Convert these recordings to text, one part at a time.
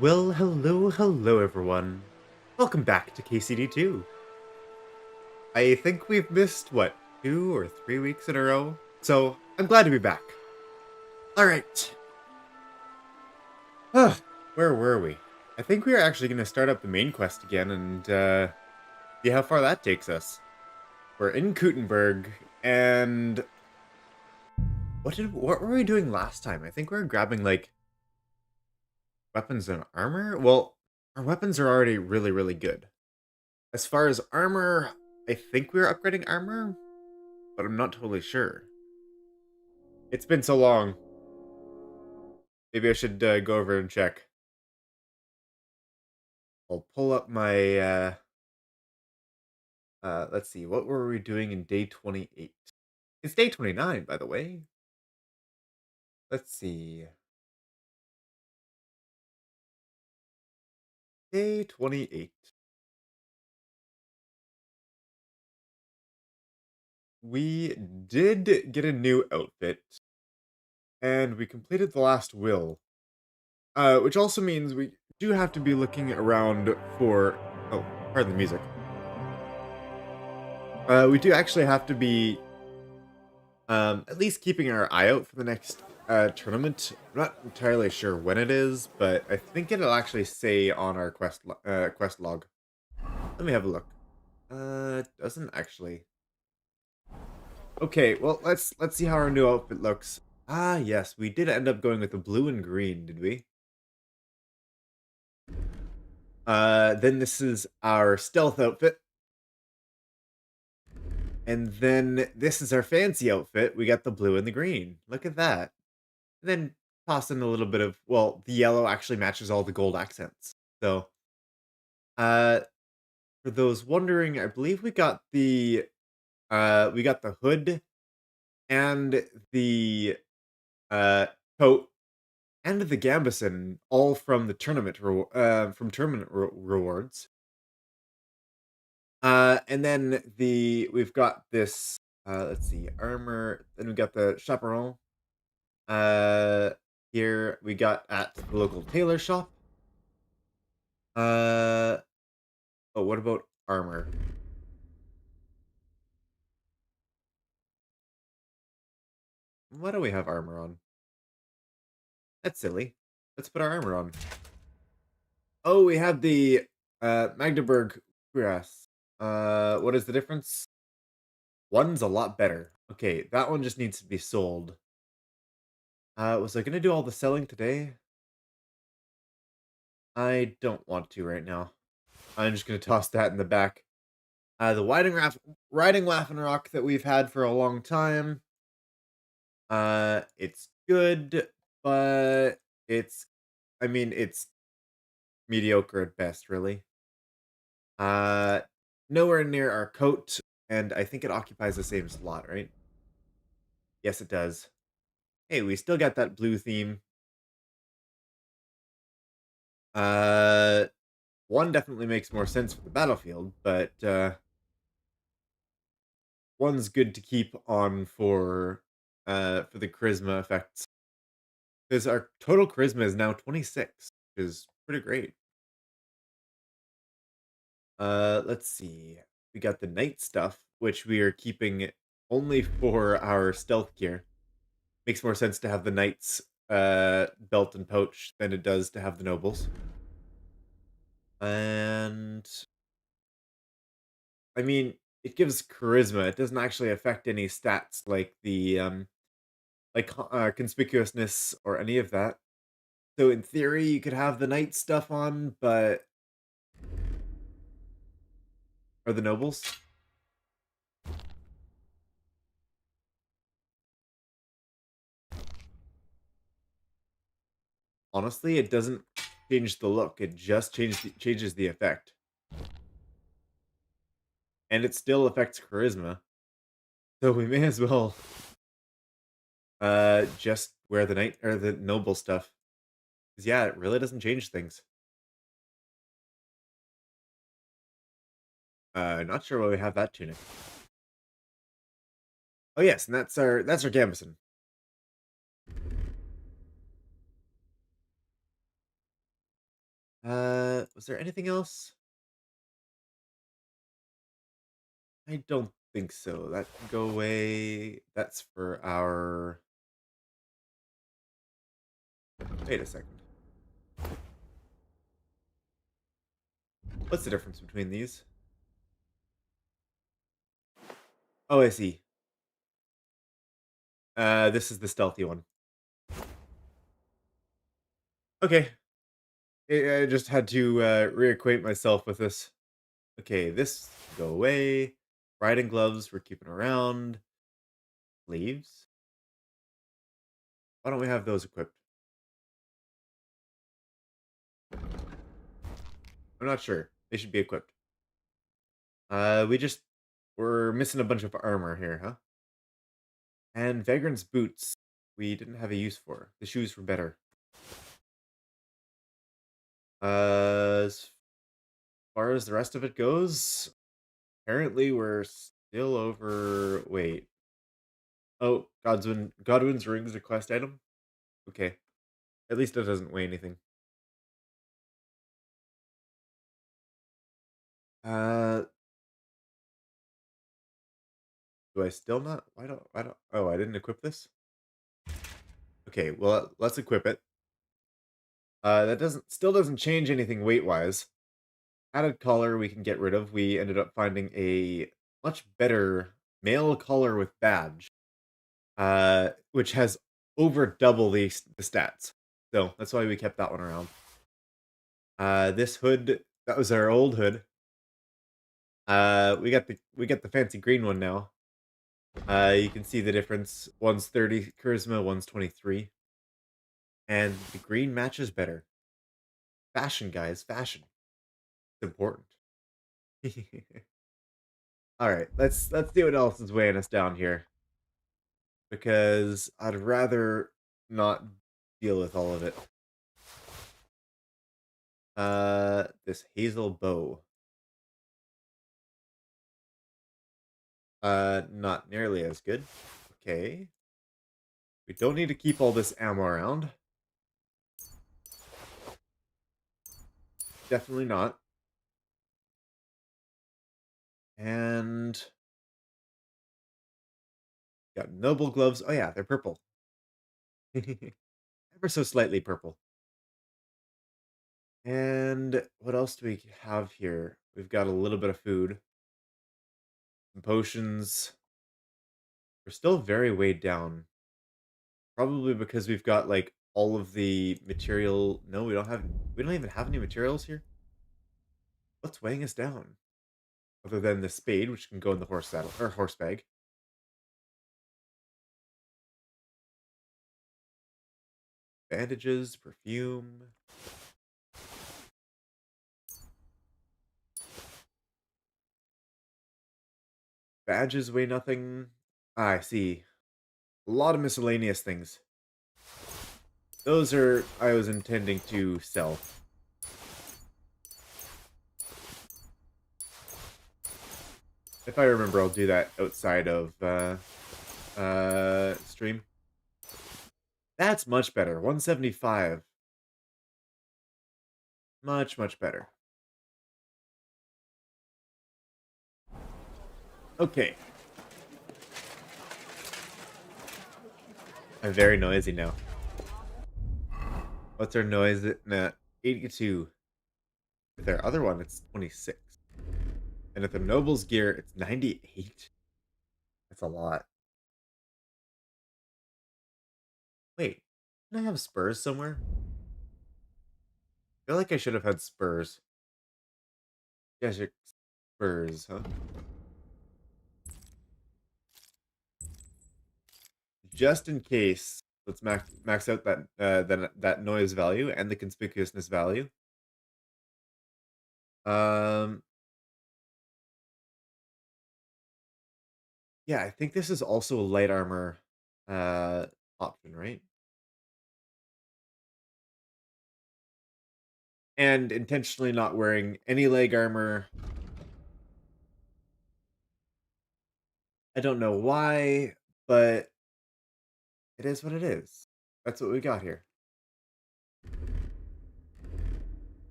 Well, hello everyone. Welcome back to KCD II. I think we've missed, what, 2 or 3 weeks in a row? So, I'm glad to be back. Alright. Where were we? I think we are actually going to start up the main quest again and see how far that takes us. We're in Kuttenberg, and what were we doing last time? I think we were grabbing, like, weapons and armor? Well, our weapons are already really good. As far as armor, I think we were upgrading armor, but I'm not totally sure. It's been so long. Maybe I should go over and check. I'll pull up my, let's see, what were we doing in day 28? It's day 29, by the way. Let's see. Day 28. We did get a new outfit, and we completed the last will. Which also means we do have to be looking around for... Oh, pardon the music. We do actually have to be at least keeping our eye out for the next tournament. I'm not entirely sure when it is, but I think it'll actually say on our quest log. Let me have a look. It doesn't actually. Okay, well let's see how our new outfit looks. Ah, yes, we did end up going with the blue and green, did we? Then this is our stealth outfit. And then this is our fancy outfit. We got the blue and the green. Look at that. And then toss in a little bit of, well, the yellow actually matches all the gold accents. So, uh, for those wondering, I believe we got the hood and the uh coat and the gambeson all from the rewards. And then we've got this, let's see, armor. Then we got the chaperon. Uh, Here we got at the local tailor shop. Oh, what about armor? Why do we have armor on? That's silly. Let's put our armor on. Oh, we have the Magdeburg cuirass. What is the difference? One's a lot better. Okay, that one just needs to be sold. Was I gonna do all the selling today? I don't want to right now. I'm just gonna toss that in the back. The riding Laughing Rock that we've had for a long time. It's good, but it's, I mean, it's mediocre at best, really. Uh, Nowhere near our coat, and I think it occupies the same slot, right? Yes, it does. Hey, we still got that blue theme. Uh, One definitely makes more sense for the battlefield, but one's good to keep on for the charisma effects. Because our total charisma is now 26, which is pretty great. Let's see. We got the knight stuff, which we are keeping only for our stealth gear. Makes more sense to have the knight's belt and pouch than it does to have the nobles. And I mean, it gives charisma. It doesn't actually affect any stats like conspicuousness or any of that. So in theory, you could have the knight stuff on, but or the nobles. Honestly, it doesn't change the look. It just changes the effect. And it still affects charisma. So we may as well just wear the knight or the noble stuff. Because yeah, it really doesn't change things. Not sure why we have that tunic. Oh yes, and that's our gambeson. Was there anything else? I don't think so. That can go away. That's for our. Wait a second. What's the difference between these? Oh, I see. This is the stealthy one. Okay. I just had to reacquaint myself with this. Okay, this can go away. Riding gloves, we're keeping around. Sleeves. Why don't we have those equipped? I'm not sure. They should be equipped. We're missing a bunch of armor here, huh? And Vagrant's boots. We didn't have a use for. The shoes were better. As far as the rest of it goes, apparently we're still over. Wait. Oh, Godwin's rings a quest item. Okay, at least it doesn't weigh anything. Uh, do I still not? Why don't? I don't. Oh, I didn't equip this. Okay, well let's equip it. That doesn't change anything weight wise. Added collar we can get rid of. We ended up finding a much better male collar with badge, which has over double the stats. So that's why we kept that one around. This hood, that was our old hood. We got the fancy green one now. You can see the difference. One's 30 charisma, one's 23. And the green matches better. Fashion, guys, fashion. It's important. All right, let's see what else is weighing us down here because I'd rather not deal with all of it. This hazel bow. Not nearly as good. Okay. We don't need to keep all this ammo around. Definitely not. And got noble gloves. Oh yeah, they're purple. Ever so slightly purple. And what else do we have here? We've got a little bit of food. Some potions. We're still very weighed down. Probably because we've got like all of the material. No, we don't even have any materials here. What's weighing us down? Other than the spade, which can go in the horse saddle or horse bag. Bandages, perfume. Badges weigh nothing. Ah, I see. A lot of miscellaneous things. Those are I was intending to sell. If I remember, I'll do that outside of stream. That's much better. 175. Much, much better. Okay. I'm very noisy now. What's our noise? Nah, 82. With our other one, it's 26. And with the Noble's gear, it's 98. That's a lot. Wait, didn't I have spurs somewhere? I feel like I should have had spurs. Yeah, spurs, huh? Just in case, let's max out that noise value and the conspicuousness value. Um, yeah, I think this is also a light armor option, right? And intentionally not wearing any leg armor. I don't know why, but it is what it is. That's what we got here.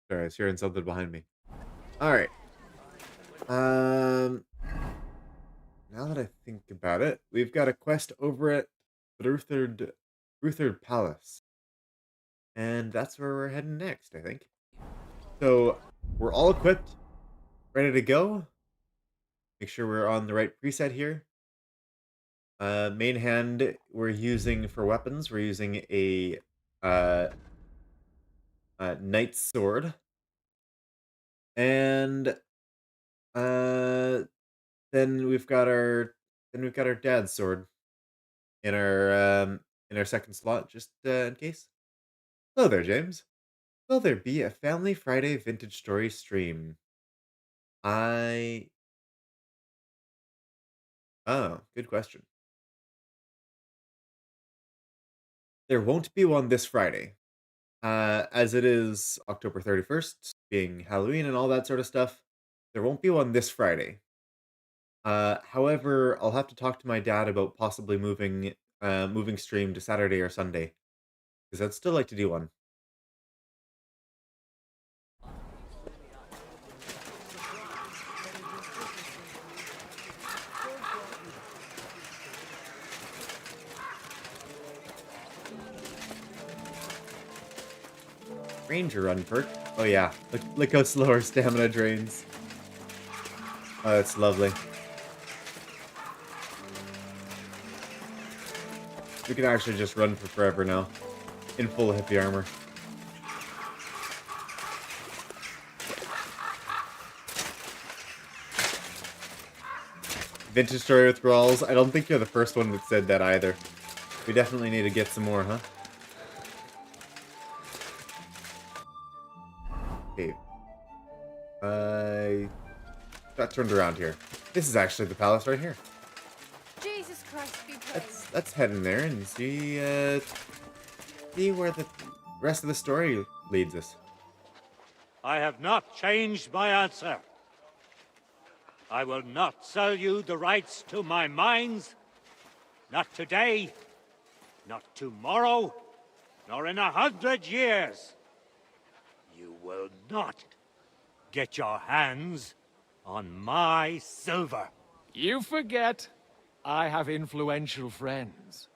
Sorry, I was hearing something behind me. All right. Um, now that I think about it, we've got a quest over at Ruthard Palace, and that's where we're heading next, I think. So we're all equipped, ready to go. Make sure we're on the right preset here. Main hand we're using for weapons. We're using a uh, knight's sword, and uh, then we've got our dad's sword in our second slot, just in case. Hello there, James. Will there be a Family Friday Vintage Story stream? I Oh, good question. There won't be one this Friday. As it is October 31st, being Halloween and all that sort of stuff, there won't be one this Friday. However, I'll have to talk to my dad about possibly moving stream to Saturday or Sunday, because I'd still like to do one. Ranger run perk. Oh yeah, look how slow our stamina drains. Oh, that's lovely. We can actually just run for forever now, in full hippie armor. Vintage Story withdrawals. I don't think you're the first one that said that either. We definitely need to get some more, huh? Okay. I got turned around here. This is actually the palace right here. Jesus Christ, be praised. Let's head in there and see where the rest of the story leads us. I have not changed my answer. I will not sell you the rights to my mines. Not today, not tomorrow, nor in 100 years. You will not get your hands on my silver. You forget I have influential friends.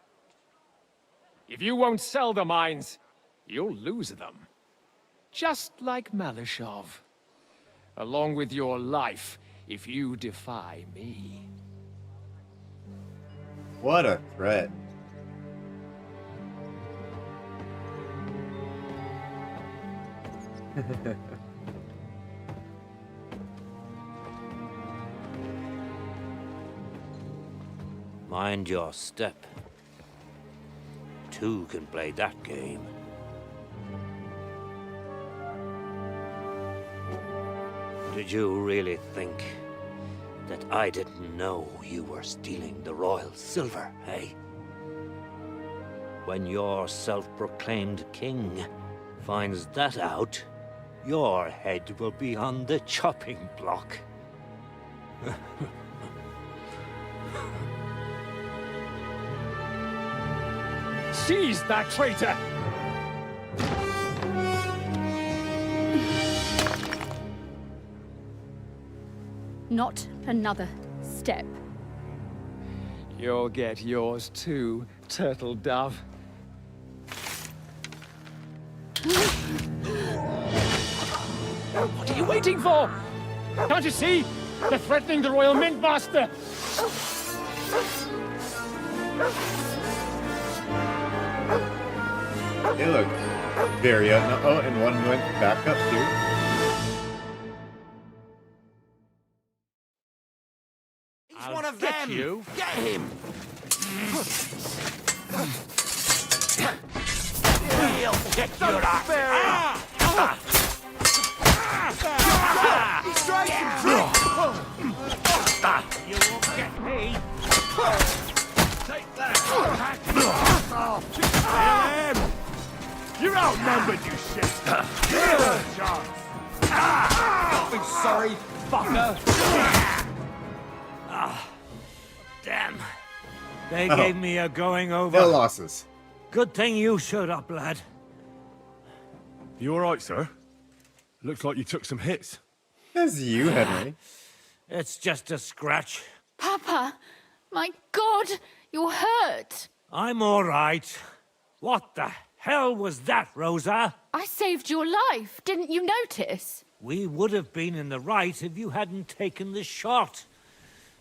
If you won't sell the mines, you'll lose them. Just like Malishov. Along with your life, if you defy me. What a threat. Mind your step. Two can play that game. Did you really think that I didn't know you were stealing the royal silver, eh? When your self-proclaimed king finds that out, your head will be on the chopping block. Seize that traitor! Not another step. You'll get yours too, turtle dove. What are you waiting for? Can't you see? They're threatening the Royal Mint Master! They look very oh, and one went back up too. He's one of them! You. Get him! He'll get your ass! He's striking! You won't get me! Take that! Kill him! You're outnumbered, you shit! Give him a chance! Don't be sorry, fucker! Damn. They gave me a going over. No losses. Good thing you showed up, lad. You all right, sir? Looks like you took some hits. That's you, Henry. It's just a scratch. Papa, my God, you're hurt. I'm all right. What the hell was that, Rosa? I saved your life. Didn't you notice? We would have been in the right if you hadn't taken the shot.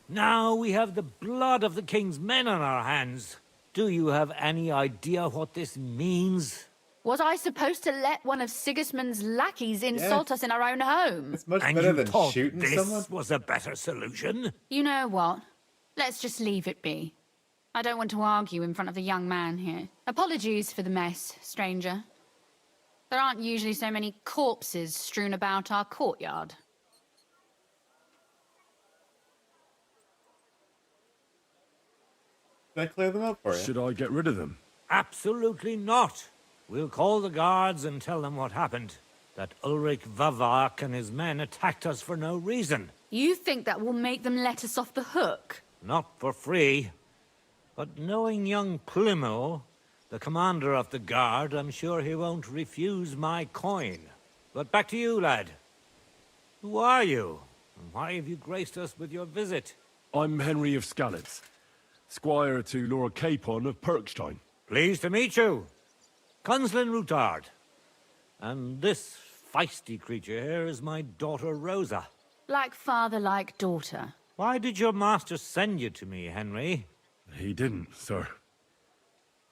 Now we have the blood of the king's men on our hands. Do you have any idea what this means? Was I supposed to let one of Sigismund's lackeys insult us in our own home? It's much And better you than thought shooting this someone. was a better solution? You know what? Let's just leave it be. I don't want to argue in front of the young man here. Apologies for the mess, stranger. There aren't usually so many corpses strewn about our courtyard. Can I clear them up for you? Should I get rid of them? Absolutely not. We'll call the guards and tell them what happened. That Ulrich Vavak and his men attacked us for no reason. You think that will make them let us off the hook? Not for free. But knowing young Plymouth, the commander of the guard, I'm sure he won't refuse my coin. But back to you, lad. Who are you? And why have you graced us with your visit? I'm Henry of Skalitz, squire to Lord Capon of Perkstein. Pleased to meet you. Consulin Ruthard. And this feisty creature here is my daughter Rosa. Like father, like daughter. Why did your master send you to me, Henry? He didn't, sir.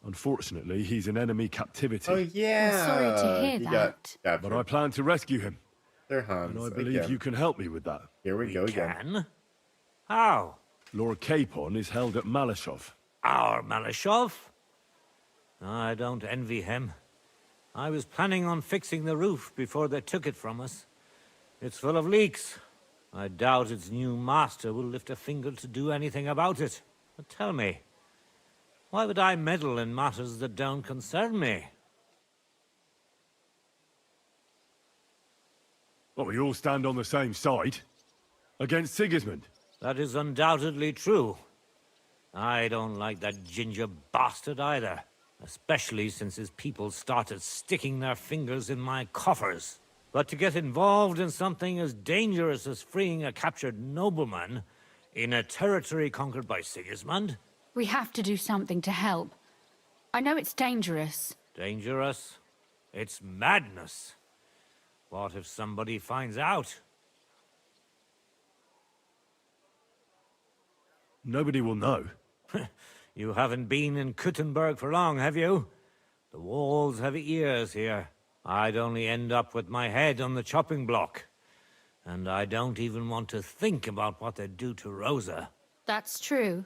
Unfortunately, he's in enemy captivity. Oh yeah. I'm sorry to hear He that. got But captured. I plan to rescue him, They're Hans. and I believe again. you can help me with that. Here we go again. Can? How? Lord Capon is held at Malashov. Our Malashov? I don't envy him. I was planning on fixing the roof before they took it from us. It's full of leaks. I doubt its new master will lift a finger to do anything about it. But tell me, why would I meddle in matters that don't concern me? Well, we all stand on the same side. Against Sigismund. That is undoubtedly true. I don't like that ginger bastard either. Especially since his people started sticking their fingers in my coffers. But to get involved in something as dangerous as freeing a captured nobleman in a territory conquered by Sigismund? We have to do something to help. I know it's dangerous. Dangerous? It's madness. What if somebody finds out? Nobody will know. You haven't been in Kuttenberg for long, have you? The walls have ears here. I'd only end up with my head on the chopping block. And I don't even want to think about what they'd do to Rosa. That's true.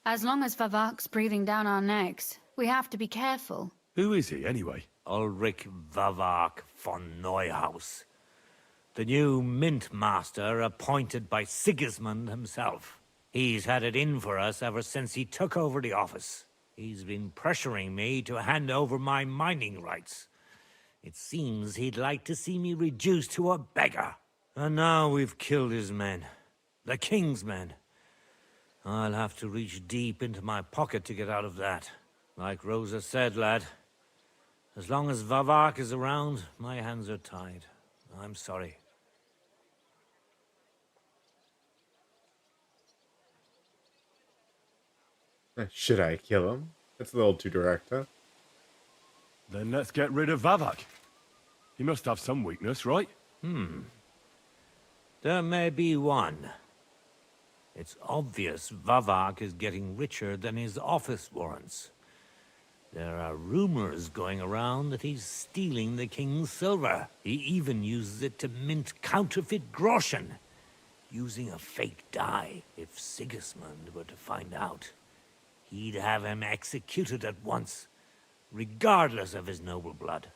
As long as Vavak's breathing down our necks, we have to be careful. Who is he, anyway? Ulrich Vavak von Neuhaus. The new mint master appointed by Sigismund himself. He's had it in for us ever since he took over the office. He's been pressuring me to hand over my mining rights. It seems he'd like to see me reduced to a beggar. And now we've killed his men. The king's men. I'll have to reach deep into my pocket to get out of that. Like Rosa said, lad, as long as Vavak is around, my hands are tied. I'm sorry. Should I kill him? That's a little too direct, huh? Then let's get rid of Vavak. He must have some weakness, right? There may be one. It's obvious Vavak is getting richer than his office warrants. There are rumors going around that he's stealing the king's silver. He even uses it to mint counterfeit groschen, using a fake dye. If Sigismund were to find out, he'd have him executed at once, regardless of his noble blood.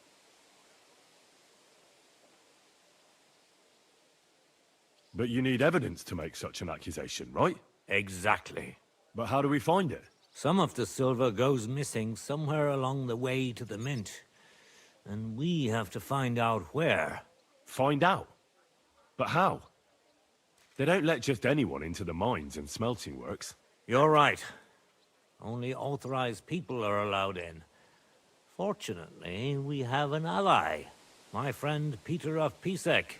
But you need evidence to make such an accusation, right? Exactly. But how do we find it? Some of the silver goes missing somewhere along the way to the mint. And we have to find out where. Find out? But how? They don't let just anyone into the mines and smelting works. You're right. Only authorized people are allowed in. Fortunately, we have an ally. my friend Peter of Pisek.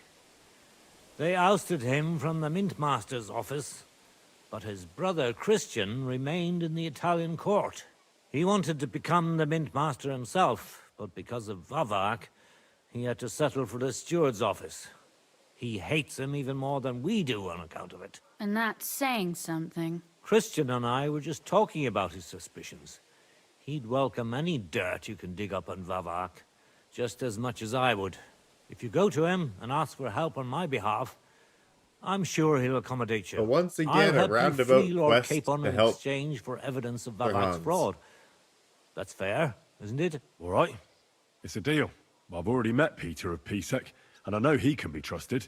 They ousted him from the Mintmaster's office, but his brother Christian remained in the Italian court. He wanted to become the Mintmaster himself, but because of Vavak, he had to settle for the steward's office. He hates him even more than we do on account of it. And that's saying something. Christian and I were just talking about his suspicions. He'd welcome any dirt you can dig up on Vavak, just as much as I would. If you go to him and ask for help on my behalf, I'm sure he'll accommodate you. But once I'll again, a help you roundabout free Lord quest Capon to in help exchange for evidence of Sir Vavak's Hans. fraud. That's fair, isn't it? All right. It's a deal. I've already met Peter of Pisek, and I know he can be trusted.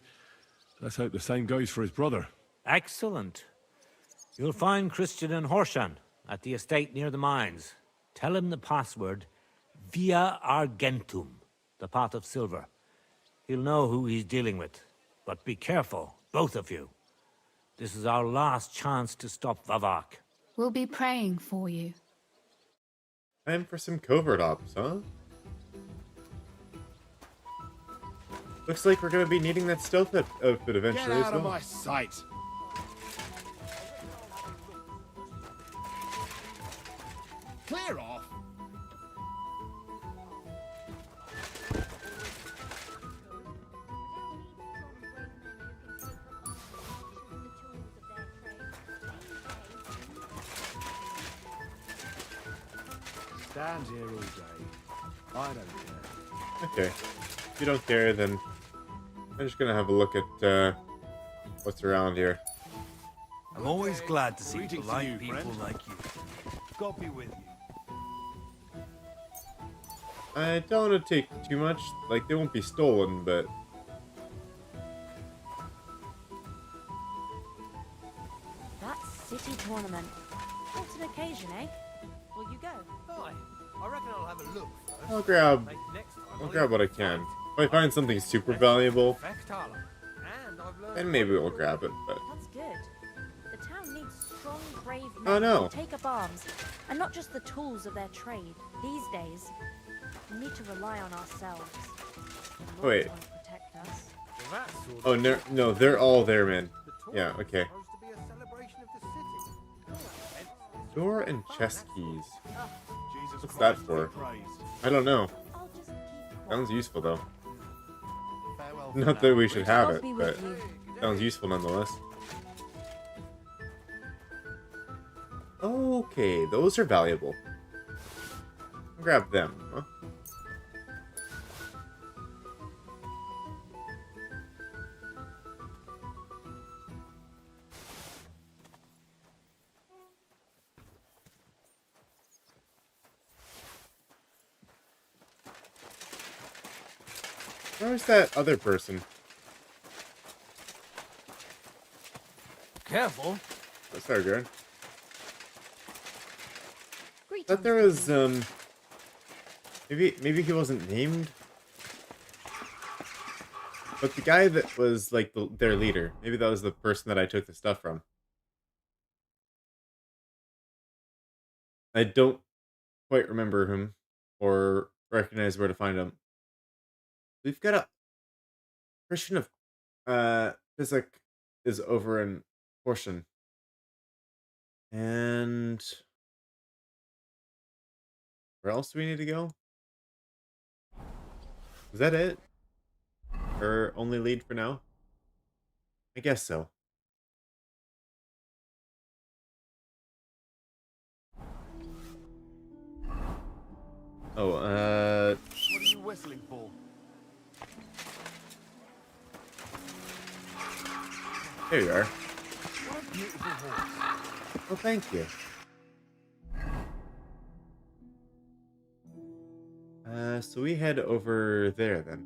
Let's hope the same goes for his brother. Excellent. You'll find Christian and Horshan at the estate near the mines. Tell him the password, Via Argentum, the pot of silver. He'll know who he's dealing with. But be careful, both of you. This is our last chance to stop Vavak. We'll be praying for you. Time for some covert ops, huh? Looks like we're gonna be needing that stealth outfit eventually Get as out of well. my sight! Clear off! Stand here all day. I don't care. Okay. If you don't care, then I'm just gonna have a look at what's around here. I'm always glad to see Greetings to polite you, people friend. like you. God be with you. I don't want to take too much. Like, they won't be stolen, but That city tournament. What an occasion, eh? Will you go? Hi. I reckon I'll have a look first. I'll grab Maybe next time I'll grab what I can. If I find something super valuable, And I've learned then maybe we'll grab it. But That's good. The town needs strong, brave men Oh, no. who take up arms, and not just the tools of their trade. These days, we need to rely on ourselves. The Lord Wait. won't protect us. oh no, they're all there, man. Yeah, okay. Door and chest keys. What's that for? I don't know. I'll just keep quiet. Sounds useful though. Farewell. Not that we should have God it, be but with you. sounds useful nonetheless. Okay, those are valuable. I'll grab them, huh? Where's that other person? Careful. That's our good. Greetings. Thought there was maybe he wasn't named, but the guy that was like their leader, maybe that was the person that I took the stuff from. I don't quite remember him or recognize where to find him. We've got a Christian of Physic is over in Portion. And where else do we need to go? Is that it? Or only lead for now? I guess so. Oh, What are you whistling for? there you are. What a beautiful horse. Well, thank you. So we head over there then.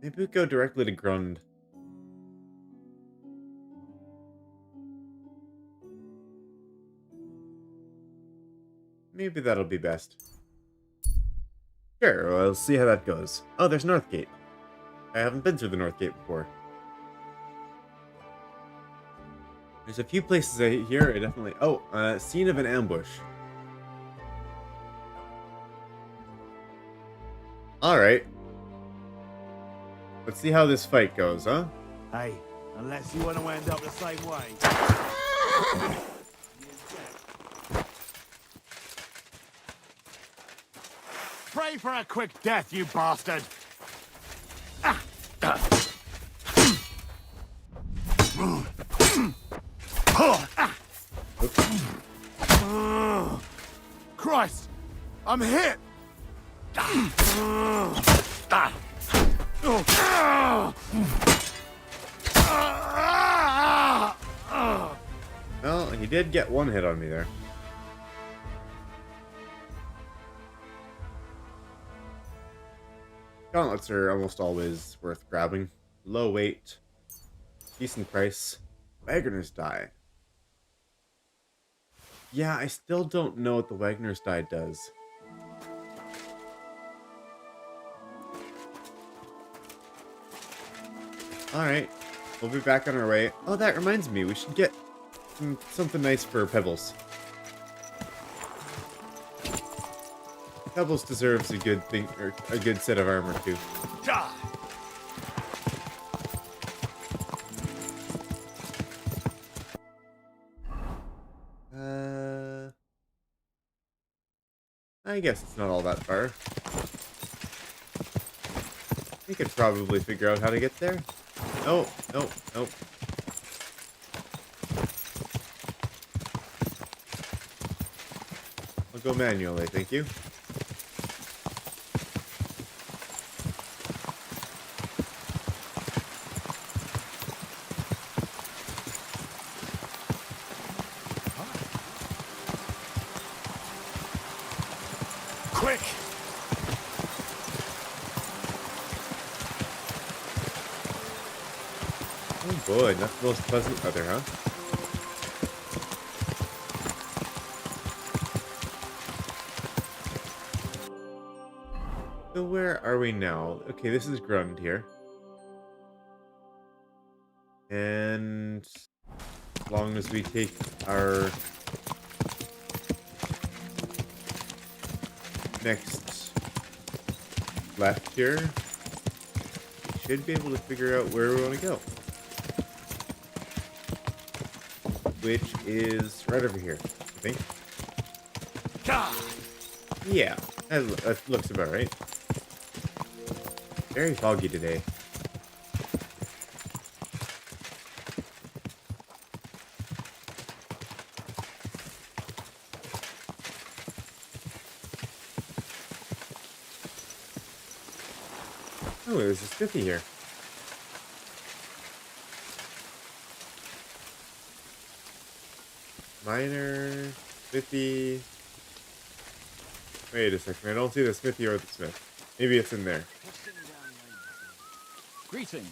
Maybe we go directly to Grund. Maybe that'll be best. Sure, well, see how that goes. Oh, there's Northgate. I haven't been through the Northgate before. There's a few places here I definitely... Oh, scene of an ambush. Alright. Let's see how this fight goes, huh? Hey, unless you want to end up the same way. Pray for a quick death, you bastard! Christ! I'm hit! Well, he did get one hit on me there. Gauntlets are almost always worth grabbing. Low weight, decent price. Wagner's die. Yeah, I still don't know what the Wagner's die does. Alright, we'll be back on our way. Oh, that reminds me, we should get something nice for Pebbles. Pebbles deserves a good thing, or a good set of armor too. I guess it's not all that far. We could probably figure out how to get there. No, no, no. I'll go manually, thank you. Quick! Oh boy, not the most pleasant weather, huh? So where are we now? Okay, this is Grund here. And as long as we take our next left here, we should be able to figure out where we want to go. Which is right over here, I think. Yeah, that looks about right. Very foggy today. Oh, there's a smithy here. Miner, smithy. Wait a second, I don't see the smithy or the smith. Maybe it's in there. Greetings.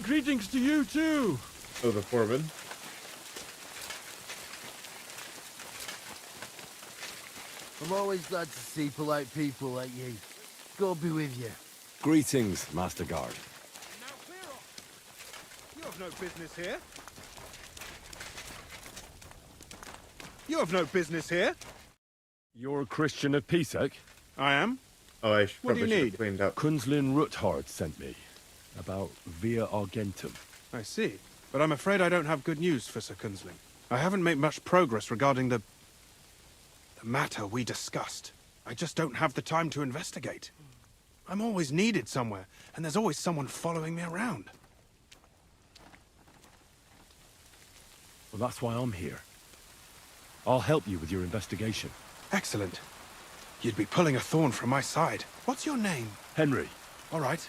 Greetings to you too. Oh, the foreman. I'm always glad to see polite people like you. God be with you. Greetings, Master Guard. Now clear off! You have no business here. You have no business here. You're a Christian of Pisek? I am. Oh, I What do you probably should have need? cleaned up. Kunzlin Ruthard sent me. About via Argentum. I see. But I'm afraid I don't have good news for Sir Kunzling. I haven't made much progress regarding the matter we discussed. I just don't have the time to investigate. I'm always needed somewhere, and there's always someone following me around. Well, that's why I'm here. I'll help you with your investigation. Excellent. You'd be pulling a thorn from my side. What's your name? Henry. All right.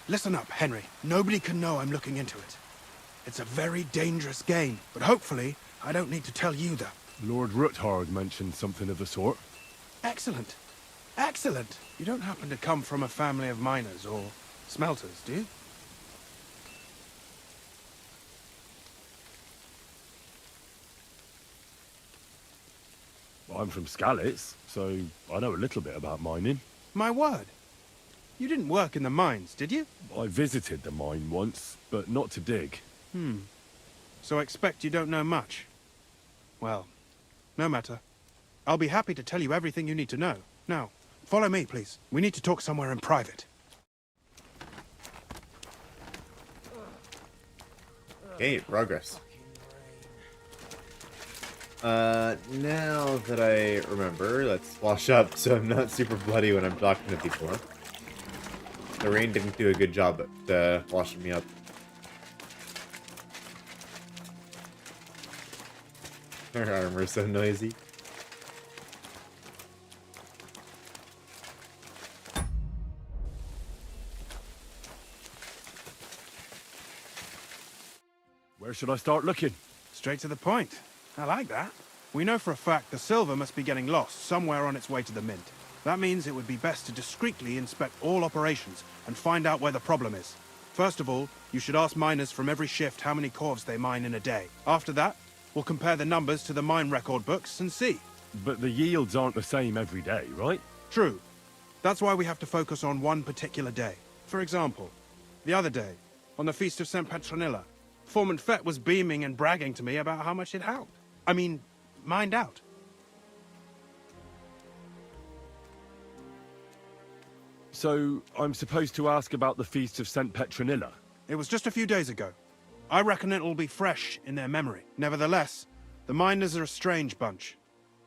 Listen up, Henry. Nobody can know I'm looking into it. It's a very dangerous game, but hopefully I don't need to tell you that. Lord Ruthard mentioned something of the sort. Excellent. Excellent. You don't happen to come from a family of miners or smelters, do you? Well, I'm from Skalitz, so I know a little bit about mining. My word. You didn't work in the mines, did you? I visited the mine once, but not to dig. So I expect you don't know much. Well, no matter. I'll be happy to tell you everything you need to know. Now, Follow me, please. We need to talk somewhere in private. Okay, progress. Now that I remember, let's wash up so I'm not super bloody when I'm talking to people. The rain didn't do a good job at washing me up. Her armor's so noisy. Where should I start looking? Straight to the point. I like that. We know for a fact the silver must be getting lost somewhere on its way to the mint. That means it would be best to discreetly inspect all operations and find out where the problem is. First of all, you should ask miners from every shift how many corves they mine in a day. After that, we'll compare the numbers to the mine record books and see. But the yields aren't the same every day, right? True. That's why we have to focus on one particular day. For example, the other day, on the Feast of St. Petronilla, Foreman Fett was beaming and bragging to me about how much it helped. I mean, mined out. So, I'm supposed to ask about the Feast of St. Petronilla? It was just a few days ago. I reckon it'll be fresh in their memory. Nevertheless, the miners are a strange bunch.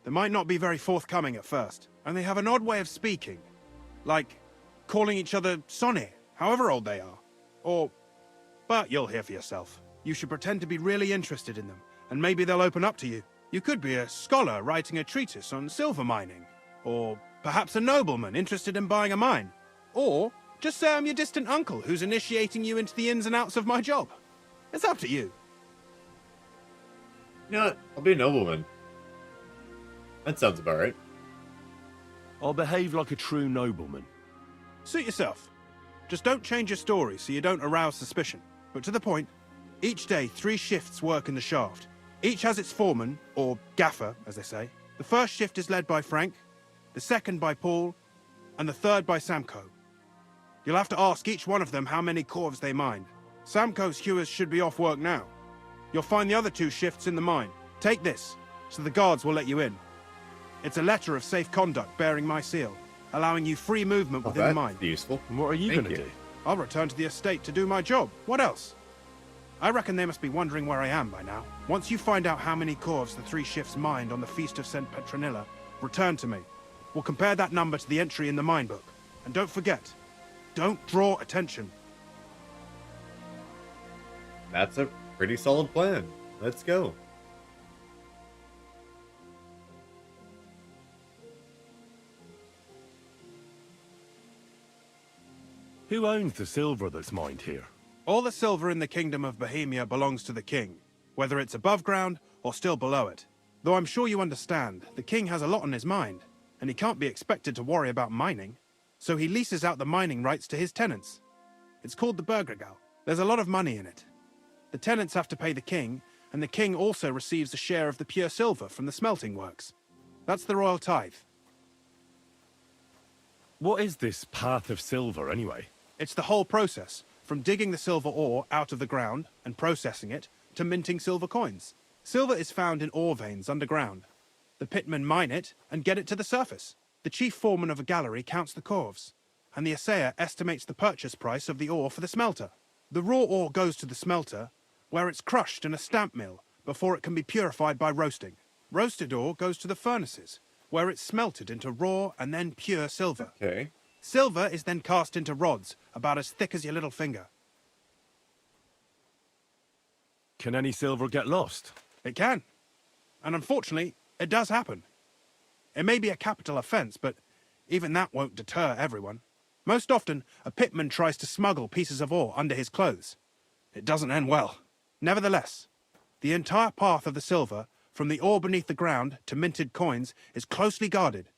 They might not be very forthcoming at first, and they have an odd way of speaking. Like, calling each other Sonny, however old they are. Or... but you'll hear for yourself. You should pretend to be really interested in them, and maybe they'll open up to you. You could be a scholar writing a treatise on silver mining. Or perhaps a nobleman interested in buying a mine. Or just say I'm your distant uncle who's initiating you into the ins and outs of my job. It's up to you. You know what? I'll be a nobleman. That sounds about right. I'll behave like a true nobleman. Suit yourself. Just don't change your story so you don't arouse suspicion. But to the point, each day 3 shifts work in the shaft. Each has its foreman, or gaffer, as they say. The first shift is led by Frank, the second by Paul, and the third by Samko. You'll have to ask each one of them how many corves they mined. Samko's hewers should be off work now. You'll find the other 2 shifts in the mine. Take this, so the guards will let you in. It's a letter of safe conduct bearing my seal, allowing you free movement within the mine. Useful. And what are you Thank going to you. do? I'll return to the estate to do my job. What else? I reckon they must be wondering where I am by now. Once you find out how many corves the 3 shifts mined on the Feast of St. Petronilla, return to me. We'll compare that number to the entry in the mine book. And don't forget, don't draw attention. That's a pretty solid plan. Let's go. Who owns the silver that's mined here? All the silver in the Kingdom of Bohemia belongs to the king, whether it's above ground or still below it. Though I'm sure you understand, the king has a lot on his mind, and he can't be expected to worry about mining. So he leases out the mining rights to his tenants. It's called the Bergregal. There's a lot of money in it. The tenants have to pay the king, and the king also receives a share of the pure silver from the smelting works. That's the royal tithe. What is this path of silver, anyway? It's the whole process, from digging the silver ore out of the ground and processing it, to minting silver coins. Silver is found in ore veins underground. The pitmen mine it and get it to the surface. The chief foreman of a gallery counts the corves, and the assayer estimates the purchase price of the ore for the smelter. The raw ore goes to the smelter, where it's crushed in a stamp mill before it can be purified by roasting. Roasted ore goes to the furnaces, where it's smelted into raw and then pure silver. Okay. Silver is then cast into rods about as thick as your little finger. Can any silver get lost? It can. And unfortunately, it does happen. It may be a capital offence, but even that won't deter everyone. Most often, a pitman tries to smuggle pieces of ore under his clothes. It doesn't end well. Nevertheless, the entire path of the silver, from the ore beneath the ground to minted coins, is closely guarded.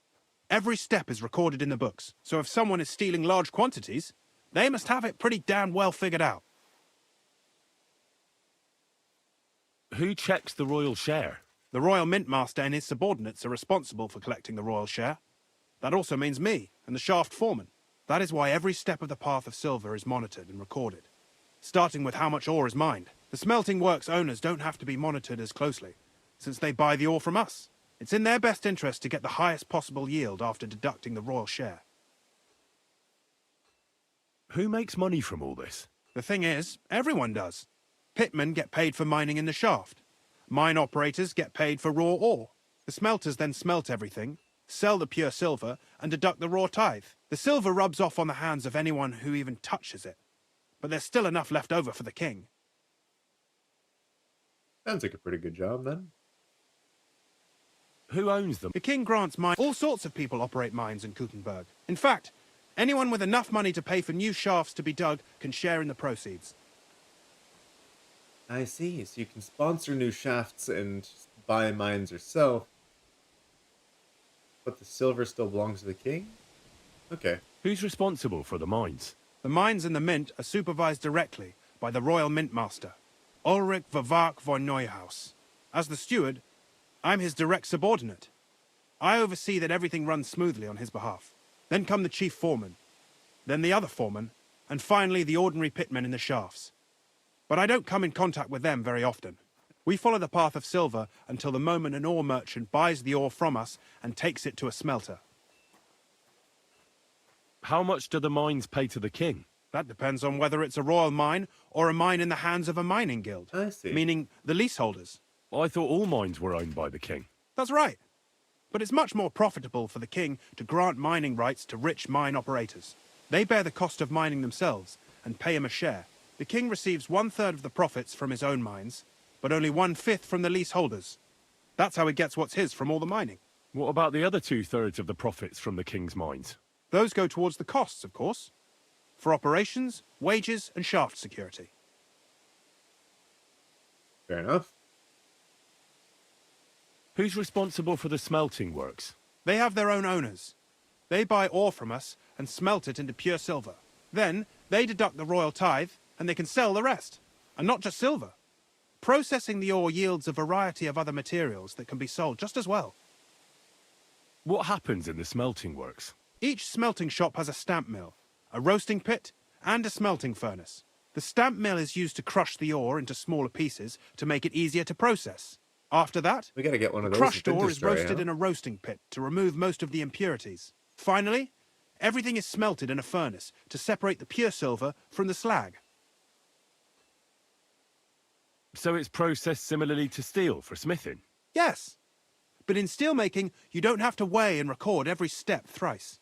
Every step is recorded in the books, so if someone is stealing large quantities, they must have it pretty damn well figured out. Who checks the royal share? The royal mint master and his subordinates are responsible for collecting the royal share. That also means me and the shaft foreman. That is why every step of the path of silver is monitored and recorded, starting with how much ore is mined. The smelting works owners don't have to be monitored as closely, since they buy the ore from us. It's in their best interest to get the highest possible yield after deducting the royal share. Who makes money from all this? The thing is, everyone does. Pitmen get paid for mining in the shaft. Mine operators get paid for raw ore. The smelters then smelt everything, sell the pure silver, and deduct the raw tithe. The silver rubs off on the hands of anyone who even touches it. But there's still enough left over for the king. Sounds like a pretty good job, then. Who owns them? The king grants mines. All sorts of people operate mines in Kuttenberg. In fact, anyone with enough money to pay for new shafts to be dug can share in the proceeds. I see. So you can sponsor new shafts and buy mines yourself. But the silver still belongs to the king? Okay. Who's responsible for the mines? The mines in the mint are supervised directly by the royal mint master, Ulrich Vervark von Neuhaus. As the steward, I'm his direct subordinate. I oversee that everything runs smoothly on his behalf. Then come the chief foreman, then the other foreman, and finally the ordinary pitmen in the shafts. But I don't come in contact with them very often. We follow the path of silver until the moment an ore merchant buys the ore from us and takes it to a smelter. How much do the mines pay to the king? That depends on whether it's a royal mine or a mine in the hands of a mining guild. I see. Meaning the leaseholders. I thought all mines were owned by the king. That's right. But it's much more profitable for the king to grant mining rights to rich mine operators. They bear the cost of mining themselves and pay him a share. The king receives 1/3 of the profits from his own mines, but only 1/5 from the leaseholders. That's how he gets what's his from all the mining. What about the other 2/3 of the profits from the king's mines? Those go towards the costs, of course. For operations, wages, and shaft security. Fair enough. Who's responsible for the smelting works? They have their own owners. They buy ore from us and smelt it into pure silver. Then, they deduct the royal tithe, and they can sell the rest. And not just silver. Processing the ore yields a variety of other materials that can be sold just as well. What happens in the smelting works? Each smelting shop has a stamp mill, a roasting pit, and a smelting furnace. The stamp mill is used to crush the ore into smaller pieces to make it easier to process. After that, We gotta get one of those. crushed at ore is Winterstory, roasted huh? in a roasting pit to remove most of the impurities. Finally, everything is smelted in a furnace to separate the pure silver from the slag. So it's processed similarly to steel for smithing? Yes, but in steelmaking, you don't have to weigh and record every step thrice.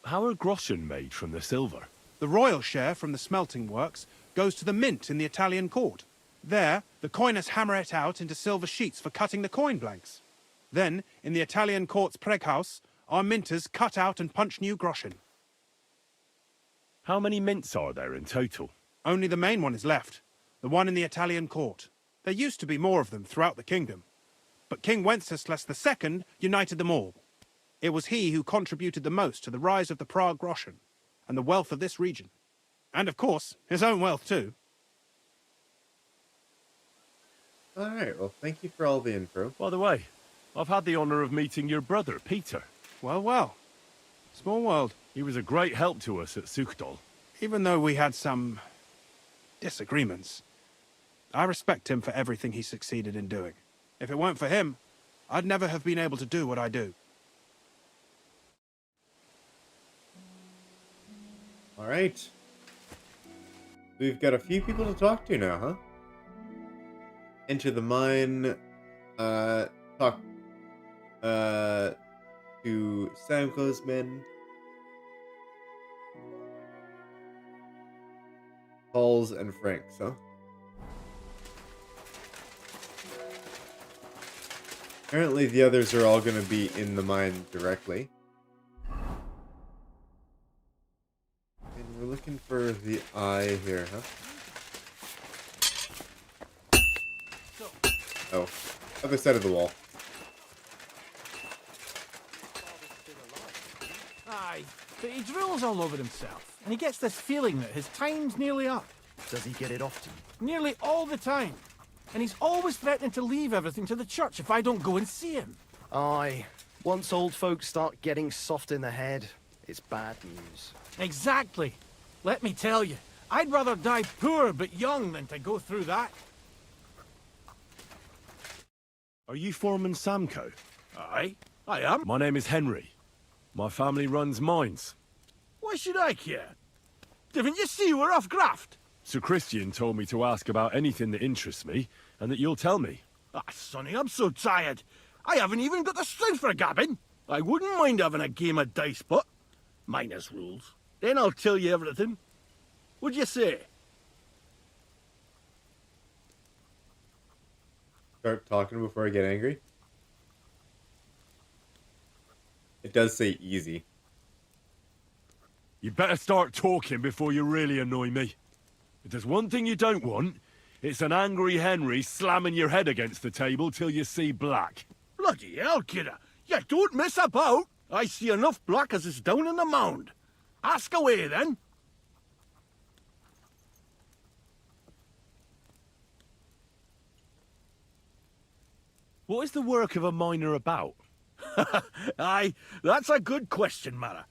How are groschen made from the silver? The royal share from the smelting works goes to the mint in the Italian court. There, the coiners hammer it out into silver sheets for cutting the coin blanks. Then, in the Italian court's preghouse, our minters cut out and punch new groschen. How many mints are there in total? Only the main one is left, the one in the Italian court. There used to be more of them throughout the kingdom, but King Wenceslas II united them all. It was he who contributed the most to the rise of the Prague groschen and the wealth of this region. And of course, his own wealth too. Alright, well, thank you for all the info. By the way, I've had the honour of meeting your brother, Peter. Well, well. Small world. He was a great help to us at Suchdol. Even though we had some disagreements, I respect him for everything he succeeded in doing. If it weren't for him, I'd never have been able to do what I do. Alright. We've got a few people to talk to now, huh? Enter the mine, talk, to Samko's men. Paul's and Frank's, huh? Apparently the others are all going to be in the mine directly. And we're looking for the eye here, huh? Oh, other side of the wall. Aye, but he drools all over himself, and he gets this feeling that his time's nearly up. Does he get it often? Nearly all the time. And he's always threatening to leave everything to the church if I don't go and see him. Aye. Once old folks start getting soft in the head, it's bad news. Exactly. Let me tell you, I'd rather die poor but young than to go through that. Are you Foreman Samco? Aye, I am. My name is Henry. My family runs mines. Why should I care? Didn't you see we're off graft? Sir Christian told me to ask about anything that interests me, and that you'll tell me. Ah, Sonny, I'm so tired. I haven't even got the strength for gabbing. I wouldn't mind having a game of dice, but minus rules. Then I'll tell you everything. What'd you say? Start talking before I get angry. It does say easy. You better start talking before you really annoy me. If there's one thing you don't want, it's an angry Henry slamming your head against the table till you see black. Bloody hell, kidder. You don't mess about. I see enough black as is down in the mound. Ask away, then. What is the work of a miner about? Aye, that's a good question, Mara.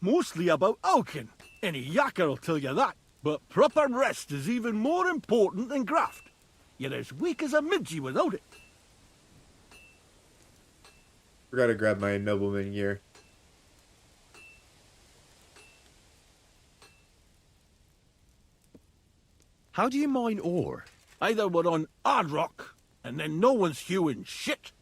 Mostly about Hawkins. Any yakker'll tell you that. But proper rest is even more important than graft. You're as weak as a midgie without it. Forgot to grab my nobleman gear. How do you mine ore? Either we're on hard rock, and then no one's hewing shit.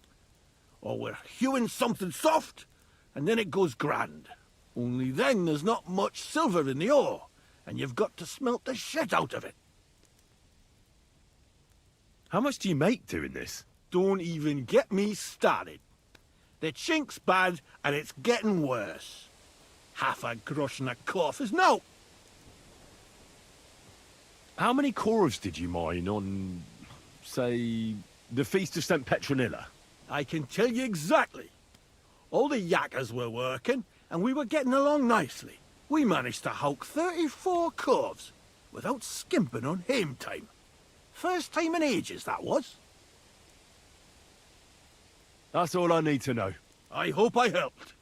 Or we're hewing something soft, and then it goes grand. Only then there's not much silver in the ore, and you've got to smelt the shit out of it. How much do you make doing this? Don't even get me started. The chink's bad, and it's getting worse. Half a grosh and a cough is no. How many corves did you mine on, say, the Feast of St. Petronilla? I can tell you exactly. All the yakkers were working, and we were getting along nicely. We managed to hawk 34 corves, without skimping on hame time. First time in ages, that was. That's all I need to know. I hope I helped.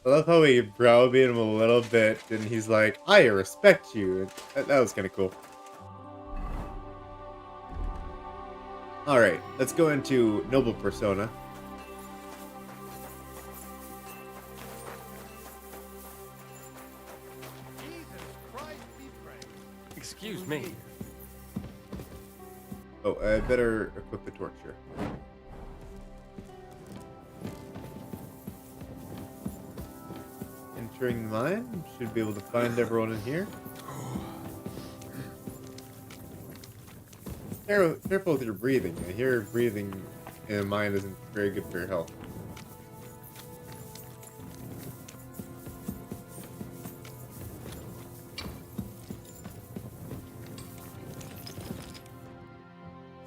I love how he browbeat him a little bit, and he's like, I respect you. That was kind of cool. Alright, let's go into Noble Persona. Excuse me. Oh, I better equip the torch here. Entering the mine. Should be able to find everyone in here. Careful with your breathing. I hear breathing in a mine isn't very good for your health.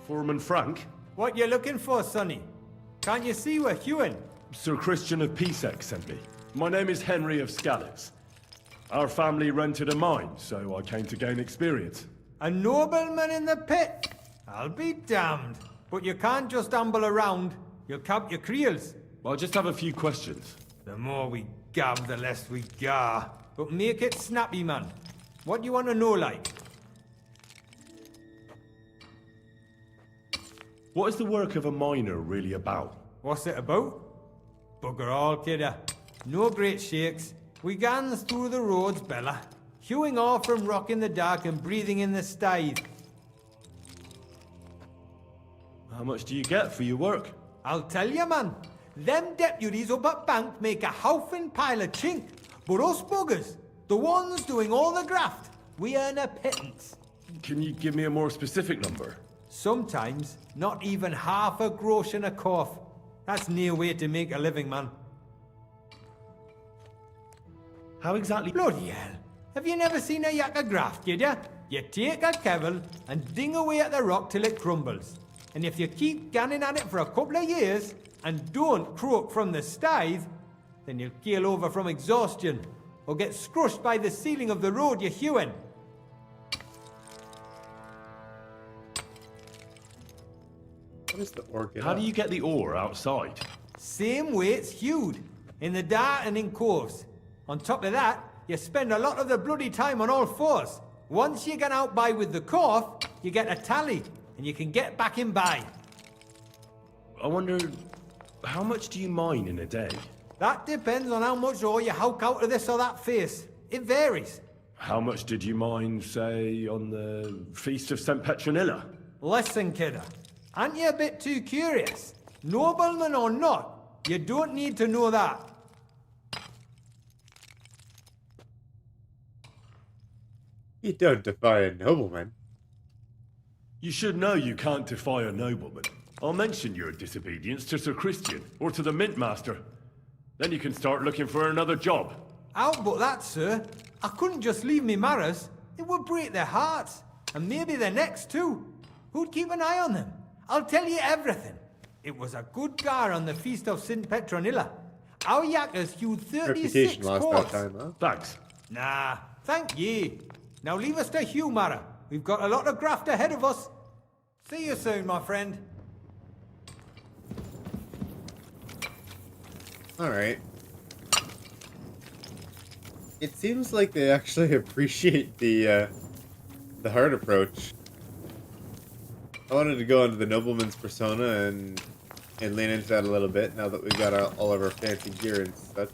Foreman Frank? What you looking for, Sonny? Can't you see we're hewing? Sir Christian of Pisek sent me. My name is Henry of Skalitz. Our family rented a mine, so I came to gain experience. A nobleman in the pit? I'll be damned. But you can't just amble around. You'll cap your creels. I'll just have a few questions. The more we gab, the less we gar. But make it snappy, man. What do you want to know, like? What is the work of a miner really about? What's it about? Bugger all, kidder. No great shakes. We gans through the roads, Bella. Hewing off from rock in the dark and breathing in the stythe. How much do you get for your work? I'll tell you, man. Them deputies up at bank make a howfing pile of chink. But us buggers, the ones doing all the graft, we earn a pittance. Can you give me a more specific number? Sometimes, not even half a grosh and a cough. That's near way to make a living, man. How exactly? Bloody hell. Have you never seen a yakker graft, kid ya? You take a kevel and ding away at the rock till it crumbles. And if you keep ganning at it for a couple of years and don't croak from the stythe, then you'll keel over from exhaustion or get scrushed by the ceiling of the road you're hewing. What is the ore get How up? do you get the ore outside? Same way it's hewed, in the dark and in coves. On top of that, you spend a lot of the bloody time on all fours. Once you get out by with the cough, you get a tally, and you can get back in by. I wonder, how much do you mine in a day? That depends on how much ore you howk out of this or that face. It varies. How much did you mine, say, on the Feast of St. Petronilla? Listen, kidder. Aren't you a bit too curious? Nobleman or not, you don't need to know that. You don't defy a nobleman. You should know you can't defy a nobleman. I'll mention your disobedience to Sir Christian, or to the Mint Master. Then you can start looking for another job. Out but that, sir. I couldn't just leave me marrows. It would break their hearts. And maybe their necks too. Who'd keep an eye on them? I'll tell you everything. It was a good gar on the Feast of St. Petronilla. Our yakkers hewed 36 Reputation lost that cords. time, huh? Thanks. Nah, thank ye. Now leave us to hew, Mara. We've got a lot of graft ahead of us. See you soon, my friend. Alright. It seems like they actually appreciate the hard approach. I wanted to go into the nobleman's persona and lean into that a little bit now that we've got all of our fancy gear and such.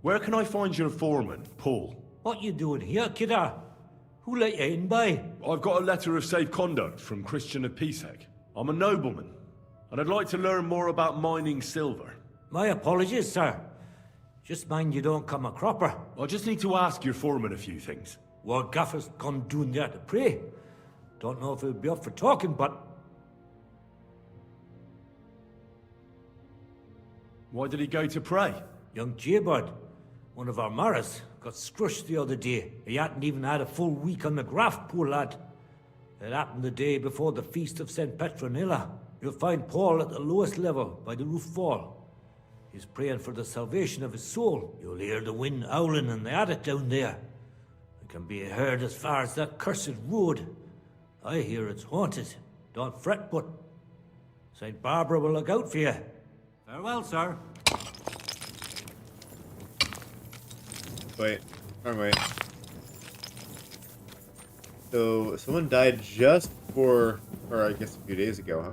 Where can I find your foreman, Paul? What you doing here, kidder? Who let you in by? I've got a letter of safe conduct from Christian of Pisek. I'm a nobleman, and I'd like to learn more about mining silver. My apologies, sir. Just mind you don't come a cropper. I just need to ask your foreman a few things. Our gaffer's gone down there to pray. Don't know if he'll be up for talking, but... Why did he go to pray? Young Jaybird, one of our Maras, got scrushed the other day. He hadn't even had a full week on the graft, poor lad. It happened the day before the Feast of St. Petronilla. You'll find Paul at the lowest level, by the roof wall. He's praying for the salvation of his soul. You'll hear the wind howling in the attic down there. It can be heard as far as that cursed road. I hear it's haunted. Don't fret, but St. Barbara will look out for you. Farewell, sir. Wait, wrong way. So, someone died just before, or I guess a few days ago, huh?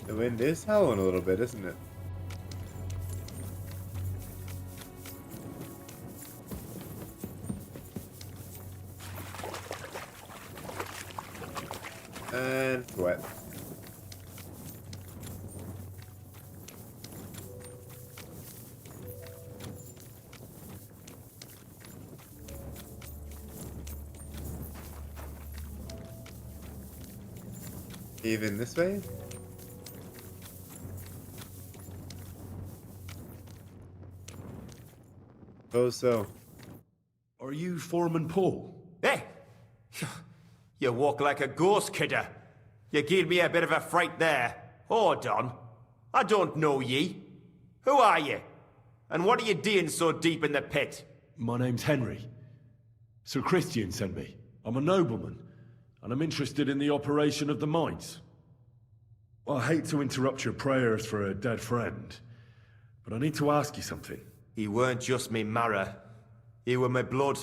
The wind is howling a little bit, isn't it? And wet. Even this way? Suppose so. Are you Foreman Paul? Hey! You walk like a ghost, kidder. You gave me a bit of a fright there. Hold on. I don't know ye. Who are you? And what are you doing so deep in the pit? My name's Henry. Sir Christian sent me. I'm a nobleman, and I'm interested in the operation of the mines. I hate to interrupt your prayers for a dead friend, but I need to ask you something. He weren't just me marrow. He were my blood.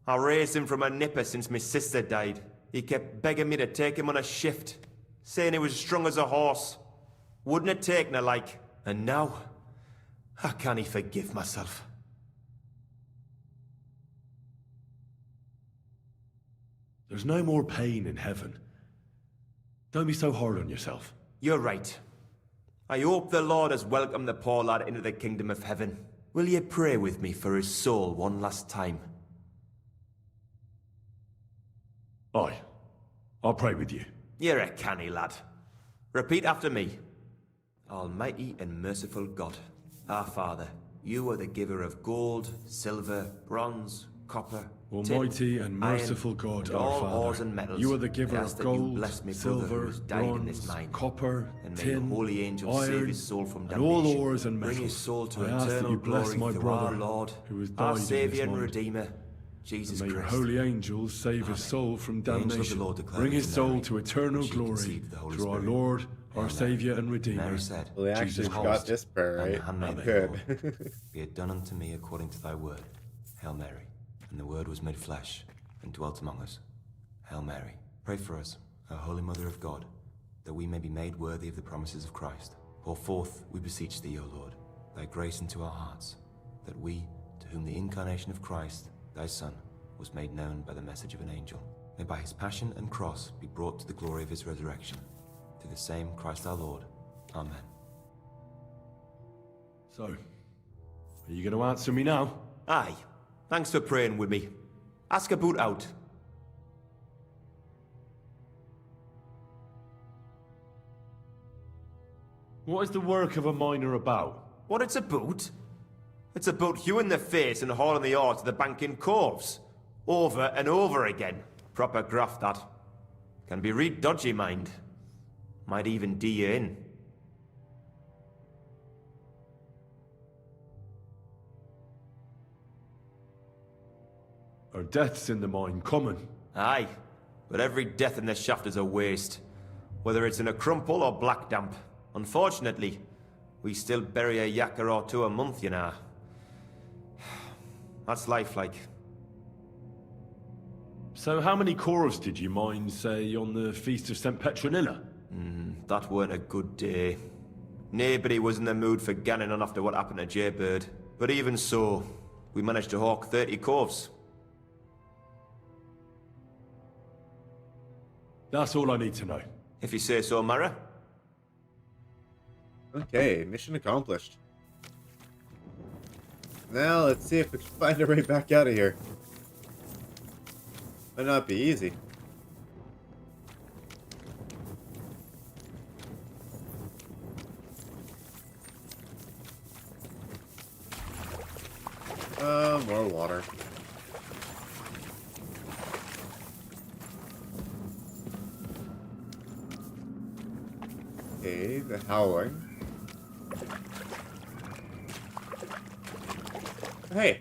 I raised him from a nipper since my sister died. He kept begging me to take him on a shift, saying he was strong as a horse. Wouldn't have taken her like. And now, how can he forgive myself? There's no more pain in heaven. Don't be so hard on yourself. You're right. I hope the Lord has welcomed the poor lad into the kingdom of heaven. Will you pray with me for his soul one last time? Aye. I'll pray with you. You're a canny lad. Repeat after me. Almighty and merciful God, our Father, you are the giver of gold, silver, bronze, copper, Almighty and merciful God, our Father, you are the giver of gold, silver, bronze, copper, tin, holy angel iron, save his soul from and damnation. all ores and metals. Bring his soul to I ask that eternal you bless glory my through brother, our Lord, who has died our in this Saviour and mine. Redeemer, Jesus May your Christ. holy angels save his soul from damnation. Bring his soul to eternal glory through our Lord, our Saviour and Redeemer. Mary said, Well, they actually got this prayer right. Amen. Good. Be it done unto me according to thy word. Hail Mary. And the word was made flesh and dwelt among us. Hail Mary. Pray for us, O Holy Mother of God, that we may be made worthy of the promises of Christ. Pour forth, we beseech thee, O Lord, thy grace into our hearts, that we, to whom the incarnation of Christ, thy Son, was made known by the message of an angel, may by his passion and cross be brought to the glory of his resurrection. Through the same Christ our Lord. Amen. So, are you going to answer me now? Aye. Thanks for praying with me. Ask about out. What is the work of a miner about? What it's about? It's about hewing the face and hauling the ore to the bank in coves. Over and over again. Proper graft, that. Can be real dodgy, mind. Might even D you in. Are deaths in the mine common? Aye. But every death in the shaft is a waste. Whether it's in a crumple or black damp. Unfortunately, we still bury a yakka or two a month, you know. That's life, like. So how many corves did you mine, say, on the Feast of St. Petronilla? That weren't a good day. Nobody was in the mood for ganning on after what happened to Jaybird. But even so, we managed to hawk 30 corves. That's all I need to know. If you say so, Mara. Okay, mission accomplished. Now let's see if we can find our way back out of here. Might not be easy. More water. Okay, the howling. Hey!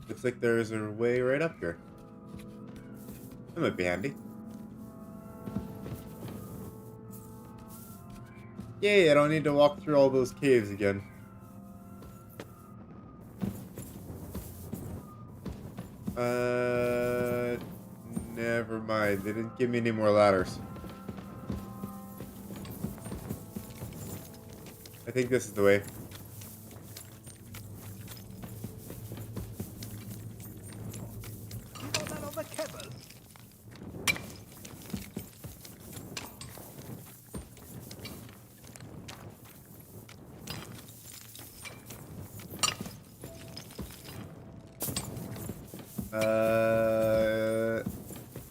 Looks like there's a way right up here. That might be handy. Yay, I don't need to walk through all those caves again. Never mind. They didn't give me any more ladders. I think this is the way.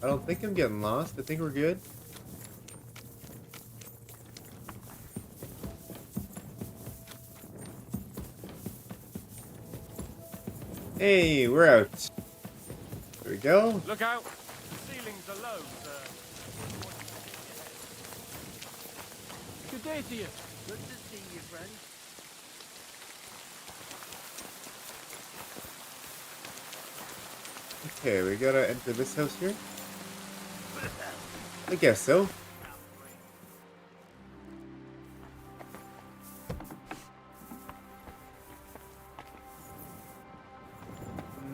I don't think I'm getting lost. I think we're good. Hey, we're out. There we go. Look out! The ceilings are low, sir. Good day to you. Good to see you, friend. Okay, we gotta enter this house here. I guess so.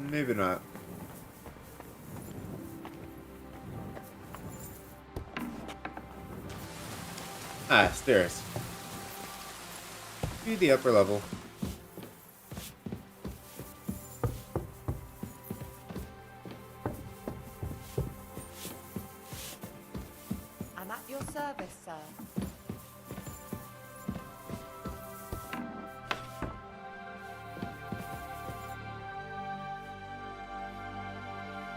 Maybe not. Ah, stairs. To the upper level. I'm at your service, sir.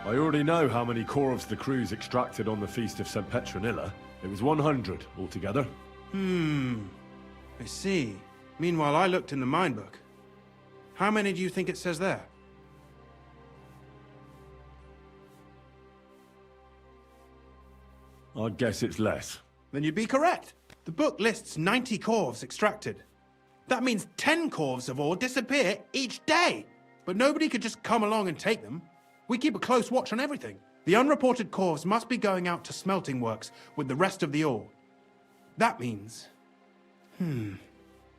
I already know how many corves the crews extracted on the Feast of St. Petronilla. It was 100 altogether. I see. Meanwhile, I looked in the mine book. How many do you think it says there? I'd guess it's less. Then you'd be correct. The book lists 90 corves extracted. That means 10 corves of ore disappear each day. but nobody could just come along and take them. We keep a close watch on everything. The unreported corves must be going out to smelting works with the rest of the ore. That means...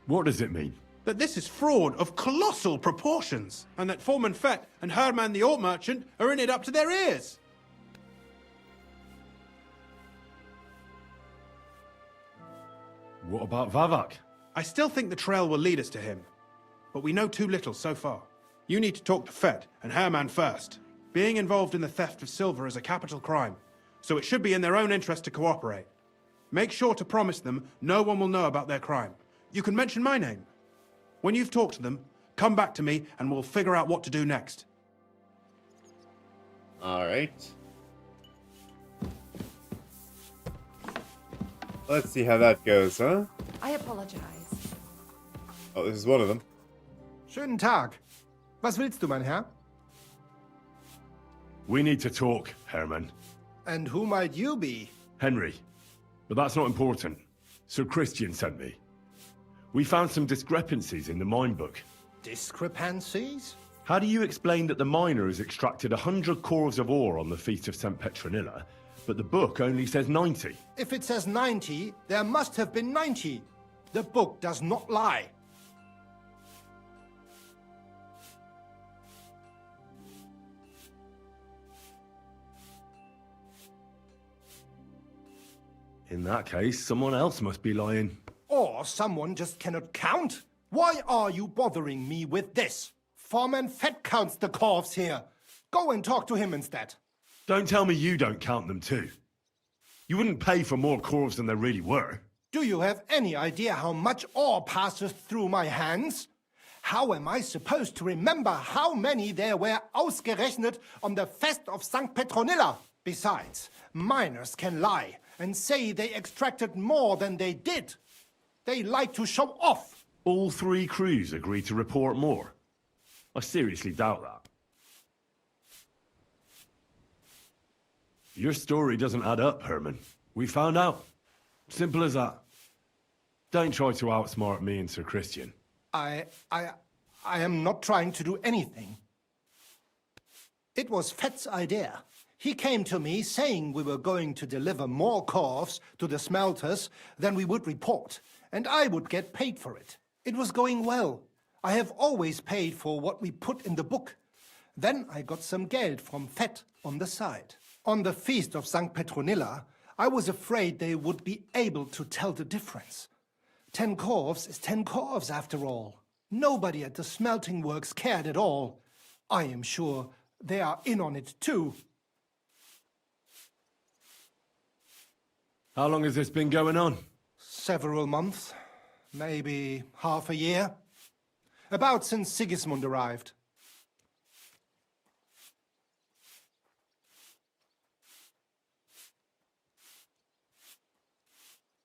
What does it mean? that this is fraud of colossal proportions, and that Foreman Fett and Herman the ore merchant are in it up to their ears. What about Vavak? I still think the trail will lead us to him, but we know too little so far. You need to talk to Fett and Herman first. Being involved in the theft of silver is a capital crime, so it should be in their own interest to cooperate. Make sure to promise them no one will know about their crime. You can mention my name. When you've talked to them, come back to me and we'll figure out what to do next. All right. Let's see how that goes, huh? I apologize. Oh, this is one of them. Schönen Tag. Was willst du, mein Herr? We need to talk, Herman. And who might you be? Henry. But that's not important. Sir Christian sent me. We found some discrepancies in the mine book. Discrepancies? How do you explain that the miner has extracted 100 cores of ore on the Feast of St. Petronilla, but the book only says 90? If it says 90, there must have been 90. The book does not lie. In that case, someone else must be lying. Or someone just cannot count. Why are you bothering me with this? Foreman Fett counts the corves here. Go and talk to him instead. Don't tell me you don't count them too. You wouldn't pay for more corves than there really were. Do you have any idea how much ore passes through my hands? How am I supposed to remember how many there were ausgerechnet on the Fest of St. Petronilla? Besides, miners can lie and say they extracted more than they did. They like to show off. All three crews agreed to report more. I seriously doubt that. Your story doesn't add up, Herman. We found out. Simple as that. Don't try to outsmart me and Sir Christian. I am not trying to do anything. It was Fett's idea. He came to me saying we were going to deliver more corves to the smelters than we would report, and I would get paid for it. It was going well. I have always paid for what we put in the book. Then I got some geld from Fett on the side. On the Feast of St. Petronilla, I was afraid they would be able to tell the difference. 10 corves is 10 corves after all. Nobody at the smelting works cared at all. I am sure they are in on it too. How long has this been going on? Several months, maybe half a year. About since Sigismund arrived.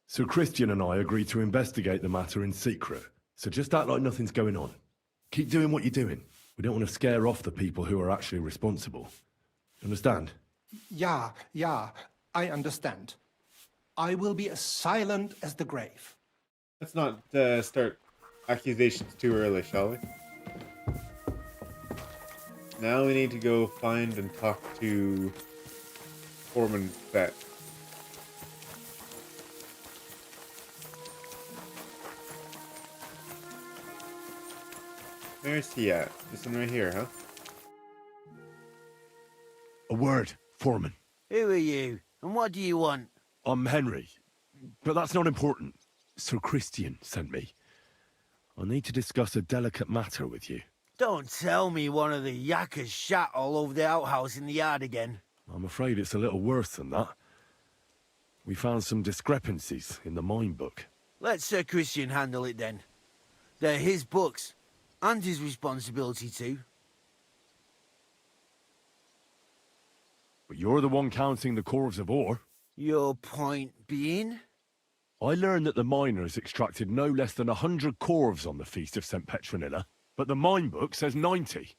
Sir Christian and I agreed to investigate the matter in secret, so just act like nothing's going on. Keep doing what you're doing. We don't want to scare off the people who are actually responsible. Understand? Yeah, I understand. I will be as silent as the grave. Let's not start accusations too early, shall we? Now we need to go find and talk to Foreman Fett. Where's he at? This one right here, huh? A word, Foreman. Who are you? And what do you want? I'm Henry, but that's not important. Sir Christian sent me. I need to discuss a delicate matter with you. Don't tell me one of the yakkers shat all over the outhouse in the yard again. I'm afraid it's a little worse than that. We found some discrepancies in the mine book. Let Sir Christian handle it then. They're his books, and his responsibility too. But you're the one counting the corves of ore. Your point being? I learned that the miners extracted no less than 100 corves on the Feast of St. Petronilla, but the mine book says 90.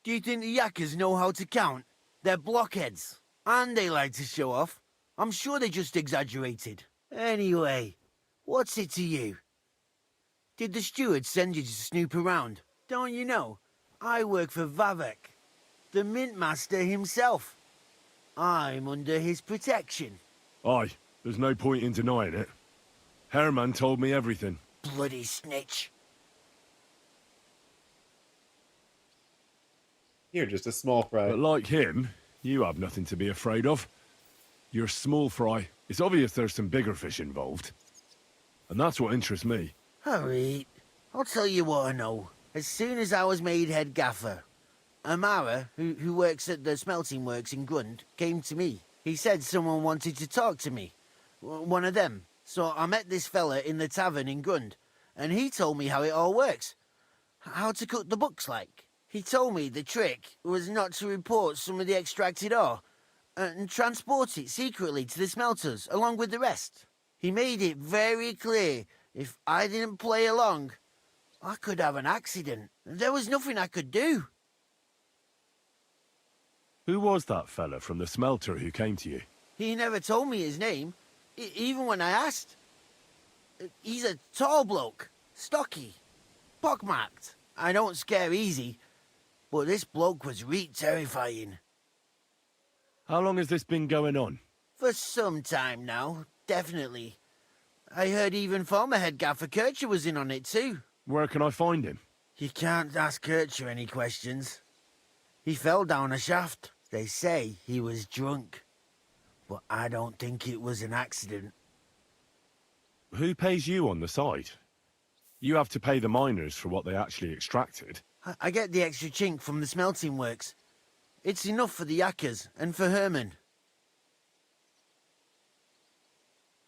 Do you think the yakkers know how to count? They're blockheads, and they like to show off. I'm sure they just exaggerated. Anyway, what's it to you? Did the steward send you to snoop around? Don't you know? I work for Vavek, the Mint Master himself. I'm under his protection. Aye, there's no point in denying it. Herman told me everything. Bloody snitch. You're just a small fry. But like him, you have nothing to be afraid of. You're small fry. It's obvious there's some bigger fish involved. And that's what interests me. Alright, I'll tell you what I know. As soon as I was made head gaffer, Amara, who works at the smelting works in Grund, came to me. He said someone wanted to talk to me. One of them. So I met this fella in the tavern in Grund, and he told me how it all works. How to cook the books like. He told me the trick was not to report some of the extracted ore, and transport it secretly to the smelters, along with the rest. He made it very clear if I didn't play along, I could have an accident. There was nothing I could do. Who was that fella from the smelter who came to you? He never told me his name, even when I asked. He's a tall bloke, stocky, pockmarked. I don't scare easy, but this bloke was terrifying. How long has this been going on? For some time now, definitely. I heard even former head gaffer Kircher was in on it too. Where can I find him? You can't ask Kircher any questions. He fell down a shaft. They say he was drunk, but I don't think it was an accident. Who pays you on the side? You have to pay the miners for what they actually extracted. I get the extra chink from the smelting works. It's enough for the yakkers and for Herman.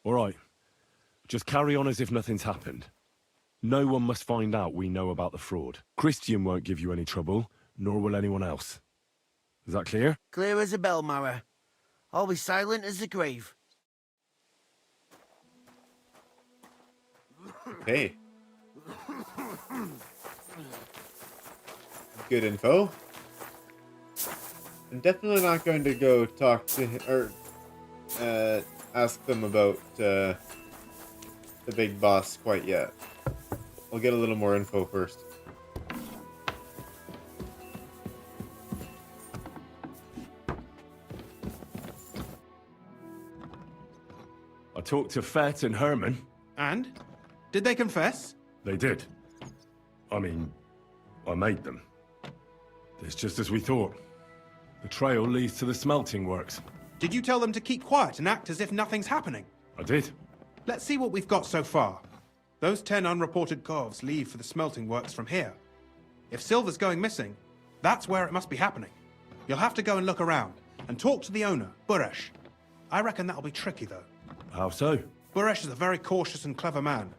All right. Just carry on as if nothing's happened. No one must find out we know about the fraud. Christian won't give you any trouble, nor will anyone else. Is that clear? Clear as a bell, Mara. I'll be silent as the grave. Okay. Good info. I'm definitely not going to go talk to him, or ask them about the big boss quite yet. I'll get a little more info first. I talked to Fett and Herman. And? Did they confess? They did. I mean, I made them. It's just as we thought. The trail leads to the smelting works. Did you tell them to keep quiet and act as if nothing's happening? I did. Let's see what we've got so far. Those 10 unreported corves leave for the smelting works from here. If silver's going missing, that's where it must be happening. You'll have to go and look around, and talk to the owner, Buresh. I reckon that'll be tricky, though. How so? Buresh is a very cautious and clever man.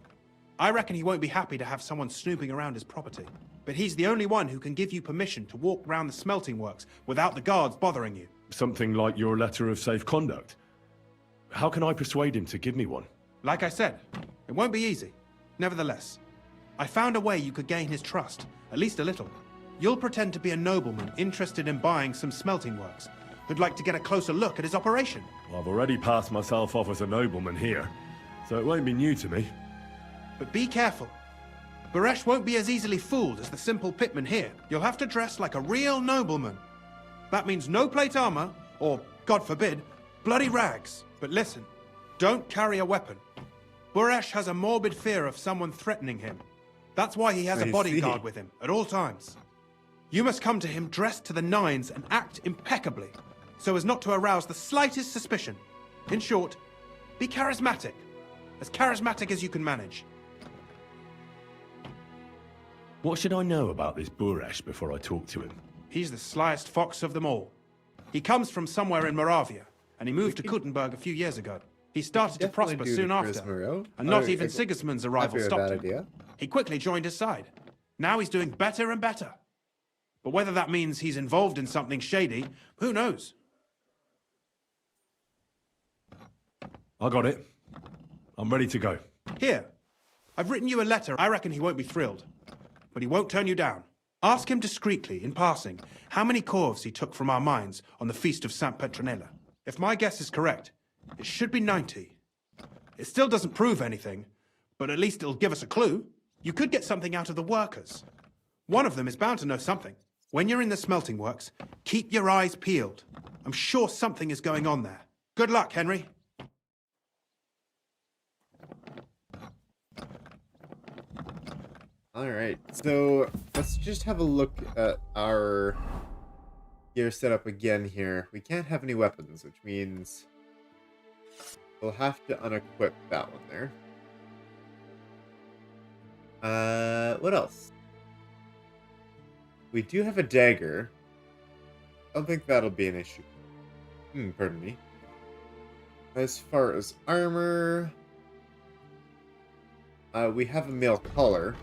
I reckon he won't be happy to have someone snooping around his property. But he's the only one who can give you permission to walk round the smelting works without the guards bothering you. Something like your letter of safe conduct. How can I persuade him to give me one? Like I said, it won't be easy. Nevertheless, I found a way you could gain his trust, at least a little. You'll pretend to be a nobleman interested in buying some smelting works, who'd like to get a closer look at his operation. I've already passed myself off as a nobleman here, so it won't be new to me. But be careful. Buresh won't be as easily fooled as the simple pitman here. You'll have to dress like a real nobleman. That means no plate armor, or, God forbid, bloody rags. But listen, don't carry a weapon. Buresh has a morbid fear of someone threatening him. That's why he has a bodyguard with him at all times. You must come to him dressed to the nines and act impeccably, so as not to arouse the slightest suspicion. In short, be charismatic as you can manage. What should I know about this Buresh before I talk to him? He's the slyest fox of them all. He comes from somewhere in Moravia, and he moved to Kuttenberg a few years ago. He started to prosper soon after, and not even Sigismund's arrival stopped him. He quickly joined his side. Now he's doing better and better. But whether that means he's involved in something shady, who knows? I got it. I'm ready to go. Here, I've written you a letter. I reckon he won't be thrilled, but he won't turn you down. Ask him discreetly, in passing, how many corves he took from our mines on the feast of Saint Petronella. If my guess is correct, it should be 90. It still doesn't prove anything, but at least it'll give us a clue. You could get something out of the workers. One of them is bound to know something. When you're in the smelting works, keep your eyes peeled. I'm sure something is going on there. Good luck, Henry. Alright, so let's just have a look at our gear setup again here. We can't have any weapons, which means we'll have to unequip that one there. What else? We do have a dagger. I don't think that'll be an issue. Pardon me. As far as armor, we have a mail collar.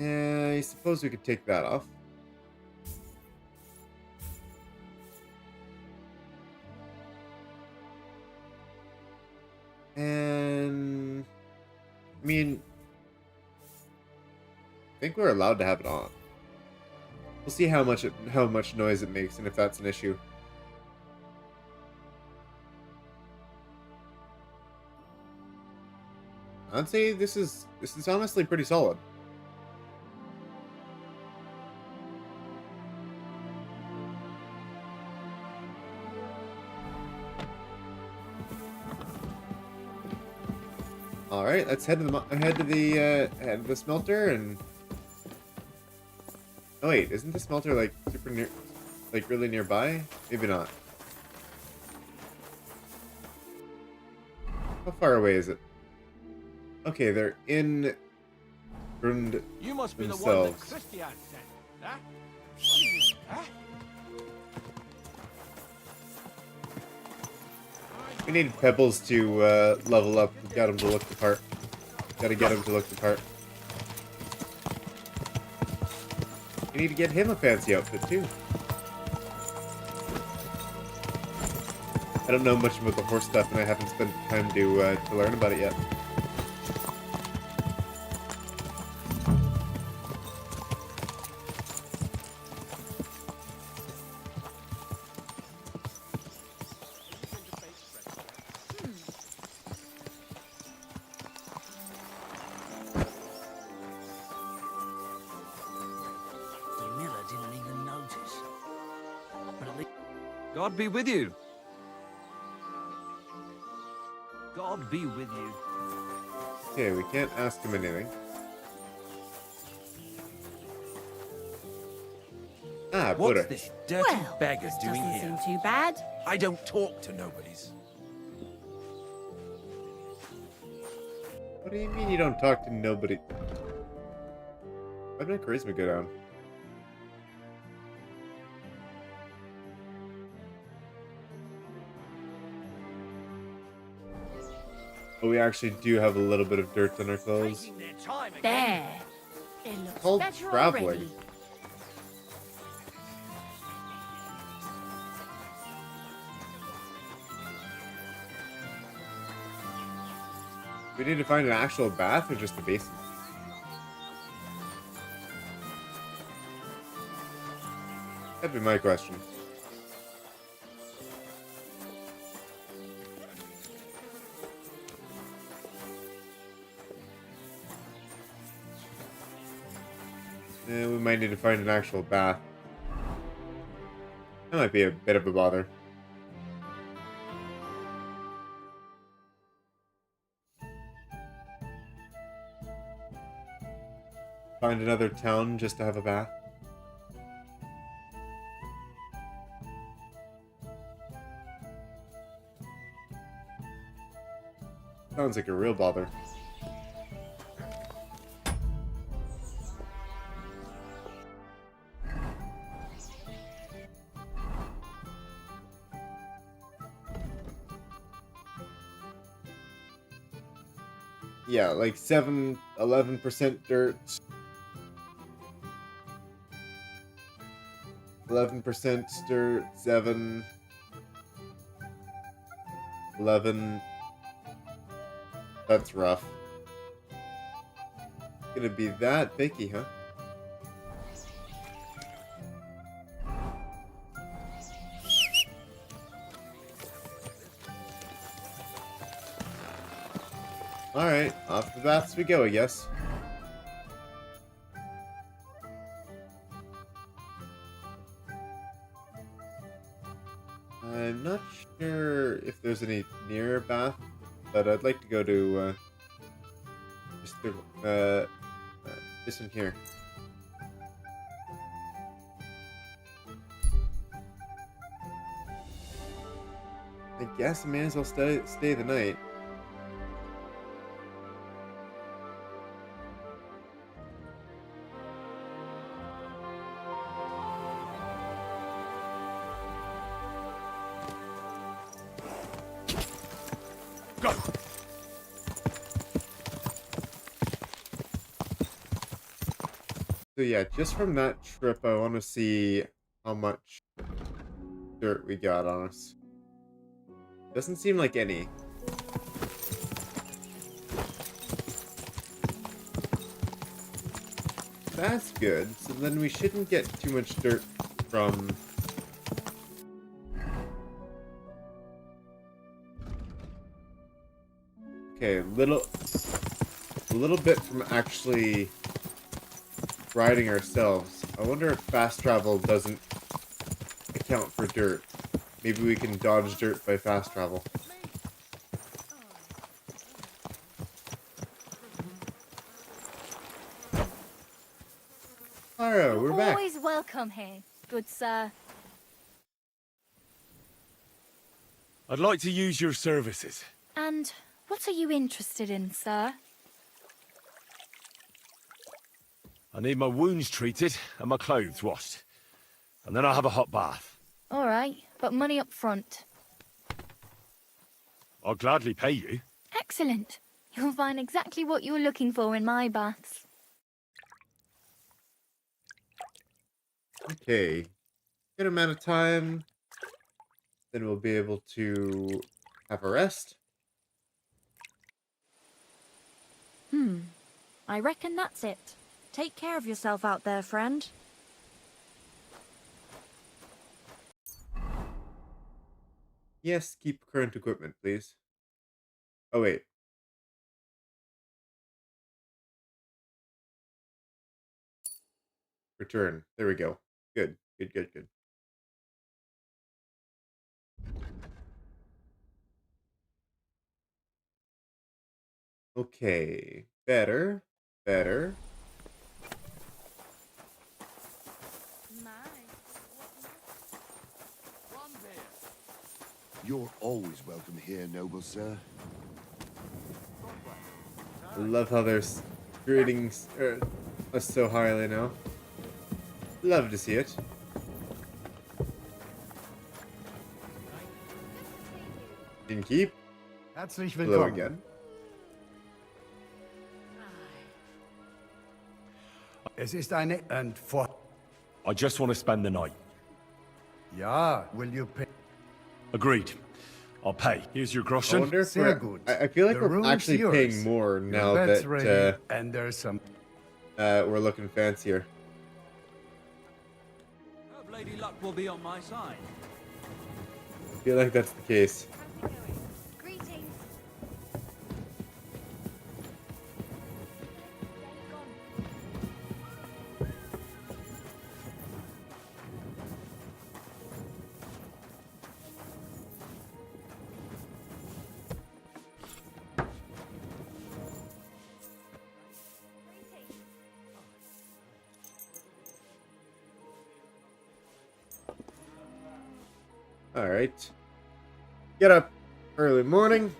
I suppose we could take that off. And I mean, I think we're allowed to have it on. We'll see how much noise it makes and if that's an issue. I'd say this is honestly pretty solid. All right, let's head to the smelter and. Oh wait, isn't the smelter like super near, like really nearby? Maybe not. How far away is it? Okay, they're in Grund You must be themselves. the one that Christian sent, huh? What are you, huh? We need pebbles to level up. We've got them to look the part. Gotta get him to look the part. We need to get him a fancy outfit too. I don't know much about the horse stuff, and I haven't spent time to learn about it yet. God be with you. God be with you. Okay, we can't ask him anything. Ah, What's Buddha. this dirty Well, beggar this doing doesn't here? seem too bad. I don't talk to nobodies. What do you mean you don't talk to nobody? Why did my charisma go down? Oh, we actually do have a little bit of dirt on our clothes. There. It looks Called better traveling. already. We need to find an actual bath or just a basin? That'd be my question. We might need to find an actual bath. That might be a bit of a bother. Find another town just to have a bath. Sounds like a real bother. Yeah, like 11% dirt. 11% dirt, 7, 11. That's rough. Gonna be that picky, huh? Alright, off the baths we go, I guess. I'm not sure if there's any near bath, but I'd like to go to this one here. I guess I may as well stay the night. Go! So yeah, just from that trip, I want to see how much dirt we got on us. Doesn't seem like any. That's good. So then we shouldn't get too much dirt from... Okay, a little bit from actually riding ourselves. I wonder if fast travel doesn't account for dirt. Maybe we can dodge dirt by fast travel. Alright, we're back. Always welcome here, good sir. I'd like to use your services. And what are you interested in, sir? I need my wounds treated and my clothes washed. And then I'll have a hot bath. All right, but money up front. I'll gladly pay you. Excellent. You'll find exactly what you're looking for in my baths. Okay. Good amount of time. Then we'll be able to have a rest. I reckon that's it. Take care of yourself out there, friend. Yes, keep current equipment, please. Oh, wait. Return. There we go. Good. Good, good, good. Okay. Better. Better. You're always welcome here, noble sir. I love how they're treating us so highly now. Love to see it. Didn't keep. Herzlich Hello willkommen. again. Es ist eine I just want to spend the night. Ja, will you pay? Agreed. I'll pay. Here's your I groschen. wonder if Sehr gut. I feel like The we're room's actually yours. paying more Your now bed's that ready, and there's some. we're looking fancier. Hope Lady Luck will be on my side. I feel like that's the case. Greetings. All right. Get up early morning.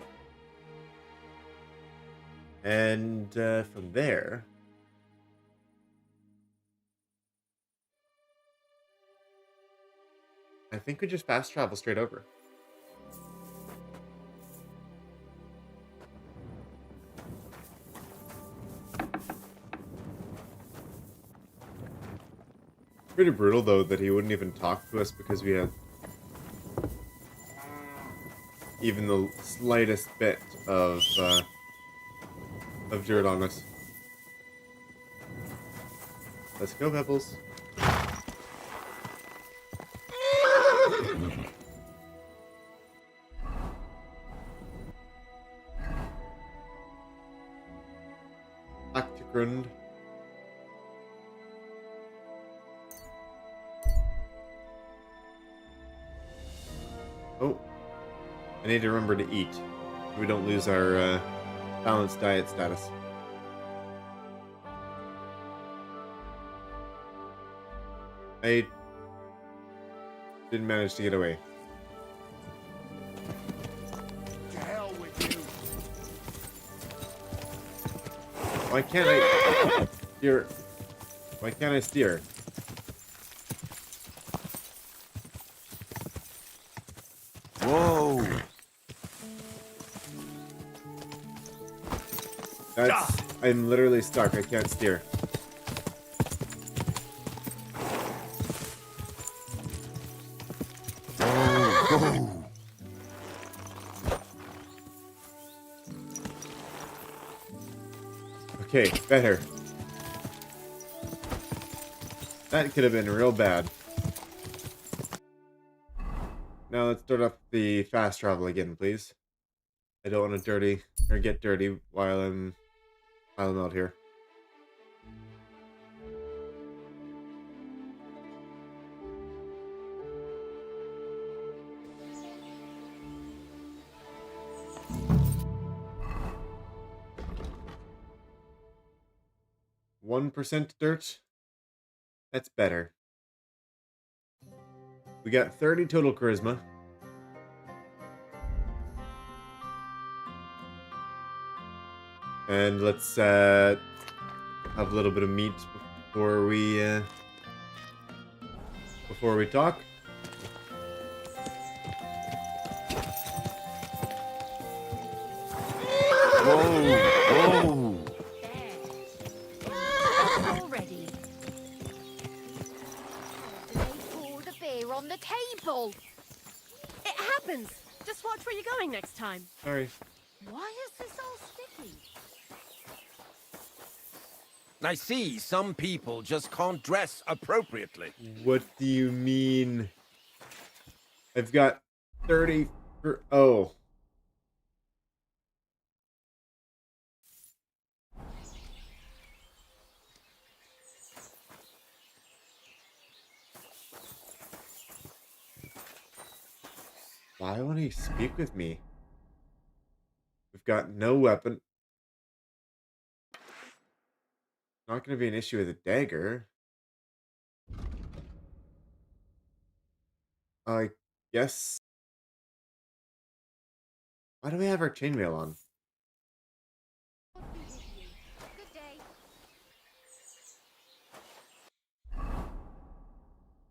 And from there... I think we just fast travel straight over. Pretty brutal, though, that he wouldn't even talk to us because we had even the slightest bit of dirt on us. Let's go, Pebbles. Grund. Oh, I need to remember to eat so we don't lose our balanced diet status. I didn't manage to get away. To hell with you. Why can't I steer? Why can't I steer? Whoa! I'm literally stuck. I can't steer. Oh. Okay, better. That could have been real bad. Now let's start up the fast travel again, please. I don't want to get dirty while I'm out here. %1 dirt. That's better. We got 30 total charisma. And let's have a little bit of meat before we talk. Whoa! Already. They pour the beer on the table. It happens. Just watch where you're going next time. Sorry. Why is this all sticky? I see some people just can't dress appropriately. What do you mean? I've got 30. Oh. Why won't he speak with me? We've got no weapon. Not going to be an issue with a dagger. I guess. Why do we have our chainmail on? Good day.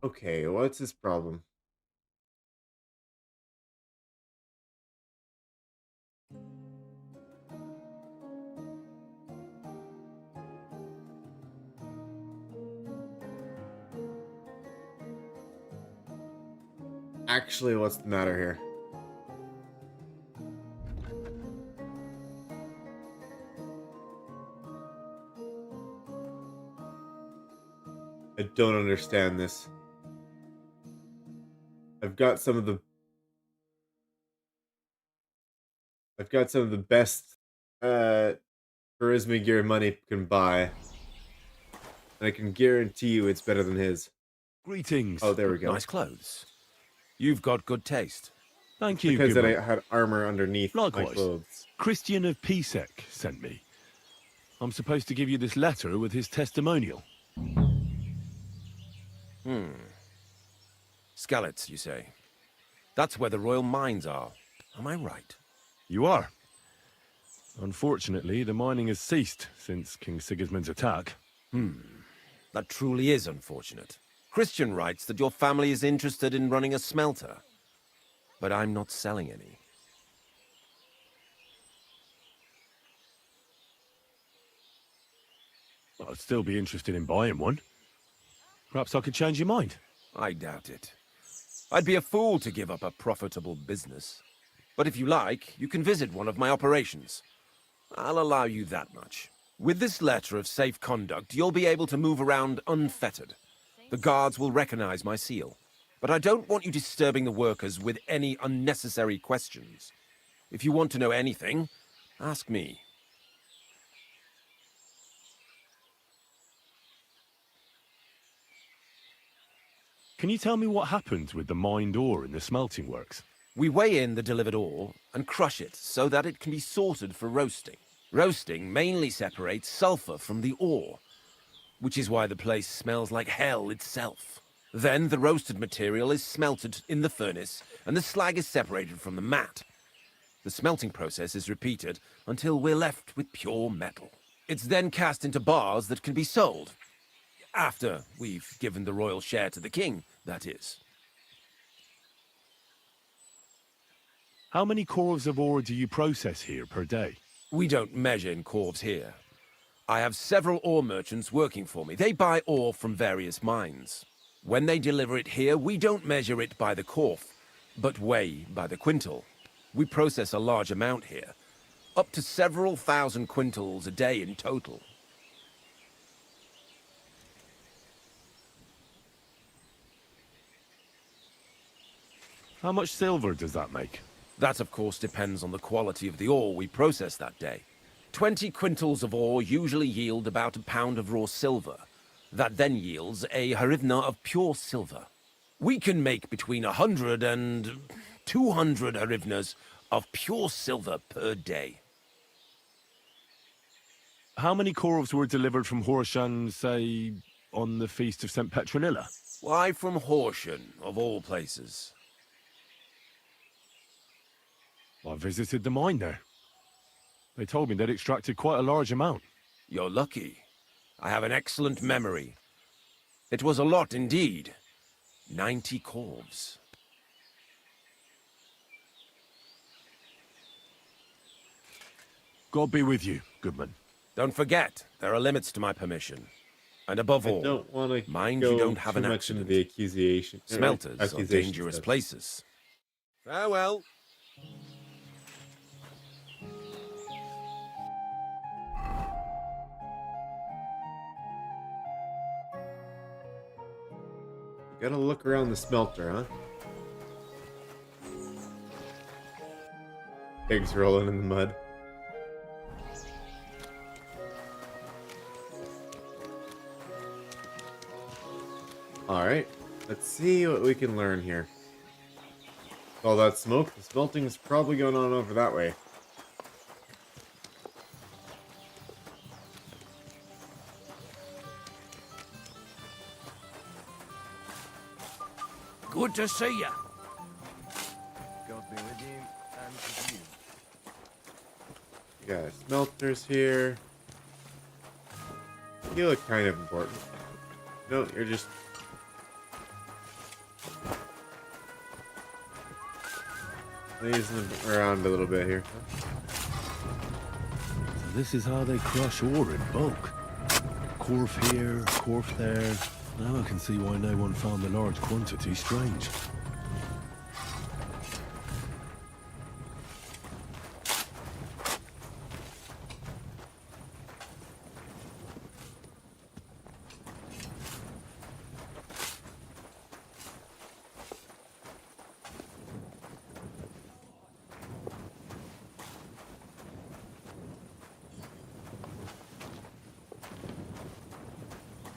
Okay, what's his problem? Actually, what's the matter here? I don't understand this. I've got some of the best charisma gear money can buy. And I can guarantee you it's better than his. Greetings. Oh, there we go. Nice clothes. You've got good taste. Thank you, Because then Gimmer. I had armor underneath my Likewise. clothes. Christian of Pisek sent me. I'm supposed to give you this letter with his testimonial. Skalitz, you say? That's where the royal mines are. Am I right? You are. Unfortunately, the mining has ceased since King Sigismund's attack. That truly is unfortunate. Christian writes that your family is interested in running a smelter. But I'm not selling any. I'd still be interested in buying one. Perhaps I could change your mind. I doubt it. I'd be a fool to give up a profitable business. But if you like, you can visit one of my operations. I'll allow you that much. With this letter of safe conduct, you'll be able to move around unfettered. The guards will recognize my seal. But I don't want you disturbing the workers with any unnecessary questions. If you want to know anything, ask me. Can you tell me what happens with the mined ore in the smelting works? We weigh in the delivered ore and crush it so that it can be sorted for roasting. Roasting mainly separates sulfur from the ore, which is why the place smells like hell itself. Then the roasted material is smelted in the furnace and the slag is separated from the matte. The smelting process is repeated until we're left with pure metal. It's then cast into bars that can be sold. After we've given the royal share to the king, that is. How many corves of ore do you process here per day? We don't measure in corves here. I have several ore merchants working for me. They buy ore from various mines. When they deliver it here, we don't measure it by the corf, but weigh by the quintal. We process a large amount here, up to several thousand quintals a day in total. How much silver does that make? That, of course, depends on the quality of the ore we process that day. 20 quintals of ore usually yield about a pound of raw silver. That then yields a hryvnia of pure silver. We can make between 100 and 200 hryvnias of pure silver per day. How many corves were delivered from Horsham, say, on the Feast of St. Petronilla? Why from Horsham, of all places? I visited the mine there. They told me they'd extracted quite a large amount. You're lucky. I have an excellent memory. It was a lot indeed. 90 corves. God be with you, Goodman. Don't forget, there are limits to my permission. And above all, don't want to mind go you don't have too an much into accident. the accusation. Smelters are accusation dangerous stuff. places. Farewell. Gotta look around the smelter, huh? Pigs rolling in the mud. Alright, let's see what we can learn here. All that smoke, the smelting is probably going on over that way. Good to see you. God be with you and with you. We got smelters here. You look kind of important. No, you're just... Using them around a little bit here. So this is how they crush ore in bulk. Corf here, corf there. Now I can see why no one found the large quantity strange.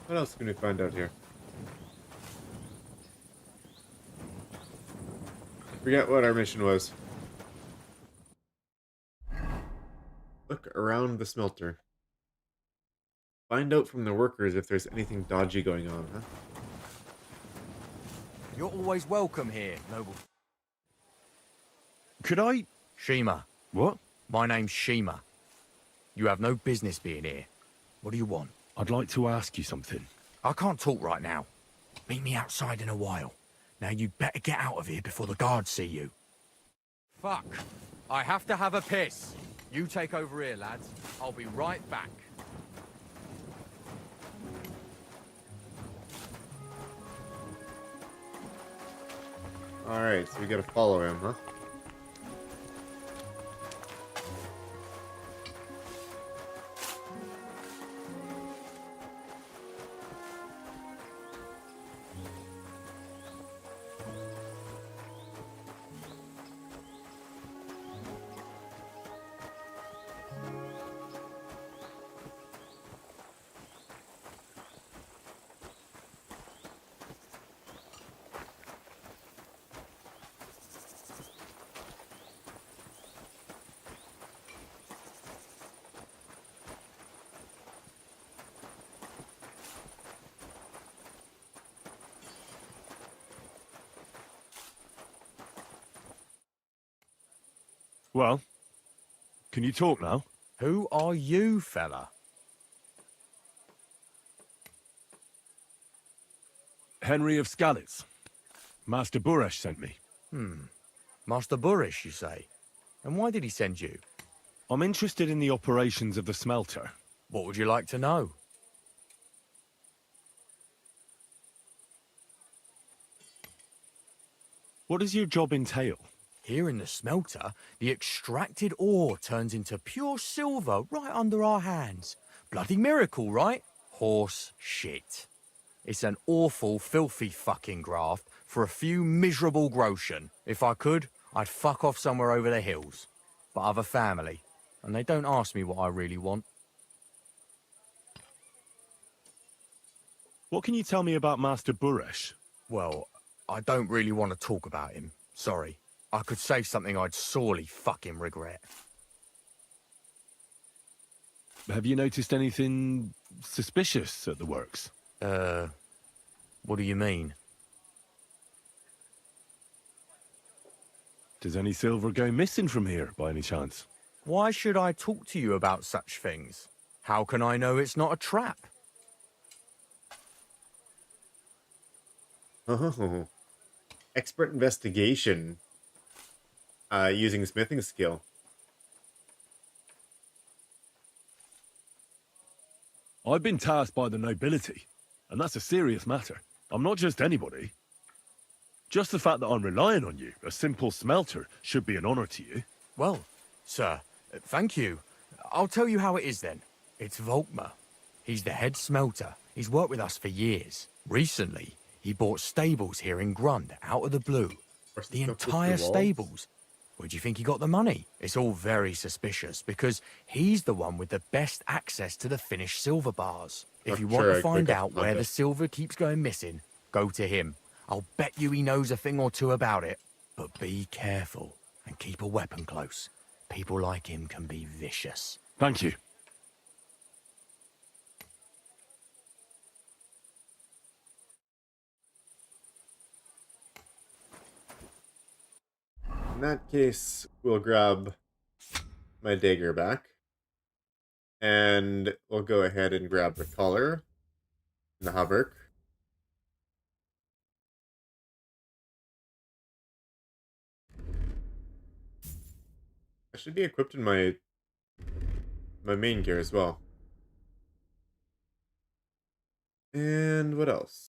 What else can we find out here? Forget what our mission was. Look around the smelter. Find out from the workers if there's anything dodgy going on, huh? You're always welcome here, noble. Could I... Shima. What? My name's Shima. You have no business being here. What do you want? I'd like to ask you something. I can't talk right now. Meet me outside in a while. Now you'd better get out of here before the guards see you. Fuck. I have to have a piss. You take over here, lads. I'll be right back. Alright, so we gotta follow him, huh? Well, can you talk now? Who are you, fella? Henry of Skalitz. Master Buresh sent me. Master Buresh, you say? And why did he send you? I'm interested in the operations of the smelter. What would you like to know? What does your job entail? Here in the smelter, the extracted ore turns into pure silver right under our hands. Bloody miracle, right? Horse shit. It's an awful, filthy fucking graft for a few miserable groschen. If I could, I'd fuck off somewhere over the hills. But I've a family, and they don't ask me what I really want. What can you tell me about Master Buresh? Well, I don't really want to talk about him. Sorry. I could say something I'd sorely fucking regret. Have you noticed anything suspicious at the works? What do you mean? Does any silver go missing from here, by any chance? Why should I talk to you about such things? How can I know it's not a trap? Oh. Expert investigation. Using smithing skill. I've been tasked by the nobility, and that's a serious matter. I'm not just anybody. Just the fact that I'm relying on you, a simple smelter, should be an honor to you. Well, sir, thank you. I'll tell you how it is then. It's Volkmar. He's the head smelter. He's worked with us for years. Recently, he bought stables here in Grund out of the blue. The entire stables. Where do you think he got the money? It's all very suspicious because he's the one with the best access to the finished silver bars. If you want to find out where the silver keeps going missing, go to him. I'll bet you he knows a thing or two about it. But be careful and keep a weapon close. People like him can be vicious. Thank you. In that case, we'll grab my dagger back. And we'll go ahead and grab the collar and the hauberk. I should be equipped in my main gear as well. And what else?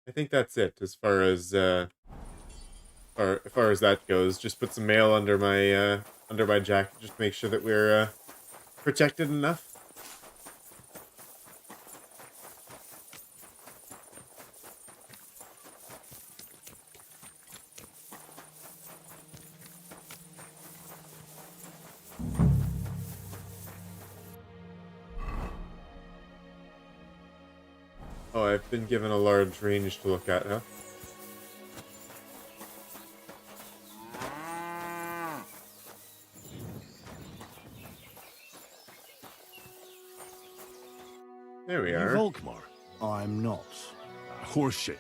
I think that's it as far as as far as that goes. Just put some mail under my jacket, just to make sure that we're protected enough. Oh, I've been given a large range to look at, huh? There we are. Volkmar? I'm not. Horseshit.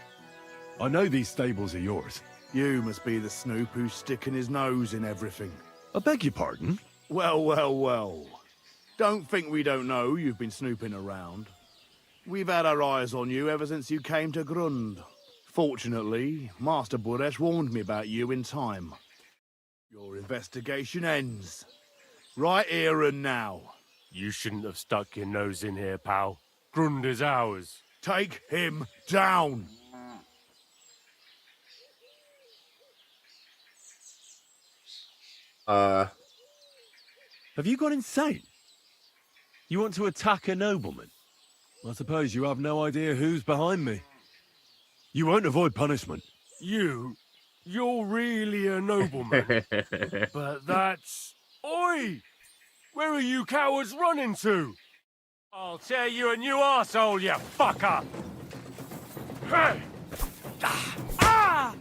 I know these stables are yours. You must be the snoop who's sticking his nose in everything. I beg your pardon? Well, well, well. Don't think we don't know you've been snooping around. We've had our eyes on you ever since you came to Grund. Fortunately, Master Buresh warned me about you in time. Your investigation ends. Right here and now. You shouldn't have stuck your nose in here, pal. Grund is ours. Take him down! Have you gone insane? You want to attack a nobleman? I suppose you have no idea who's behind me. You won't avoid punishment. You're really a nobleman. But that's... Oi! Where are you cowards running to? I'll tear you a new arsehole, you fucker! Hey! Ah! Ah!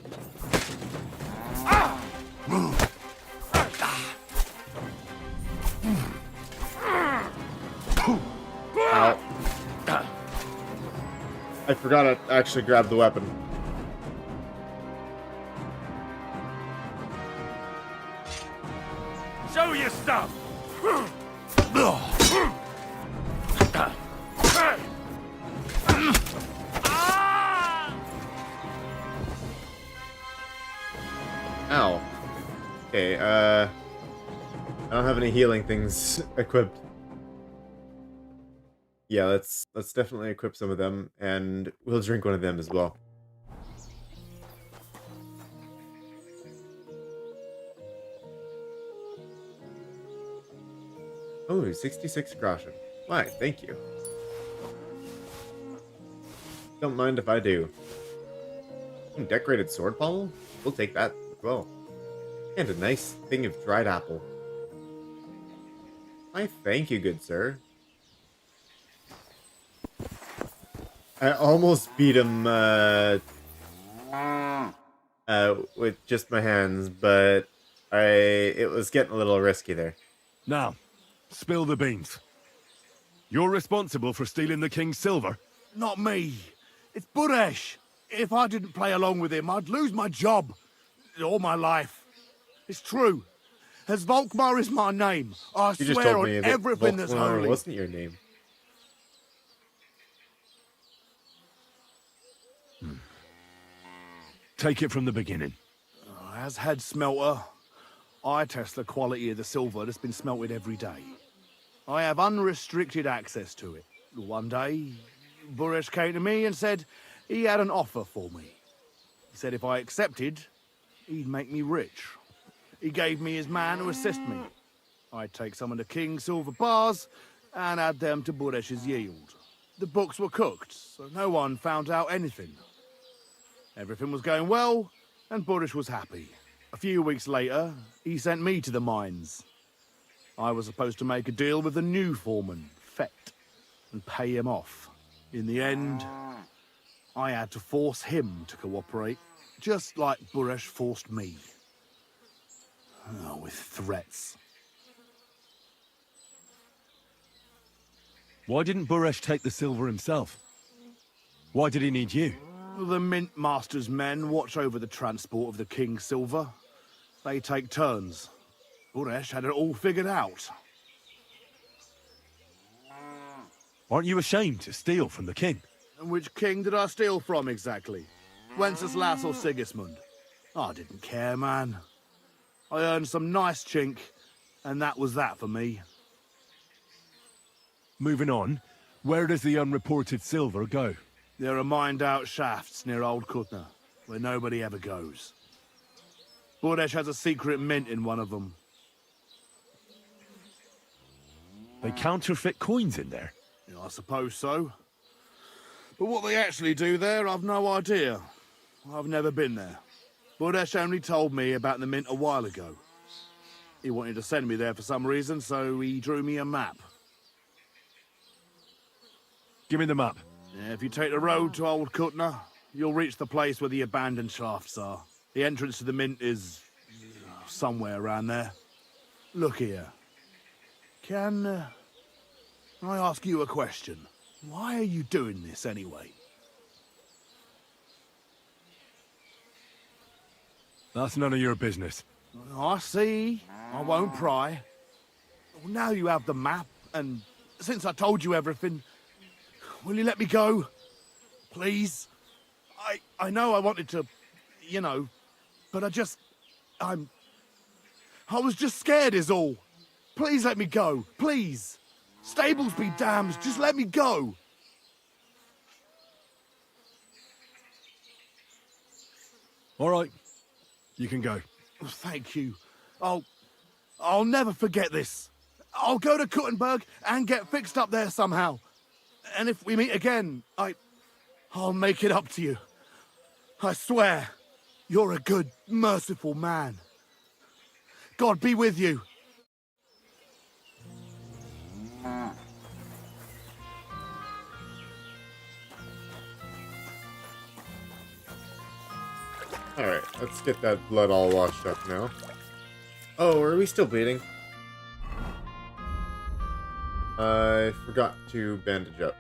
Ow. I forgot to actually grab the weapon. Okay, I don't have any healing things equipped. Yeah, let's definitely equip some of them, and we'll drink one of them as well. Oh, 66 groschen. Why, thank you. Don't mind if I do. Decorated sword pommel? We'll take that as well. And a nice thing of dried apple. I thank you, good sir. I almost beat him with just my hands, but it was getting a little risky there. Now, spill the beans. You're responsible for stealing the king's silver? Not me. It's Buresh. If I didn't play along with him, I'd lose my job. All my life. It's true. As Volkmar is my name, I You just swear told on me that everything that's Volkmar holy. wasn't your name. Take it from the beginning. As head smelter, I test the quality of the silver that's been smelted every day. I have unrestricted access to it. One day, Buresh came to me and said he had an offer for me. He said if I accepted, he'd make me rich. He gave me his man to assist me. I'd take some of the king's silver bars and add them to Buresh's yield. The books were cooked, so no one found out anything. Everything was going well, and Buresh was happy. A few weeks later, he sent me to the mines. I was supposed to make a deal with the new foreman, Fett, and pay him off. In the end, I had to force him to cooperate, just like Buresh forced me. Oh, with threats. Why didn't Buresh take the silver himself? Why did he need you? The Mint Master's men watch over the transport of the king's silver. They take turns. Buresh had it all figured out. Aren't you ashamed to steal from the king? And which king did I steal from exactly? Wenceslas or Sigismund? I didn't care, man. I earned some nice chink, and that was that for me. Moving on, where does the unreported silver go? There are mined-out shafts near Old Kutner, where nobody ever goes. Buresh has a secret mint in one of them. They counterfeit coins in there? Yeah, I suppose so. But what they actually do there, I've no idea. I've never been there. Buresh only told me about the mint a while ago. He wanted to send me there for some reason, so he drew me a map. Give me the map. Yeah, if you take the road to Old Kutner, you'll reach the place where the abandoned shafts are. The entrance to the mint is somewhere around there. Look here. Can I ask you a question? Why are you doing this anyway? That's none of your business. I see. I won't pry. Well, now you have the map, and since I told you everything, will you let me go? Please? I know I wanted to, you know, but I was just scared is all. Please let me go, please. Stables be damned, just let me go. All right, you can go. Thank you. I'll never forget this. I'll go to Kuttenberg and get fixed up there somehow. And if we meet again, I'll make it up to you. I swear, you're a good, merciful man. God be with you. Alright, let's get that blood all washed up now. Oh, are we still bleeding? I forgot to bandage up.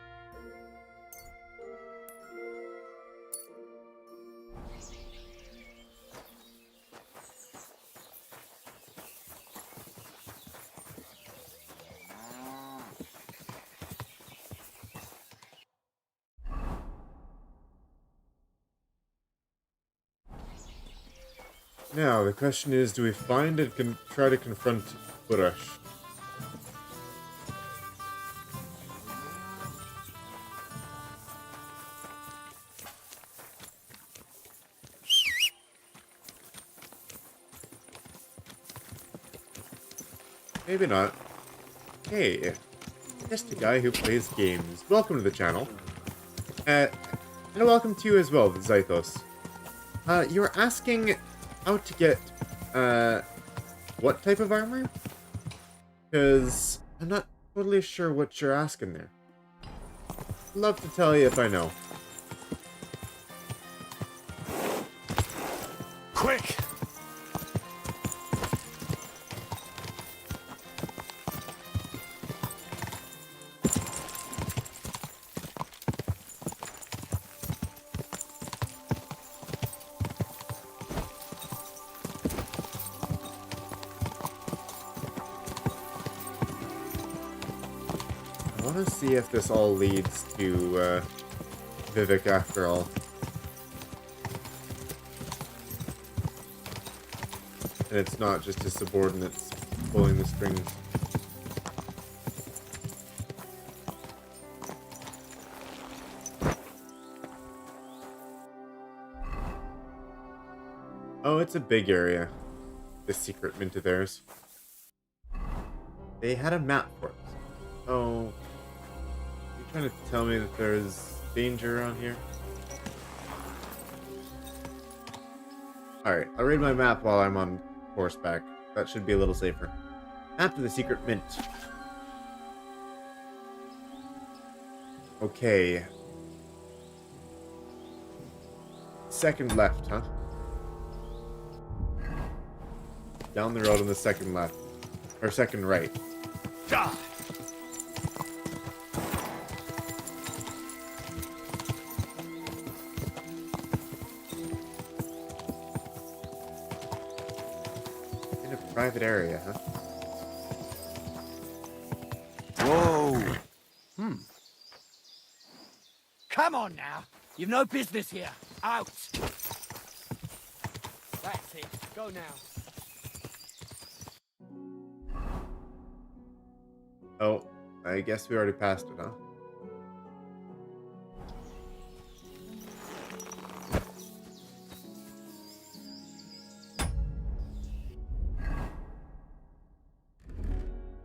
Now, the question is, do we find and try to confront Burash? Maybe not. Hey, just a guy who plays games. Welcome to the channel. And welcome to you as well, Zythos. You were asking how to get, what type of armor? Because I'm not totally sure what you're asking there. I'd love to tell you if I know. Quick! I want to see if this all leads to Vivek after all. And it's not just his subordinates pulling the strings. Oh, it's a big area. The secret mint of theirs. They had a map for it. Oh, you're trying to tell me that there's danger around here? Alright, I'll read my map while I'm on horseback. That should be a little safer. Map to the secret mint. Okay. Second left, huh? Down the road on the second left. Or second right. Ah! In a private area, huh? Whoa! Come on now! You've no business here! Out! That's it. Go now. Oh, I guess we already passed it, huh?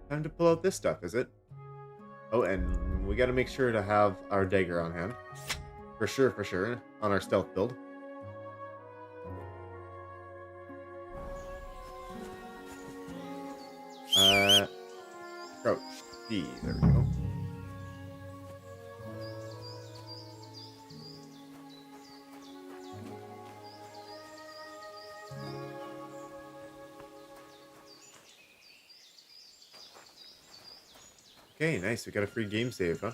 Time to pull out this stuff, is it? Oh, and we gotta make sure to have our dagger on hand. For sure, on our stealth build. Crouch. D, there we go. Okay, nice. We got a free game save, huh?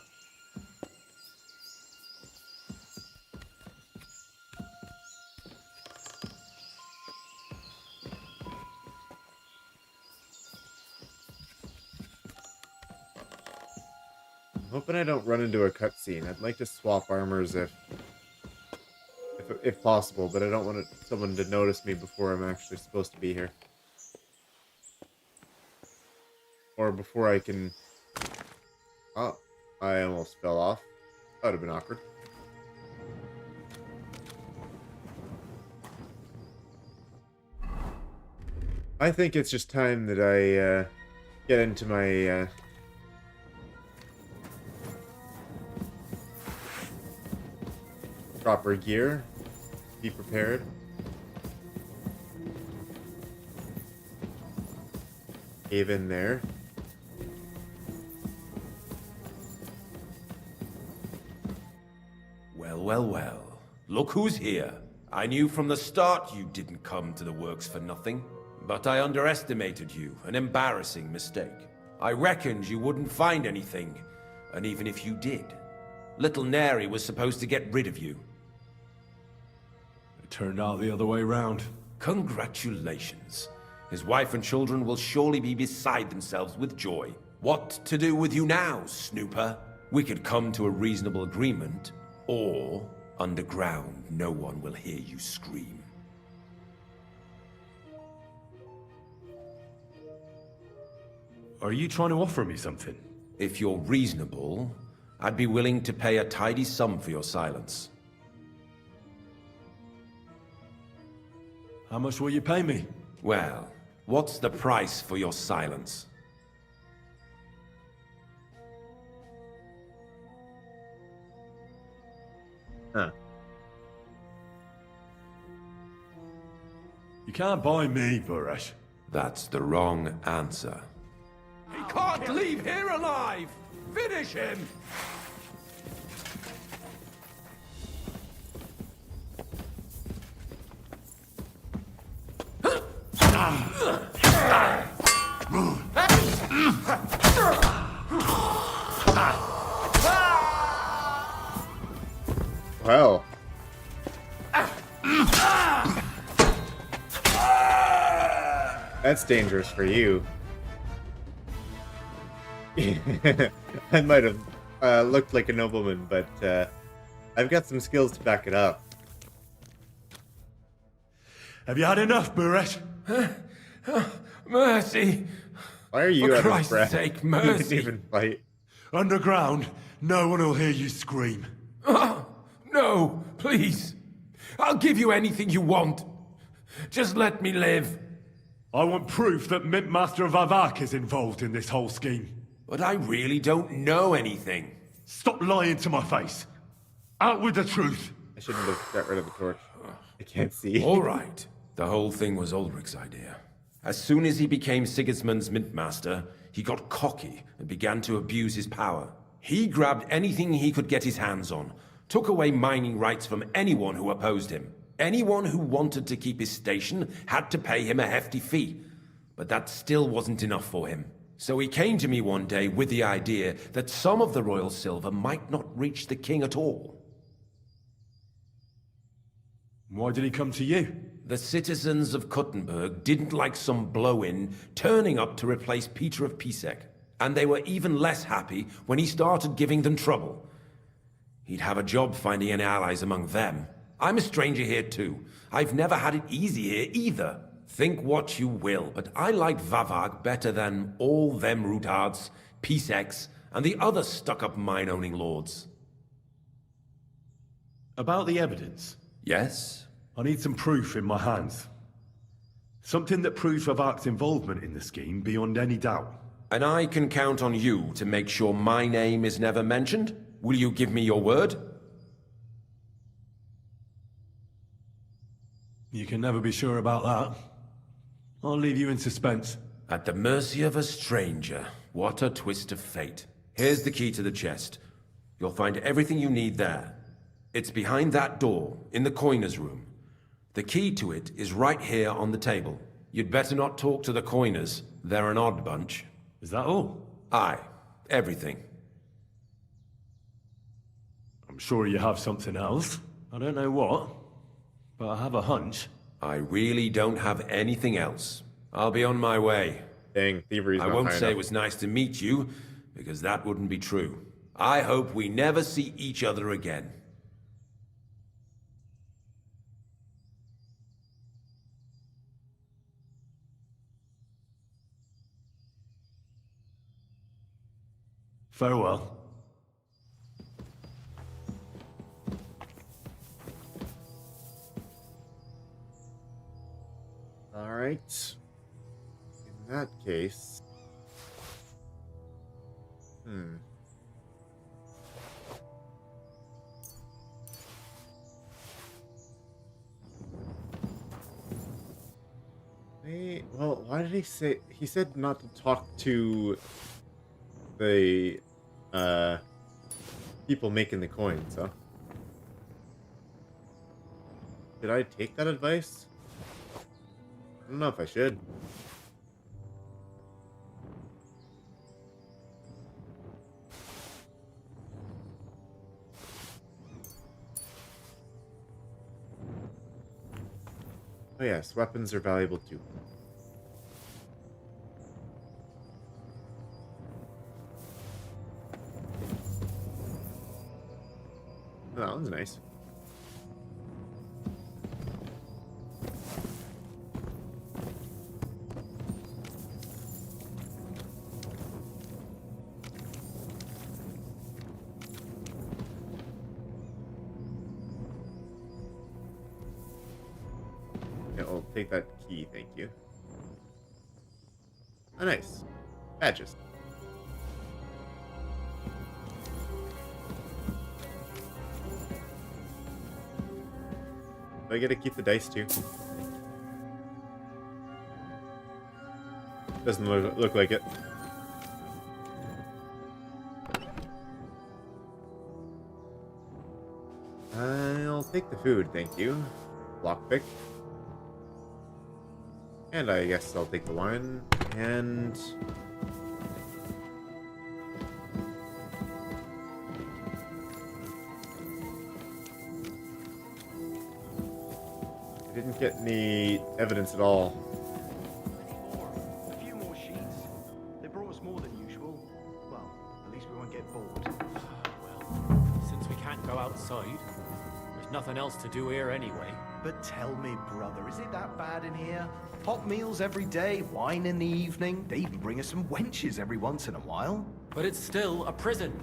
Hoping I don't run into a cutscene. I'd like to swap armors if possible, but I don't want someone to notice me before I'm actually supposed to be here. Or before I can... Oh, I almost fell off. That would have been awkward. I think it's just time that I get into my... proper gear. Be prepared. Cave in there. Well. Look who's here. I knew from the start you didn't come to the works for nothing. But I underestimated you. An embarrassing mistake. I reckoned you wouldn't find anything. And even if you did, little Neri was supposed to get rid of you. It turned out the other way round. Congratulations. His wife and children will surely be beside themselves with joy. What to do with you now, snooper? We could come to a reasonable agreement, or underground no one will hear you scream. Are you trying to offer me something? If you're reasonable, I'd be willing to pay a tidy sum for your silence. How much will you pay me? Well, what's the price for your silence? Huh. You can't buy me, Buresh. That's the wrong answer. He can't leave here alive! Finish him! Well. That's dangerous for you. I might have looked like a nobleman, but I've got some skills to back it up. Have you had enough, Buresh? Mercy! Why are you For out of Christ's breath? sake, You mercy! didn't even fight. Underground, no one will hear you scream. No, please. I'll give you anything you want. Just let me live. I want proof that Mint Master Vavak is involved in this whole scheme. But I really don't know anything. Stop lying to my face. Out with the truth. I shouldn't have got rid of the torch. I can't see. All right. The whole thing was Ulrich's idea. As soon as he became Sigismund's Mint Master, he got cocky and began to abuse his power. He grabbed anything he could get his hands on, took away mining rights from anyone who opposed him. Anyone who wanted to keep his station had to pay him a hefty fee. But that still wasn't enough for him. So he came to me one day with the idea that some of the royal silver might not reach the king at all. Why did he come to you? The citizens of Kuttenberg didn't like some blow-in turning up to replace Peter of Pisek. And they were even less happy when he started giving them trouble. He'd have a job finding any allies among them. I'm a stranger here too. I've never had it easy here either. Think what you will, but I like Vavag better than all them Ruthards, Piseks, and the other stuck-up mine-owning lords. About the evidence? Yes? I need some proof in my hands. Something that proves Vavak's involvement in the scheme beyond any doubt. And I can count on you to make sure my name is never mentioned? Will you give me your word? You can never be sure about that. I'll leave you in suspense. At the mercy of a stranger. What a twist of fate. Here's the key to the chest. You'll find everything you need there. It's behind that door, in the coiner's room. The key to it is right here on the table. You'd better not talk to the coiners. They're an odd bunch. Is that all? Aye. Everything. I'm sure you have something else. I don't know what, but I have a hunch. I really don't have anything else. I'll be on my way. Dang, thievery's I not won't high say enough. it was nice to meet you, because that wouldn't be true. I hope we never see each other again. Farewell. All right. In that case, well, why did he say? He said not to talk to the people making the coins, huh? Did I take that advice? I don't know if I should. Oh yes, weapons are valuable too. Oh, that one's nice. Yeah, I'll take that key, thank you. Oh, nice. Badges. Do I get to keep the dice too? Doesn't look like it. I'll take the food, thank you. Lockpick. And I guess I'll take the wine, and... I didn't get any evidence at all. A few more sheets. They brought us more than usual. Well, at least we won't get bored. Well, since we can't go outside, there's nothing else to do here anyway. But tell me, brother, is it that bad in here? Hot meals every day, wine in the evening. They even bring us some wenches every once in a while. But it's still a prison.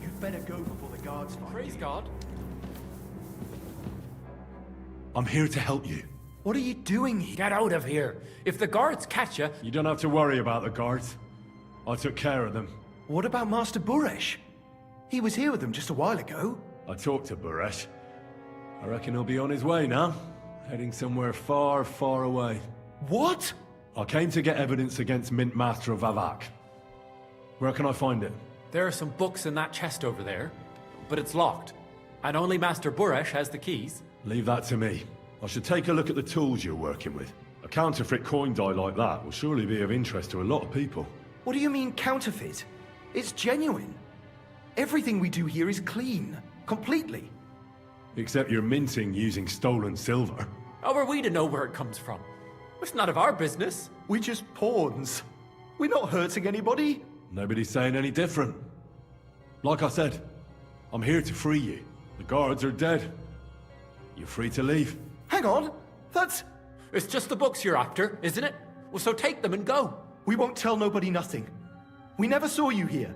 You'd better go before the guards find Praise you. God. I'm here to help you. What are you doing here? Get out of here. If the guards catch you... You don't have to worry about the guards. I took care of them. What about Master Buresh? He was here with them just a while ago. I talked to Buresh. I reckon he'll be on his way now. Heading somewhere far, far away. What? I came to get evidence against Mint Master of Avak. Where can I find it? There are some books in that chest over there, but it's locked. And only Master Buresh has the keys. Leave that to me. I should take a look at the tools you're working with. A counterfeit coin die like that will surely be of interest to a lot of people. What do you mean counterfeit? It's genuine. Everything we do here is clean. Completely. Except you're minting using stolen silver. How are we to know where it comes from? It's none of our business. We're just pawns. We're not hurting anybody. Nobody's saying any different. Like I said, I'm here to free you. The guards are dead. You're free to leave. Hang on. That's... It's just the books you're after, isn't it? Well, so take them and go. We won't tell nobody nothing. We never saw you here.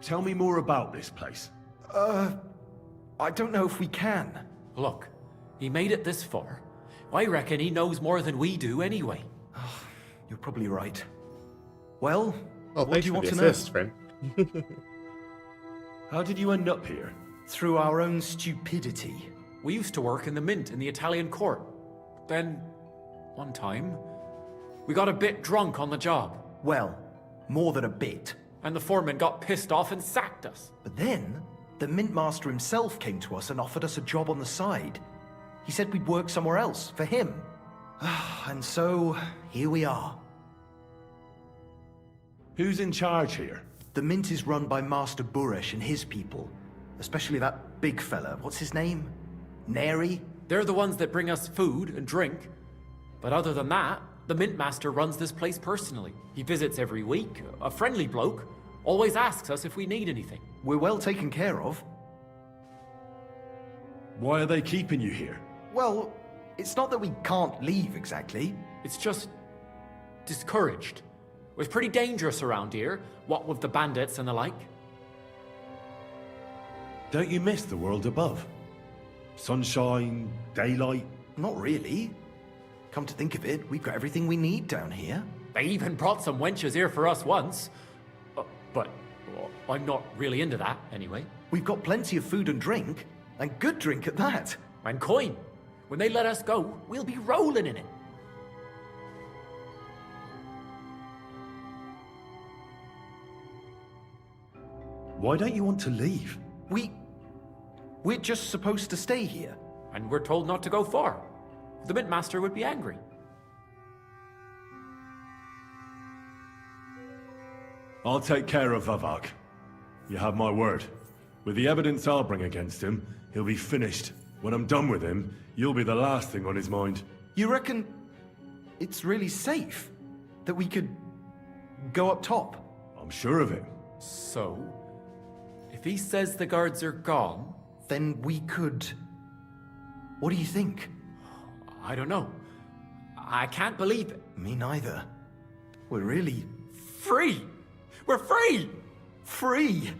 Tell me more about this place. I don't know if we can. Look, he made it this far. I reckon he knows more than we do anyway. You're probably right. Well, oh, what do you want to assist, know? Friend. How did you end up here? Through our own stupidity. We used to work in the mint in the Italian court. Then, one time, we got a bit drunk on the job. Well, more than a bit. And the foreman got pissed off and sacked us. But then, the mint master himself came to us and offered us a job on the side. He said we'd work somewhere else, for him. And so, here we are. Who's in charge here? The mint is run by Master Buresh and his people. Especially that big fella. What's his name? Neri? They're the ones that bring us food and drink. But other than that, the mint master runs this place personally. He visits every week, a friendly bloke. Always asks us if we need anything. We're well taken care of. Why are they keeping you here? Well, it's not that we can't leave exactly. It's just discouraged. It was pretty dangerous around here, what with the bandits and the like. Don't you miss the world above? Sunshine, daylight? Not really. Come to think of it, we've got everything we need down here. They even brought some wenches here for us once. But I'm not really into that, anyway. We've got plenty of food and drink, and good drink at that. And coin. When they let us go, we'll be rolling in it. Why don't you want to leave? We're just supposed to stay here. And we're told not to go far. The mint master would be angry. I'll take care of Vavak. You have my word. With the evidence I'll bring against him, he'll be finished. When I'm done with him, you'll be the last thing on his mind. You reckon it's really safe? That we could go up top? I'm sure of it. So, if he says the guards are gone... Then we could... What do you think? I don't know. I can't believe it. Me neither. We're really... Free! We're free! Free!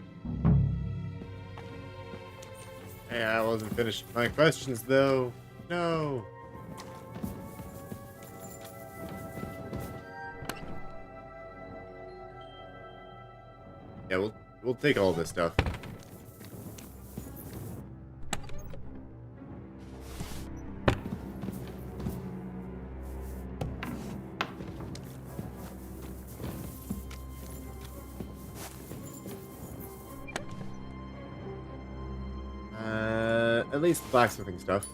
Hey, I wasn't finished with my questions, though. No. Yeah, we'll take all this stuff. At least blacksmithing stuff.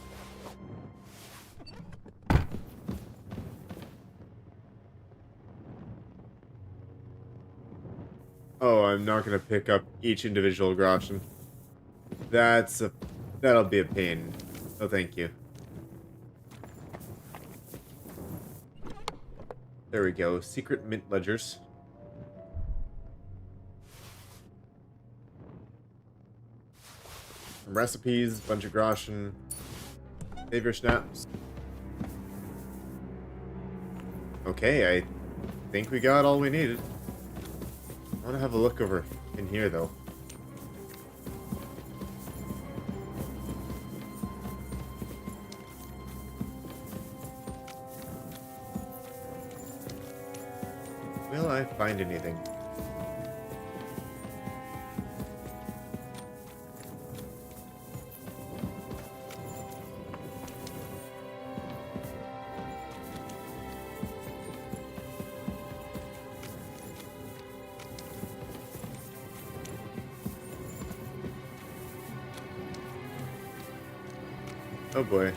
Oh, I'm not gonna pick up each individual groschen. That'll be a pain. Oh, thank you. There we go. Secret mint ledgers. Some recipes, bunch of groschen. Save your snaps. Okay, I think we got all we needed. I want to have a look over in here, though. Will I find anything? Oh boy.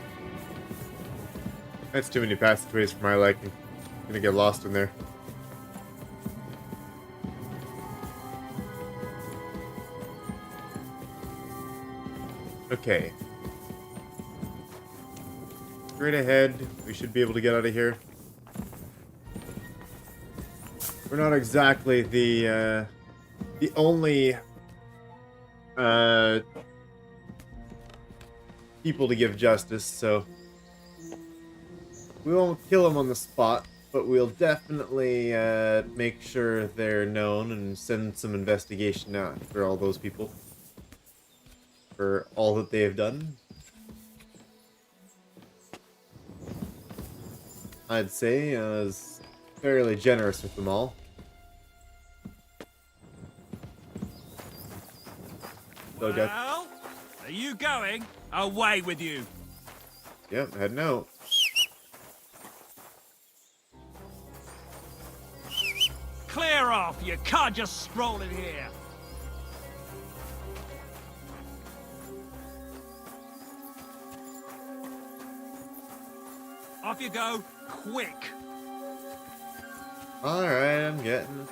That's too many passageways for my liking. I'm gonna get lost in there. Okay. Straight ahead. We should be able to get out of here. We're not exactly the only people to give justice, so we won't kill them on the spot, but we'll definitely make sure they're known and send some investigation out for all those people for all that they have done. I'd say I was fairly generous with them all. So Well, are you going? Away with you. Yep, heading out. Clear off. You can't just stroll in here. Off you go, quick. Alright, I'm getting.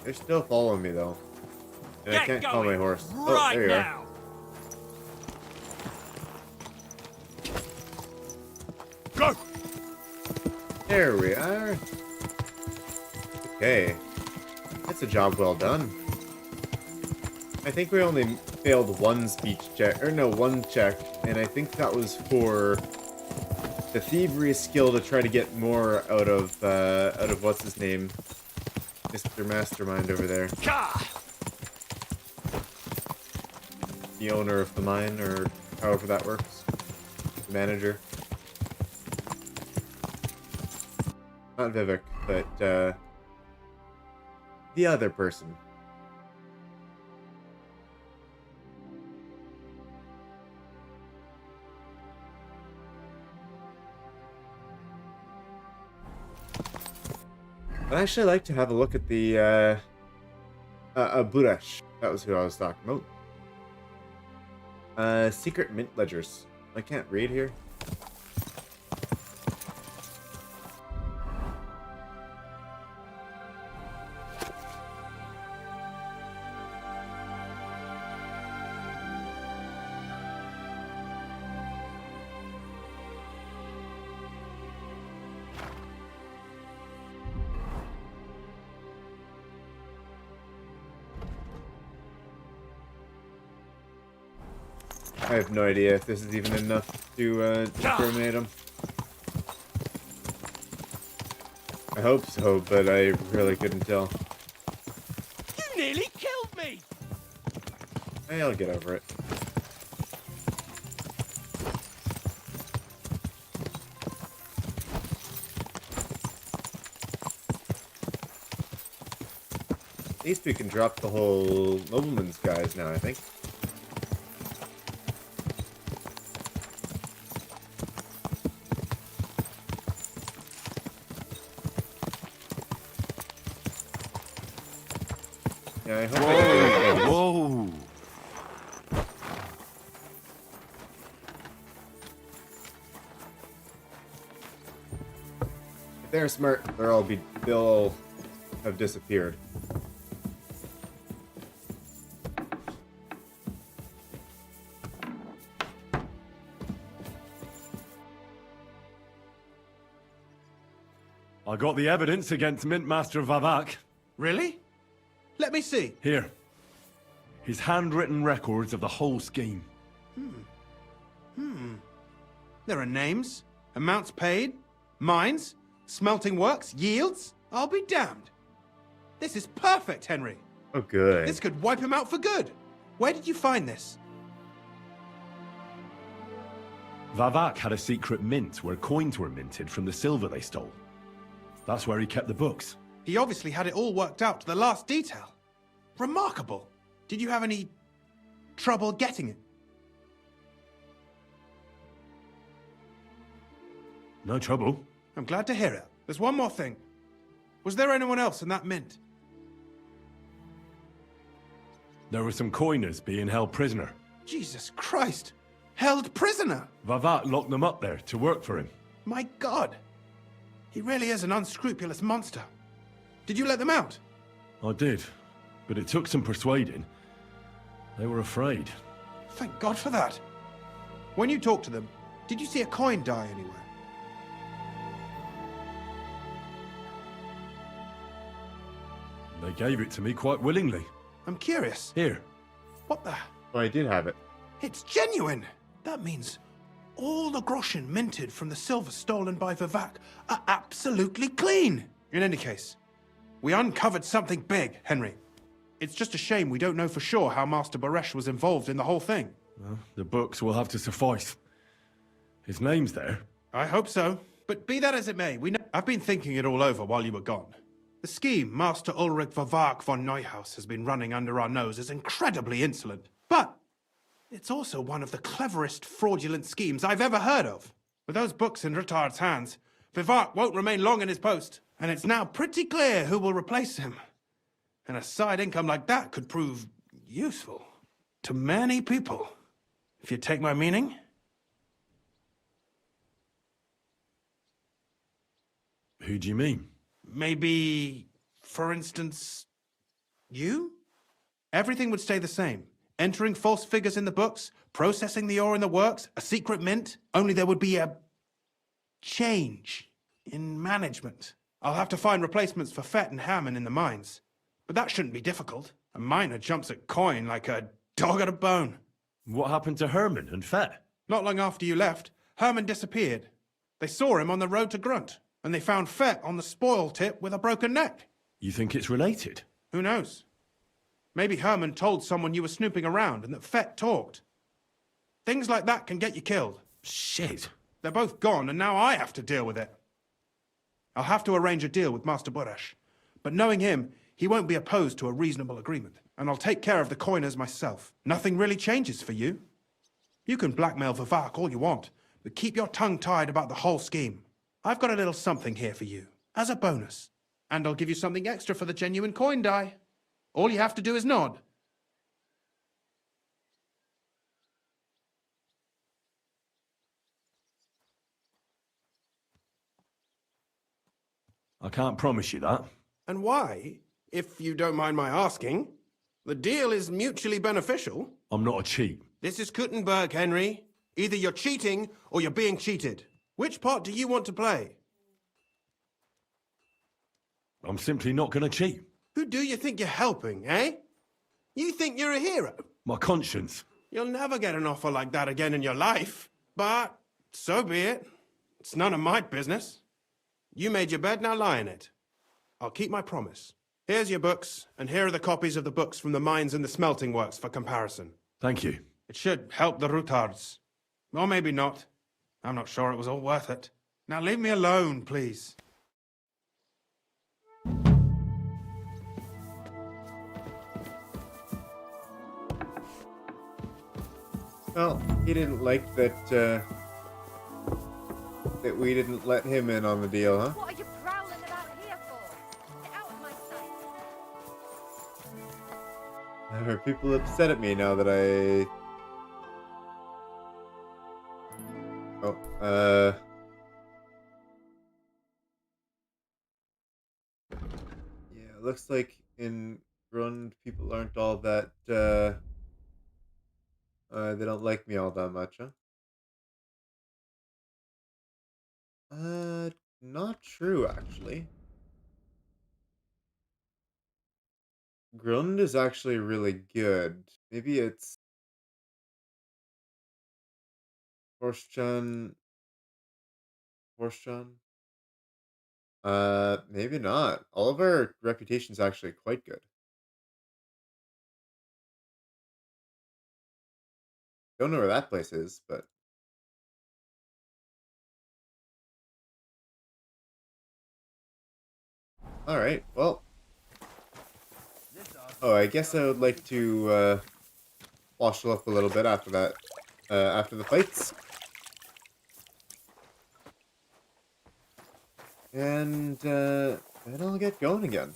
They're still following me though. And I can't call my horse. Oh, there you are. Go! There we are. Okay. That's a job well done. I think we only failed one speech check, or no, one check, and I think that was for the thievery skill to try to get more out of what's his name, Mr. Mastermind over there. The owner of the mine, or however that works. The manager. Not Vivek, but the other person. I'd actually like to have a look at the Buresh. That was who I was talking about. Secret mint ledgers. I can't read here. I have no idea if this is even enough to terminate him. I hope so, but I really couldn't tell. You nearly killed me! Hey, I'll get over it. At least we can drop the whole nobleman's guys now, I think. Yeah, I hope I can do it. Whoa! If they're smart, they'll have disappeared. I got the evidence against Mintmaster Vavak. Really? Let me see. Here. His handwritten records of the whole scheme. There are names, amounts paid, mines, smelting works, yields. I'll be damned. This is perfect, Henry. Oh, good. This could wipe him out for good. Where did you find this? Vavak had a secret mint where coins were minted from the silver they stole. That's where he kept the books. He obviously had it all worked out to the last detail. Remarkable. Did you have any trouble getting it? No trouble. I'm glad to hear it. There's one more thing. Was there anyone else in that mint? There were some coiners being held prisoner. Jesus Christ! Held prisoner! Vavak locked them up there to work for him. My God! He really is an unscrupulous monster. Did you let them out? I did, but it took some persuading. They were afraid. Thank God for that. When you talked to them, did you see a coin die anywhere? They gave it to me quite willingly. I'm curious. Here. What the? Oh, I did have it. It's genuine! That means all the groschen minted from the silver stolen by Vavak are absolutely clean! In any case, we uncovered something big, Henry. It's just a shame we don't know for sure how Master Baresh was involved in the whole thing. Well, the books will have to suffice. His name's there. I hope so. But be that as it may, I've been thinking it all over while you were gone. The scheme Master Ulrich Vavak von Neuhaus has been running under our nose is incredibly insolent. But it's also one of the cleverest fraudulent schemes I've ever heard of. With those books in Ruthard's hands, Vavak won't remain long in his post, and it's now pretty clear who will replace him. And a side income like that could prove useful to many people, if you take my meaning. Who do you mean? Maybe, for instance, you? Everything would stay the same. Entering false figures in the books, processing the ore in the works, a secret mint, only there would be a change in management. I'll have to find replacements for Fett and Hammond in the mines. But that shouldn't be difficult. A miner jumps at coin like a dog at a bone. What happened to Herman and Fett? Not long after you left, Herman disappeared. They saw him on the road to Grunt, and they found Fett on the spoil tip with a broken neck. You think it's related? Who knows? Maybe Herman told someone you were snooping around and that Fett talked. Things like that can get you killed. Shit. They're both gone, and now I have to deal with it. I'll have to arrange a deal with Master Baresh. But knowing him, he won't be opposed to a reasonable agreement. And I'll take care of the coiners myself. Nothing really changes for you. You can blackmail Vavak all you want, but keep your tongue tied about the whole scheme. I've got a little something here for you, as a bonus. And I'll give you something extra for the genuine coin die. All you have to do is nod. I can't promise you that. And why, if you don't mind my asking? The deal is mutually beneficial. I'm not a cheat. This is Kuttenberg, Henry. Either you're cheating or you're being cheated. Which part do you want to play? I'm simply not going to cheat. Who do you think you're helping, eh? You think you're a hero? My conscience. You'll never get an offer like that again in your life. But so be it. It's none of my business. You made your bed, now lie in it. I'll keep my promise. Here's your books, and here are the copies of the books from the mines and the smelting works for comparison. Thank you. It should help the Ruthards. Or maybe not. I'm not sure it was all worth it. Now leave me alone, please. Well, he didn't like that, that we didn't let him in on the deal, huh? What are you prowling about here for? Get out of my sight. Are people upset at me now that I... Oh, yeah, looks like in Grund people aren't all that, they don't like me all that much, huh? Not true, actually. Grund is actually really good. Maybe it's Horschan. Horschan? Maybe not. All of our reputation's actually quite good. Don't know where that place is, but all right. Well, oh, I guess I would like to wash up a little bit after that. After the fights, and then I'll get going again.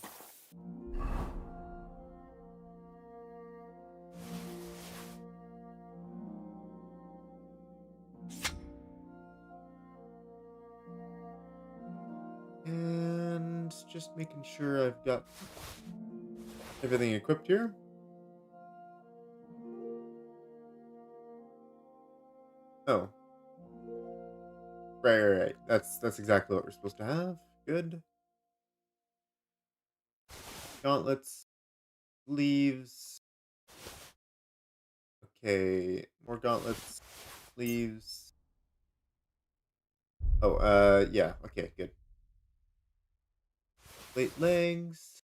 And just making sure I've got everything equipped here. Oh. Right. That's exactly what we're supposed to have. Good. Gauntlets. Leaves. Okay. More gauntlets. Leaves. Oh, yeah. Okay, good. Plate legs.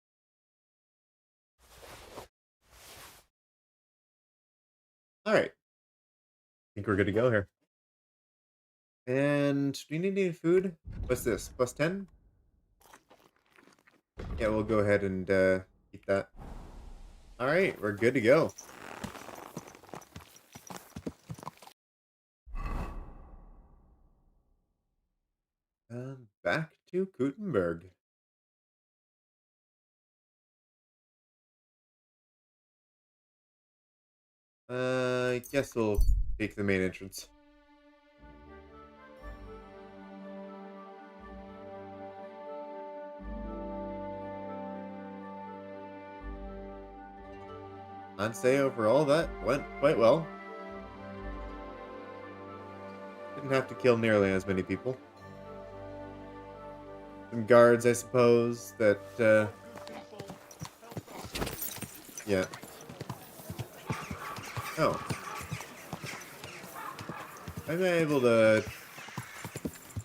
Alright. I think we're good to go here. And do you need any food? What's this? Plus 10? Yeah, we'll go ahead and eat that. Alright, we're good to go. Back to Kuttenberg. I guess we'll take the main entrance. I'd say overall that went quite well. Didn't have to kill nearly as many people. Some guards, I suppose, that, yeah. Oh. Why am I able to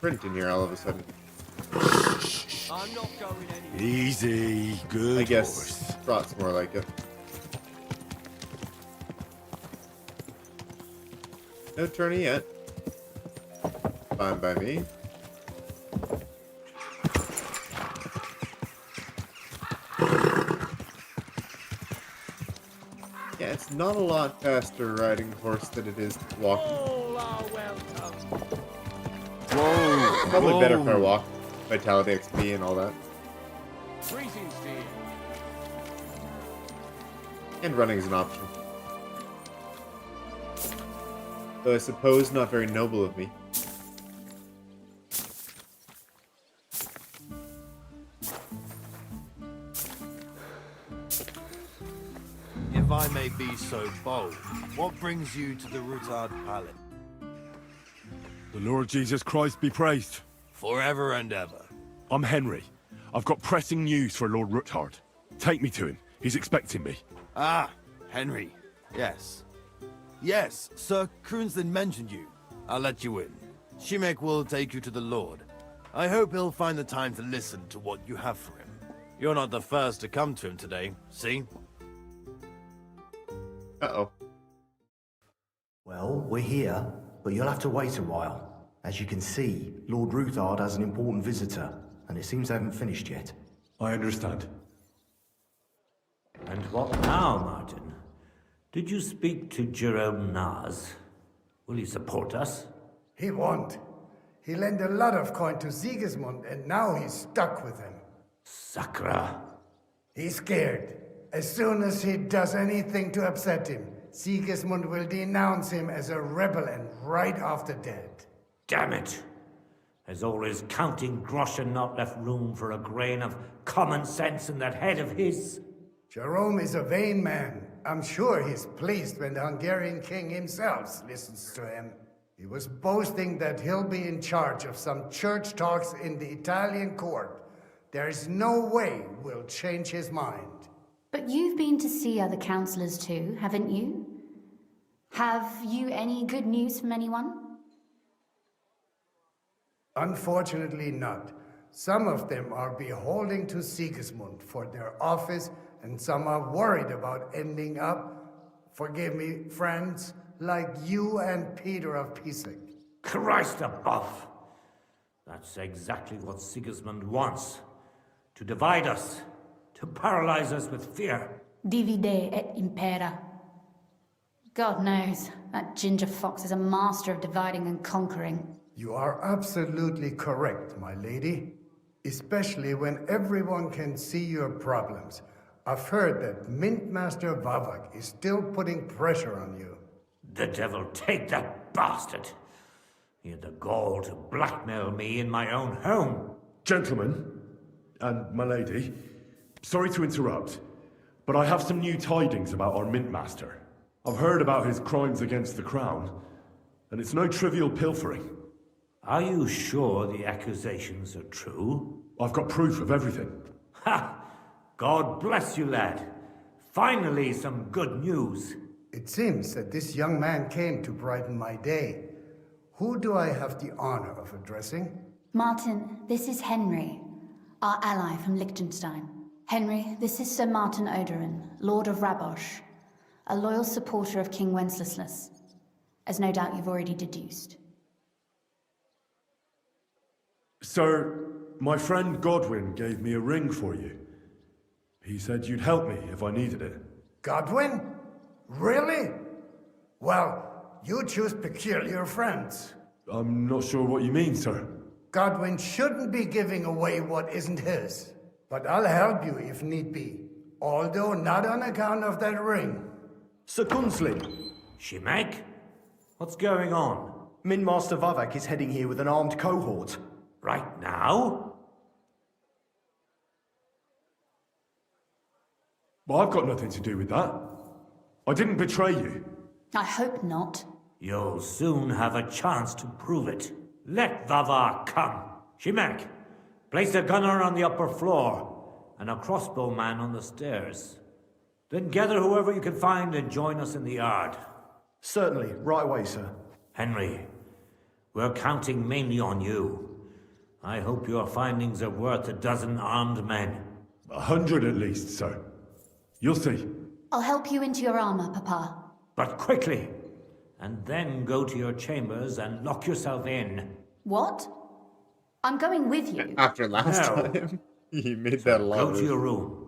print in here all of a sudden? I'm not going anywhere. Easy, good I guess horse. Trot's more like it. No tourney yet. Fine by me. Yeah, it's not a lot faster riding horse than it is walking. All are welcome. Whoa! Probably better if I whoa. walk. Vitality XP and all that. Greetings to you. And running is an option. Though I suppose not very noble of me. If I may be so bold, what brings you to the Ruthard Palace? The Lord Jesus Christ be praised. Forever and ever. I'm Henry. I've got pressing news for Lord Ruthard. Take me to him. He's expecting me. Ah, Henry. Yes. Yes, Sir Kronslin mentioned you. I'll let you in. Shimek will take you to the Lord. I hope he'll find the time to listen to what you have for him. You're not the first to come to him today, see? Uh-oh. Well, we're here, but you'll have to wait a while. As you can see, Lord Ruthard has an important visitor, and it seems they haven't finished yet. I understand. And what now, Martin? Did you speak to Jerome Naz? Will he support us? He won't. He lent a lot of coin to Sigismund, and now he's stuck with him. Sakra. He's scared. As soon as he does anything to upset him, Sigismund will denounce him as a rebel and right after dead. Damn it! Has all his counting groschen not left room for a grain of common sense in that head of his? Jerome is a vain man. I'm sure he's pleased when the Hungarian king himself listens to him. He was boasting that he'll be in charge of some church talks in the Italian court. There is no way we'll change his mind. But you've been to see other councillors too, haven't you? Have you any good news from anyone? Unfortunately not. Some of them are beholden to Sigismund for their office, and some are worried about ending up, forgive me, friends, like you and Peter of Pisek. Christ above! That's exactly what Sigismund wants. To divide us. To paralyze us with fear. Divide et impera. God knows, that ginger fox is a master of dividing and conquering. You are absolutely correct, my lady. Especially when everyone can see your problems. I've heard that Mint Master Vavak is still putting pressure on you. The devil take that bastard! He had the gall to blackmail me in my own home. Gentlemen, and my lady, sorry to interrupt, but I have some new tidings about our Mint Master. I've heard about his crimes against the crown, and it's no trivial pilfering. Are you sure the accusations are true? I've got proof of everything. Ha! God bless you, lad. Finally, some good news. It seems that this young man came to brighten my day. Who do I have the honor of addressing? Martin, this is Henry, our ally from Liechtenstein. Henry, this is Sir Martin Odorin, Lord of Rabosh, a loyal supporter of King Wenceslas, as no doubt you've already deduced. Sir, my friend Godwin gave me a ring for you. He said you'd help me if I needed it. Godwin? Really? Well, you choose peculiar friends. I'm not sure what you mean, sir. Godwin shouldn't be giving away what isn't his. But I'll help you if need be. Although not on account of that ring. Sir Kunzling. Shimek? What's going on? Mint Master Vavak is heading here with an armed cohort. Right now? Well, I've got nothing to do with that. I didn't betray you. I hope not. You'll soon have a chance to prove it. Let Vavar come. Shimek, place a gunner on the upper floor and a crossbowman on the stairs. Then gather whoever you can find and join us in the yard. Certainly, right away, sir. Henry, we're counting mainly on you. I hope your findings are worth a dozen armed men. 100 at least, sir. You'll see. I'll help you into your armor, Papa. But quickly! And then go to your chambers and lock yourself in. What? I'm going with you. After last time, he made that a lot. Go to your room.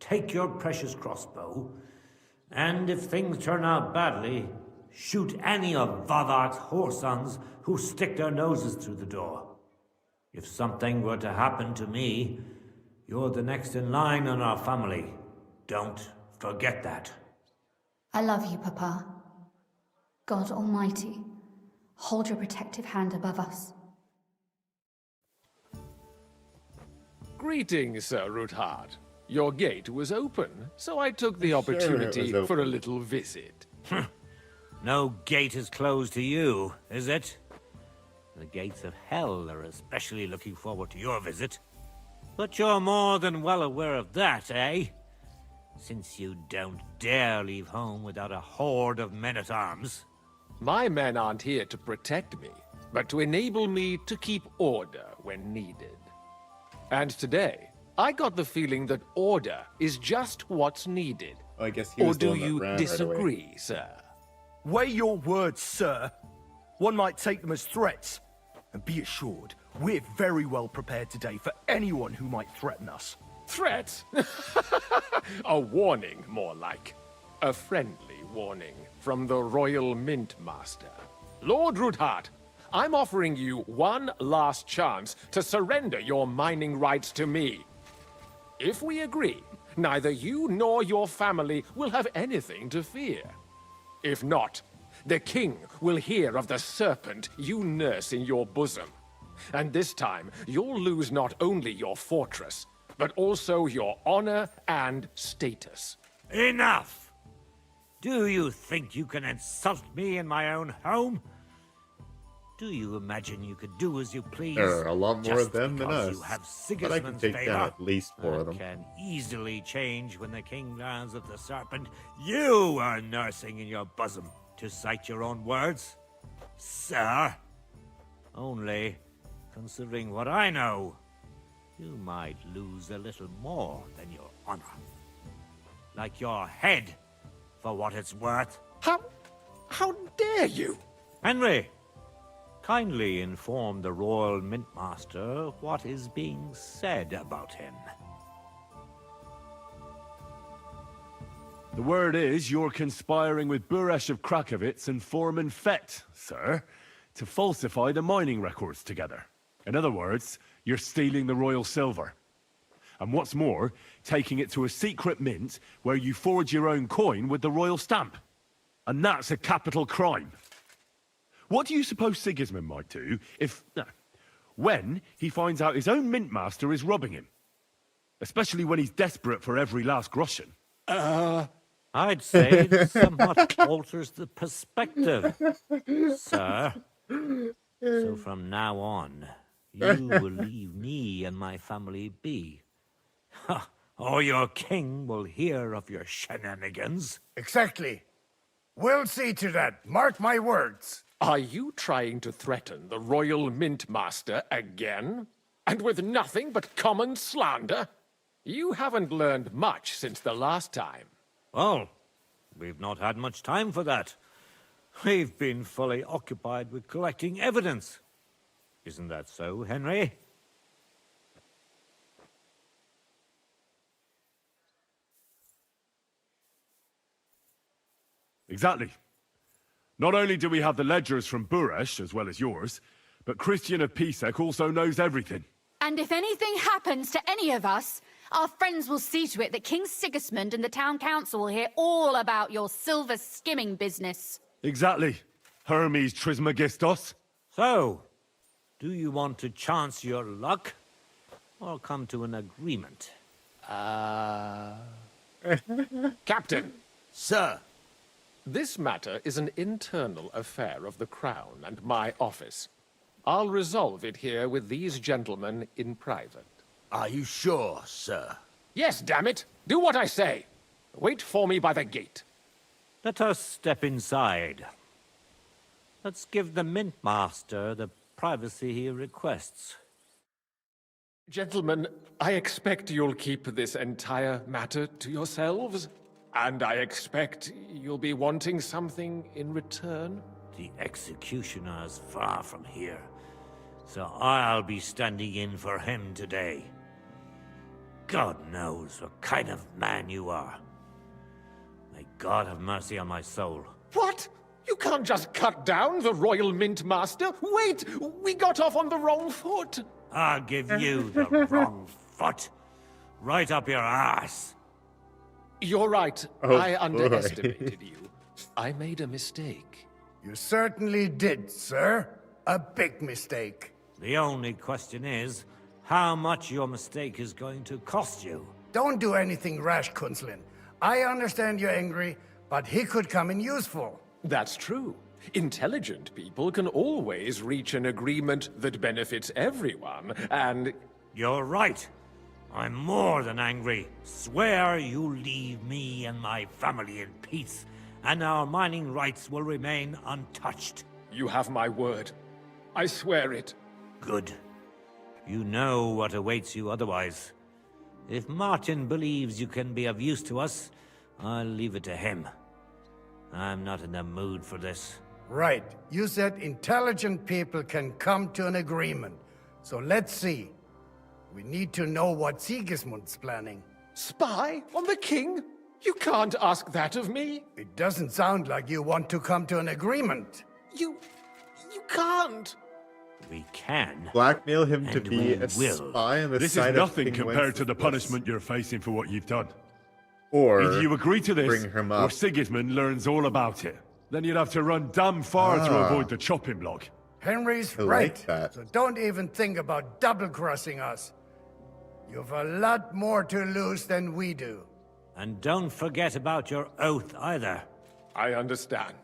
Take your precious crossbow. And if things turn out badly, shoot any of Vavak's whoresons who stick their noses through the door. If something were to happen to me, you're the next in line in our family. Don't forget that. I love you, Papa. God Almighty, hold your protective hand above us. Greetings, Sir Ruthard. Your gate was open, so I took the opportunity for a little visit. No gate is closed to you, is it? The gates of hell are especially looking forward to your visit. But you're more than well aware of that, eh? Since you don't dare leave home without a horde of men-at-arms. My men aren't here to protect me, but to enable me to keep order when needed. And today, I got the feeling that order is just what's needed. I guess he or was the do one that you ran disagree, right away. sir? Weigh your words, sir. One might take them as threats. And be assured, we're very well prepared today for anyone who might threaten us. Threat? A warning, more like. A friendly warning from the Royal Mint Master. Lord Ruthard, I'm offering you one last chance to surrender your mining rights to me. If we agree, neither you nor your family will have anything to fear. If not, the king will hear of the serpent you nurse in your bosom. And this time, you'll lose not only your fortress, but also your honor and status. Enough! Do you think you can insult me in my own home? Do you imagine you could do as you please? There are a lot more just of them than because us. you have But I can Sigismund's take favor? down at least 4 of them. That can easily change when the king learns of the serpent you are nursing in your bosom, to cite your own words, sir. Only, considering what I know, you might lose a little more than your honor. Like your head, for what it's worth. How dare you? Henry, kindly inform the Royal Mintmaster what is being said about him. The word is you're conspiring with Buresh of Krakowitz and Foreman Fett, sir, to falsify the mining records together. In other words, you're stealing the royal silver. And what's more, taking it to a secret mint where you forge your own coin with the royal stamp. And that's a capital crime. What do you suppose Sigismund might do if... when he finds out his own mint master is robbing him? Especially when he's desperate for every last groschen. I'd say it somewhat alters the perspective, sir. So from now on, you will leave me and my family be. Or your king will hear of your shenanigans. Exactly. We'll see to that. Mark my words. Are you trying to threaten the Royal Mint Master again? And with nothing but common slander? You haven't learned much since the last time. Well, we've not had much time for that. We've been fully occupied with collecting evidence. Isn't that so, Henry? Exactly. Not only do we have the ledgers from Buresh, as well as yours, but Christian of Pisek also knows everything. And if anything happens to any of us, our friends will see to it that King Sigismund and the town council will hear all about your silver skimming business. Exactly. Hermes Trismegistos. So, do you want to chance your luck, or come to an agreement? Captain. Sir. This matter is an internal affair of the Crown and my office. I'll resolve it here with these gentlemen in private. Are you sure, sir? Yes, damn it! Do what I say! Wait for me by the gate. Let us step inside. Let's give the Mint Master the privacy he requests. Gentlemen, I expect you'll keep this entire matter to yourselves. And I expect you'll be wanting something in return? The executioner is far from here, so I'll be standing in for him today. God knows what kind of man you are. May God have mercy on my soul. What? You can't just cut down the Royal Mint Master? Wait! We got off on the wrong foot! I'll give you the wrong foot. Right up your ass. You're right. Oh, I boy. underestimated you. I made a mistake. You certainly did, sir. A big mistake. The only question is, how much your mistake is going to cost you. Don't do anything rash, Kunzlin. I understand you're angry, but he could come in useful. That's true. Intelligent people can always reach an agreement that benefits everyone, and... You're right. I'm more than angry. Swear you leave me and my family in peace, and our mining rights will remain untouched. You have my word. I swear it. Good. You know what awaits you otherwise. If Martin believes you can be of use to us, I'll leave it to him. I'm not in the mood for this. Right. You said intelligent people can come to an agreement. So let's see. We need to know what Sigismund's planning. Spy on the king? You can't ask that of me. It doesn't sound like you want to come to an agreement. can't. We can. Blackmail him to And be we a will. spy on the This side is of nothing King compared to the Wenceslas. punishment you're facing for what you've done. Or either you agree to this, bring him or up. Sigismund learns all about it. Then you'd have to run damn far to avoid the chopping block. Henry's I like right. that. So don't even think about double-crossing us. You've a lot more to lose than we do. And don't forget about your oath either. I understand.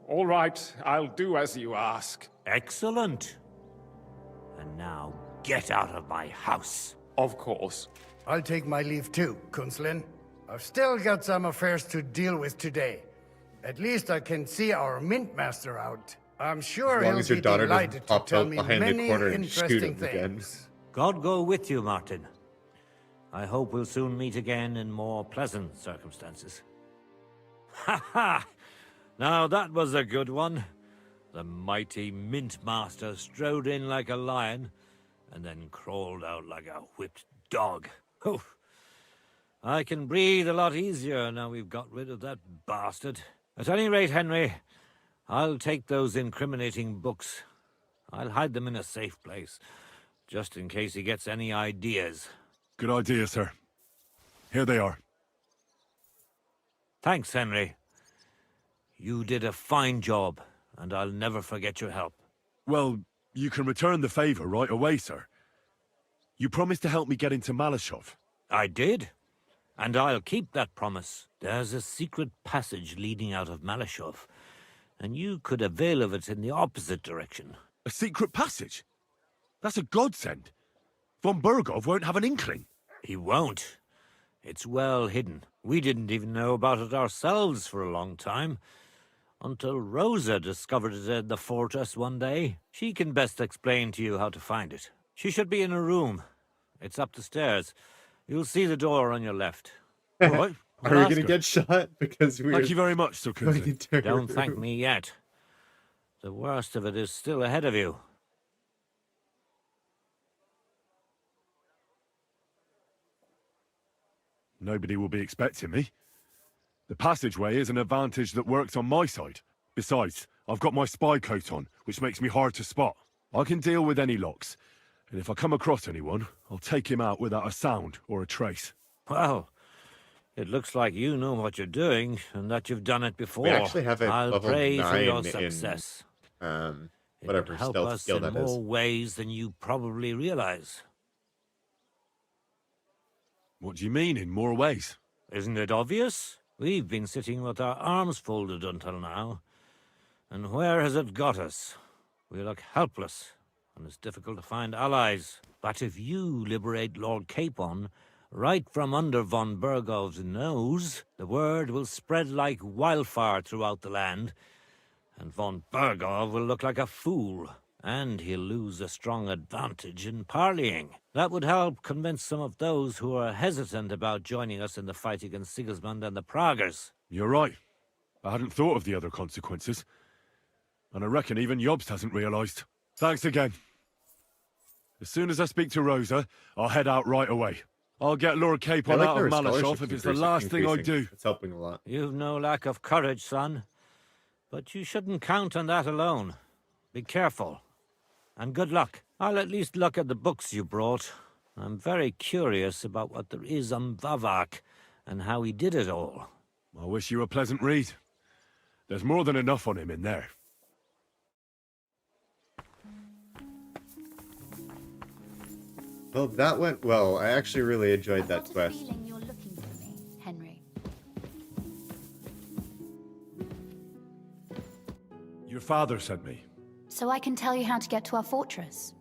All right, I'll do as you ask. Excellent. And now, get out of my house. Of course. I'll take my leave too, Kunslin. I've still got some affairs to deal with today. At least I can see our Mint Master out. I'm sure As long he'll as your be daughter doesn't delighted to pop tell out me behind the many corner and shoot interesting him again. things. God go with you, Martin. I hope we'll soon meet again in more pleasant circumstances. Ha ha! Now that was a good one. The mighty Mint Master strode in like a lion, and then crawled out like a whipped dog. Oof. I can breathe a lot easier now we've got rid of that bastard. At any rate, Henry, I'll take those incriminating books. I'll hide them in a safe place, just in case he gets any ideas. Good idea, sir. Here they are. Thanks, Henry. You did a fine job, and I'll never forget your help. Well, you can return the favor right away, sir. You promised to help me get into Malashov. I did, and I'll keep that promise. There's a secret passage leading out of Malashov, and you could avail of it in the opposite direction. A secret passage? That's a godsend. Von Bergov won't have an inkling. He won't. It's well hidden. We didn't even know about it ourselves for a long time. Until Rosa discovered it in the fortress one day. She can best explain to you how to find it. She should be in a room. It's up the stairs. You'll see the door on your left. All right. Are we going to get shot? Because we're... Thank you very much, Sir Kunslin. Don't thank me yet. The worst of it is still ahead of you. Nobody will be expecting me. The passageway is an advantage that works on my side. Besides, I've got my spy coat on, which makes me hard to spot. I can deal with any locks, and if I come across anyone, I'll take him out without a sound or a trace. Well, it looks like you know what you're doing, and that you've done it before. We actually have a I'll level pray for 9 your in, success. whatever It could help stealth us skill in that more is. ways than you probably realize. What do you mean, in more ways? Isn't it obvious? We've been sitting with our arms folded until now. And where has it got us? We look helpless, and it's difficult to find allies. But if you liberate Lord Capon, right from under von Bergov's nose, the word will spread like wildfire throughout the land, and von Bergov will look like a fool, and he'll lose a strong advantage in parleying. That would help convince some of those who are hesitant about joining us in the fight against Sigismund and the Praguers. You're right. I hadn't thought of the other consequences. And I reckon even Jobst hasn't realised. Thanks again. As soon as I speak to Rosa, I'll head out right away. I'll get Lord Capon out of Malashov if it's the last thing I do. It's helping a lot. You've no lack of courage, son. But you shouldn't count on that alone. Be careful. And good luck. I'll at least look at the books you brought. I'm very curious about what there is on Vavak and how he did it all. I wish you a pleasant read. There's more than enough on him in there. Well, that went well. I actually really enjoyed that quest. Feeling you're looking for me, Henry. Your father sent me. So I can tell you how to get to our fortress.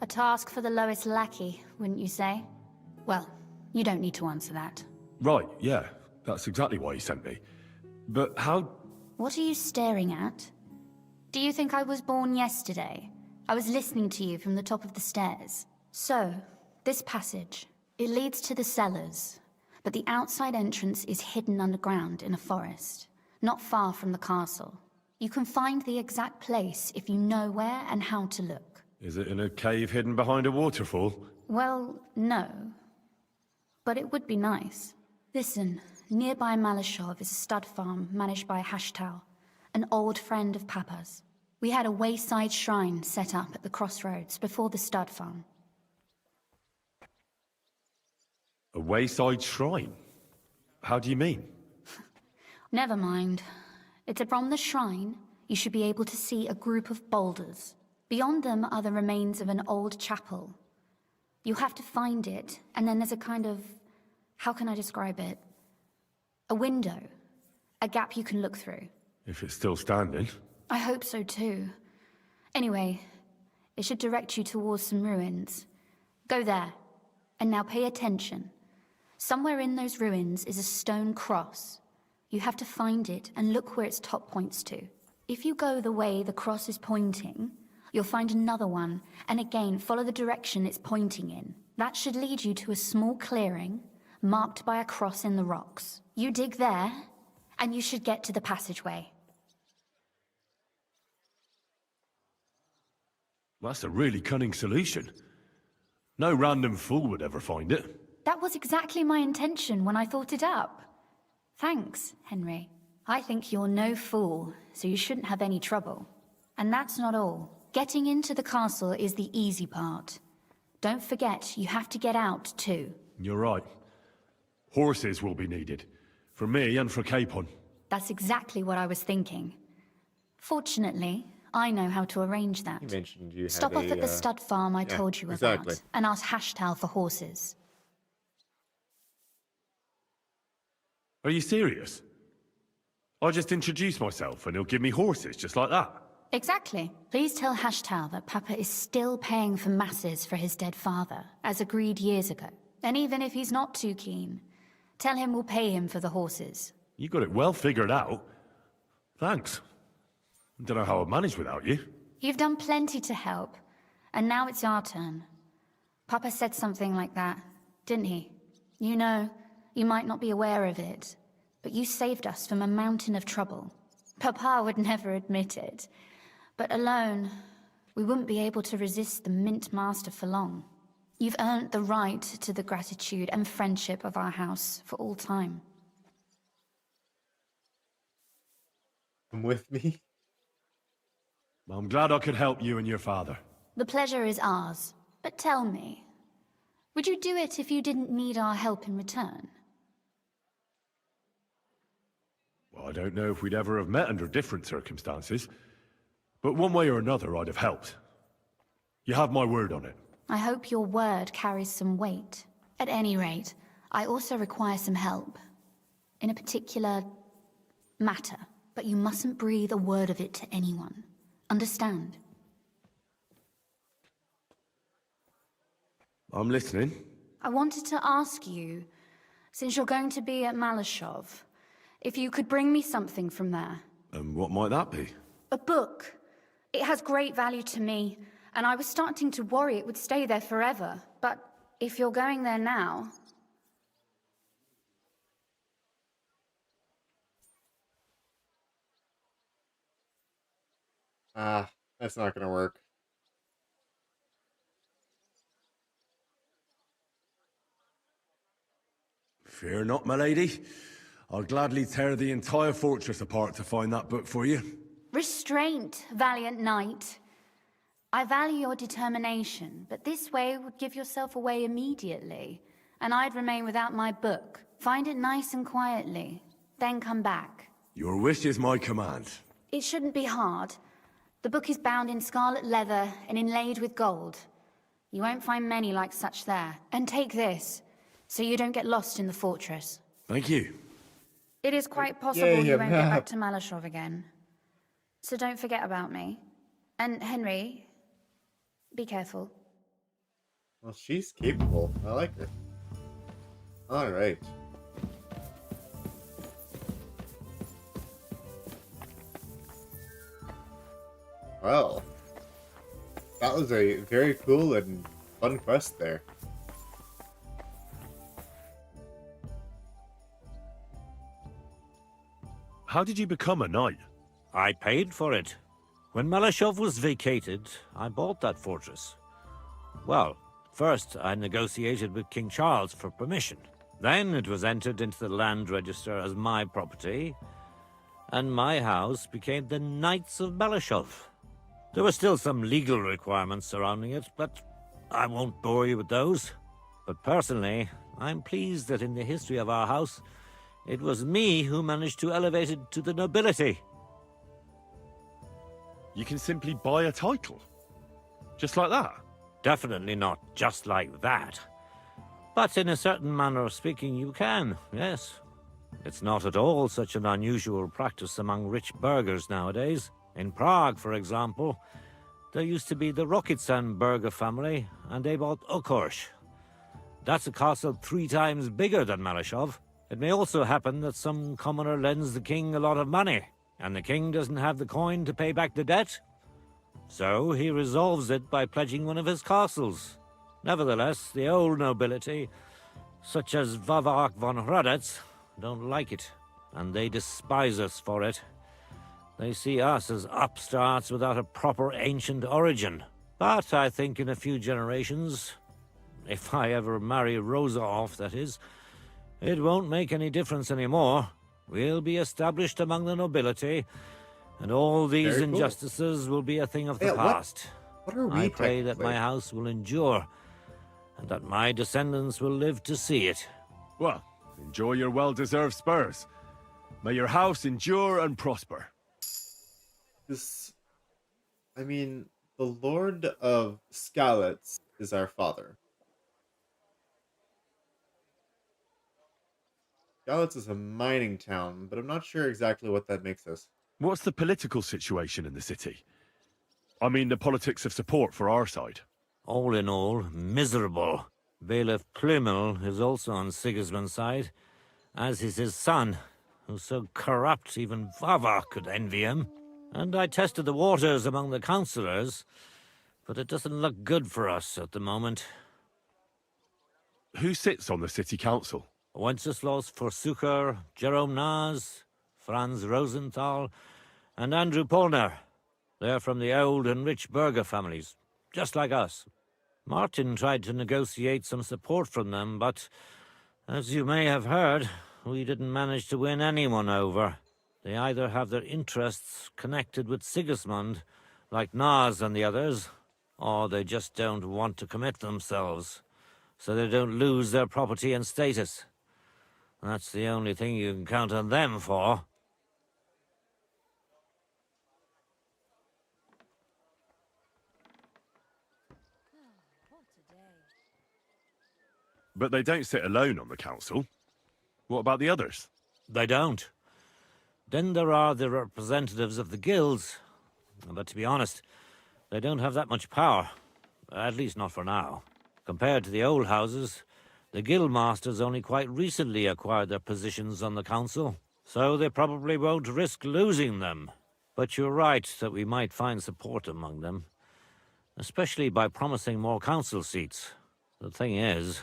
A task for the lowest lackey, wouldn't you say? Well, you don't need to answer that. Right, yeah. That's exactly why he sent me. But how... What are you staring at? Do you think I was born yesterday? I was listening to you from the top of the stairs. So, this passage, it leads to the cellars, but the outside entrance is hidden underground in a forest, not far from the castle. You can find the exact place if you know where and how to look. Is it in a cave hidden behind a waterfall? Well, no. But it would be nice. Listen, nearby Malashov is a stud farm managed by Hashtal, an old friend of Papa's. We had a wayside shrine set up at the crossroads before the stud farm. A wayside shrine? How do you mean? Never mind. It's from the shrine, you should be able to see a group of boulders. Beyond them are the remains of an old chapel. You have to find it, and then there's a kind of... how can I describe it? A window. A gap you can look through. If it's still standing. I hope so too. Anyway, it should direct you towards some ruins. Go there. And now pay attention. Somewhere in those ruins is a stone cross. You have to find it and look where its top points to. If you go the way the cross is pointing, you'll find another one, and again follow the direction it's pointing in. That should lead you to a small clearing, marked by a cross in the rocks. You dig there, and you should get to the passageway. That's a really cunning solution. No random fool would ever find it. That was exactly my intention when I thought it up. Thanks, Henry. I think you're no fool, so you shouldn't have any trouble. And that's not all. Getting into the castle is the easy part. Don't forget, you have to get out too. You're right. Horses will be needed. For me and for Capon. That's exactly what I was thinking. Fortunately, I know how to arrange that. You mentioned you Stop had off at the stud farm I told you exactly. about, and ask Hashtal for horses. Are you serious? I'll just introduce myself and he'll give me horses just like that. Exactly. Please tell Hashtal that Papa is still paying for masses for his dead father, as agreed years ago. And even if he's not too keen, tell him we'll pay him for the horses. You got it well figured out. Thanks. Don't know how I'd manage without you. You've done plenty to help, and now it's our turn. Papa said something like that, didn't he? You know, you might not be aware of it, but you saved us from a mountain of trouble. Papa would never admit it, but alone, we wouldn't be able to resist the Mint Master for long. You've earned the right to the gratitude and friendship of our house for all time. Come with me? I'm glad I could help you and your father. The pleasure is ours, but tell me, would you do it if you didn't need our help in return? Well, I don't know if we'd ever have met under different circumstances, but one way or another I'd have helped. You have my word on it. I hope your word carries some weight. At any rate, I also require some help. In a particular matter, but you mustn't breathe a word of it to anyone. Understand? I'm listening. I wanted to ask you, since you're going to be at Malashov, if you could bring me something from there. And what might that be? A book. It has great value to me, and I was starting to worry it would stay there forever. But if you're going there now... That's not gonna work. Fear not, my lady. I'll gladly tear the entire fortress apart to find that book for you. Restraint, valiant knight. I value your determination, but this way would give yourself away immediately, and I'd remain without my book. Find it nice and quietly, then come back. Your wish is my command. It shouldn't be hard. The book is bound in scarlet leather and inlaid with gold. You won't find many like such there. And take this, so you don't get lost in the fortress. Thank you. It is quite possible you won't get back to Malashov again. So don't forget about me. And Henry, be careful. Well, she's capable. I like her. Alright. Well, that was a very cool and fun quest there. How did you become a knight? I paid for it. When Malashov was vacated, I bought that fortress. Well, first I negotiated with King Charles for permission. Then it was entered into the land register as my property, and my house became the Knights of Malashov. There were still some legal requirements surrounding it, but I won't bore you with those. But personally, I'm pleased that in the history of our house, it was me who managed to elevate it to the nobility. You can simply buy a title? Just like that? Definitely not just like that. But in a certain manner of speaking, you can, yes. It's not at all such an unusual practice among rich burghers nowadays. In Prague, for example, there used to be the Rokitsan burgher family, and they bought Okorsh. That's a castle 3 times bigger than Malashov. It may also happen that some commoner lends the king a lot of money, and the king doesn't have the coin to pay back the debt. So he resolves it by pledging one of his castles. Nevertheless, the old nobility, such as Vavak von Hradec, don't like it, and they despise us for it. They see us as upstarts without a proper ancient origin. But I think in a few generations, if I ever marry Rosa off, that is, it won't make any difference anymore. We'll be established among the nobility, and all these Very cool. injustices will be a thing of the Yeah, past. What are we I pray that technically? my house will endure, and that my descendants will live to see it. Well, enjoy your well-deserved spurs. May your house endure and prosper. I mean, the Lord of Skalitz is our father. Skalitz is a mining town, but I'm not sure exactly what that makes us. What's the political situation in the city? I mean, the politics of support for our side. All in all, miserable. Bailiff Plymel is also on Sigismund's side, as is his son, who's so corrupt even Vava could envy him. And I tested the waters among the councillors, but it doesn't look good for us at the moment. Who sits on the city council? Wenceslaus Forsucher, Jerome Naz, Franz Rosenthal, and Andrew Polner. They're from the old and rich burgher families, just like us. Martin tried to negotiate some support from them, but, as you may have heard, we didn't manage to win anyone over. They either have their interests connected with Sigismund, like Naz and the others, or they just don't want to commit themselves, so they don't lose their property and status. That's the only thing you can count on them for. But they don't sit alone on the council. What about the others? They don't. Then there are the representatives of the guilds. But to be honest, they don't have that much power. At least not for now. Compared to the old houses, the guild masters only quite recently acquired their positions on the council, so they probably won't risk losing them. But you're right that we might find support among them, especially by promising more council seats. The thing is,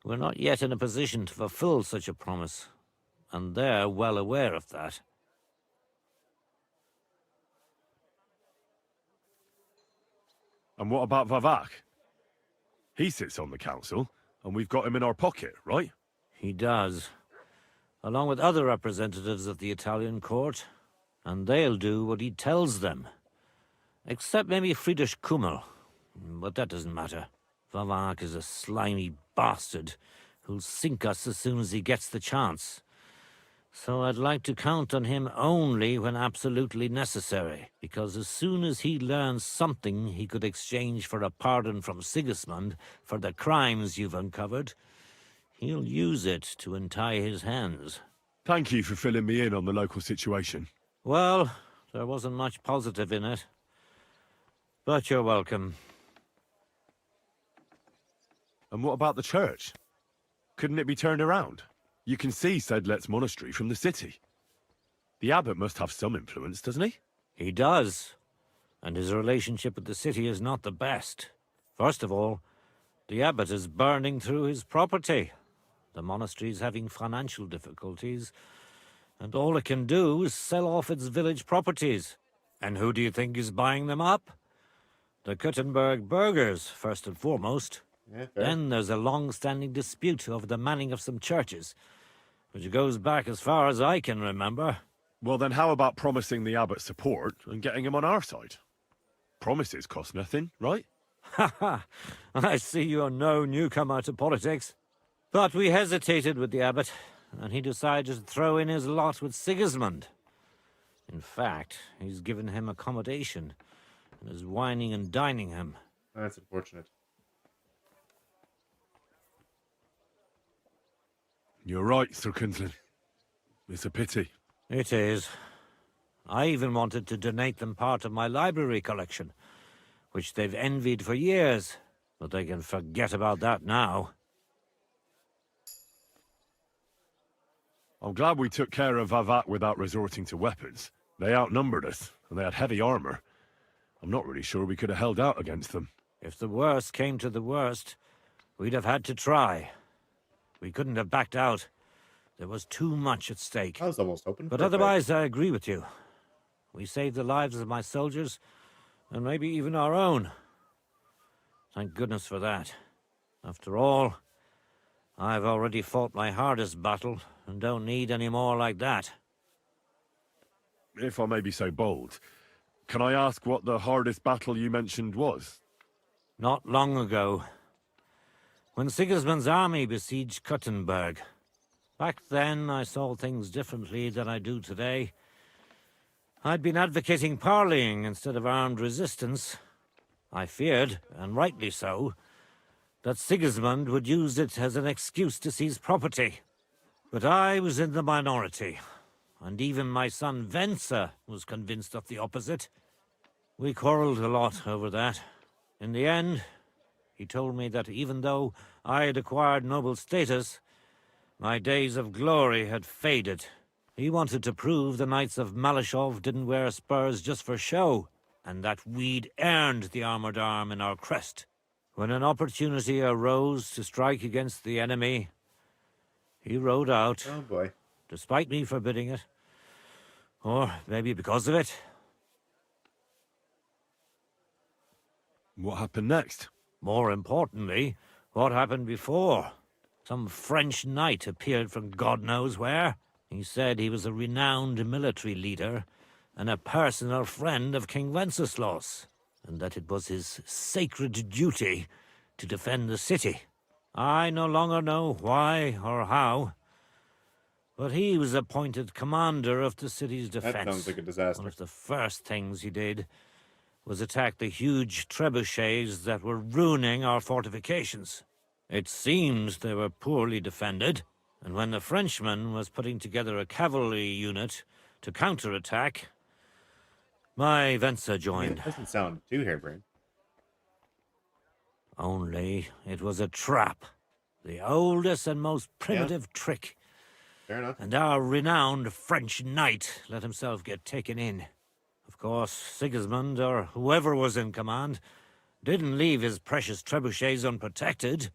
we're not yet in a position to fulfill such a promise, and they're well aware of that. And what about Vavak? He sits on the council, and we've got him in our pocket, right? He does, along with other representatives of the Italian court, and they'll do what he tells them. Except maybe Friedrich Kummel, but that doesn't matter. Vavak is a slimy bastard who'll sink us as soon as he gets the chance. So I'd like to count on him only when absolutely necessary, because as soon as he learns something he could exchange for a pardon from Sigismund for the crimes you've uncovered, he'll use it to untie his hands. Thank you for filling me in on the local situation. Well, there wasn't much positive in it. But you're welcome. And what about the church? Couldn't it be turned around? You can see Sedlet's monastery from the city. The abbot must have some influence, doesn't he? He does. And his relationship with the city is not the best. First of all, the abbot is burning through his property. The monastery's having financial difficulties, and all it can do is sell off its village properties. And who do you think is buying them up? The Kuttenberg burghers, first and foremost. Yeah, fair. Then there's a long-standing dispute over the manning of some churches, which goes back as far as I can remember. Well, then how about promising the abbot support and getting him on our side? Promises cost nothing, right? Ha ha! I see you're no newcomer to politics. But we hesitated with the abbot, and he decided to throw in his lot with Sigismund. In fact, he's given him accommodation and is wining and dining him. That's unfortunate. You're right, Sir Kinsman. It's a pity. It is. I even wanted to donate them part of my library collection, which they've envied for years, but they can forget about that now. I'm glad we took care of Vavat without resorting to weapons. They outnumbered us, and they had heavy armor. I'm not really sure we could have held out against them. If the worst came to the worst, we'd have had to try. We couldn't have backed out. There was too much at stake. I was almost hoping. But otherwise, I agree with you. We saved the lives of my soldiers, and maybe even our own. Thank goodness for that. After all, I've already fought my hardest battle, and don't need any more like that. If I may be so bold, can I ask what the hardest battle you mentioned was? Not long ago, when Sigismund's army besieged Kuttenberg. Back then, I saw things differently than I do today. I'd been advocating parleying instead of armed resistance. I feared, and rightly so, that Sigismund would use it as an excuse to seize property. But I was in the minority, and even my son Venser was convinced of the opposite. We quarreled a lot over that. In the end, he told me that even though I had acquired noble status, my days of glory had faded. He wanted to prove the Knights of Malashov didn't wear spurs just for show, and that we'd earned the armored arm in our crest. When an opportunity arose to strike against the enemy, he rode out. Oh boy. Despite me forbidding it. Or maybe because of it. What happened next? More importantly, what happened before? Some French knight appeared from God knows where. He said he was a renowned military leader and a personal friend of King Wenceslas, and that it was his sacred duty to defend the city. I no longer know why or how, but he was appointed commander of the city's defense. That sounds like a disaster. One of the first things he did was attack the huge trebuchets that were ruining our fortifications. It seems they were poorly defended, and when the Frenchman was putting together a cavalry unit to counterattack, my Venser joined. It doesn't sound too harebrained. Only it was a trap. The oldest and most primitive trick. Fair enough. And our renowned French knight let himself get taken in. Of course, Sigismund, or whoever was in command, didn't leave his precious trebuchets unprotected.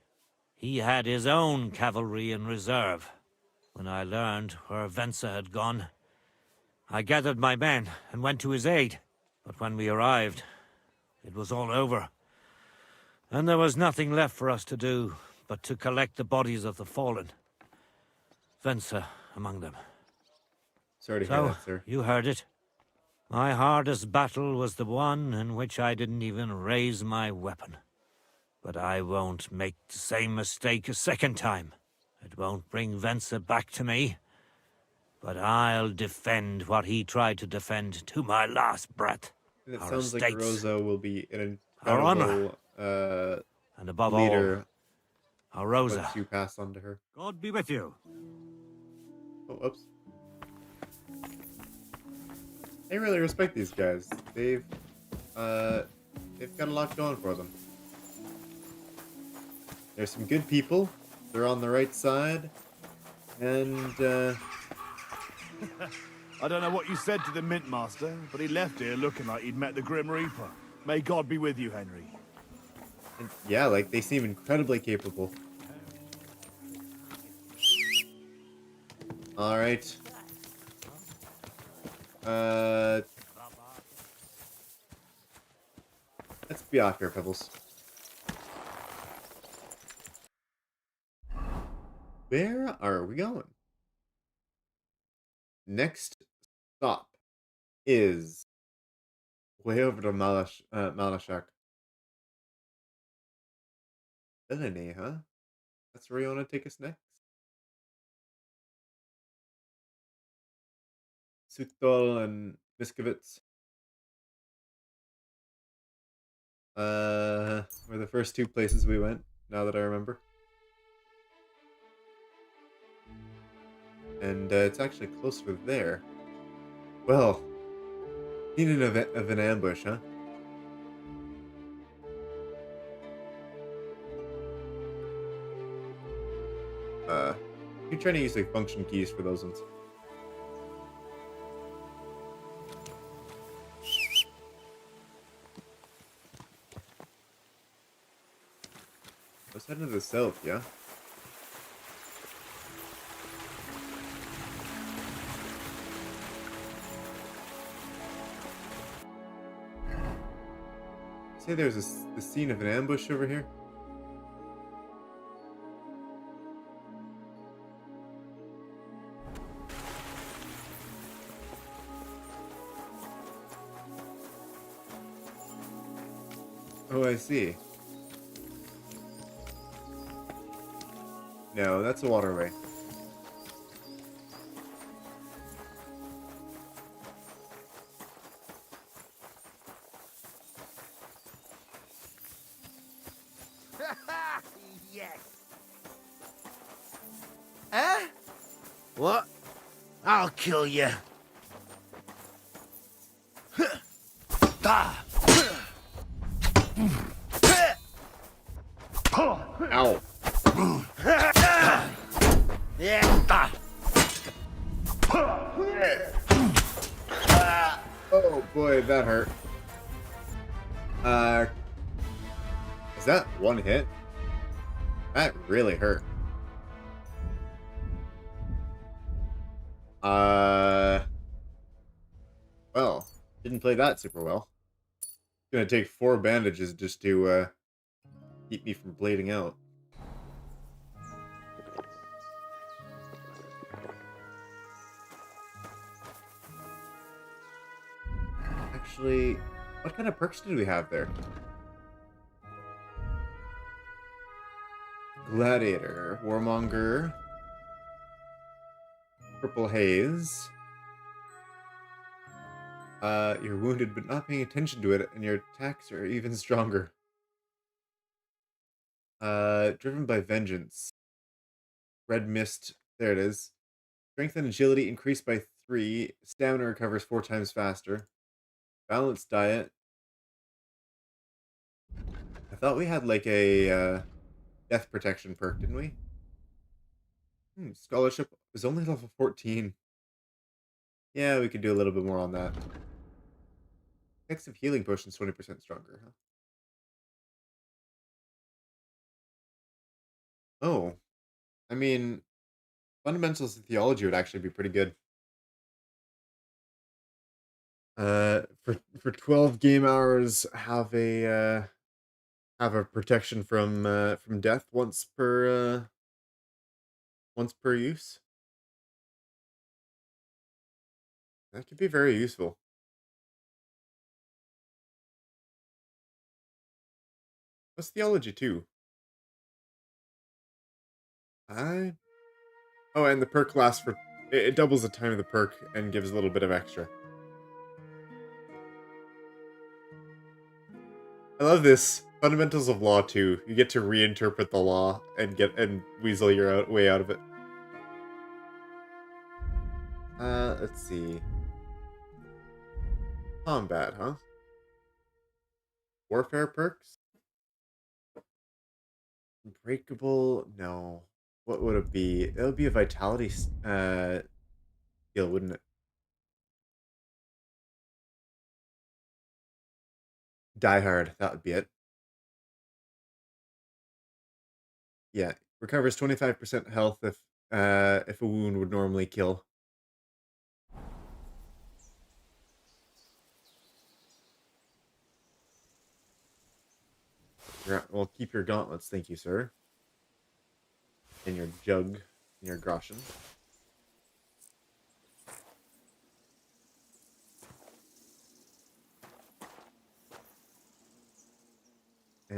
He had his own cavalry in reserve. When I learned where Venser had gone, I gathered my men and went to his aid. But when we arrived, it was all over. And there was nothing left for us to do but to collect the bodies of the fallen. Venser among them. Sorry to hear that, sir. You heard it. My hardest battle was the one in which I didn't even raise my weapon. But I won't make the same mistake a second time. It won't bring Venser back to me. But I'll defend what he tried to defend to my last breath. And it Our sounds like estates, Rosa will be an our incredible honor, and above leader. all, our Rosa. Once you pass on to her. God be with you. Oh, oops. I really respect these guys. They've got a lot going for them. They're some good people. They're on the right side. And, I don't know what you said to the Mint Master, but he left here looking like he'd met the Grim Reaper. May God be with you, Henry. and yeah, like, they seem incredibly capable. Alright. Let's be off here, Pebbles. Where are we going? Next stop is Way over to Malashak. Villainy, huh? That's where you want to take us next? Suktol and Miskovitz. Were the first two places we went, now that I remember. And it's actually closer there. Well, needed of an ambush, huh? You're trying to use like function keys for those ones. Let's head to the south, yeah? Say there's the scene of an ambush over here. Oh, I see. No, that's a waterway. Yes. Eh? What? I'll kill you. Ow. Yeah. Oh boy, that hurt. Is that one hit? That really hurt. Well, didn't play that super well. It's gonna take 4 bandages just to, keep me from bleeding out. Actually, what kind of perks did we have there? Gladiator, Warmonger, Purple Haze. You're wounded but not paying attention to it, and your attacks are even stronger. Driven by Vengeance. Red Mist, there it is. Strength and agility increased by 3. Stamina recovers 4 times faster. Balanced diet. I thought we had like a death protection perk, didn't we? Scholarship is only level 14. Yeah, we could do a little bit more on that. Text of healing potions 20% stronger, huh? Oh. I mean, fundamentals of theology would actually be pretty good. For 12 game hours, have a protection from death once per use. That could be very useful. What's theology 2? Oh, and the perk lasts for it doubles the time of the perk and gives a little bit of extra. I love this. Fundamentals of Law 2. You get to reinterpret the law and weasel your way out of it. Let's see. Combat, huh? Warfare perks? Unbreakable? No. What would it be? It would be a vitality skill, wouldn't it? Die Hard, that would be it. Yeah, recovers 25% health if a wound would normally kill. Well, keep your gauntlets, thank you, sir. And your jug, and your groschen.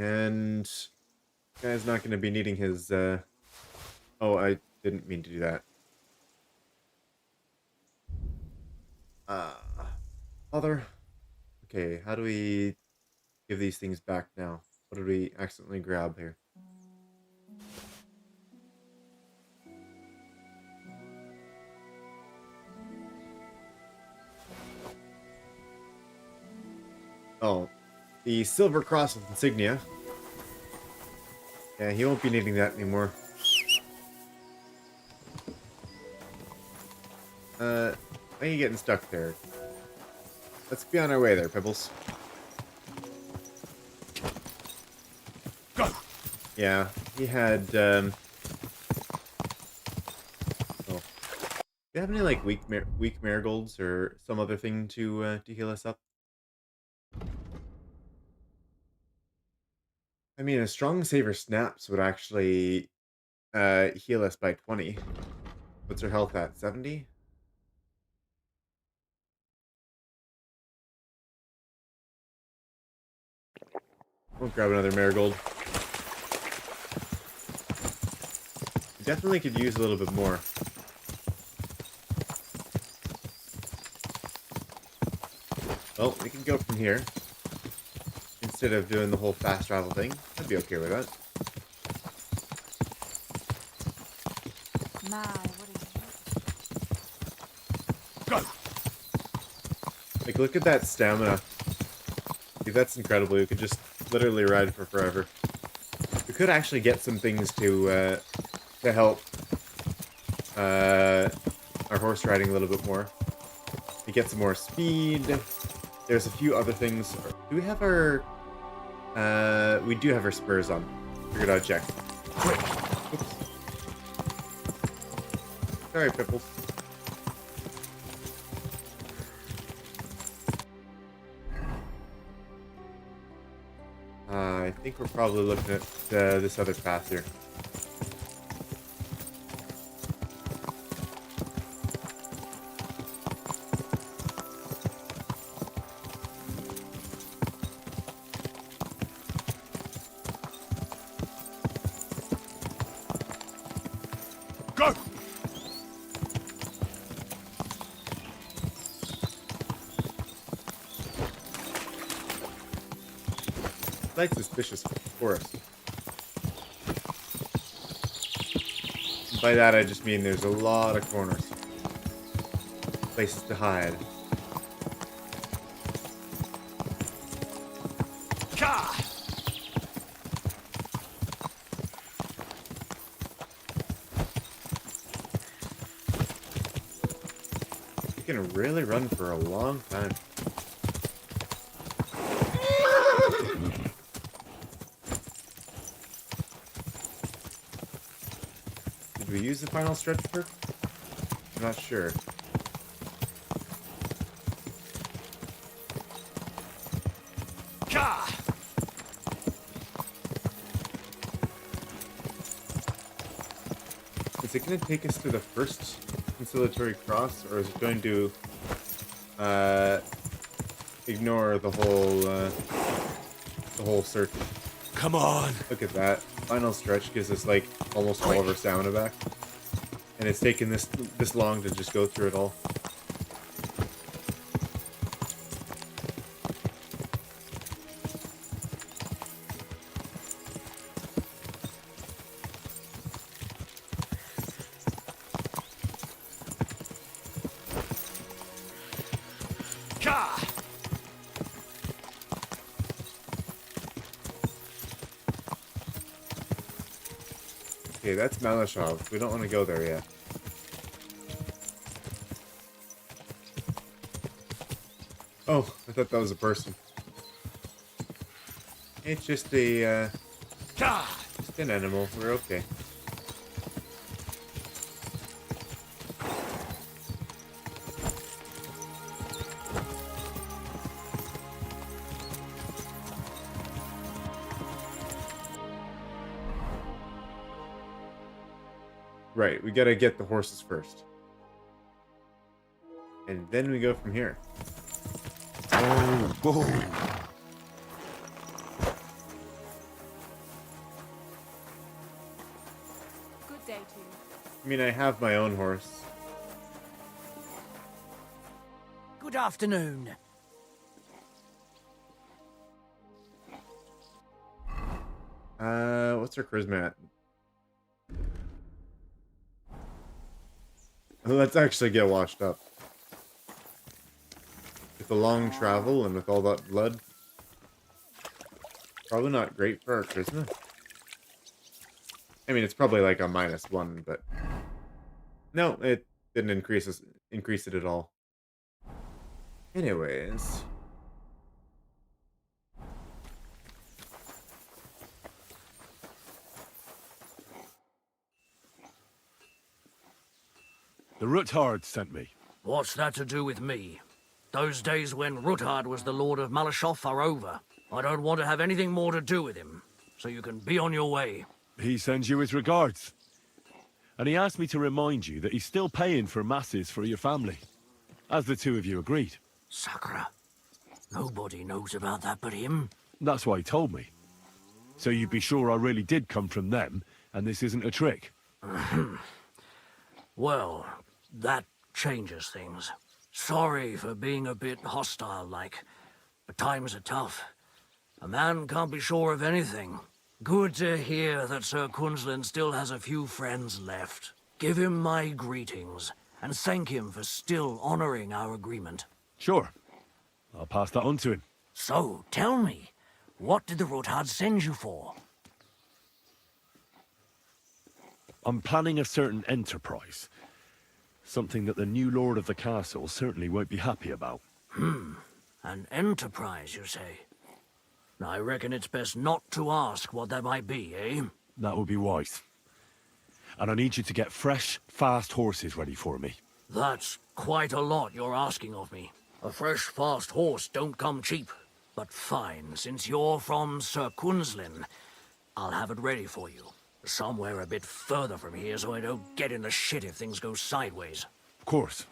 And guy's not going to be needing his, oh, I didn't mean to do that. Father. Okay, how do we give these things back now? What did we accidentally grab here? Oh, the silver cross with insignia. Yeah, he won't be needing that anymore. Why are you getting stuck there? Let's be on our way there, Pebbles. Go! Yeah, he had, oh. Do you have any, like, weak marigolds or some other thing to heal us up? I mean, a strong saver snaps would actually, heal us by 20. What's her health at? 70? We'll grab another marigold. We definitely could use a little bit more. Well, we can go from here. Instead of doing the whole fast travel thing. I'd be okay with that. My, what is Go! Like, look at that stamina. Like, that's incredible. You could just literally ride for forever. We could actually get some things to help our horse riding a little bit more. To get some more speed. There's a few other things. Do we have our... we do have our spurs on. Figured I'd check. Quick! Oops. Sorry, Pipples. I think we're probably looking at this other path here. Go! Slight suspicious forest. By that I just mean there's a lot of corners. Places to hide. Ka! You can really run for a long time. Did we use the final stretch perk? I'm not sure. Ka! Is it going to take us to the first conciliatory cross, or is it going to ignore the whole search? Come on! Look at that. Final stretch gives us like almost all of our stamina back. And it's taken this long to just go through it all. Ka! Okay, that's Malashov. We don't want to go there yet. Oh, I thought that was a person. It's just a, just an animal. We're okay. Right, we gotta get the horses first. And then we go from here. Oh, whoa. I mean, I have my own horse. Good afternoon. What's her charisma at? Let's actually get washed up. With the long travel and with all that blood. Probably not great for our charisma. I mean, it's probably like a -1, but... No, it didn't increase it at all. Anyways... The Ruthard sent me. What's that to do with me? Those days when Ruthard was the Lord of Malashov are over. I don't want to have anything more to do with him, so you can be on your way. He sends you his regards. And he asked me to remind you that he's still paying for masses for your family, as the two of you agreed. Sakra. Nobody knows about that but him. That's why he told me. So you'd be sure I really did come from them, and this isn't a trick. Well, that changes things. Sorry for being a bit hostile-like, but times are tough. A man can't be sure of anything. Good to hear that Sir Kunzlin still has a few friends left. Give him my greetings, and thank him for still honoring our agreement. Sure. I'll pass that on to him. So, tell me, what did the Ruthard send you for? I'm planning a certain enterprise. Something that the new lord of the castle certainly won't be happy about. An enterprise, you say? I reckon it's best not to ask what that might be, eh? That would be wise. And I need you to get fresh, fast horses ready for me. That's quite a lot you're asking of me. A fresh, fast horse don't come cheap. But fine, since you're from Sir Kunzlin, I'll have it ready for you. Somewhere a bit further from here so I don't get in the shit if things go sideways. Of course.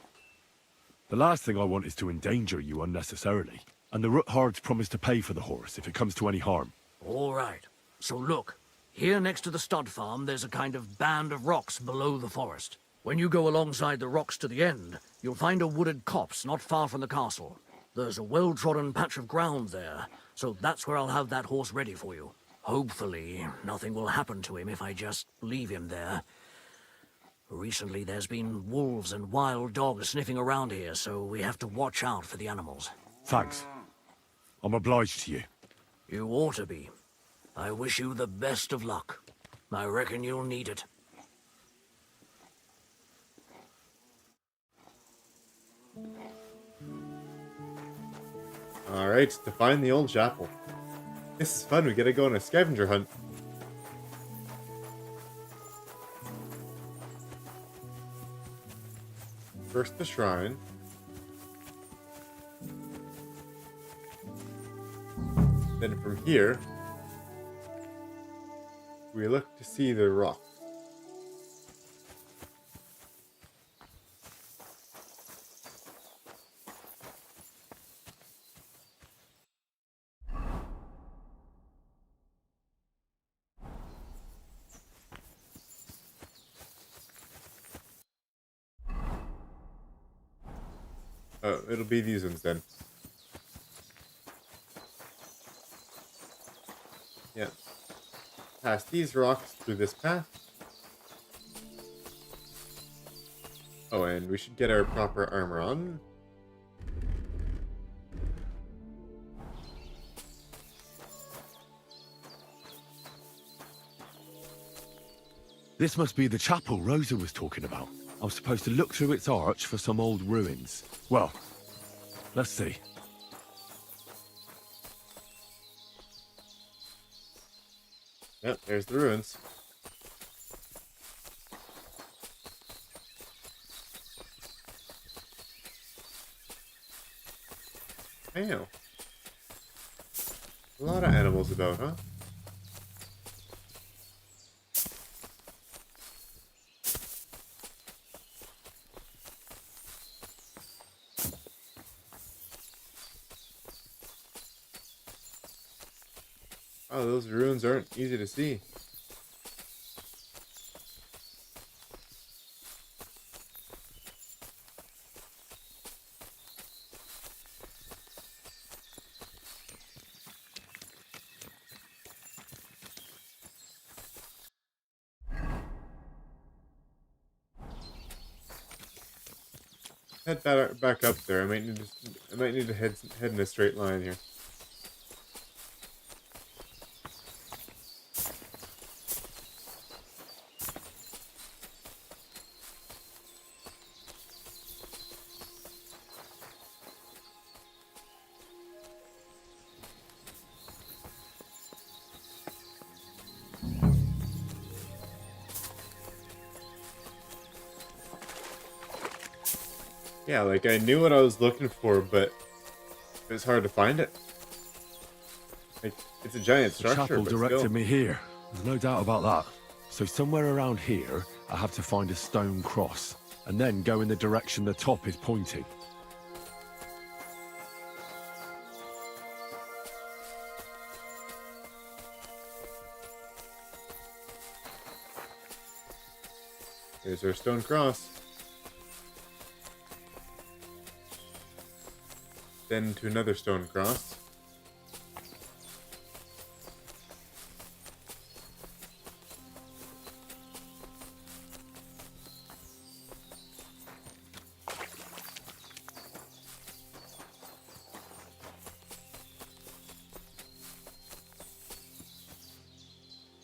The last thing I want is to endanger you unnecessarily. And the Ruthards promise to pay for the horse if it comes to any harm. All right. So look, here next to the stud farm there's a kind of band of rocks below the forest. When you go alongside the rocks to the end, you'll find a wooded copse not far from the castle. There's a well-trodden patch of ground there, so that's where I'll have that horse ready for you. Hopefully, nothing will happen to him if I just leave him there. Recently, there's been wolves and wild dogs sniffing around here, so we have to watch out for the animals. Thanks. I'm obliged to you. You ought to be. I wish you the best of luck. I reckon you'll need it. Alright, to find the old chapel. This is fun, we get to go on a scavenger hunt. First the shrine. Then from here, we look to see the rock. Oh, it'll be these ones then. Yeah. Past these rocks through this path. Oh, and we should get our proper armor on. This must be the chapel Rosa was talking about. I was supposed to look through its arch for some old ruins. Well, let's see. Yep, there's the ruins. Damn. A lot of animals about, huh? Oh, those ruins aren't easy to see. head back up there. I might need to head in a straight line here. Yeah, like I knew what I was looking for, but it was hard to find it. Like, it's a giant The structure, chapel but directed still. me here. There's no doubt about that. So somewhere around here, I have to find a stone cross, and then go in the direction the top is pointing. Here's our stone cross. Then to another stone cross.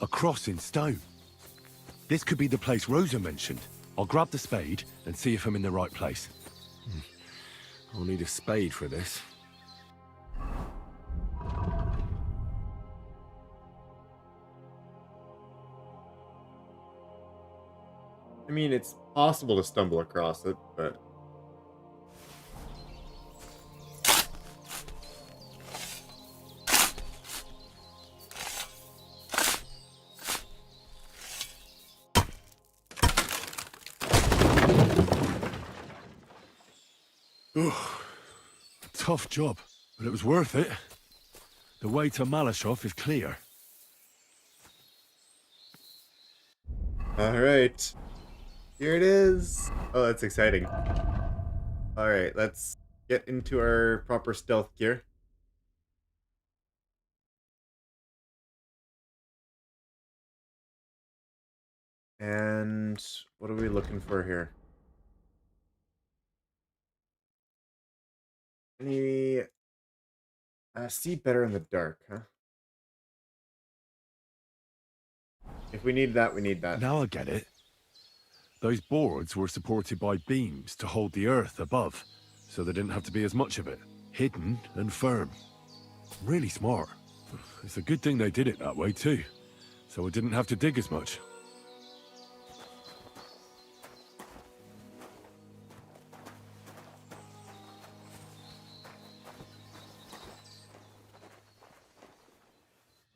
A cross in stone. This could be the place Rosa mentioned. I'll grab the spade and see if I'm in the right place. I'll need a spade for this. I mean, it's possible to stumble across it, but... Tough job, but it was worth it. The way to Malashov is clear. Alright. Here it is. Oh, that's exciting. Alright, let's get into our proper stealth gear. And what are we looking for here? Any... see better in the dark, huh? If we need that, we need that. Now I get it. Those boards were supported by beams to hold the earth above, so there didn't have to be as much of it. Hidden and firm. Really smart. It's a good thing they did it that way too, so I didn't have to dig as much.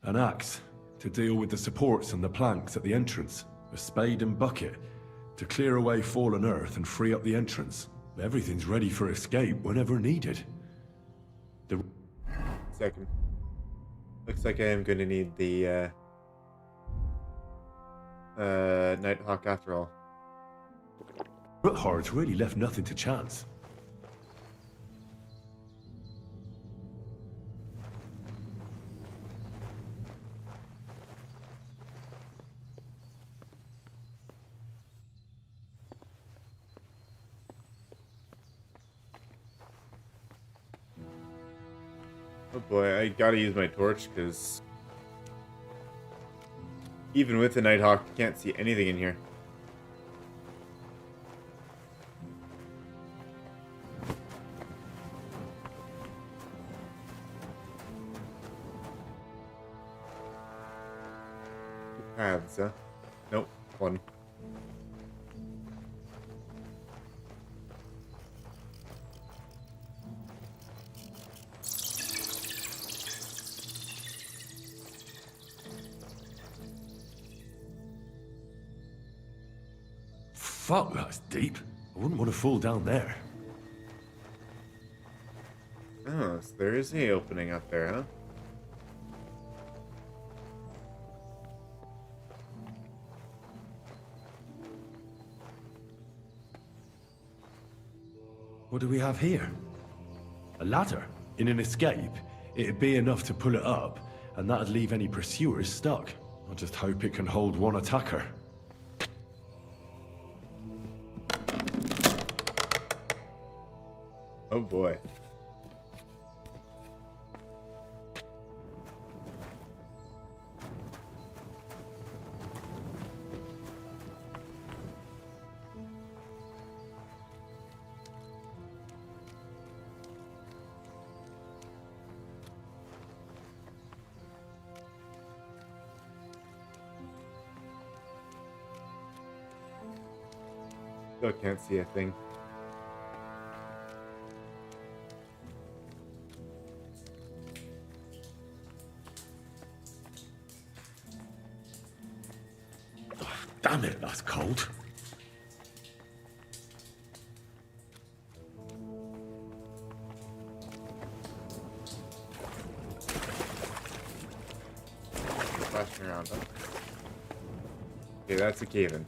An axe to deal with the supports and the planks at the entrance. A spade and bucket to clear away fallen earth and free up the entrance. Everything's ready for escape whenever needed. Second. Looks like I am going to need the Nighthawk after all. Ruthard's really left nothing to chance. Oh boy, I gotta use my torch, because even with the Nighthawk, you can't see anything in here. Paths, huh? Nope, one. Fuck, that's deep. I wouldn't want to fall down there. Oh, so there is a opening up there, huh? What do we have here? A ladder. In an escape, it'd be enough to pull it up, and that'd leave any pursuers stuck. I just hope it can hold one attacker. Oh boy. Still can't see a thing. Damn it, that's cold. Flashing around, huh? Okay, that's a cave-in.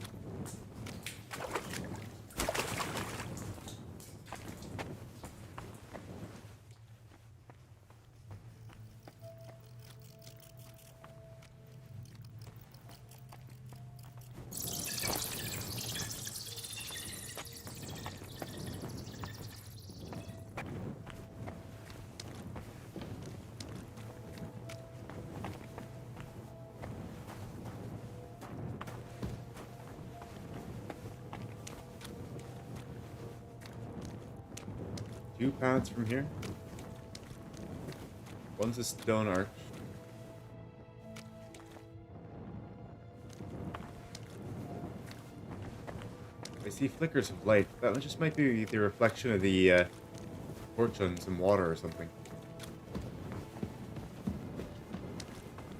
Two paths from here. One's a stone arch. I see flickers of light. That just might be the reflection of the torch on some water or something.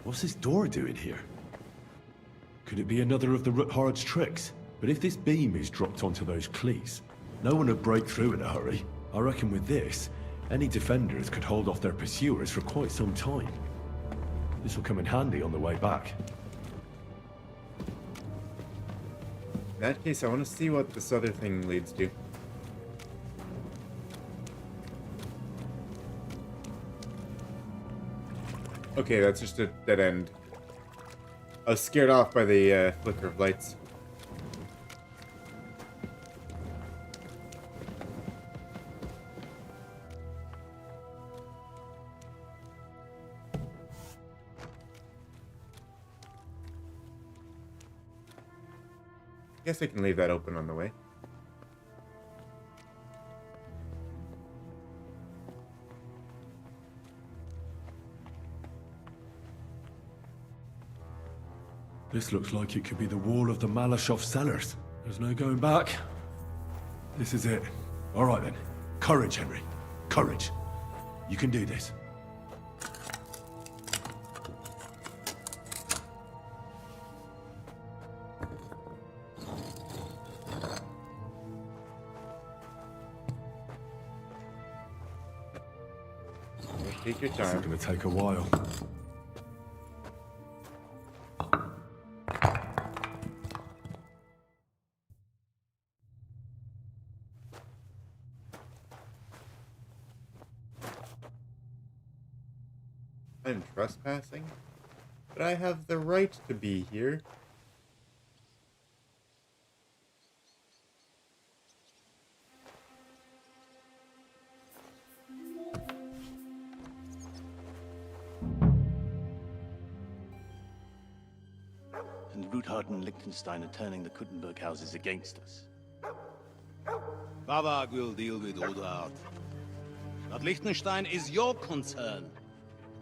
What's this door doing here? Could it be another of the Ruthard's tricks? But if this beam is dropped onto those cleats, no one would break through in a hurry. I reckon with this, any defenders could hold off their pursuers for quite some time. This will come in handy on the way back. In that case, I want to see what this other thing leads to. Okay, that's just a dead end. I was scared off by the flicker of lights. Guess I can leave that open on the way. This looks like it could be the wall of the Malashov cellars. There's no going back. This is it. All right then. Courage, Henry. Courage. You can do this. Take your time. This is going to take a while. I'm trespassing, but I have the right to be here. And Ruthard and Liechtenstein are turning the Kuttenberg houses against us. Bavag will deal with Ruthard. But Liechtenstein is your concern.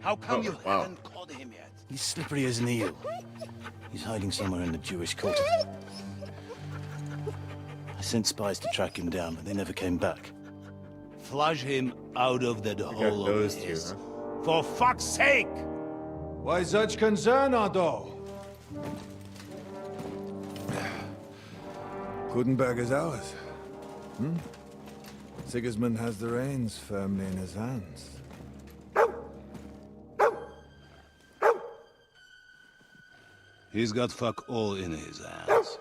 How come you haven't caught him yet? He's slippery as an eel. He's hiding somewhere in the Jewish quarter. I sent spies to track him down, but they never came back. Flush him out of that hole of those his. two, huh? For fuck's sake! Why such concern, Ardo? Kuttenberg is ours. Sigismund has the reins firmly in his hands. He's got fuck all in his hands.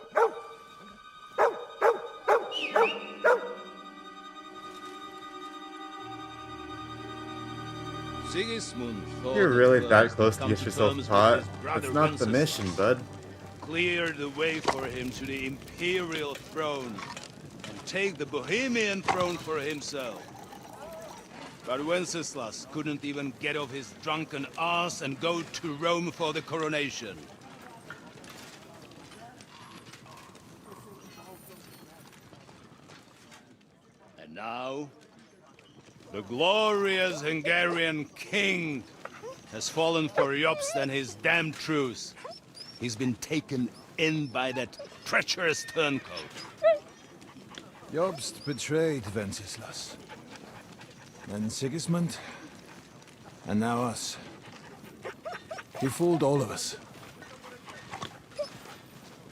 Sigismund thought You're really it that was close to to come get to yourself terms with caught. his brother It's not the Wenceslas. mission, bud. Clear the way for him to the imperial throne and take the Bohemian throne for himself. But Wenceslas couldn't even get off his drunken ass and go to Rome for the coronation. And now, the glorious Hungarian king has fallen for Jobst and his damned truce. He's been taken in by that treacherous turncoat. Jobst betrayed Wenceslas. Then Sigismund. And now us. He fooled all of us.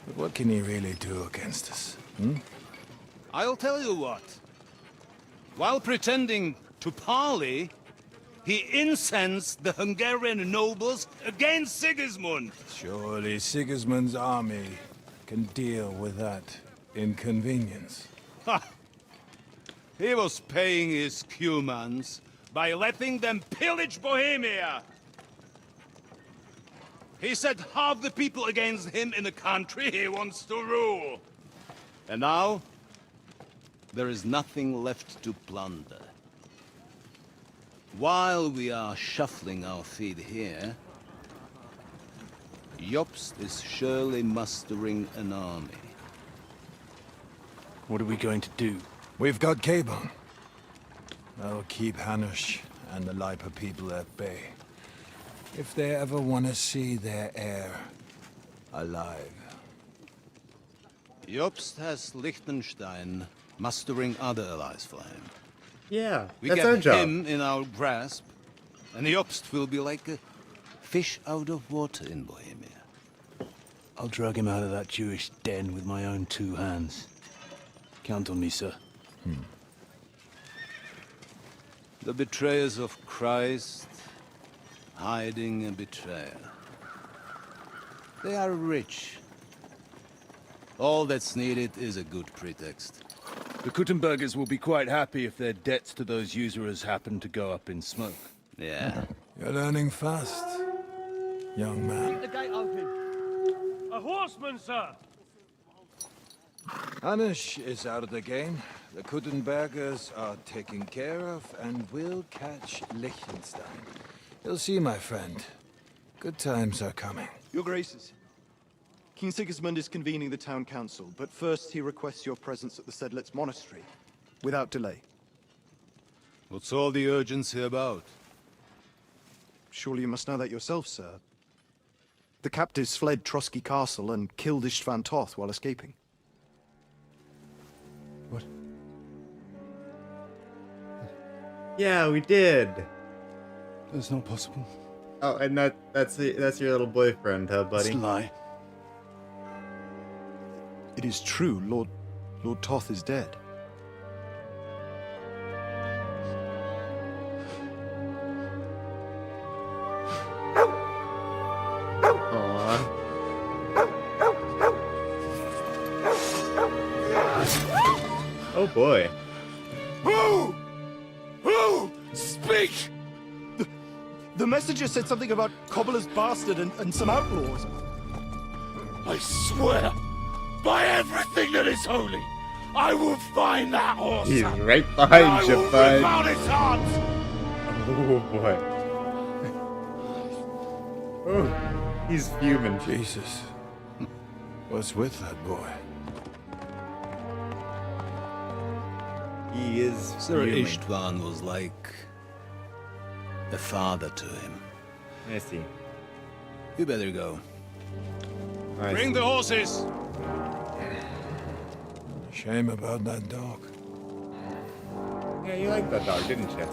But what can he really do against us, hmm? I'll tell you what. While pretending to parley, he incensed the Hungarian nobles against Sigismund. Surely Sigismund's army can deal with that inconvenience. Ha! He was paying his Cumans by letting them pillage Bohemia. He set half the people against him in the country he wants to rule. And now, there is nothing left to plunder. While we are shuffling our feet here, Jobst is surely mustering an army. What are we going to do? We've got Cabon. That'll keep Hanush and the Lipa people at bay. If they ever want to see their heir alive. Jobst has Liechtenstein mustering other allies for him. Yeah, We that's get our job. him in our grasp, and Jobst will be like a fish out of water in Bohemia. I'll drag him out of that Jewish den with my own 2 hands. Count on me, sir. The betrayers of Christ, hiding a betrayer. They are rich. All that's needed is a good pretext. The Kuttenbergers will be quite happy if their debts to those usurers happen to go up in smoke. Yeah. You're learning fast, young man. Keep the gate open. A horseman, sir! Hanush is out of the game. The Kuttenbergers are taken care of, and we'll catch Liechtenstein. You'll see, my friend. Good times are coming. Your Graces, King Sigismund is convening the town council, but first he requests your presence at the Sedlitz monastery, without delay. What's all the urgency about? Surely you must know that yourself, sir. The captives fled Trotsky Castle and killed Istvan Toth while escaping. What? Yeah, we did. That's not possible. Oh, and that's your little boyfriend, huh, buddy? It's a lie. It is true, Lord Toth is dead. Oh boy. Who? Speak! The messenger said something about Cobbler's bastard and some outlaws. I swear, by everything that is holy, I will find that horse. He's right behind you, bud. I will rip out his heart. Oh boy. Oh, he's fuming. Jesus. What's with that boy? He is Sir fuming. Istvan was like a father to him. I see. You better go. I Bring see. the horses! Shame about that dog. Yeah, you liked that dog, didn't you?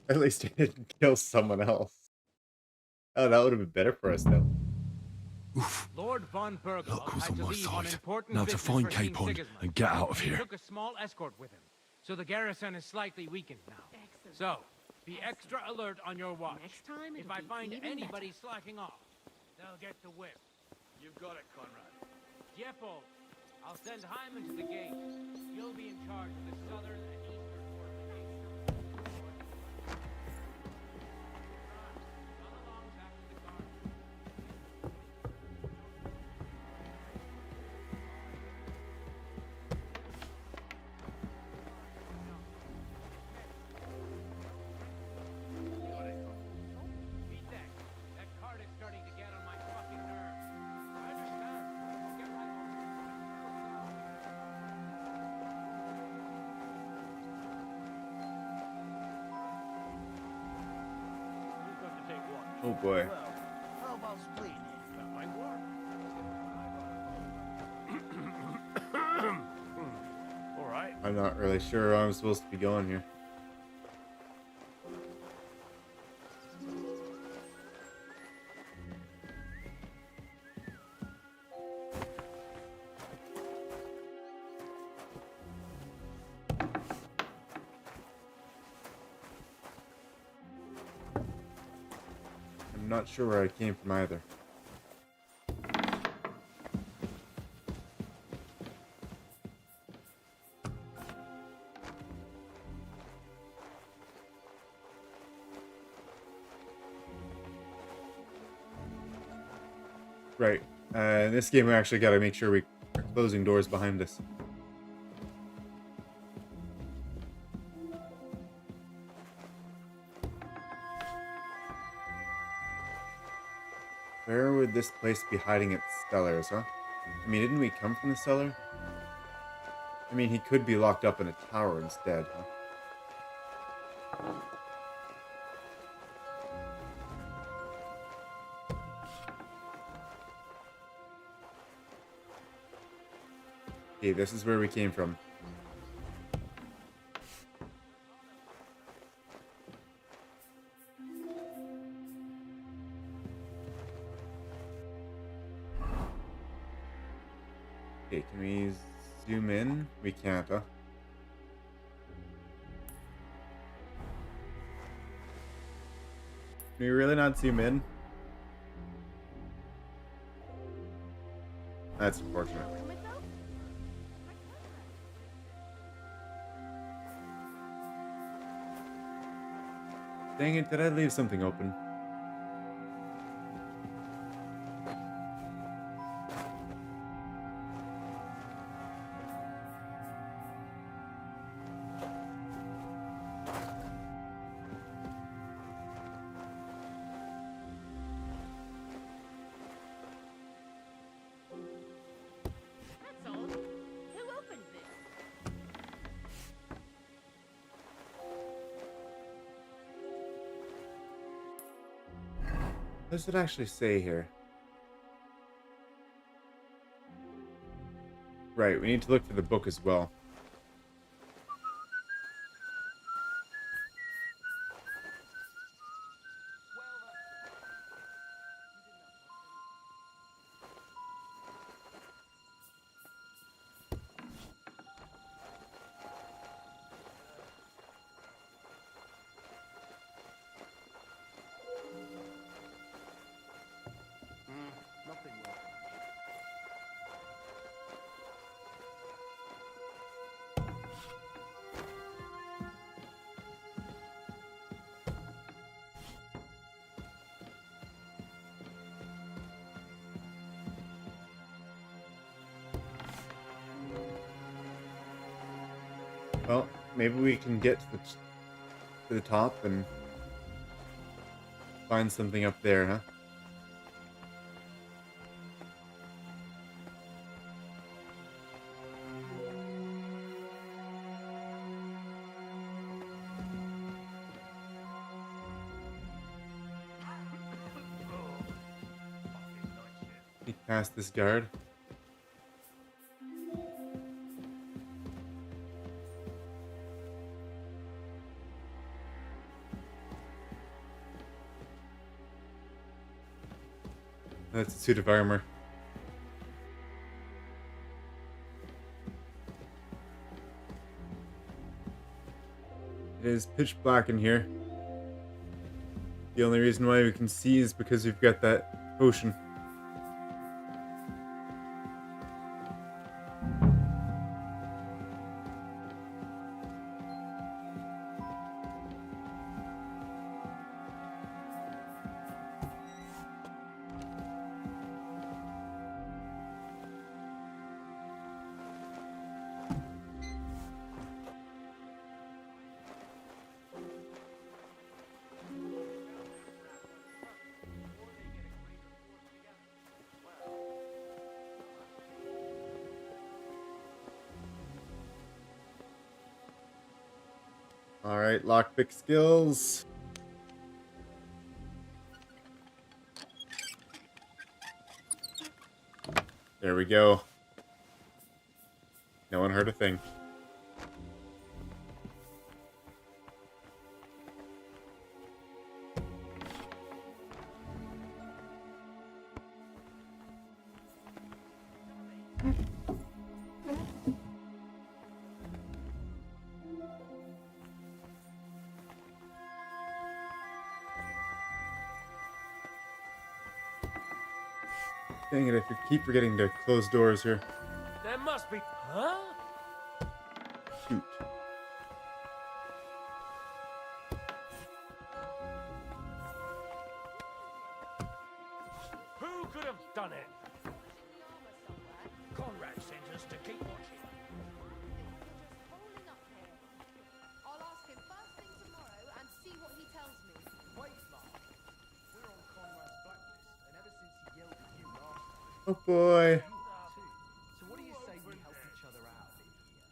At least he didn't kill someone else. Oh, that would have been better for us, though. Lord von Bergel Luck was had on to my leave on side. important Now to business find for King Capon Sigismund. and get out of He here. took a small escort with him, so the garrison is slightly weakened now. So, be extra alert on your watch. Next time if it'll I be find even anybody slacking off, they'll get the whip. You've got it, Conrad. Jeppo, I'll send Hyman to the gate. You'll be in charge of the southern and eastern fortifications. Oh boy. How about splitting it? That might work. All right. I'm not really sure where I'm supposed to be going here. I'm not sure where I came from either. Right. In this game, we actually got to make sure we are closing doors behind us. Where would this place be hiding its cellars, huh? I mean, didn't we come from the cellar? I mean, he could be locked up in a tower instead, huh? Okay, this is where we came from. Okay, can we zoom in? We can't, huh? Can we really not zoom in? That's unfortunate. Dang it, did I leave something open? That's all. Who opened this? What does it actually say here? Right, we need to look for the book as well. Nothing more. Well, maybe we can get to the top and find something up there, huh? Sneak past this guard. That's a suit of armor. It is pitch black in here. The only reason why we can see is because we've got that potion. Alright, lockpick skills. There we go. No one heard a thing. Dang it, I keep forgetting to close doors here. There must be... Huh? Shoot. Who could have done it? Conrad sent us to keep watching. I'll ask him first thing tomorrow and see what he tells me. Wait, Mark. We're on Conrad's blacklist, and ever since he yelled at you last time... Oh boy. So what do you say we help each other out a bit here?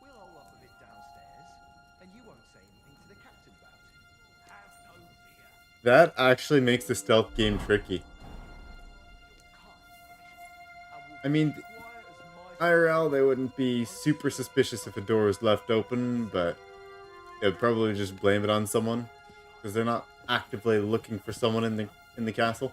We'll hole up a bit downstairs, and you won't say anything to the captain about it. Have no fear. That actually makes the stealth game tricky. I mean, IRL, they wouldn't be super suspicious if a door was left open, but they would probably just blame it on someone, because they're not actively looking for someone in the castle.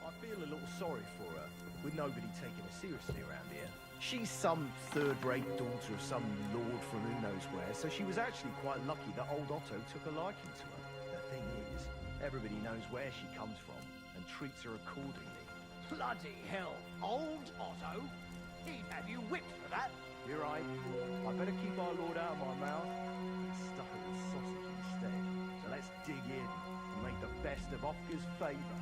I feel a little sorry for her, with nobody taking her seriously around here. She's some third-rate daughter of some lord from who knows where, so she was actually quite lucky that old Otto took a liking to her. The thing is, everybody knows where she comes from, and treats her accordingly. Bloody hell. Old Otto? He'd have you whipped for that. You're right. I better keep our lord out of my mouth and stuff it with sausage instead. So let's dig in and make the best of Oscar's favour.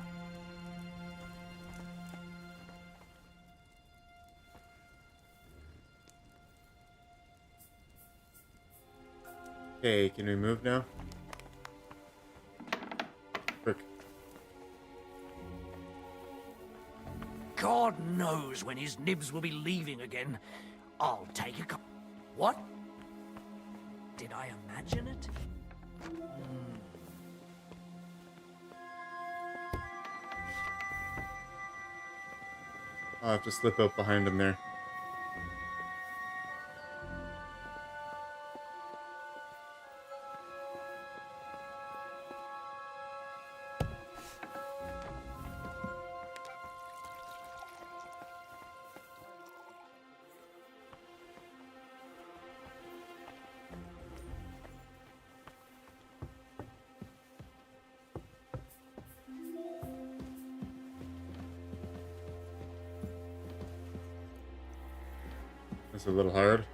Okay, can we move now? Frick. God knows when his nibs will be leaving again. I'll take a cup. What? Did I imagine it? I'll have to slip out behind him there. It's a little hard.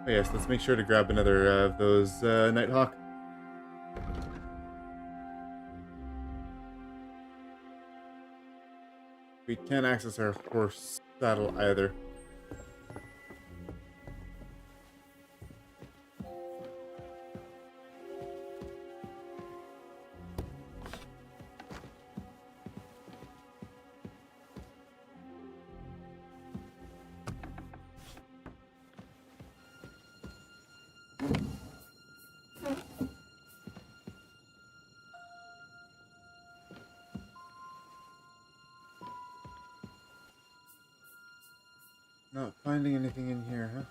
Oh yes, let's make sure to grab another of those Nighthawk. We can't access our horse saddle either. Not finding anything in here, huh?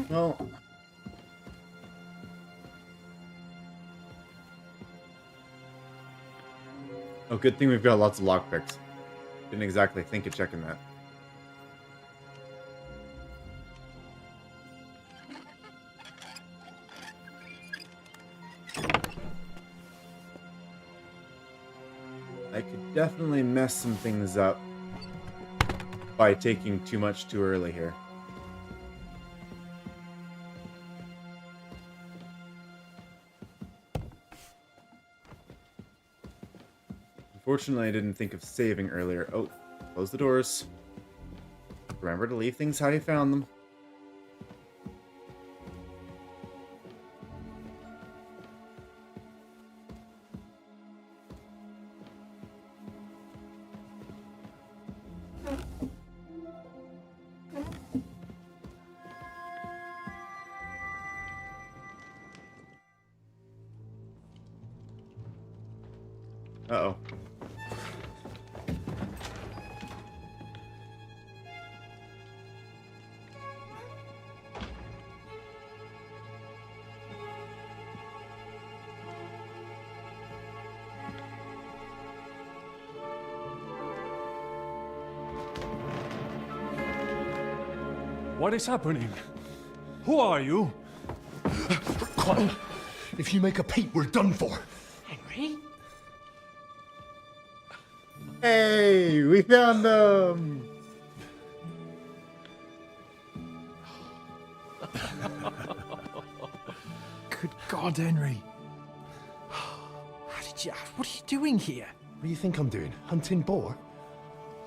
Well, oh, good thing we've got lots of lockpicks. Didn't exactly think of checking that. I could definitely mess some things up by taking too much too early here. Unfortunately, I didn't think of saving earlier. Oh, close the doors. Remember to leave things how you found them. Uh-oh. What is happening? Who are you? Quiet. If you make a peep, we're done for. Henry? Hey, we found them! Good God, Henry. What are you doing here? What do you think I'm doing? Hunting boar?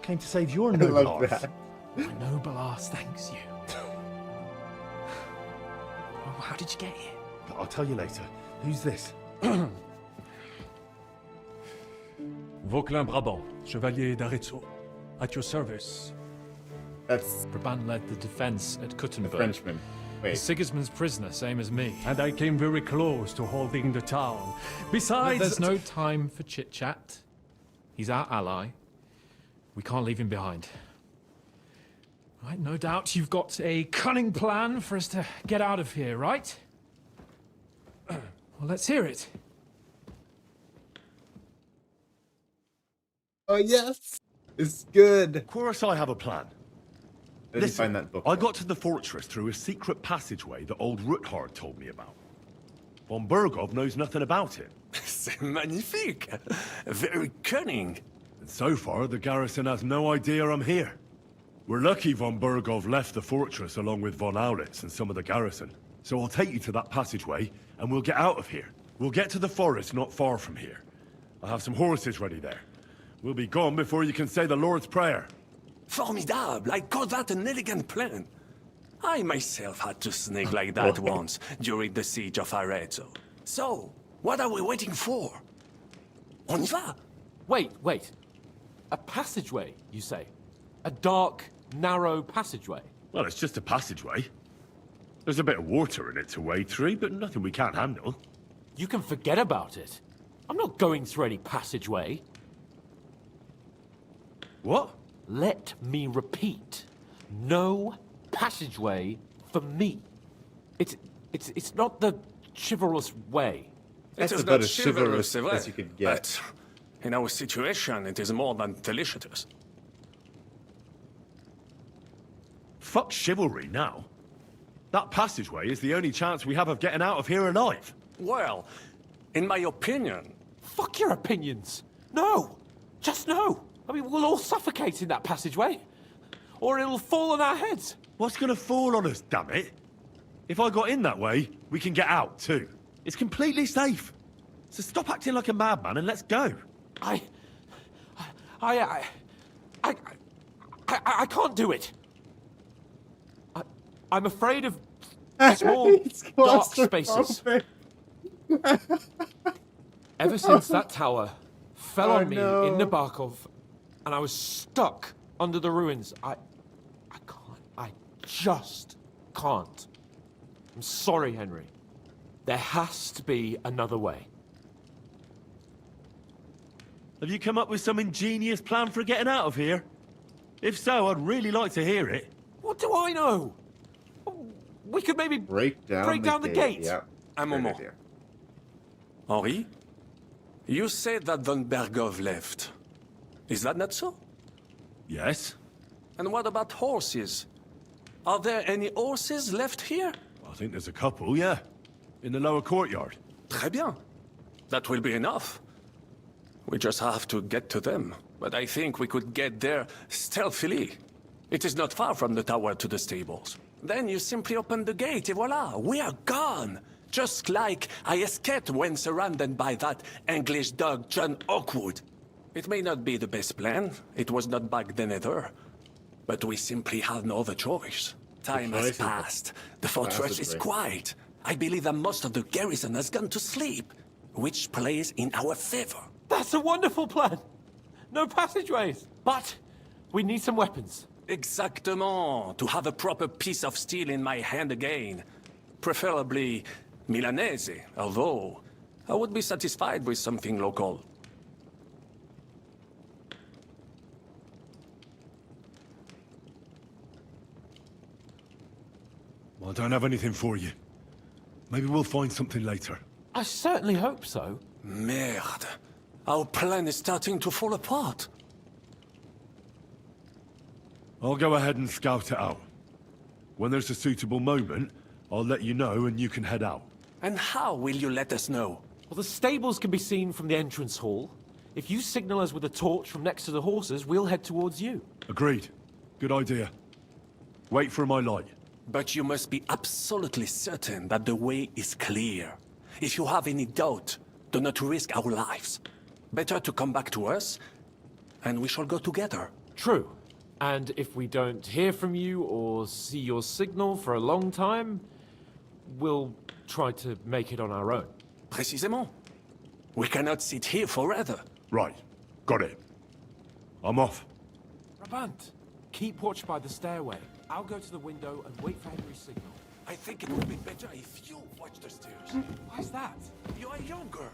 Came to save your I noble love arse. that. My noble ass thanks you. Oh, how did you get here? I'll tell you later. Who's this? Vauquelin Brabant, Chevalier d'Arezzo. At your service. That's Brabant led the defense at the Kuttenberg. Frenchman. Wait. He's Sigismund's prisoner, same as me. And I came very close to holding the town. Besides... There's no time for chit-chat. He's our ally. We can't leave him behind. Right, no doubt you've got a cunning plan for us to get out of here, right? Well, let's hear it. Oh, yes! It's good! Of course I have a plan. I didn't find that book. I got to the fortress through a secret passageway that old Ruthard told me about. Von Bergov knows nothing about it. C'est magnifique. Very cunning. And so far, the garrison has no idea I'm here. We're lucky von Bergov left the fortress along with von Aulitz and some of the garrison. So I'll take you to that passageway, and we'll get out of here. We'll get to the forest not far from here. I'll have some horses ready there. We'll be gone before you can say the Lord's Prayer. Formidable. I call that an elegant plan. I myself had to sneak like that once during the siege of Arezzo. So, what are we waiting for? On y va? Wait. A passageway, you say? A dark, narrow passageway? Well, it's just a passageway. There's a bit of water in it to wade through, but nothing we can't handle. You can forget about it. I'm not going through any passageway. What? Let me repeat. No passageway for me. It's not the chivalrous way. That's It is about not as chivalrous chivalrous, as you could get. But in our situation, it is more than delicious. Fuck chivalry now. That passageway is the only chance we have of getting out of here alive. Well, in my opinion... Fuck your opinions. No. Just no. I mean, we'll all suffocate in that passageway. Or it'll fall on our heads. What's gonna fall on us, damn it? If I got in that way, we can get out too. It's completely safe. So stop acting like a madman and let's go. I can't do it. I'm afraid of small, dark spaces. Ever since that tower fell on me in Nabokov, and I was stuck under the ruins, I just can't. I'm sorry, Henry. There has to be another way. Have you come up with some ingenious plan for getting out of here? If so, I'd really like to hear it. What do I know? We could maybe break down the gate. Yeah. Un moment. Henri, you said that von Bergov left. Is that not so? Yes. And what about horses? Are there any horses left here? I think there's a couple, yeah. In the lower courtyard. Très bien. That will be enough. We just have to get to them. But I think we could get there stealthily. It is not far from the tower to the stables. Then you simply open the gate, et voila, we are gone! Just like I escaped when surrounded by that English dog John Oakwood. It may not be the best plan, it was not back then either. But we simply have no other choice. Time has passed. The fortress is quiet. I believe that most of the garrison has gone to sleep, which plays in our favor. That's a wonderful plan! No passageways! But we need some weapons. Exactement. To have a proper piece of steel in my hand again. Preferably Milanese, although I would be satisfied with something local. Well, I don't have anything for you. Maybe we'll find something later. I certainly hope so. Merde. Our plan is starting to fall apart. I'll go ahead and scout it out. When there's a suitable moment, I'll let you know and you can head out. And how will you let us know? Well, the stables can be seen from the entrance hall. If you signal us with a torch from next to the horses, we'll head towards you. Agreed. Good idea. Wait for my light. But you must be absolutely certain that the way is clear. If you have any doubt, do not risk our lives. Better to come back to us, and we shall go together. True. And if we don't hear from you or see your signal for a long time, we'll try to make it on our own. Précisément. We cannot sit here forever. Right. Got it. I'm off. Brabant, keep watch by the stairway. I'll go to the window and wait for Henry's signal. I think it would be better if you watch the stairs. Why's that? You are younger.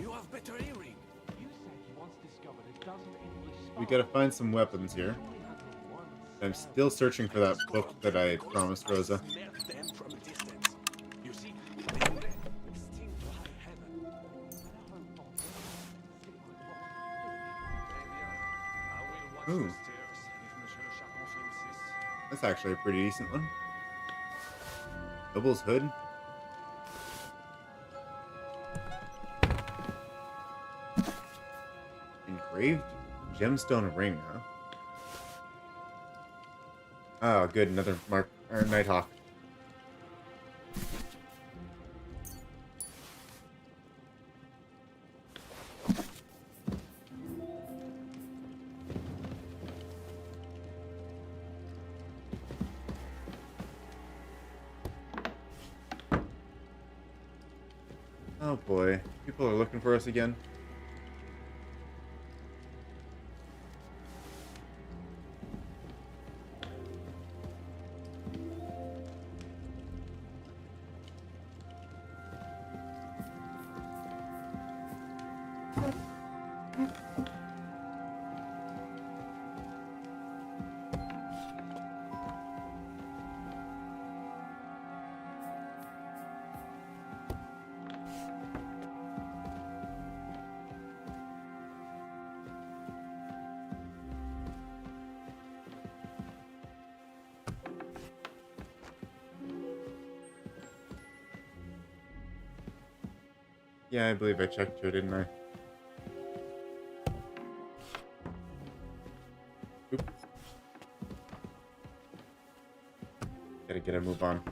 You have better hearing. You said you once discovered a dozen English spies. We gotta find some weapons here. I'm still searching for that book that I promised Rosa. Ooh. That's actually a pretty decent one. Noble's hood. Engraved gemstone ring, huh? Oh, good, another mark or Nighthawk. Oh boy, people are looking for us again. Yeah, I believe I checked here, didn't I? Oops. Gotta get a move on.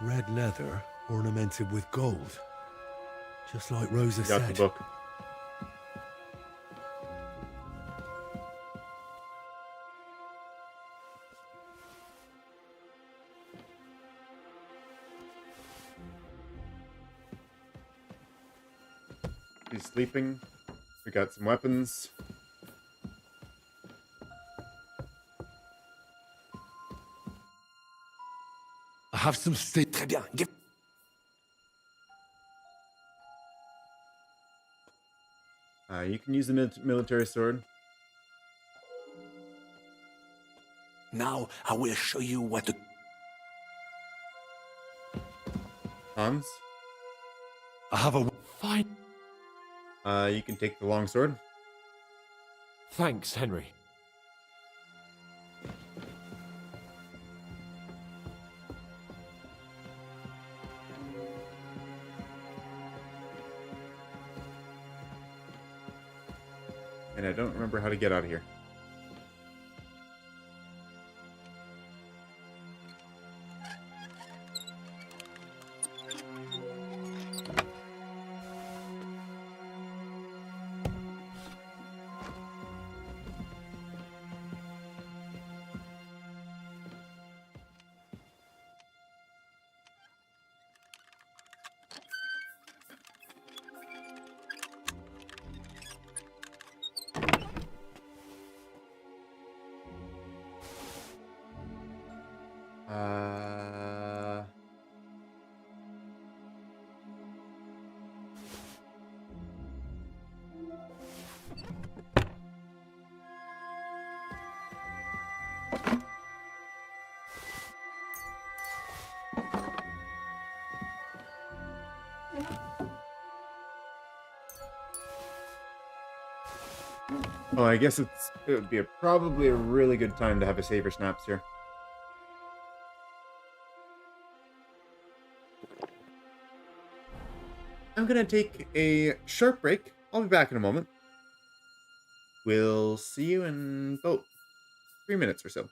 Red leather ornamented with gold. Just like Rosa Got said. the book. He's sleeping. We got some weapons. have some steak. Très bien. Give... You can use the military sword. Now I will show you what the... Hans? I have a... Fine. You can take the long sword. Thanks, Henry. And I don't remember how to get out of here. Oh, I guess it would be probably a really good time to have a saver snaps here. I'm gonna take a short break. I'll be back in a moment. We'll see you in about 3 minutes or so.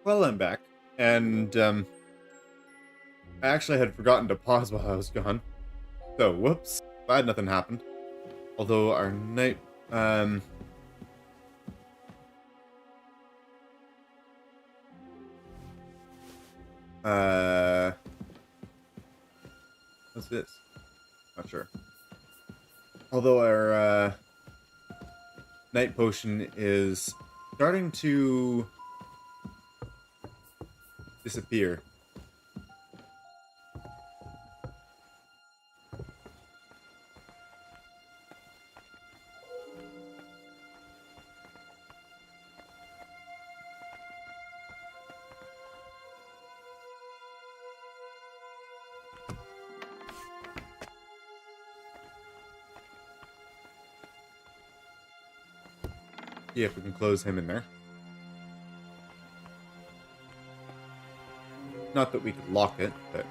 Well, I'm back, and I actually had forgotten to pause while I was gone. So, whoops. Glad nothing happened. Although our night, What's this? Not sure. Although our night potion is starting to disappear. See if we can close him in there. Not that we could lock it, but...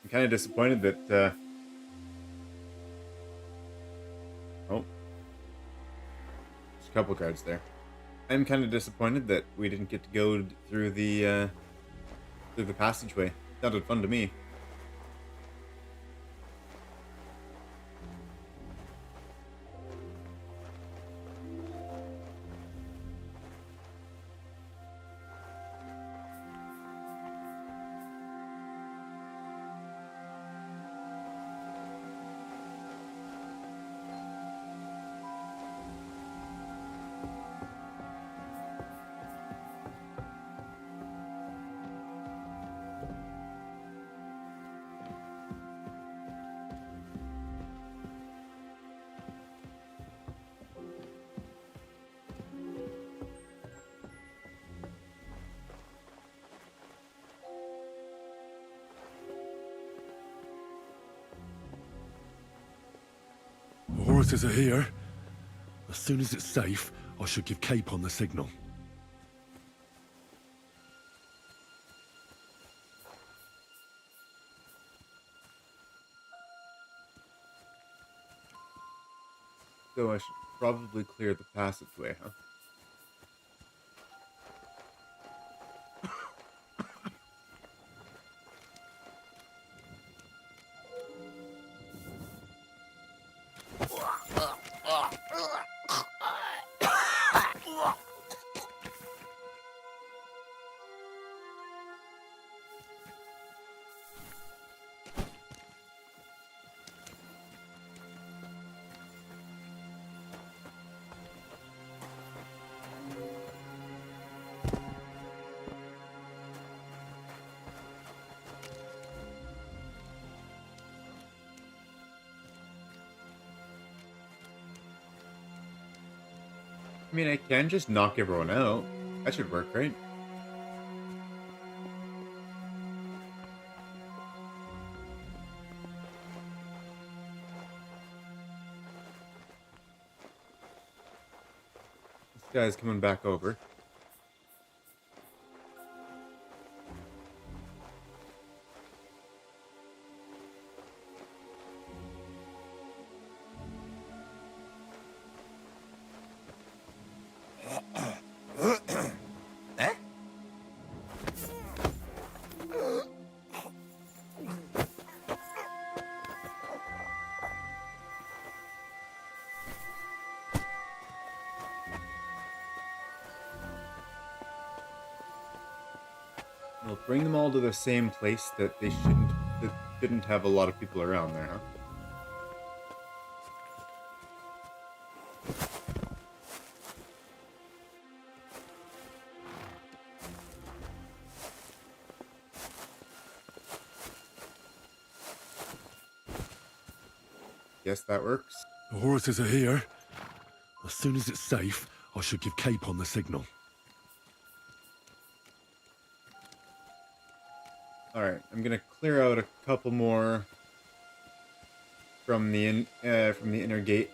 I'm kind of disappointed that, oh. There's a couple cards there. I'm kind of disappointed that we didn't get to go through the passageway. Sounded fun to me. The horses are here. As soon as it's safe, I should give Cape on the signal. So I should probably clear the passageway, huh? I mean, I can just knock everyone out. That should work, right? This guy's coming back over. We'll bring them all to the same place that they shouldn't have a lot of people around there, huh? Guess that works. The horses are here. As soon as it's safe, I should give Cape on the signal. Alright, I'm gonna clear out a couple more from the inner gate.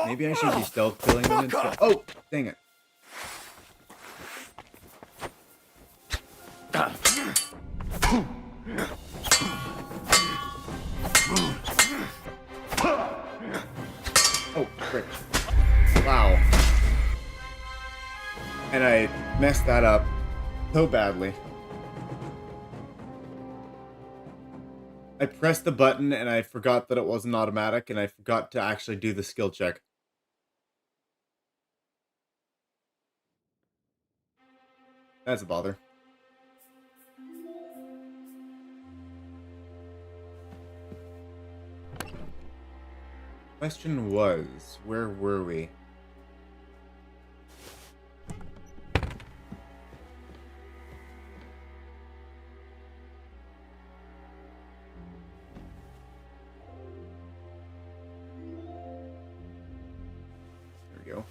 Maybe I should be stealth killing them instead. Oh, dang it. Oh, frick. Wow. And I messed that up so badly. I pressed the button and I forgot that it wasn't automatic, and I forgot to actually do the skill check. That's a bother. Question was, where were we? There we go.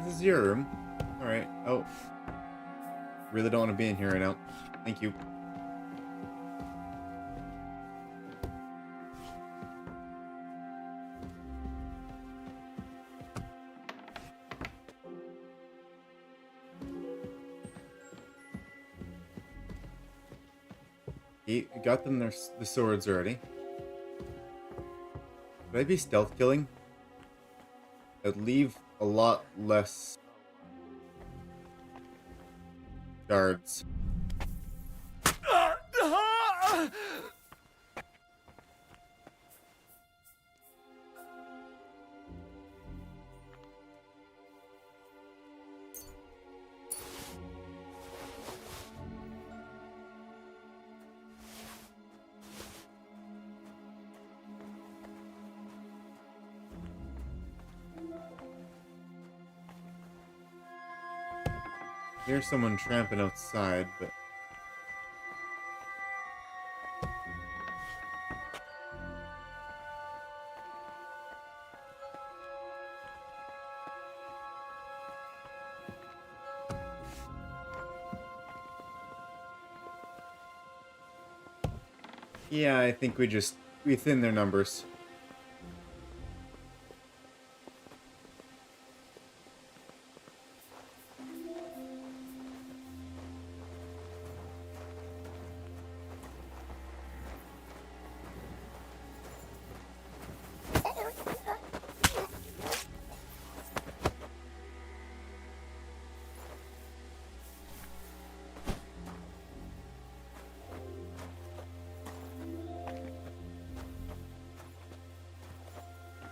This is your room. Alright. Oh. Really don't want to be in here right now. Thank you. You got them the swords already. Would I be stealth killing? I'd leave a lot less guards. Here's someone tramping outside, but... yeah, I think we thin their numbers.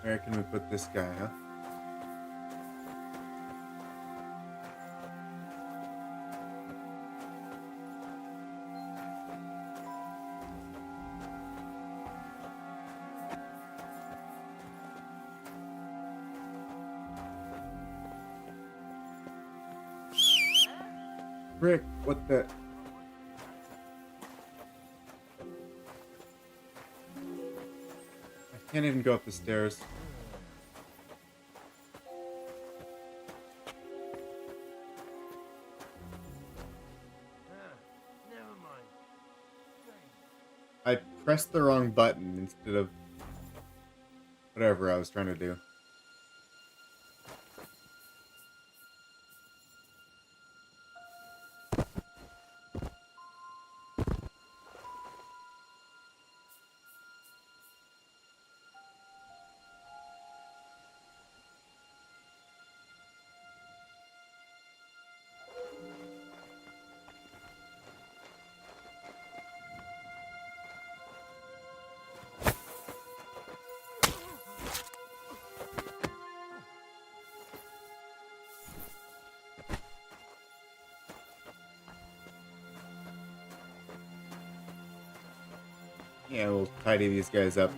Where can we put this guy, huh? Rick, what the... I can't even go up the stairs. I pressed the wrong button instead of whatever I was trying to do. Yeah, we'll tidy these guys up.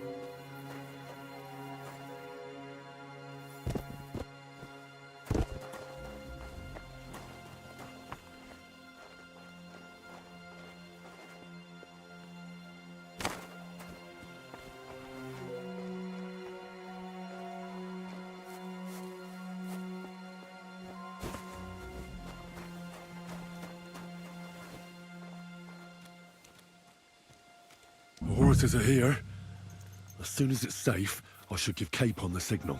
forces are here. As soon as it's safe, I should give Capon the signal.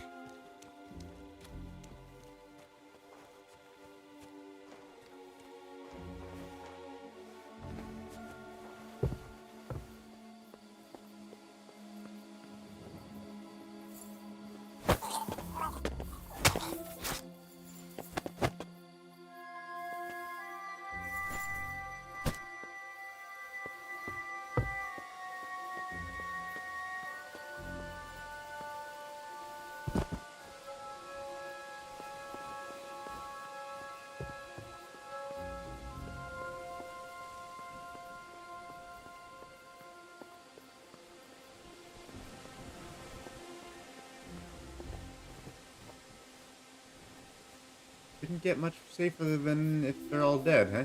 Didn't get much safer than if they're all dead, huh?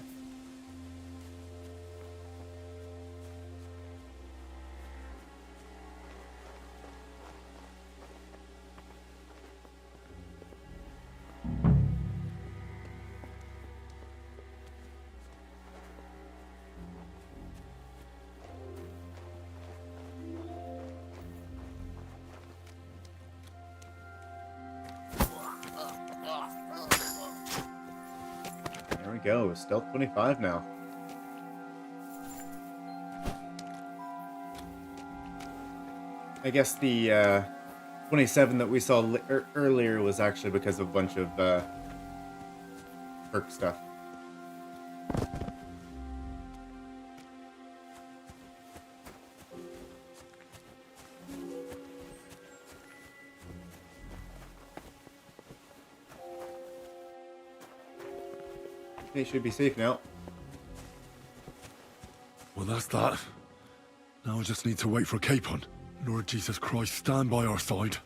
There we go, stealth 25 now. I guess the 27 that we saw earlier was actually because of a bunch of perk stuff. They should be safe now. Well, that's that. Now I just need to wait for Capon. Lord Jesus Christ, stand by our side.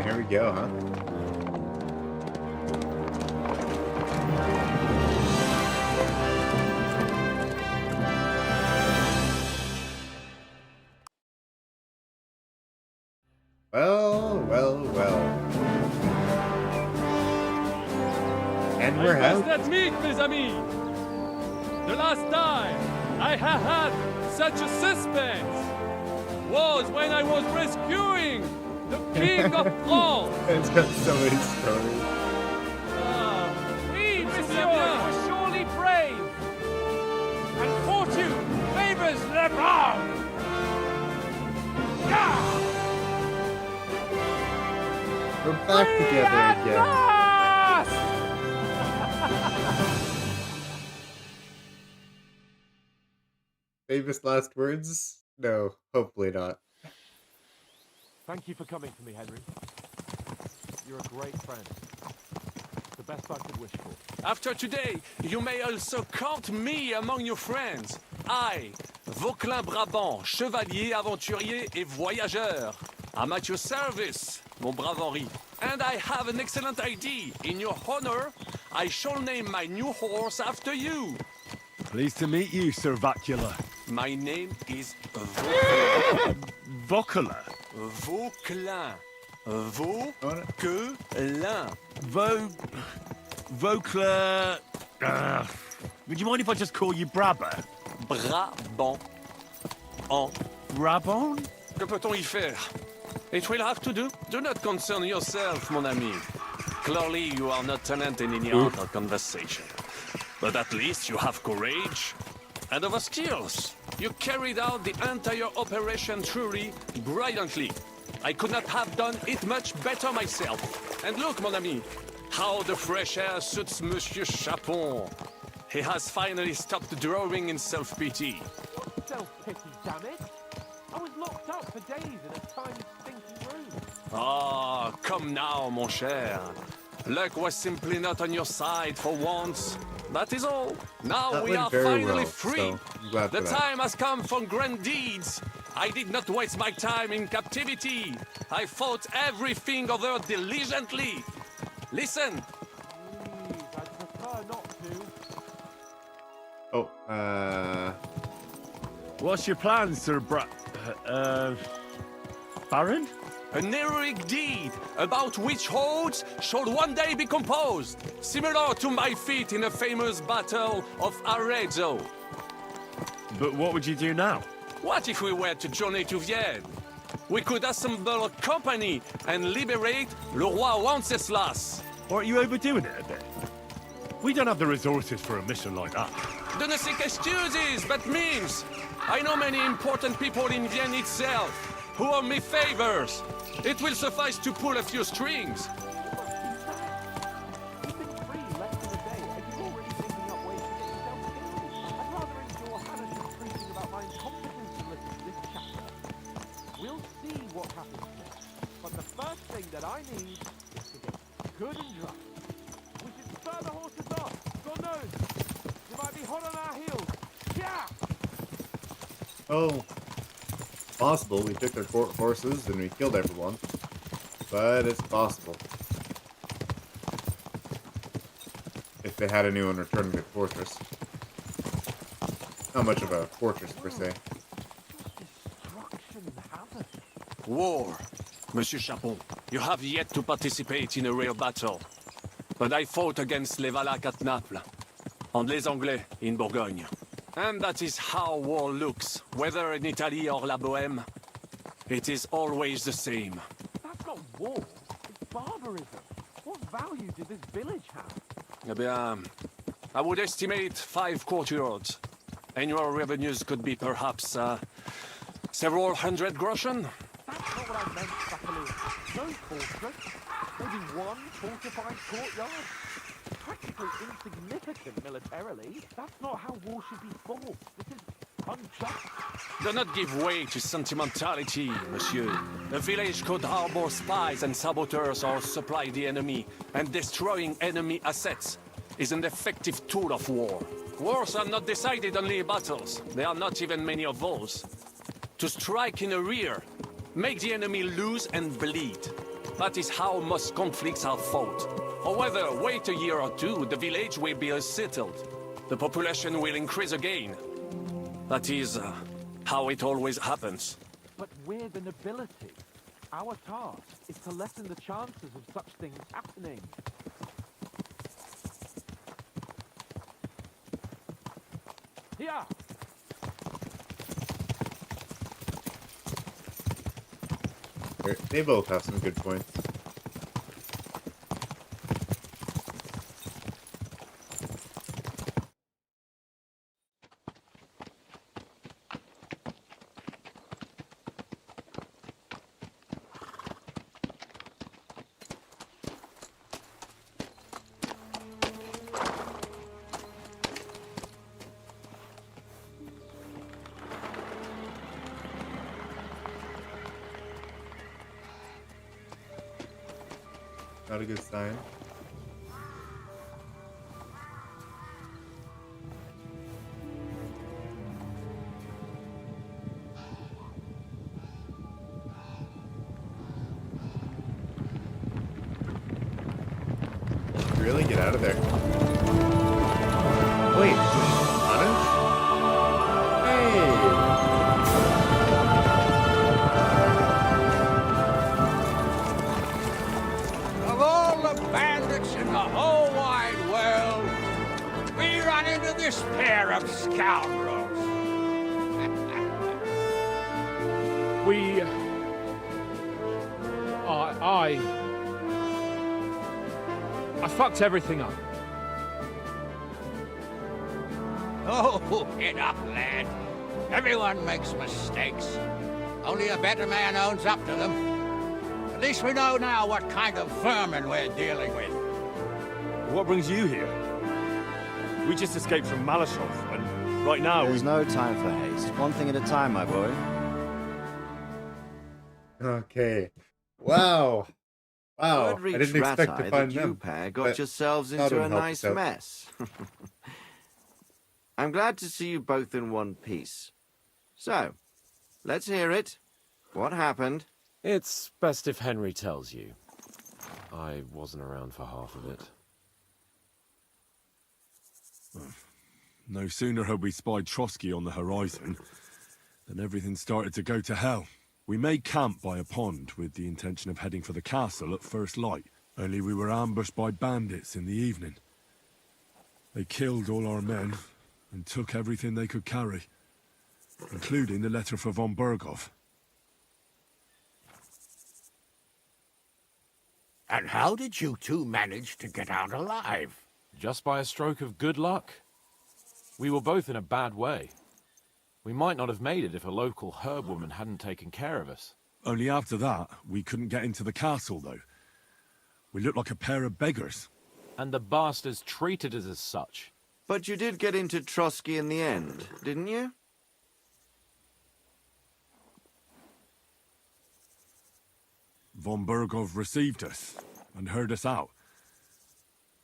Here we go, huh? Well, well, well. And we're out. That's me, mes amis. The last time I have had such a suspense was when I was rescuing the King of France. It's got so many stories. Oui, monsieur, you were surely brave. And fortune favors the brave. We're back together again. Famous last words? No, hopefully not. Thank you for coming for me, Henry. You're a great friend. The best I could wish for. After today, you may also count me among your friends. I, Vauquelin Brabant, chevalier, aventurier et voyageur. I'm at your service, mon brave Henri. And I have an excellent idea. In your honor, I shall name my new horse after you. Pleased to meet you, Sir Vacula. My name is Vauquelin. Vauquelin? Vauquelin. Vauquelin. Vauquelin... would you mind if I just call you Brabant? Brabant. En Brabant? Que peut-on y faire? It will have to do. Do not concern yourself, mon ami. Clearly, you are not talented in any art or conversation. But at least you have courage and other skills. You carried out the entire operation truly brilliantly. I could not have done it much better myself. And look, mon ami, how the fresh air suits Monsieur Chapon. He has finally stopped drawing in self-pity. Self-pity, damn it! I was locked for days in a tiny, stinking room. Ah, come now, mon cher. Luck was simply not on your side for once. That is all. Now That we went are very finally well, free. so I'm glad The for that. time has come for grand deeds. I did not waste my time in captivity. I fought everything over diligently. Listen. Please, I'd prefer not to. Oh, What's your plan, Sir Baron? An heroic deed about which hordes should one day be composed, similar to my feat in the famous Battle of Arezzo. But what would you do now? What if we were to journey to Vienne? We could assemble a company and liberate Le Roi Wenceslas. Aren't you overdoing it a bit? We don't have the resources for a mission like that. De ne seek excuses, but means. I know many important people in Vienne itself who owe me favors. It will suffice to pull a few strings. You've been free less than a day, and you're already thinking up ways to get yourself killed. I'd rather endure Hannah's preaching about my incompetence to listen to this chapter. We'll see what happens next. But the first thing that I need is to get good and drunk. We should spur the horses off. God knows, they might be hot on our heels. Yeah! oh. Possible we took their horses and we killed everyone. But it's possible. If they had anyone returning to the fortress. Not much of a fortress, per se. War. Monsieur Chapon, you have yet to participate in a real battle. But I fought against les Valaques at Naples, and les Anglais in Bourgogne. And that is how war looks, whether in Italy or La Bohème. It is always the same. That's not war. It's barbarism. What value did this village have? Eh bien, I would estimate 5 courtyards. Annual revenues could be perhaps several hundred groschen. That's not what I meant, Buckaloo. No fortress. Maybe one fortified courtyard. Practically insignificant militarily. That's not how war should be fought. This is unjust. Do not give way to sentimentality, monsieur. A village could harbor spies and saboteurs or supply the enemy, and destroying enemy assets is an effective tool of war. Wars are not decided only in battles. There are not even many of those. To strike in the rear, make the enemy lose and bleed. That is how most conflicts are fought. However, wait a year or two, the village will be settled. The population will increase again. That is how it always happens. But we're the nobility. Our task is to lessen the chances of such things happening. Yeah. They both have some good points. Not a good sign. Really? Get out of there. Wait, honest? Hey! Of all the bandits in the whole wide world, we run into this pair of scoundrels. We... I fucked everything up. Oh, get up, lad. Everyone makes mistakes. Only a better man owns up to them. At least we know now what kind of vermin we're dealing with. What brings you here? We just escaped from Malashov, and right now There's no time for haste. One thing at a time, my boy. Okay. Wow. Wow. Word I reached didn't expect to Ratai find that you them. pair got but yourselves that into would a help nice us out. mess. I'm glad to see you both in one piece. So, let's hear it. What happened? It's best if Henry tells you. I wasn't around for half of it. No sooner had we spied Trotsky on the horizon than everything started to go to hell. We made camp by a pond with the intention of heading for the castle at first light, only we were ambushed by bandits in the evening. They killed all our men and took everything they could carry, including the letter for von Berghoff. And how did you two manage to get out alive? Just by a stroke of good luck. We were both in a bad way. We might not have made it if a local herb woman hadn't taken care of us. Only after that, we couldn't get into the castle, though. We looked like a pair of beggars. And the bastards treated us as such. But you did get into Trotsky in the end, didn't you? Von Berghoff received us and heard us out.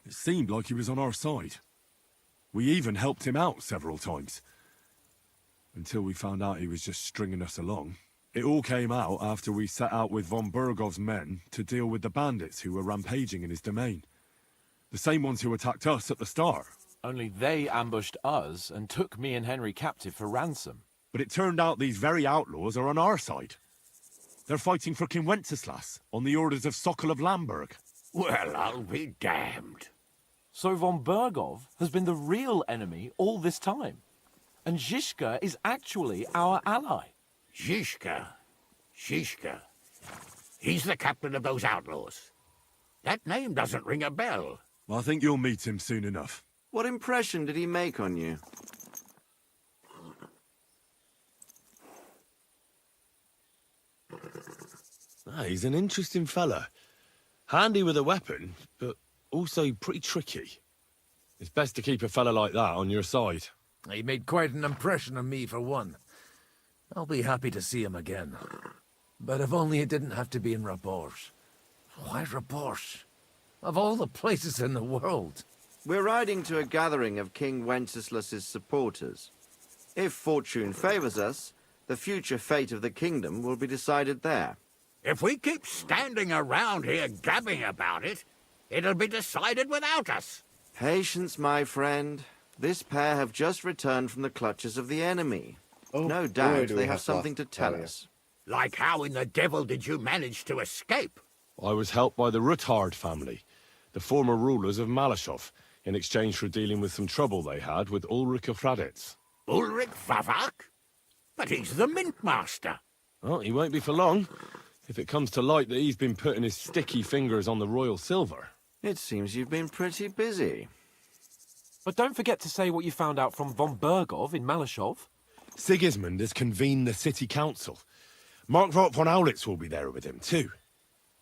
It seemed like he was on our side. We even helped him out several times. Until we found out he was just stringing us along. It all came out after we set out with von Berghoff's men to deal with the bandits who were rampaging in his domain. The same ones who attacked us at the start. Only they ambushed us and took me and Henry captive for ransom. But it turned out these very outlaws are on our side. They're fighting for King Wenceslas on the orders of Sokol of Lamberg. Well, I'll be damned. So von Berghoff has been the real enemy all this time. And Zizka is actually our ally. Zizka. He's the captain of those outlaws. That name doesn't ring a bell. I think you'll meet him soon enough. What impression did he make on you? He's an interesting fella. Handy with a weapon, but also pretty tricky. It's best to keep a fella like that on your side. He made quite an impression on me, for one. I'll be happy to see him again. But if only it didn't have to be in Rabors. Why Rabors? Of all the places in the world. We're riding to a gathering of King Wenceslas's supporters. If fortune favors us, the future fate of the kingdom will be decided there. If we keep standing around here gabbing about it, it'll be decided without us. Patience, my friend. This pair have just returned from the clutches of the enemy. No doubt they have something to tell us. Like how in the devil did you manage to escape? I was helped by the Ruthard family, the former rulers of Malashov, in exchange for dealing with some trouble they had with Ulrich of Raditz. Ulrich Vavak? But he's the mint master. Well, he won't be for long, if it comes to light that he's been putting his sticky fingers on the royal silver. It seems you've been pretty busy. But don't forget to say what you found out from von Berghoff in Malashov. Sigismund has convened the city council. Markvart von Aulitz will be there with him, too.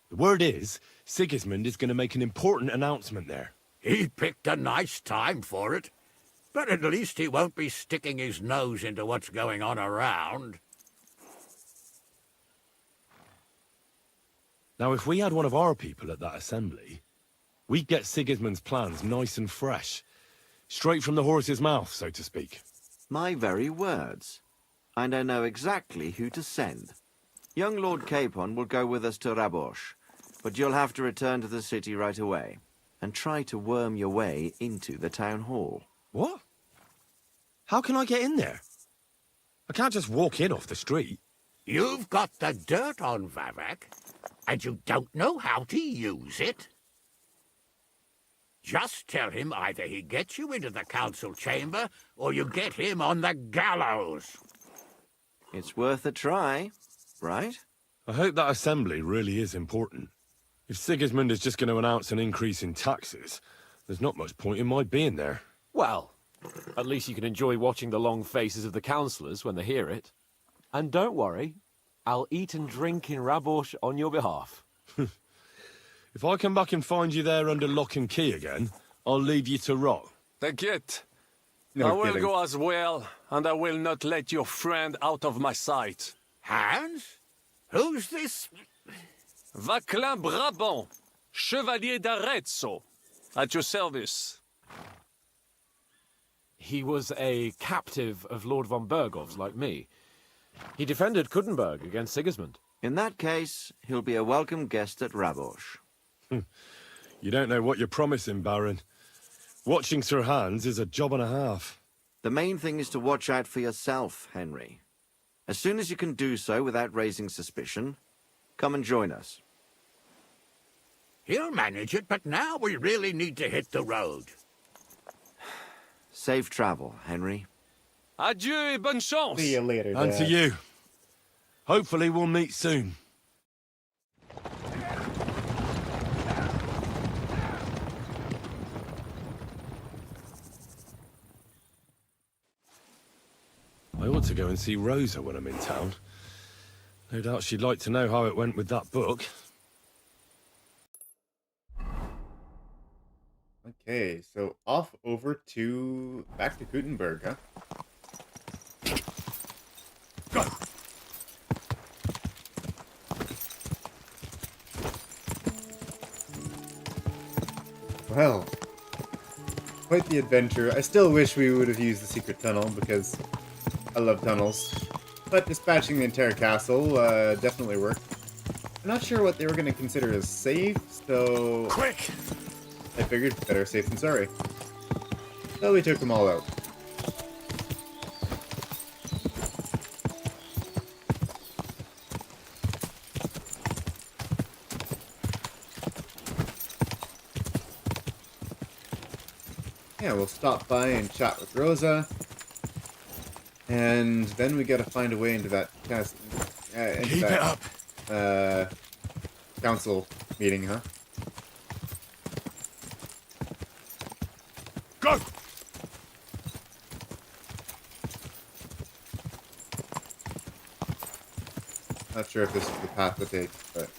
The word is, Sigismund is going to make an important announcement there. He picked a nice time for it. But at least he won't be sticking his nose into what's going on around. Now, if we had one of our people at that assembly, we'd get Sigismund's plans nice and fresh. Straight from the horse's mouth, so to speak. My very words. And I know exactly who to send. Young Lord Capon will go with us to Rabosh, but you'll have to return to the city right away, and try to worm your way into the town hall. What? How can I get in there? I can't just walk in off the street. You've got the dirt on Vavak, and you don't know how to use it? Just tell him either he gets you into the council chamber, or you get him on the gallows. It's worth a try, right? I hope that assembly really is important. If Sigismund is just going to announce an increase in taxes, there's not much point in my being there. Well, at least you can enjoy watching the long faces of the councillors when they hear it. And don't worry, I'll eat and drink in Rabosh on your behalf. If I come back and find you there under lock and key again, I'll leave you to rot. Take it. No I will kidding. go as well, and I will not let your friend out of my sight. Hans? Who's this? Vaclin Brabant, Chevalier d'Arezzo, at your service. He was a captive of Lord von Bergov's, like me. He defended Kuttenberg against Sigismund. In that case, he'll be a welcome guest at Rabosh. You don't know what you're promising, Baron. Watching Sir Hans is a job and a half. The main thing is to watch out for yourself, Henry. As soon as you can do so without raising suspicion, come and join us. He'll manage it, but now we really need to hit the road. Safe travel, Henry. Adieu et bonne chance. See you later, And Dad. to you. Hopefully we'll meet soon. I ought to go and see Rosa when I'm in town. No doubt she'd like to know how it went with that book. Okay, so off over to... back to Kuttenberg, huh? Go! Well, quite the adventure. I still wish we would have used the secret tunnel because I love tunnels. But dispatching the entire castle definitely worked. I'm not sure what they were going to consider as safe, so... Quick! I figured better safe than sorry. So we took them all out. Yeah, we'll stop by and chat with Rosa. And then we gotta find a way into that Keep it up. Council meeting, huh? Go! Not sure if this is the path to take, but...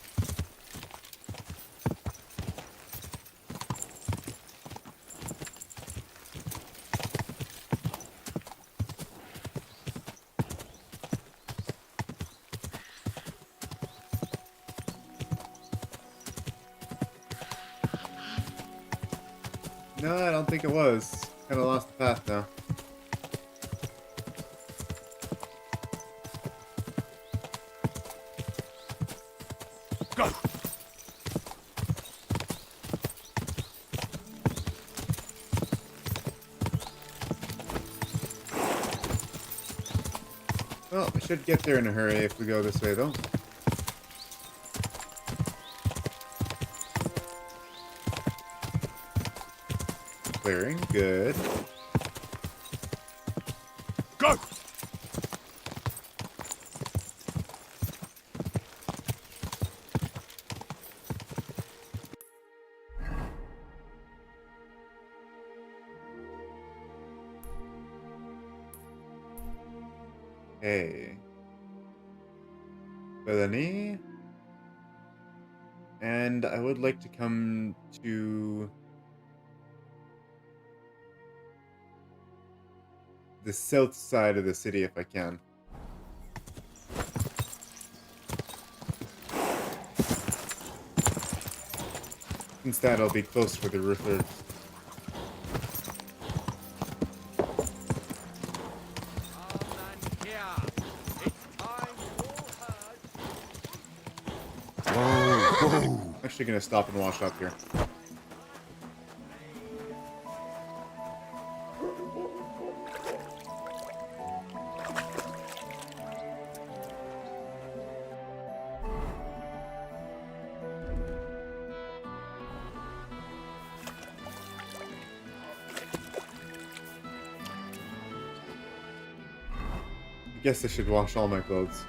No, I don't think it was. Kind of lost the path now. Go! Well, we should get there in a hurry if we go this way, though. Clearing, good. Go! Okay. Bellany. And I would like to come to the south side of the city if I can. Instead, I'll be close for the Ruthard. I'm actually gonna stop and wash up here. I guess I should wash all my clothes.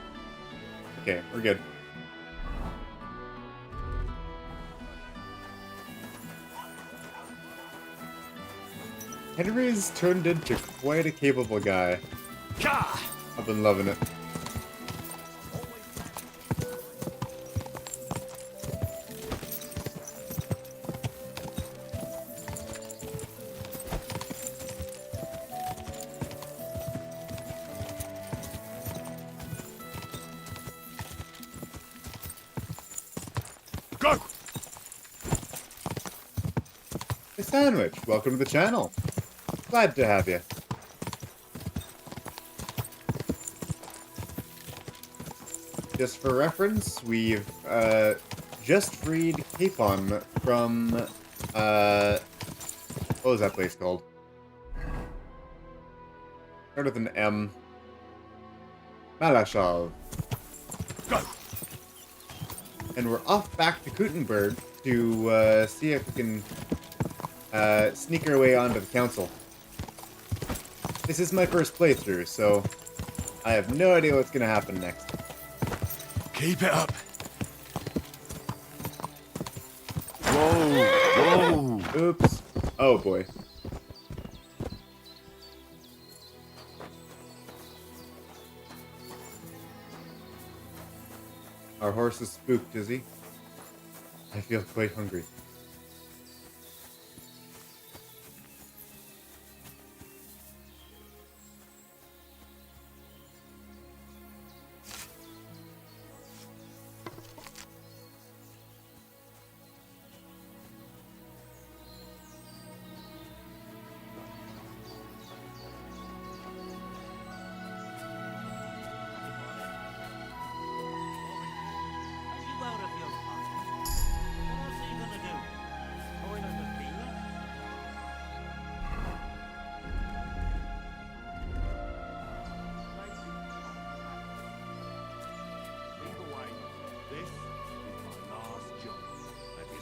Okay, we're good. Henry's turned into quite a capable guy. I've been loving it. Go! Hey, Sandwich, welcome to the channel. Glad to have you. Just for reference, we've just freed Capon from what was that place called? Started with an M. Malashov. Go! And we're off back to Kuttenberg to see if we can sneak our way onto the council. This is my first playthrough, so I have no idea what's going to happen next. Keep it up. Whoa! Whoa! Oops. Oh boy. Our horse is spooked, is he? I feel quite hungry.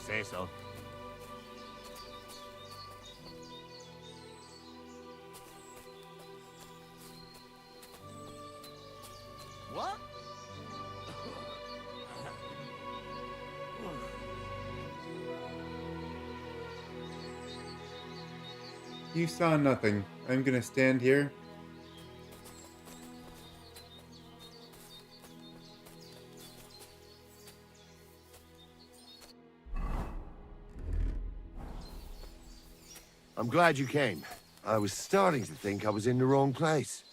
Say so. What? You saw nothing. I'm gonna stand here. I'm glad you came. I was starting to think I was in the wrong place.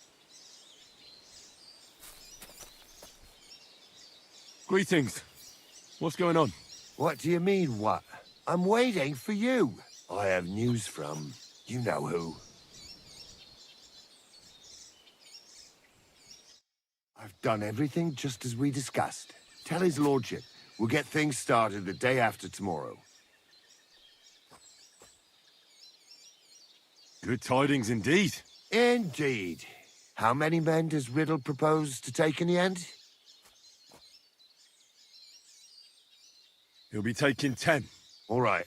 Greetings. What's going on? What do you mean, what? I'm waiting for you. I have news from you know who. I've done everything just as we discussed. Tell his lordship we'll get things started the day after tomorrow. Good tidings indeed. Indeed. How many men does Riddle propose to take in the end? He'll be taking 10. All right.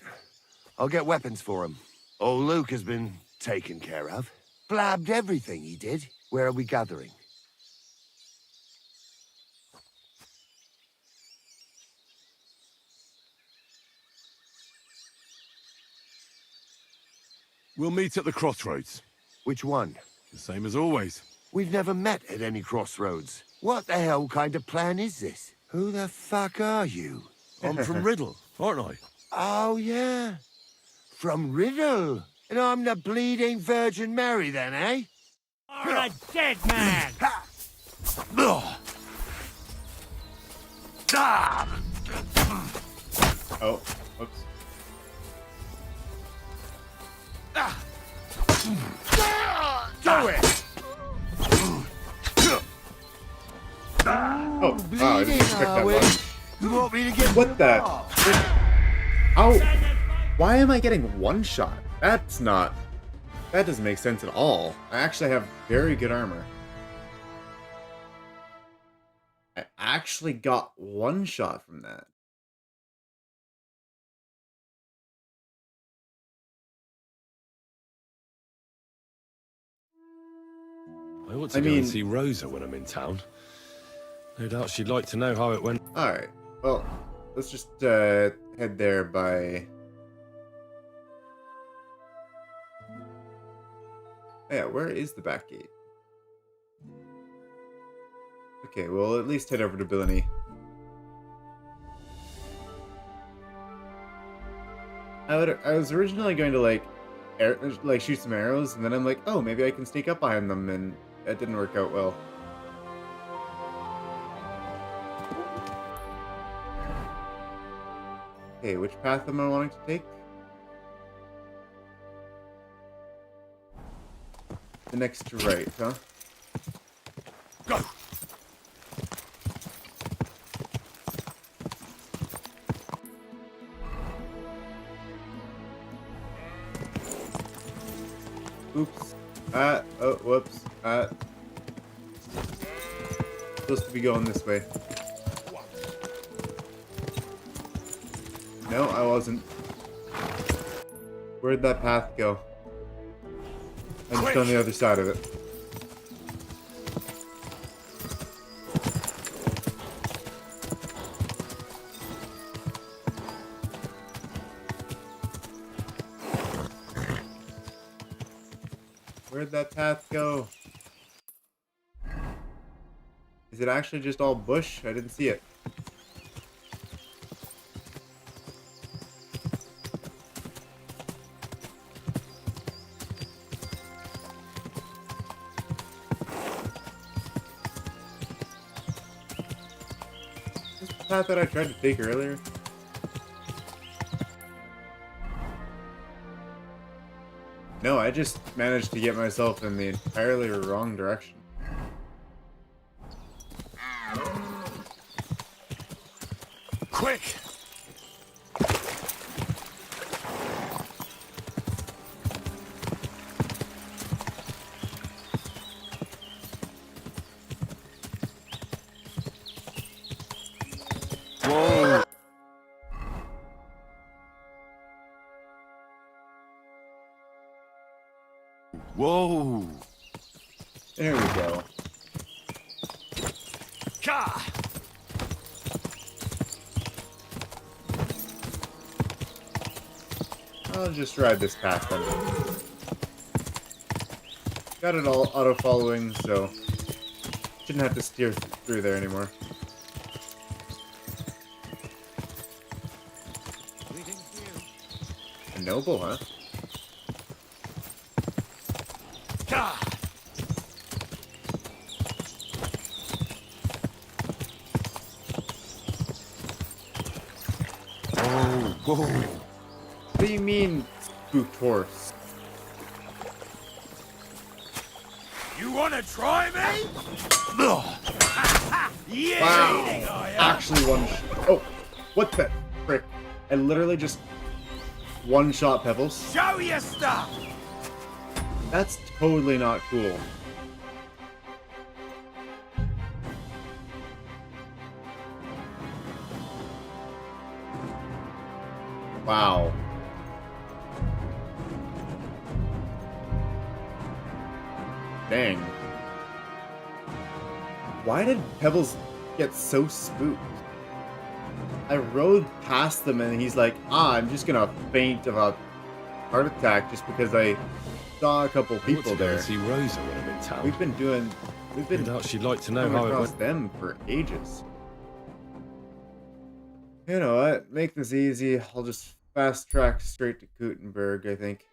I'll get weapons for him. Old Luke has been taken care of. Blabbed everything he did. Where are we gathering? We'll meet at the crossroads. Which one? The same as always. We've never met at any crossroads. What the hell kind of plan is this? Who the fuck are you? I'm from Riddle, aren't I? Oh, yeah. From Riddle. And I'm the bleeding Virgin Mary then, eh? You're a dead man! Oh, whoops. Do it! Oh, wow, I didn't expect that one. You want me to get What the? How? Why am I getting one shot? That's not... That doesn't make sense at all. I actually have very good armor. I actually got one shot from that. I ought to go and see Rosa when I'm in town. No doubt she'd like to know how it went. Alright, well, let's just head there by... Yeah, where is the back gate? Okay, well, at least head over to Billany. I was originally going to, like, shoot some arrows, and then I'm like, oh, maybe I can sneak up behind them, and that didn't work out well. Okay, which path am I wanting to take? The next to right, huh? Go! Oops. Oh, whoops. Supposed to be going this way. No, I wasn't. Where'd that path go? I'm just on the other side of it. Where'd that path go? Is it actually just all bush? I didn't see it. Is this the path that I tried to take earlier? No, I just managed to get myself in the entirely wrong direction. Quick! Whoa! Whoa! There we go. Ka! I'll just ride this path then. Got it all auto-following, so shouldn't have to steer through there anymore. A noble, huh? Ka! Oh, whoa. What do you mean, spooked horse? You wanna try me? Yeah! Wow! Actually one oh! What the frick? I literally just one-shot Pebbles. Show your stuff! That's totally not cool. Wow. Dang. Why did Pebbles get so spooked? I rode past them and he's like, I'm just gonna faint of a heart attack just because I saw a couple people there. See Rosa when I'm in town. We've been No doubt she'd like to know coming how it across went. them for ages. You know what? Make this easy. I'll just fast track straight to Kuttenberg, I think.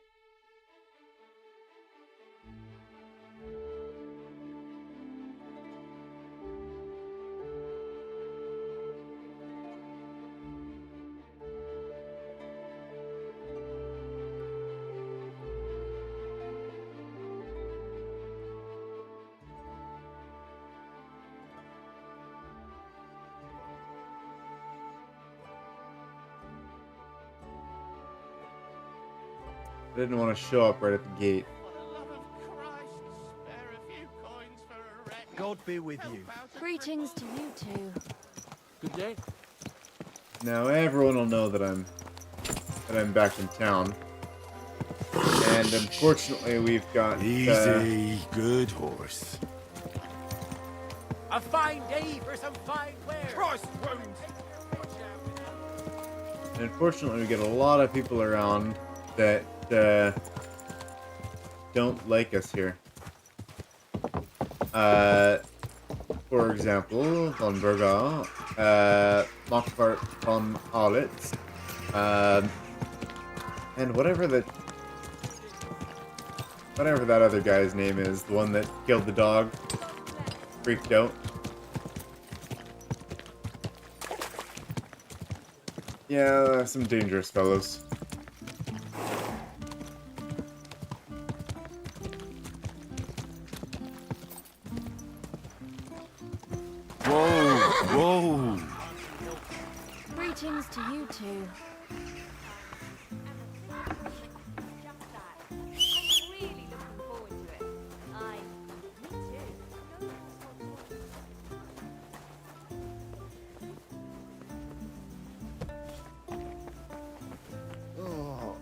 I didn't want to show up right at the gate. God be with you. Greetings to you two. Good day. Now everyone will know that I'm back in town. And unfortunately we've got Easy, good horse. A fine day for some fine wear. Cross wounds. and unfortunately we get a lot of people around that don't like us here. For example, von Berger, Mockfart von Arlitz, and whatever that other guy's name is, the one that killed the dog, freaked out. Yeah, some dangerous fellows. Whoa, whoa. Greetings to you two. Really looking forward to it. Me too. Oh.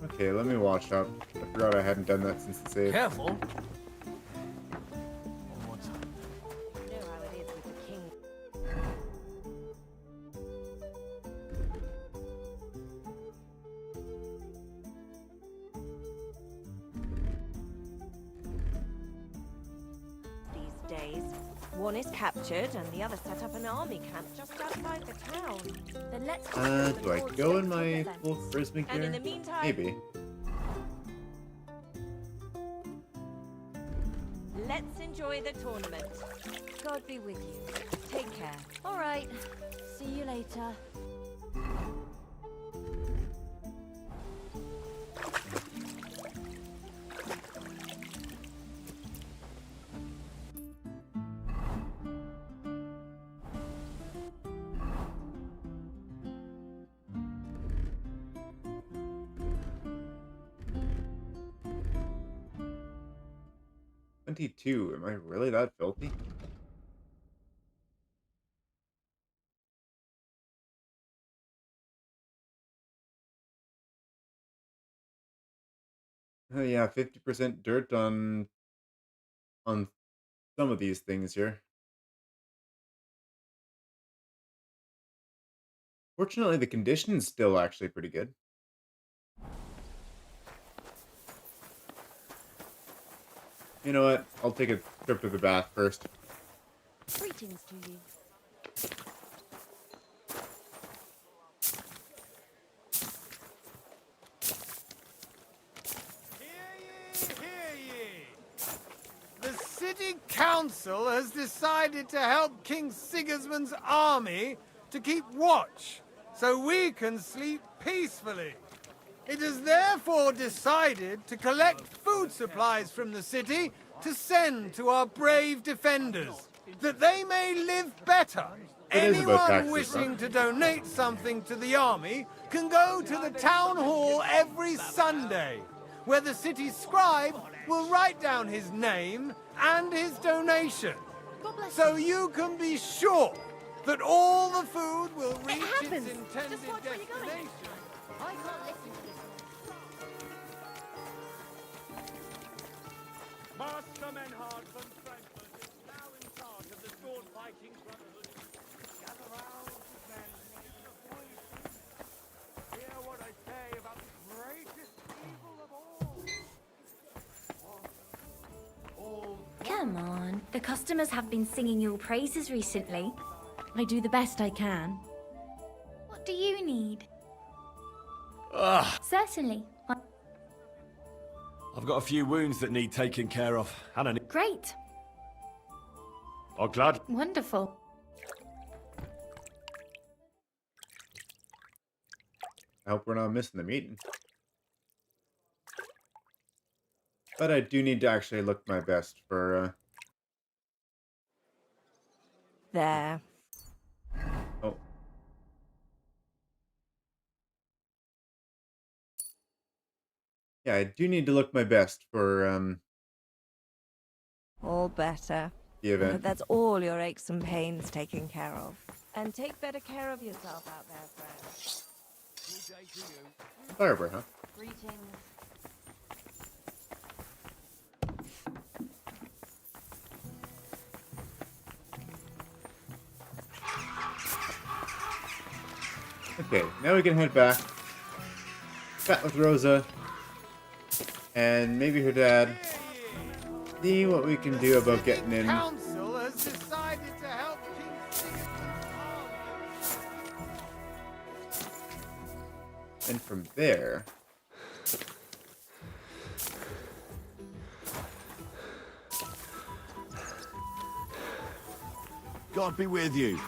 Okay, let me wash up. I forgot I hadn't done that since the save. Careful. These days, one is captured and the other set up an army camp just outside the town. Then let's Do I go in my full charisma And in gear? the meantime, Maybe. let's enjoy the tournament. God be with you. Take care. All right. See you later. $22. Am I really that filthy? Oh yeah, 50% dirt on some of these things here. Fortunately, the condition's still actually pretty good. You know what? I'll take a trip to the bath first. Greetings to you. The city council has decided to help King Sigismund's army to keep watch, so we can sleep peacefully. It has therefore decided to collect food supplies from the city to send to our brave defenders, that they may live better. It is about Anyone taxes, wishing huh? to donate something to the army can go to the town hall every Sunday, where the city scribe will write down his name and his donation. So you can be sure that all the food will reach its intended destination. I can't listen to this. Master Menhard von Frankfurt is now in charge of the sword-fighting brotherhood. Gather round, men, make a voice. Hear what I say about the greatest evil of all. Come on. The customers have been singing your praises recently. I do the best I can. What do you need? Ugh. Certainly. I've got a few wounds that need taking care of. And I need... Great. Oh, glad. Wonderful. I hope we're not missing the meeting. But I do need to actually look my best for, There. Oh. Yeah, I do need to look my best for, All better. the event. But that's all your aches and pains taken care of. And take better care of yourself out there, friend. Good day to you. Barber, huh? Greetings. Okay, now we can head back. Chat with Rosa. And maybe her dad. See what we can do about getting in. Council has decided to help King Sigismund's army. And from there... God be with you.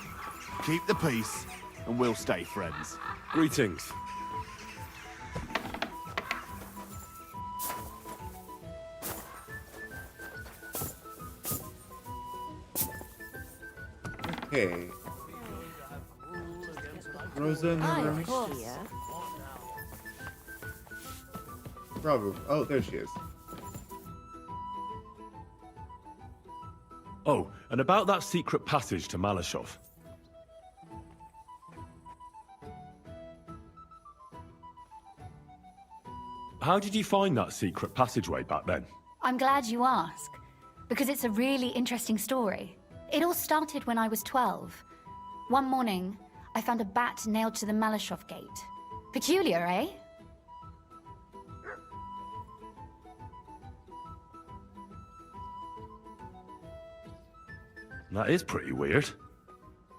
Keep the peace, and we'll stay friends. Greetings. Okay. Rosa in the room? Probably. Oh, there she is. Oh, and about that secret passage to Malashov. How did you find that secret passageway back then? I'm glad you ask, because it's a really interesting story. It all started when I was 12. One morning, I found a bat nailed to the Malashov gate. Peculiar, eh? That is pretty weird.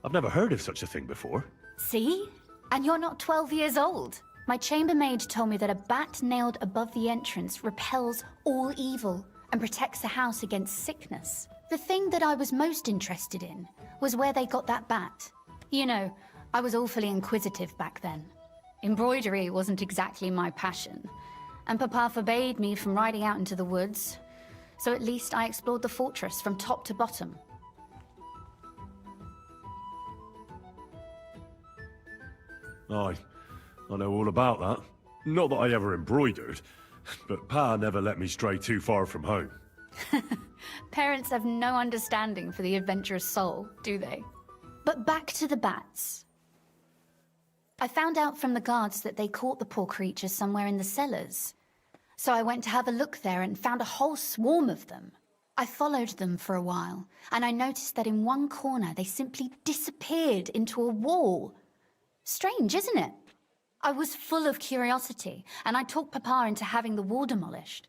I've never heard of such a thing before. See? And you're not 12 years old. My chambermaid told me that a bat nailed above the entrance repels all evil and protects the house against sickness. The thing that I was most interested in was where they got that bat. You know, I was awfully inquisitive back then. Embroidery wasn't exactly my passion, and Papa forbade me from riding out into the woods, so at least I explored the fortress from top to bottom. Aye, I know all about that. Not that I ever embroidered, but Pa never let me stray too far from home. Parents have no understanding for the adventurous soul, do they? But back to the bats. I found out from the guards that they caught the poor creatures somewhere in the cellars. So I went to have a look there and found a whole swarm of them. I followed them for a while, and I noticed that in one corner they simply disappeared into a wall. Strange, isn't it? I was full of curiosity, and I talked Papa into having the wall demolished.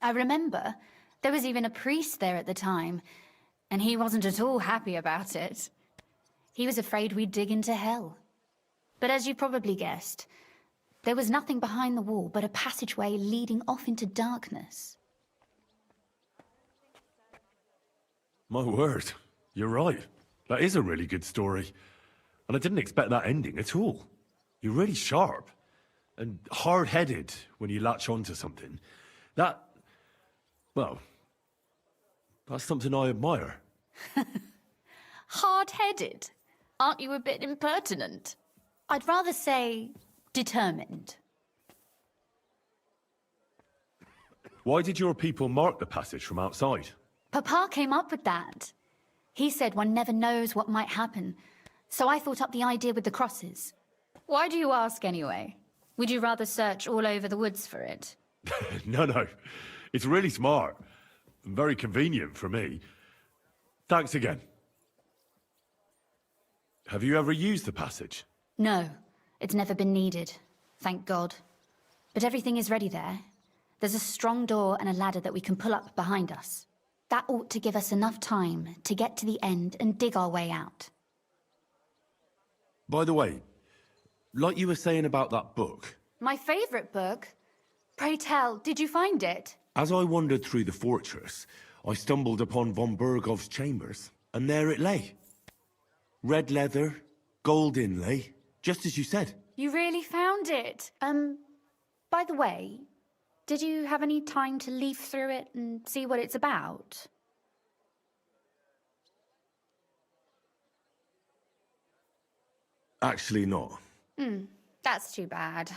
I remember there was even a priest there at the time, and he wasn't at all happy about it. He was afraid we'd dig into hell. But as you probably guessed, there was nothing behind the wall but a passageway leading off into darkness. My word, you're right. That is a really good story. And I didn't expect that ending at all. You're really sharp and hard-headed when you latch onto something. Well, that's something I admire. Hard-headed? Aren't you a bit impertinent? I'd rather say determined. Why did your people mark the passage from outside? Papa came up with that. He said one never knows what might happen, so I thought up the idea with the crosses. Why do you ask anyway? Would you rather search all over the woods for it? No. It's really smart. And very convenient for me. Thanks again. Have you ever used the passage? No, it's never been needed. Thank God. But everything is ready there. There's a strong door and a ladder that we can pull up behind us. That ought to give us enough time to get to the end and dig our way out. By the way, like you were saying about that book, My favorite book? Pray tell, did you find it? as I wandered through the fortress, I stumbled upon von Bergov's chambers, and there it lay. Red leather, gold inlay, just as you said. You really found it? By the way, did you have any time to leaf through it and see what it's about? Actually not. That's too bad.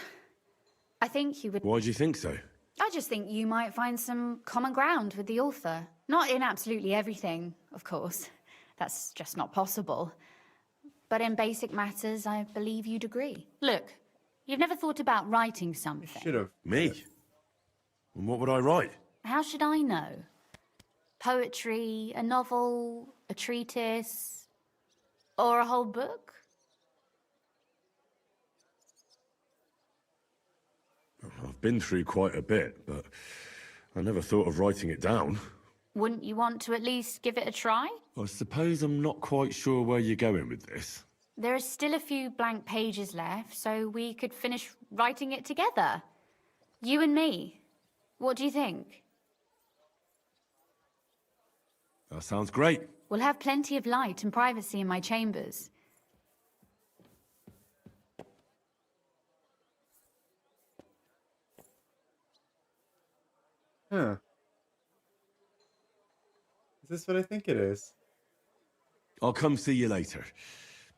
I think you would... Why do you think so? I just think you might find some common ground with the author. Not in absolutely everything, of course. That's just not possible. But in basic matters, I believe you'd agree. Look, you've never thought about writing something. Should have. Me? And what would I write? How should I know? Poetry, a novel, a treatise, or a whole book? I've been through quite a bit, but I never thought of writing it down. Wouldn't you want to at least give it a try? I suppose I'm not quite sure where you're going with this. There are still a few blank pages left, so we could finish writing it together. You and me. What do you think? That sounds great. We'll have plenty of light and privacy in my chambers. Huh. Is this what I think it is? I'll come see you later.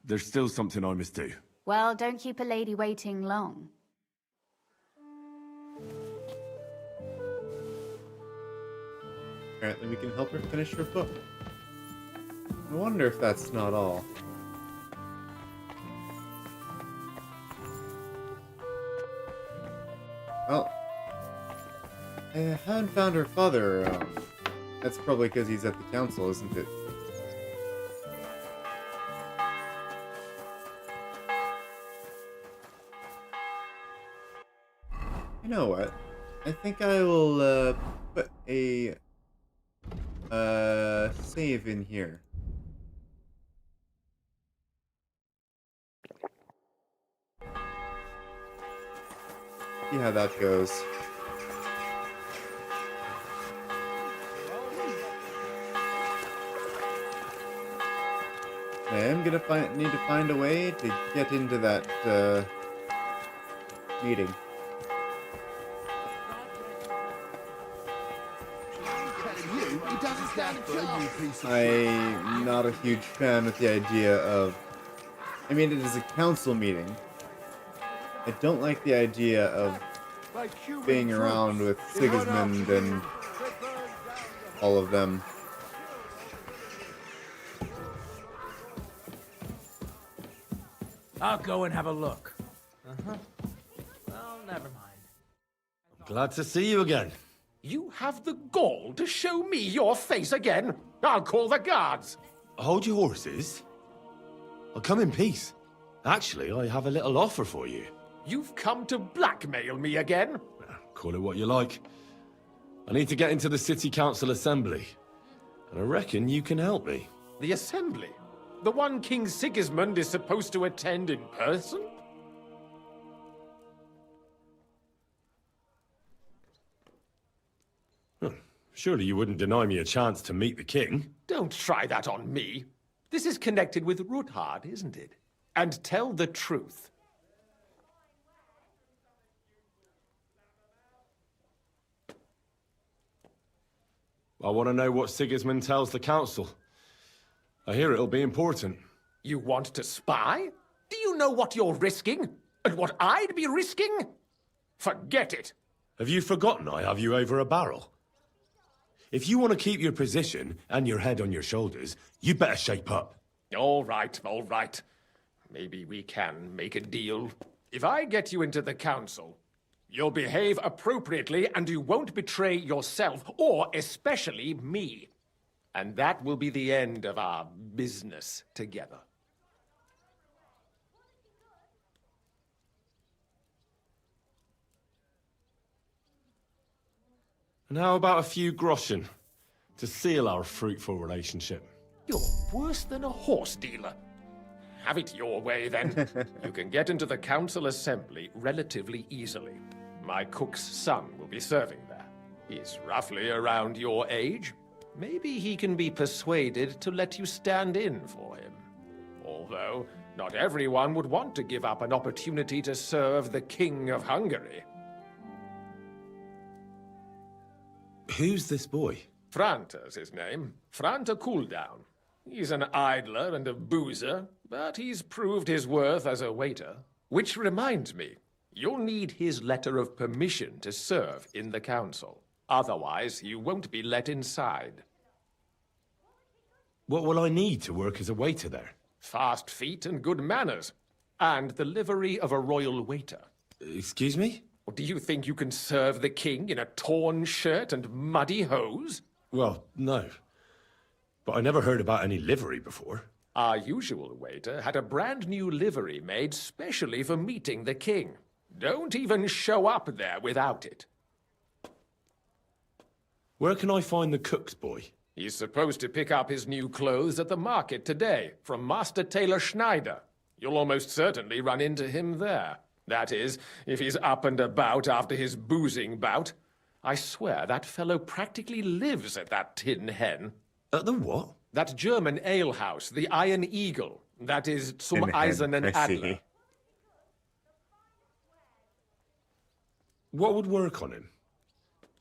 There's still something I must do. Well, don't keep a lady waiting long. Apparently we can help her finish her book. I wonder if that's not all. Well, I haven't found her father. That's probably because he's at the council, isn't it? You know what? I think I will put a save in here. See how that goes. I am gonna need to find a way to get into that meeting. I'm not a huge fan of the idea of... I mean, it is a council meeting. I don't like the idea of being around with Sigismund and all of them. I'll go and have a look. Well, never mind. Glad to see you again. You have the gall to show me your face again? I'll call the guards. Hold your horses. I'll come in peace. Actually, I have a little offer for you. You've come to blackmail me again? Call it what you like. I need to get into the city council assembly. And I reckon you can help me. The assembly? The one King Sigismund is supposed to attend in person? Surely you wouldn't deny me a chance to meet the king? Don't try that on me. This is connected with Ruthard, isn't it? And tell the truth. I want to know what Sigismund tells the council. I hear it'll be important. You want to spy? Do you know what you're risking? And what I'd be risking? Forget it. Have you forgotten I have you over a barrel? If you want to keep your position and your head on your shoulders, you'd better shape up. All right, all right. Maybe we can make a deal. If I get you into the council, you'll behave appropriately and you won't betray yourself, or especially me. And that will be the end of our business together. And how about a few groschen to seal our fruitful relationship? You're worse than a horse dealer. Have it your way, then. You can get into the council assembly relatively easily. My cook's son will be serving there. He's roughly around your age. Maybe he can be persuaded to let you stand in for him. Although, not everyone would want to give up an opportunity to serve the King of Hungary. Who's this boy? Franta's his name. Franta Cooldown. He's an idler and a boozer, but he's proved his worth as a waiter. Which reminds me, you'll need his letter of permission to serve in the council. Otherwise, you won't be let inside. What will I need to work as a waiter there? Fast feet and good manners. And the livery of a royal waiter. Excuse me? Or do you think you can serve the king in a torn shirt and muddy hose? Well, no. But I never heard about any livery before. Our usual waiter had a brand new livery made specially for meeting the king. Don't even show up there without it. Where can I find the cook's boy? He's supposed to pick up his new clothes at the market today from Master Tailor Schneider. You'll almost certainly run into him there. That is, if he's up and about after his boozing bout. I swear that fellow practically lives at that Tin Hen. At the what? That German alehouse, the Iron Eagle. That is zum In head, Eisernen I see. Adler. What would work on him?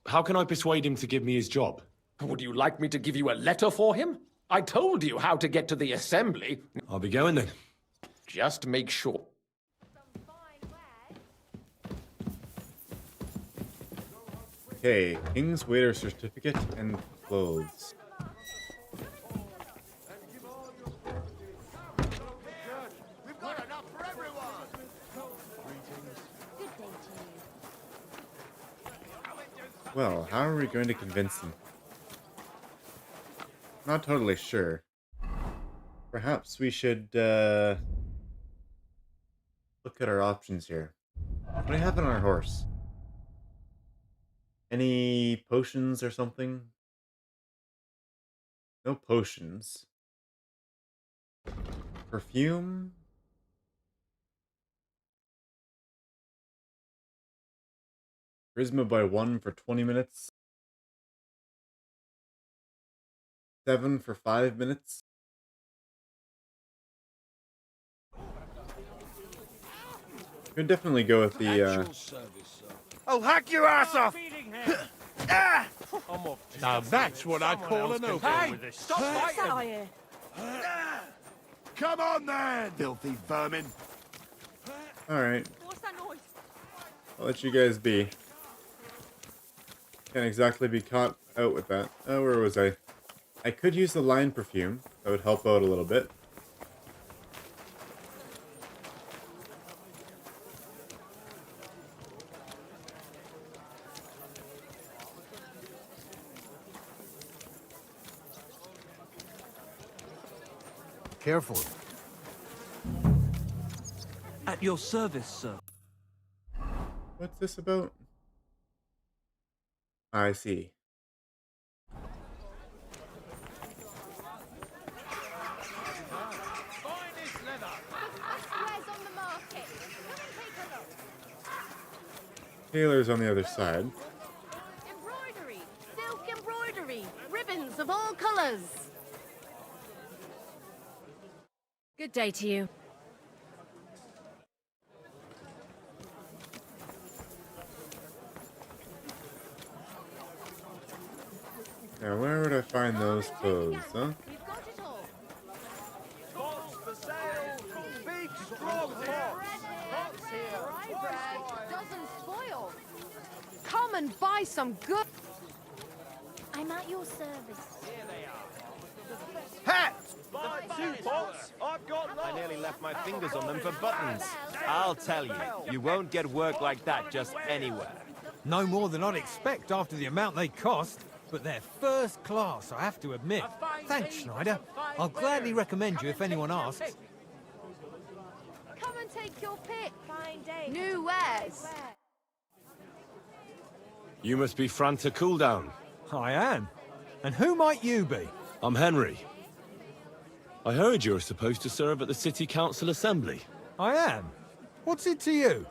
How can I persuade him to give me his job? Would you like me to give you a letter for him? I told you how to get to the assembly. I'll be going then. Just make sure. Okay, King's Waiter Certificate and clothes. We've got enough for everyone! Well, how are we going to convince them? Not totally sure. Perhaps we should look at our options here. What do we have on our horse? Any potions or something? No potions. Perfume? Charisma by 1 for 20 minutes. 7 for 5 minutes. Could definitely go with the I'll hack your ass off! Now that's what I call an open. Hey! Stop fighting! Come on then, filthy vermin! Alright, What's that noise? I'll let you guys be. Can't exactly be caught out with that. Oh, where was I? I could use the lion perfume. That would help out a little bit. Careful. At your service, sir. What's this about? I see. Taylor's on the other side. Embroidery, silk embroidery, ribbons of all colors. Good day to you. Now, where would I find those clothes, huh? Doesn't spoil. Come and buy some good. I'm at your service. Hats! I nearly left my fingers on them for buttons. I'll tell you, you won't get work like that just anywhere. No more than I'd expect after the amount they cost, but they're first class, I have to admit. Thanks, Schneider. I'll gladly recommend you if anyone asks. Come and take your pick. Fine day. New wares. You must be Franta Cooldown. I am. And who might you be? I'm Henry. I heard you're supposed to serve at the City Council Assembly. I am. What's it to you?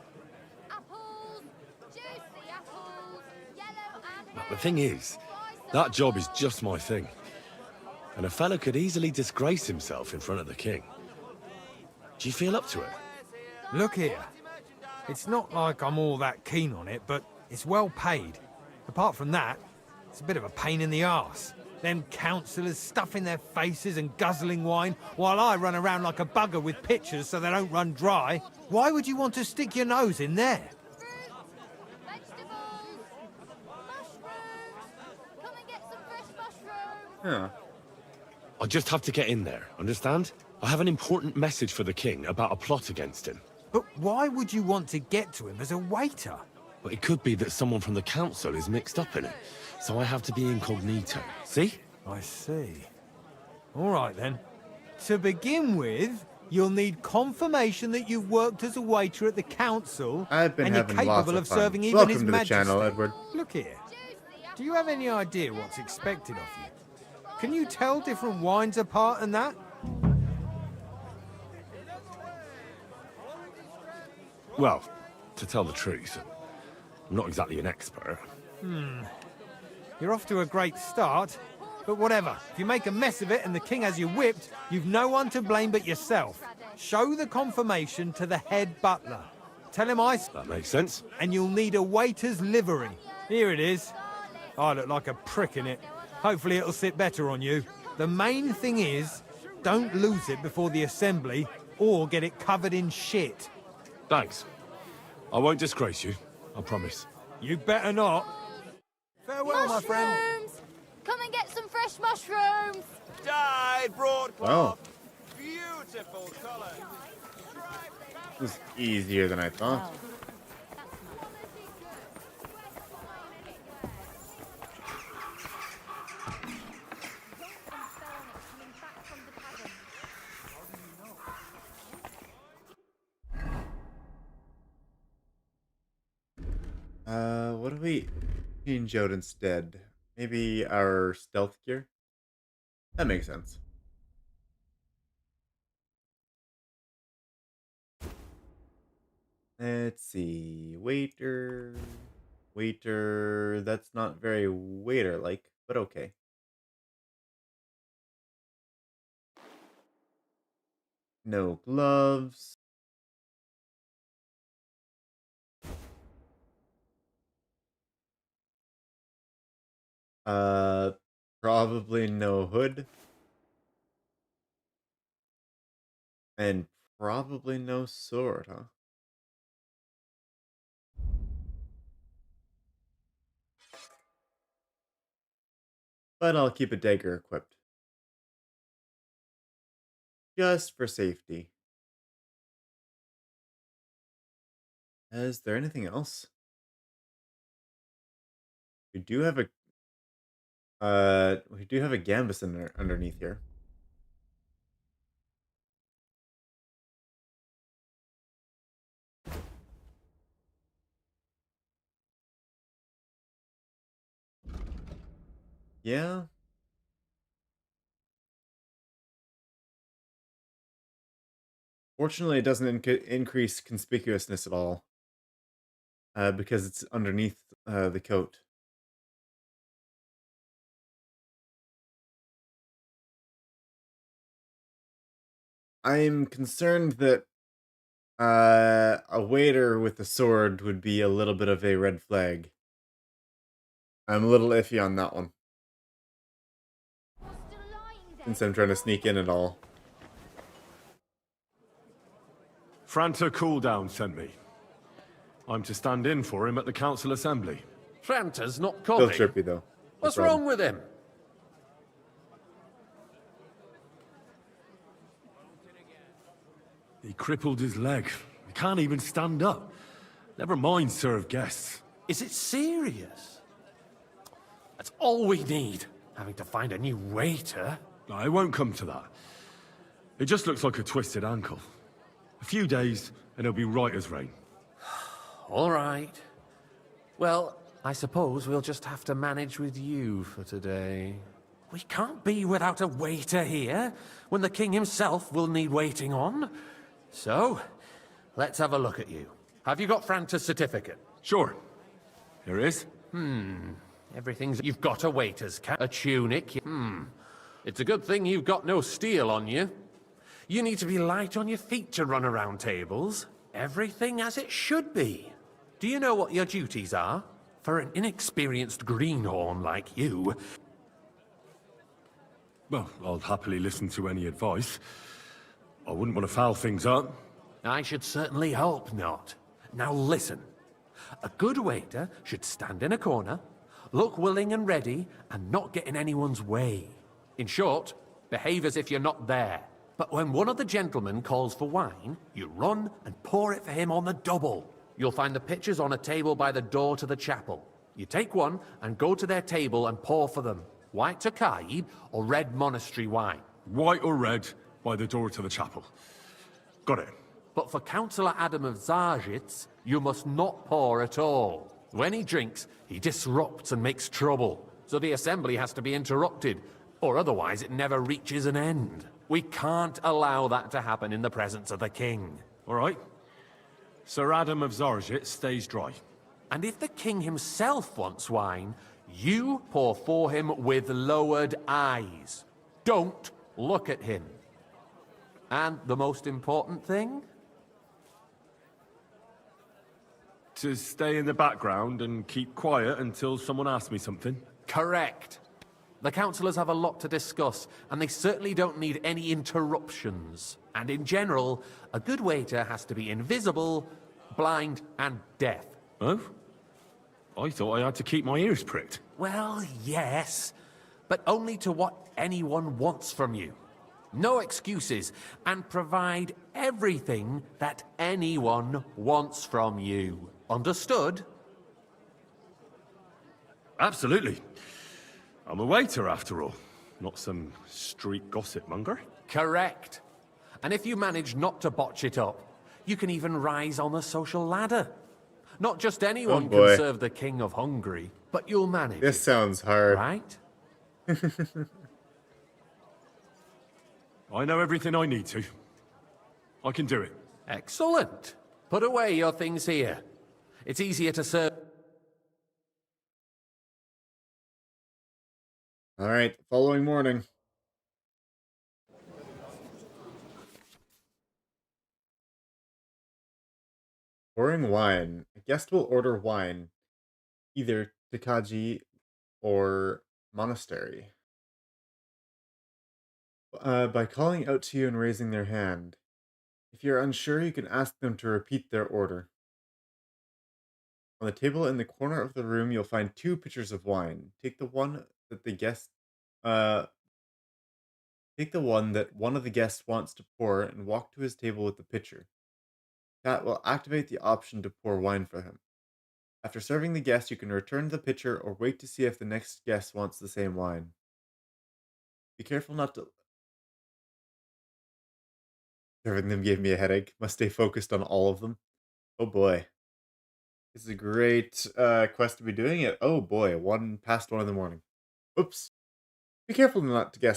Apples, juicy apples, yellow and But the thing is, that job is just my thing. And a fella could easily disgrace himself in front of the king. Do you feel up to it? Look here. It's not like I'm all that keen on it, but it's well paid. Apart from that, it's a bit of a pain in the arse. Them councillors stuffing their faces and guzzling wine, while I run around like a bugger with pitchers so they don't run dry. Why would you want to stick your nose in there? vegetables, mushrooms. Come and get some fresh mushrooms. Huh. I just have to get in there, understand? I have an important message for the king about a plot against him. But why would you want to get to him as a waiter? But it could be that someone from the council is mixed up in it, so I have to be incognito. See? I see. All right, then. To begin with, you'll need confirmation that you've worked as a waiter at the council I've been and you're having lots capable of of fun. serving even Welcome His to the Majesty. channel, Edward. Look here. Do you have any idea what's expected of you? Can you tell different wines apart and that? Well, to tell the truth, I'm not exactly an expert. You're off to a great start. But whatever. If you make a mess of it and the king has you whipped, you've no one to blame but yourself. Show the confirmation to the head butler. Tell him I... That makes sense. And you'll need a waiter's livery. Here it is. I look like a prick in it. Hopefully it'll sit better on you. The main thing is, don't lose it before the assembly, or get it covered in shit. Thanks. I won't disgrace you, I promise. You better not. Farewell, my friend. Mushrooms! Come and get some fresh mushrooms! Dyed broadcloth. Beautiful colour. It was easier than I thought. What do we change out instead? Maybe our stealth gear? That makes sense. Let's see. Waiter. Waiter. That's not very waiter-like, but okay. No gloves. Probably no hood. And probably no sword, huh? But I'll keep a dagger equipped. Just for safety. Is there anything else? We do have a gambus underneath here. Yeah. Fortunately, it doesn't increase conspicuousness at all. Because it's underneath the coat. I'm concerned that a waiter with a sword would be a little bit of a red flag. I'm a little iffy on that one. Since I'm trying to sneak in at all. Franta Cooldown sent me. I'm to stand in for him at the council assembly. Franta's not Still coming. trippy though. What's wrong with him? He crippled his leg. He can't even stand up. Never mind serve guests. Is it serious? That's all we need. Having to find a new waiter. No, it won't come to that. It just looks like a twisted ankle. A few days, and he'll be right as rain. All right. Well, I suppose we'll just have to manage with you for today. We can't be without a waiter here, when the king himself will need waiting on. So, let's have a look at you. Have you got Franta's certificate? Sure. Here it is. Everything's... You've got a waiter's cap, a tunic. It's a good thing you've got no steel on you. You need to be light on your feet to run around tables. Everything as it should be. Do you know what your duties are? For an inexperienced greenhorn like you. Well, I'll happily listen to any advice. I wouldn't want to foul things up. I should certainly hope not. Now listen. A good waiter should stand in a corner, look willing and ready, and not get in anyone's way. In short, behave as if you're not there. But when one of the gentlemen calls for wine, you run and pour it for him on the double. You'll find the pitchers on a table by the door to the chapel. You take one and go to their table and pour for them. White Tokaib or red monastery wine. White or red, by the door to the chapel. Got it. But for Councillor Adam of Skalitz, you must not pour at all. When he drinks, he disrupts and makes trouble. So the assembly has to be interrupted, or otherwise it never reaches an end. We can't allow that to happen in the presence of the king. All right. Sir Adam of Skalitz stays dry. And if the king himself wants wine, You pour for him with lowered eyes. Don't look at him. And the most important thing? To stay in the background and keep quiet until someone asks me something? Correct. The councillors have a lot to discuss, and they certainly don't need any interruptions. And in general, a good waiter has to be invisible, blind, and deaf. Oh? I thought I had to keep my ears pricked. Well, yes, but only to what anyone wants from you. No excuses, and provide everything that anyone wants from you. Understood? Absolutely. I'm a waiter, after all. Not some street gossip monger. Correct. And if you manage not to botch it up, you can even rise on the social ladder. Not just anyone can serve the King of Hungary, but you'll manage. This sounds hard. Right? I know everything I need to. I can do it. Excellent. Put away your things here. It's easier to serve. All right, following morning. Pouring wine. A guest will order wine, either Takaji or monastery. By calling out to you and raising their hand. If you're unsure, you can ask them to repeat their order. On the table in the corner of the room, you'll find 2 pitchers of wine. Take the one that one of the guests wants to pour and walk to his table with the pitcher. That will activate the option to pour wine for him. After serving the guest, you can return the pitcher or wait to see if the next guest wants the same wine. Be careful not to... Serving them gave me a headache. Must stay focused on all of them. Oh boy. This is a great quest to be doing it. Oh boy, 1 past 1 in the morning. Oops. Be careful not to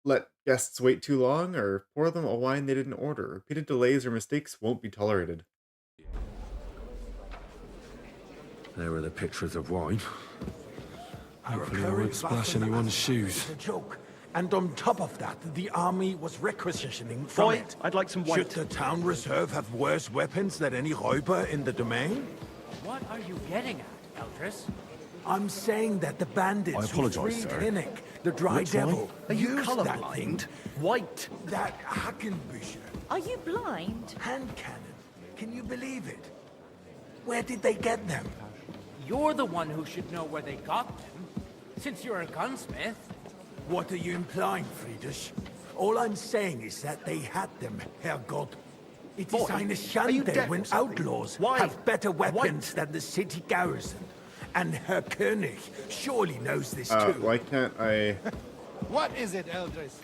let guests wait too long or pour them a wine they didn't order. Repeated delays or mistakes won't be tolerated. There were the pictures of wine. Our Hopefully I current won't splash battle anyone's is shoes. a joke. And on top of that, the army was requisitioning from Boy, it. I'd like some white. Should the town reserve have worse weapons than any Räuber in the domain? What are you getting at, Eldris? I'm saying that the bandits I who apologize, freed sir. Henrik, the Dry Which wine? Devil, Are you used that thing, colourblind? White. that Hackenbücher Are you blind? hand cannon. Can you believe it? Where did they get them? You're the one who should know where they got them, since you're a gunsmith. What are you implying, Friedrich? All I'm saying is that they had them, Herrgott. It is Boy, eine are you Schande deaf when or something? outlaws Why? have better weapons White. than the city garrison. And Herr König surely knows this too. Why can't I... What is it, Eldris?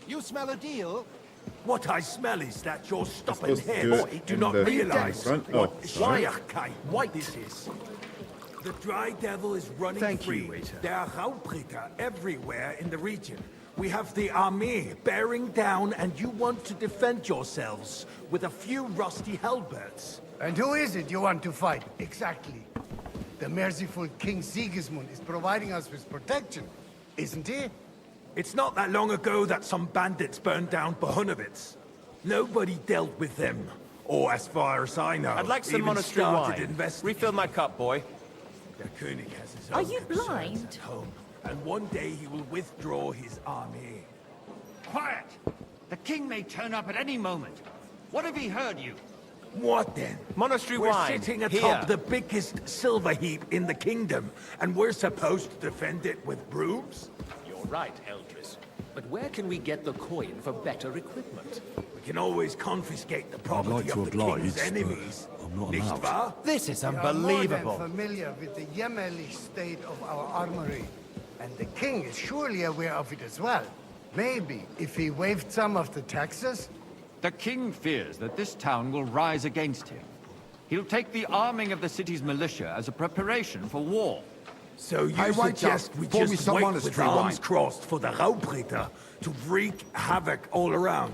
You smell a deal? What I smell is that your stubborn supposed to heads do it do in not the realize front? what Oh, sorry. Schleierkeit white this is. The Dry Devil is running Thank free. you, waiter. There are Raubritter everywhere in the region. We have the army bearing down, and you want to defend yourselves with a few rusty halberds. And who is it you want to fight, exactly? The merciful King Sigismund is providing us with protection, isn't he? It's not that long ago that some bandits burned down Bohunovitz. Nobody dealt with them. Or as far as I know, I'd like some even monastery started wine. investigating. Refill my cup, boy. Der König has his Are own you concerns blind? at home, and one day he will withdraw his army. Quiet! The king may turn up at any moment. What have he heard you? What then? Monastery We're wine. sitting Here. atop the biggest silver heap in the kingdom, and we're supposed to defend it with brooms? You're right, Eldris. But where can we get the coin for better equipment? We can always confiscate the like property to of the oblige, king's but enemies. I'm not Nicht allowed. wahr? This is We are more unbelievable. than familiar with the Yemmerlich state of our armory. And the king is surely aware of it as well. Maybe if he waived some of the taxes? The king fears that this town will rise against him. He'll take the arming of the city's militia as a preparation for war. So you I want suggest you. we Pour me just some wait monastery with arms wine. crossed for the Raubritter to wreak havoc all around?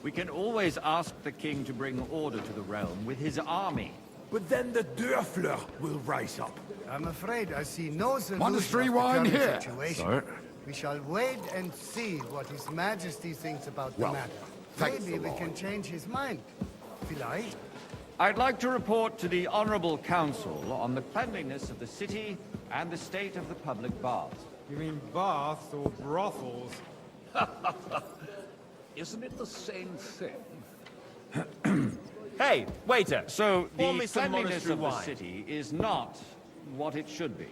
We can always ask the king to bring order to the realm with his army. But then the Dörfler will rise up. I'm afraid I see no solution Monastery of the wine current here. situation. Sir. We shall wait and see what His Majesty thinks about Well, the matter. thanks Maybe a we lot. can change his mind. Vielleicht? I'd like to report to the Honorable Council on the cleanliness of the city and the state of the public baths. You mean baths or brothels? Isn't it the same thing? Hey, waiter! So, Pour the me some cleanliness monastery of the wine. city is not what it should be.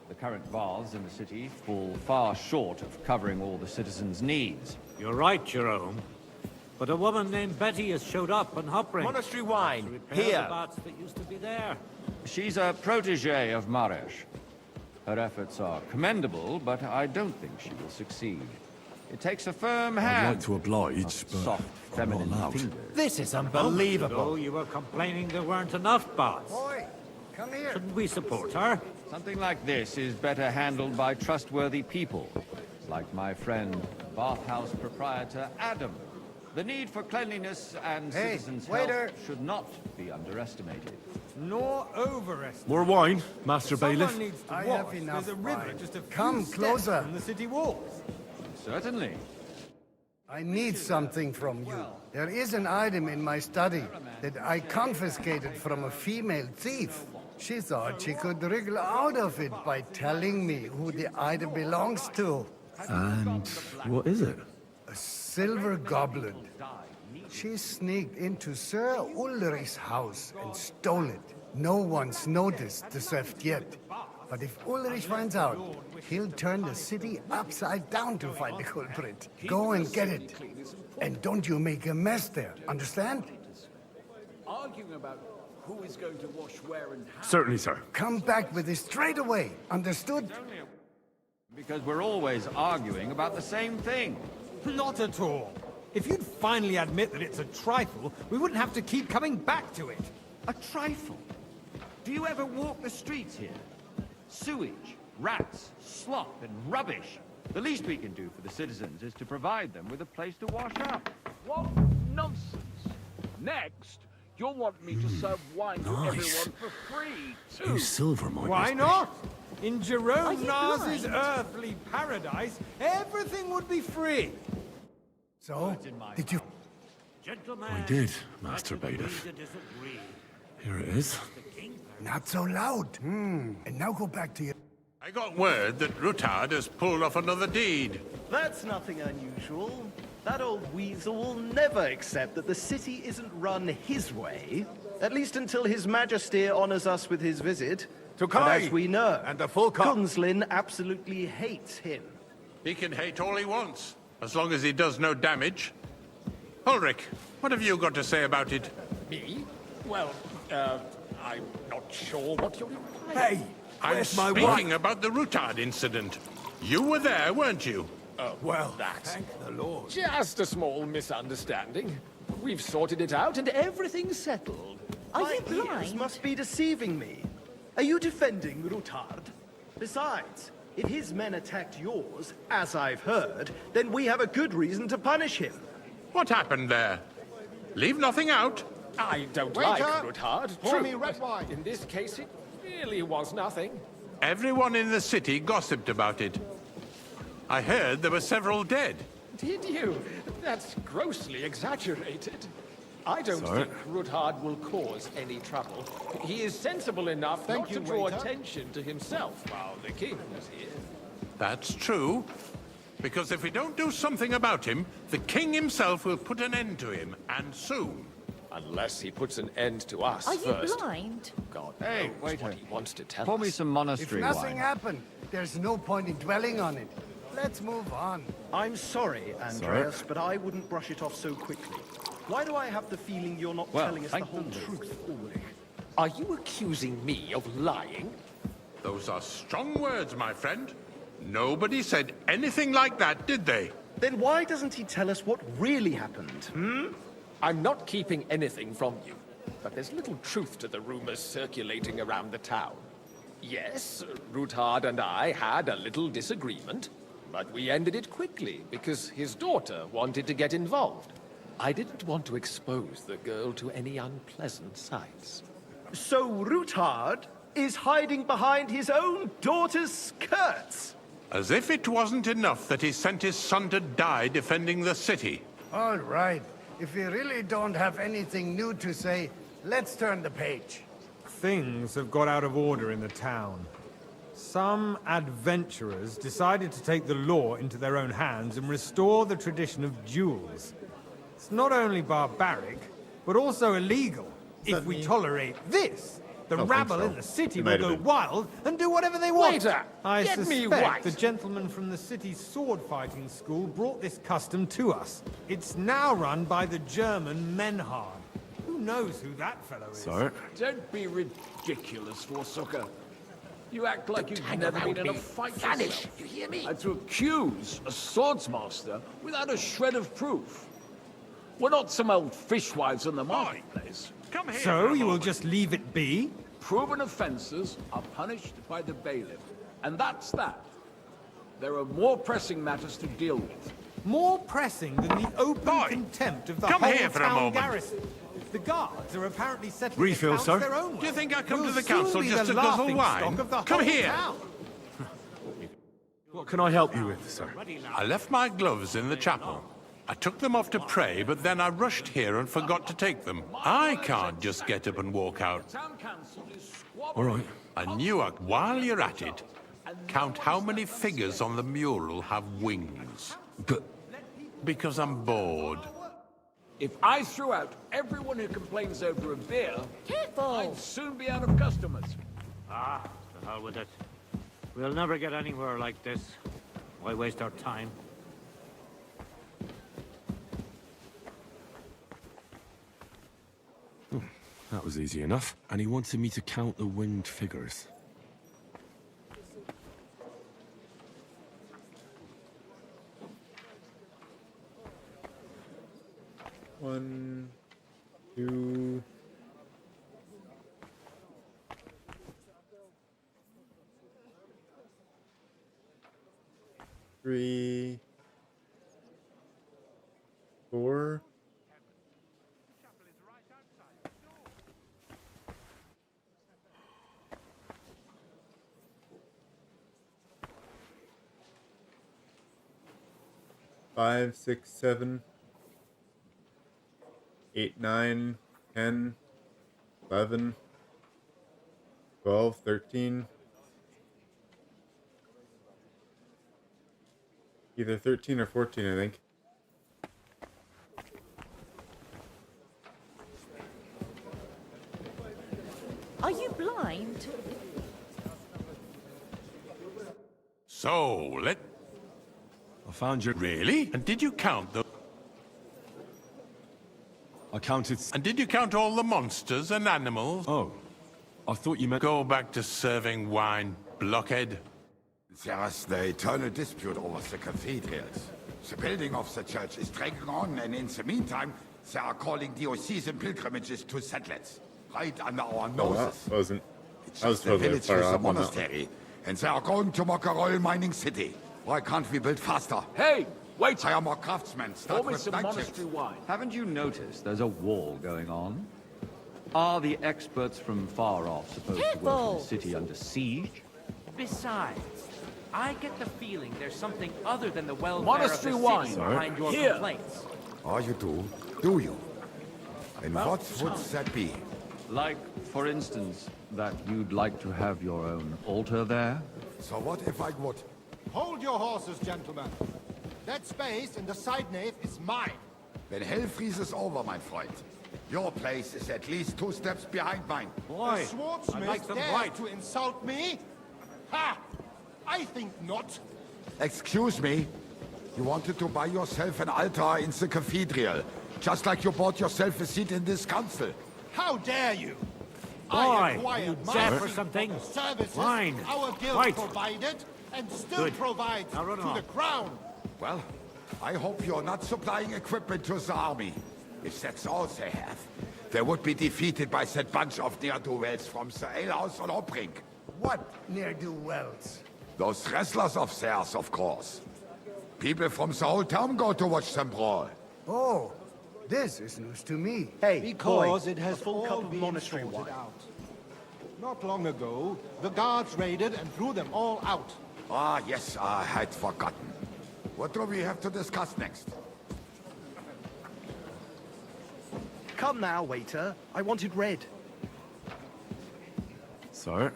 The current baths in the city fall far short of covering all the citizens' needs. You're right, Jerome. But a woman named Betty has showed up on Hopring. Monastery wine, to repair here. the baths that used to be there. She's a protege of Maresh. Her efforts are commendable, but I don't think she will succeed. It takes a firm hand. I'd like to oblige, but soft, feminine I'm not allowed. fingers. This is Ago, unbelievable. you were complaining there weren't enough baths. Boy, come here. Shouldn't we support her? Something like this is better handled by trustworthy people, like my friend, bathhouse proprietor Adam. The need for cleanliness and Hey, citizens' waiter. health should not be underestimated. Nor overestimated. More wine, Master Someone Bailiff. needs to I wash. have enough There's a river wine. just a few Come steps closer. from the city walls. Certainly. I need something from you. There is an item in my study that I confiscated from a female thief. She thought she could wriggle out of it by telling me who the item belongs to. And what is it? A silver goblet. She sneaked into Sir Ulrich's house and stole it. No one's noticed the theft yet. But if Ulrich finds out, he'll turn the city upside down to find the culprit. Go and get it. And don't you make a mess there, understand? Arguing about who is going to wash where and how. Certainly, sir. Come back with it straight away, understood? Because we're always arguing about the same thing. Not at all. If you'd finally admit that it's a trifle, we wouldn't have to keep coming back to it. A trifle? Do you ever walk the streets here? Sewage, rats, slop, and rubbish. The least we can do for the citizens is to provide them with a place to wash up. What nonsense. Next, you'll want me to serve wine to everyone for free, too. Use silver, my Why business. not? In Are Jerome you Nas's blind? earthly paradise, everything would be free. So, did you... Gentlemen, I did, Master Bailiff. agree to disagree. Here it is. Not so loud. And now go back to your... I got word that Ruthard has pulled off another deed. That's nothing unusual. That old weasel will never accept that the city isn't run his way. At least until His Majesty honors us with his visit. To And Kai! as we know, And the full cup. Gunslin absolutely hates him. He can hate all he wants, as long as he does no damage. Ulrich, what have you got to say about it? Me? Well, I'm not sure what you're... Hey, I'm speaking about the Ruthard incident. You were there, weren't you? Oh, Well, that's thank the Lord. just a small misunderstanding. We've sorted it out and everything's settled. My ears must be deceiving me. Are you defending Ruthard? Besides, if his men attacked yours, as I've heard, then we have a good reason to punish him. What happened there? Leave nothing out. I don't Waiter, like Ruthard. pour True, me red but wine. in this case, it really was nothing. Everyone in the city gossiped about it. I heard there were several dead. Did you? That's grossly exaggerated. I don't Sir? think Ruthard will cause any trouble. He is sensible enough Thank not you, to draw waiter. attention to himself while the king was here. That's true. Because if we don't do something about him, the king himself will put an end to him, and soon. Unless he puts an end to us Are you first. blind? God Hey, knows waiter. what he wants to tell Pour us. me some If monastery nothing wine. happened, there's no point in dwelling on it. Let's move on. I'm sorry, Andreas, but I wouldn't brush it off so quickly. Why do I have the feeling you're not Well, telling us the thank whole the Lord. truth, Ulrich? Are you accusing me of lying? Those are strong words, my friend. Nobody said anything like that, did they? Then why doesn't he tell us what really happened, I'm not keeping anything from you, but there's little truth to the rumors circulating around the town. Yes, Ruthard and I had a little disagreement, but we ended it quickly because his daughter wanted to get involved. I didn't want to expose the girl to any unpleasant sights. So Ruthard is hiding behind his own daughter's skirts. As if it wasn't enough that he sent his son to die defending the city. All right. If you really don't have anything new to say, let's turn the page. Things have got out of order in the town. Some adventurers decided to take the law into their own hands and restore the tradition of duels. It's not only barbaric, but also illegal. If we tolerate this, the rabble in the city will go wild and do whatever they want. Waiter, I get me suspect right. the gentleman from the city's sword-fighting school brought this custom to us. It's now run by the German Menhard. Who knows who that fellow is? Sir? Don't be ridiculous, Forsucker. You act like you've hang never around been in me. a fight Vanish, yourself. you hear me? And to accuse a swordsmaster without a shred of proof. We're not some old fishwives in the marketplace. Come here. So you will just leave it be? Proven offences are punished by the bailiff. And that's that. There are more pressing matters to deal with. More pressing than the open contempt of the come whole here for a town moment. garrison. The guards are apparently settling Refill, accounts sir? their own way. Do you think I come We'll to the soon council be just the to guzzle laughing wine? stock of the Come whole here. town. What can I help you with, sir? I left my gloves in the chapel. I took them off to pray, but then I rushed here and forgot to take them. I can't just get up and walk out. All right. And you, while you're at it, count how many figures on the mural have wings. But... Because I'm bored. If I threw out everyone who complains over a beer, Careful! I'd soon be out of customers. Ah, the hell with it. We'll never get anywhere like this. Why waste our time? That was easy enough. And he wanted me to count the winged figures. One, two, three, four. Five, six, 7, 8, 9, 10, 11, 12, 13. Either 13 or 14, I think. Are you blind? So, I found you. Really? And did you count the... I counted... And did you count all the monsters and animals? Oh. I thought you meant... Go back to serving wine, blockhead. There's the eternal dispute over the cathedrals. The building of the church is dragging on, and in the meantime, they are calling diocesan pilgrimages to settlers. Right under our noses. That wasn't... It's I was just the totally village far with the off on that one. monastery. And they are going to Mockerol mining city. Why can't we build faster? Hey, wait! Hire more craftsmen. Start Pour me with some night monastery shifts. wine. Haven't you noticed there's a war going on? Are the experts from far off supposed to work in Careful! the city under siege? Besides, I get the feeling there's something other than the welfare Monastery of the wine. city behind your Here. complaints. Oh, you do? Do you? And what would that be? Like, for instance, that you'd like to have your own altar there? So what if I would? Hold your horses, gentlemen. That space in the side nave is mine. Then hell freezes over, my friend. Your place is at least 2 steps behind mine. The swordsmith like them dares right. to insult me? Ha! I think not. Excuse me? You wanted to buy yourself an altar in the cathedral, just like you bought yourself a seat in this council. How dare you? Boy, I you acquired my dare for seat something? from the services Wine. our guild Right. provided and still Good. provides Now run to along. the crown. Well, I hope you're not supplying equipment to the army. If that's all they have, they would be defeated by that bunch of ne'er-do-wells from the alehouse on Hopring. What ne'er-do-wells? Those wrestlers of theirs, of course. People from the whole town go to watch them brawl. Oh, this is news to me. Hey, because it has full cup of monastery wine. Not long ago, the guards raided and threw them all out. Ah, yes, I had forgotten. What do we have to discuss next? Come now, waiter. I wanted red. Sir?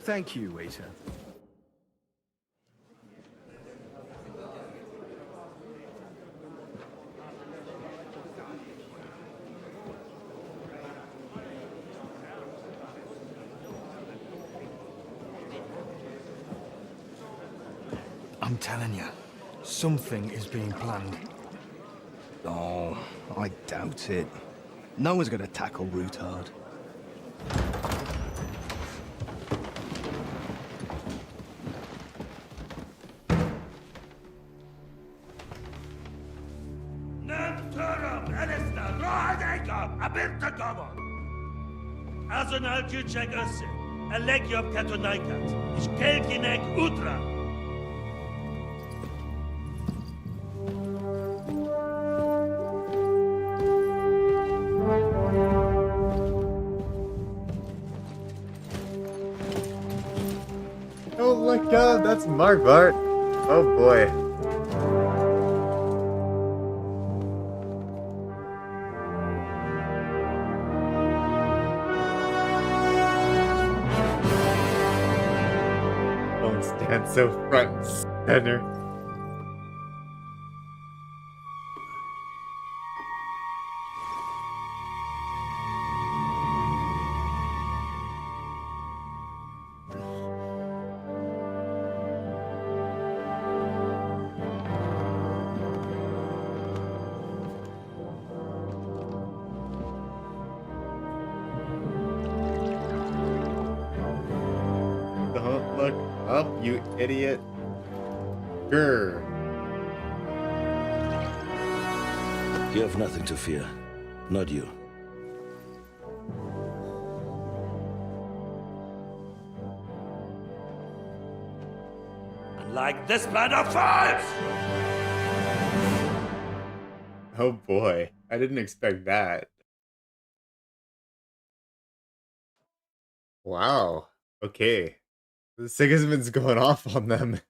Thank you, waiter. I'm telling you, something is being planned. Oh, I doubt it. No one's gonna tackle Ruthard. Azonal Küçek Össe, Elegiop Katonaikat, İşkelkinek Utra. Oh my god, that's Marvart. Oh boy. Don't stand so front and center. Don't look up, you idiot. Grr. You have nothing to fear. Not you. Like this plan of fives! Oh boy, I didn't expect that. Wow. Okay. Sigismund's going off on them.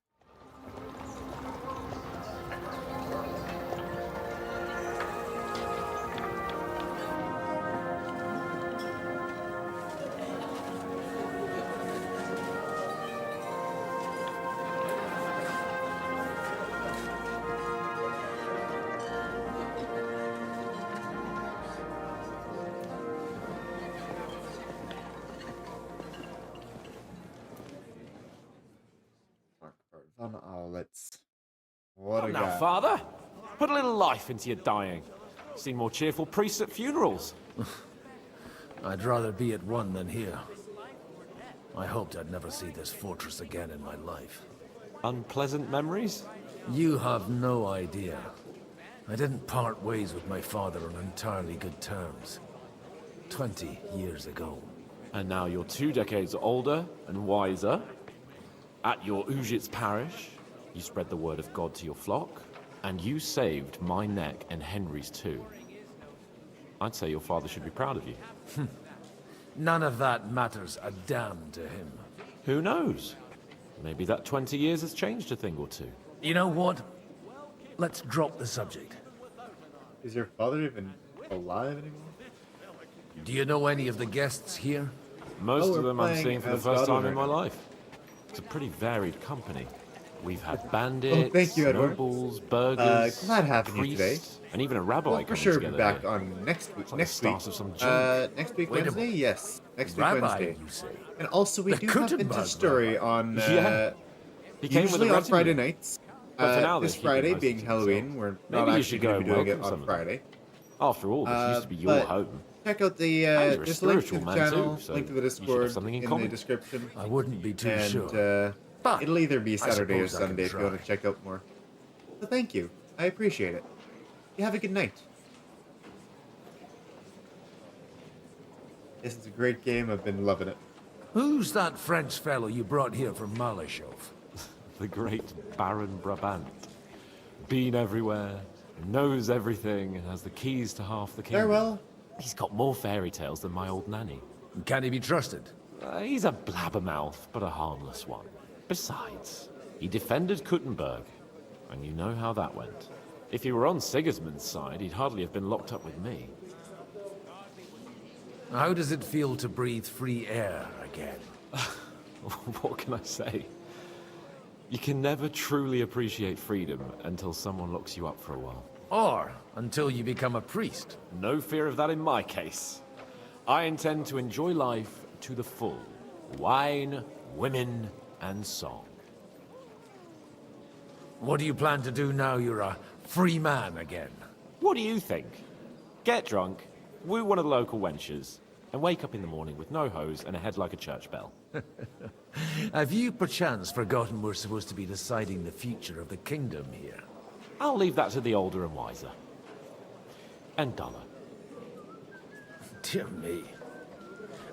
Von Arlitz. What a Now, guy. Father, put a little life into your dying. Seen more cheerful priests at funerals. I'd rather be at one than here. I hoped I'd never see this fortress again in my life. Unpleasant memories? You have no idea. I didn't part ways with my father on entirely good terms. 20 years ago. And now you're 2 decades older and wiser. At your Ujitz parish, you spread the word of God to your flock, and you saved my neck and Henry's too. I'd say your father should be proud of you. None of that matters a damn to him. Who knows? Maybe that 20 years has changed a thing or two. You know what? Let's drop the subject. Is your father even alive anymore? Do you know any of the guests here? Most of them I'm playing seeing for the as first time Ruthard. in my life. It's a pretty varied company. We've had bandits, thank you, Edward. nobles, burghers, Glad having you today. priests, and even a rabbi We'll for coming sure be together back here. on next week. It's like the Next week. start of some junk. Next week Wait a Wednesday. minute. Yes, next week Rabbi, Wednesday. you say? And also we The do have Kuttenberg Vintage Story rabbi. on. Yeah. He came with Usually a on Friday retinue. nights. But for now, This they're keeping Friday most being of it Halloween, themselves. we're Maybe not you actually should go going to and be doing it welcome on some of them. Friday. After all, this used to be your but home. Check out the And you're a just a link to spiritual the man channel, too, so link to the you should have Discord something in in common. the description. I wouldn't be too And sure. But it'll either be I Saturday or suppose I can Sunday if you want to try. check out more. So thank you. I appreciate it. You have a good night. This is a great game. I've been loving it. Who's that French fellow you brought here from Malachov? The great Baron Brabant. Been everywhere, knows everything, and has the keys to half the kingdom. Farewell. He's got more fairy tales than my old nanny. Can he be trusted? He's a blabbermouth, but a harmless one. Besides, he defended Kuttenberg, and you know how that went. If he were on Sigismund's side, he'd hardly have been locked up with me. How does it feel to breathe free air again? What can I say? You can never truly appreciate freedom until someone locks you up for a while. Or until you become a priest. No fear of that in my case. I intend to enjoy life to the full. Wine, women, and song. What do you plan to do now you're a free man again? What do you think? Get drunk, woo one of the local wenches, and wake up in the morning with no hose and a head like a church bell. Have you perchance forgotten we're supposed to be deciding the future of the kingdom here? I'll leave that to the older and wiser. And duller. Dear me.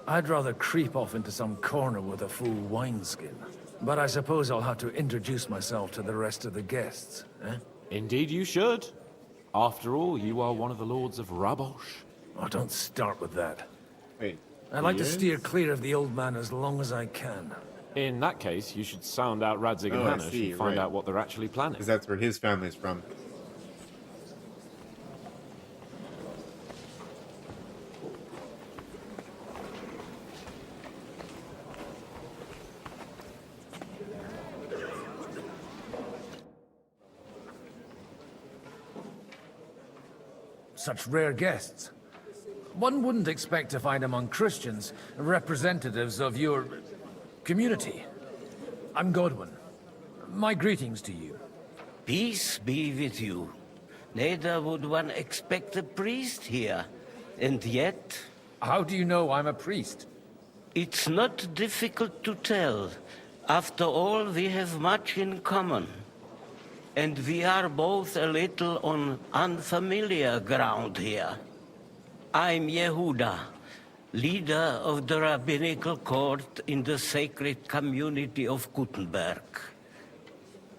I'd rather creep off into some corner with a full wineskin. But I suppose I'll have to introduce myself to the rest of the guests, eh? Indeed you should. After all, you are one of the lords of Rabosh. Oh, don't start with that. Wait. I'd like to steer clear of the old man as long as I can. In that case, you should sound out Radzig and Hanush and find out what they're actually planning. Because that's where his family's from. Such rare guests. One wouldn't expect to find among Christians representatives of your community. I'm Godwin. My greetings to you. Peace be with you. Neither would one expect a priest here. And yet... How do you know I'm a priest? It's not difficult to tell. After all, we have much in common. And we are both a little on unfamiliar ground here. I'm Yehuda, leader of the rabbinical court in the sacred community of Kuttenberg.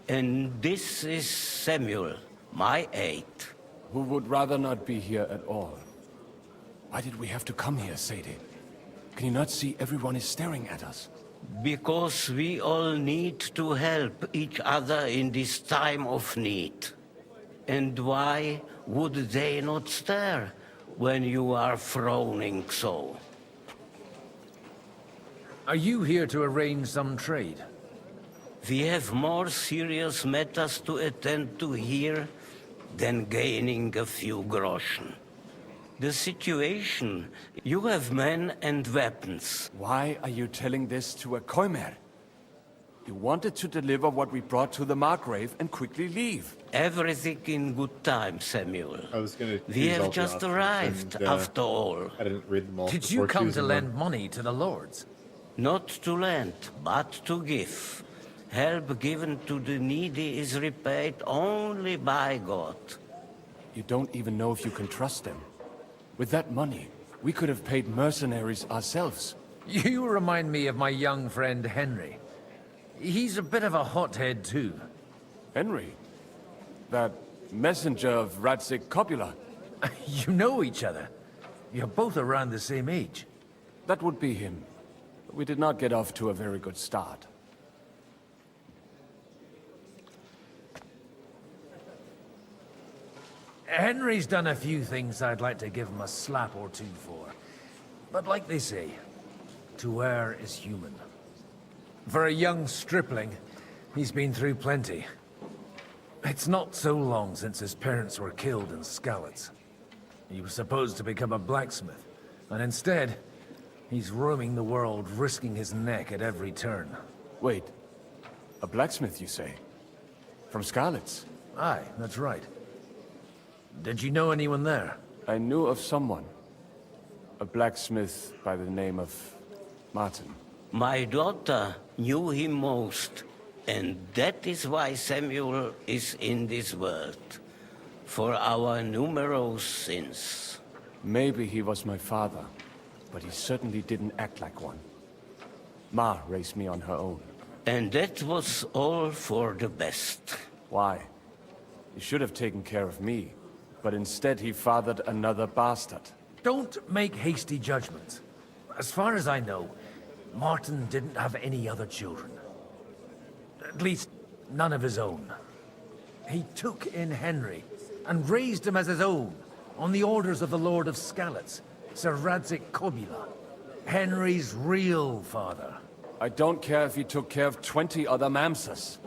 And this is Samuel, my aide. Who would rather not be here at all. Why did we have to come here, Sadie? Can you not see everyone is staring at us? Because we all need to help each other in this time of need. And why would they not stare when you are frowning so? Are you here to arrange some trade? We have more serious matters to attend to here than gaining a few groschen. The situation, you have men and weapons. Why are you telling this to a Koimer? You wanted to deliver what we brought to the Margrave and quickly leave. Everything in good time, Samuel. I was gonna. We have just arrived, after all. I didn't read them all. Did you come to lend money to the lords? Not to lend, but to give. Help given to the needy is repaid only by God. You don't even know if you can trust them. With that money, we could have paid mercenaries ourselves. You remind me of my young friend Henry. He's a bit of a hothead too. Henry? That messenger of Radzig Copula? You know each other. You're both around the same age. That would be him. We did not get off to a very good start. Henry's done a few things I'd like to give him a slap or two for. But like they say, to err is human. For a young stripling, he's been through plenty. It's not so long since his parents were killed in Skalitz. He was supposed to become a blacksmith, and instead, he's roaming the world, risking his neck at every turn. Wait, a blacksmith, you say? From Skalitz? Aye, that's right. Did you know anyone there? I knew of someone. A blacksmith by the name of Martin. My daughter knew him most, and that is why Samuel is in this world. For our numerous sins. Maybe he was my father, but he certainly didn't act like one. Ma raised me on her own. And that was all for the best. Why? He should have taken care of me, but instead he fathered another bastard. Don't make hasty judgments. As far as I know, Martin didn't have any other children. At least, none of his own. He took in Henry and raised him as his own, on the orders of the Lord of Skalitz, Sir Radzik Kobila, Henry's real father. I don't care if he took care of 20 other Mamsas.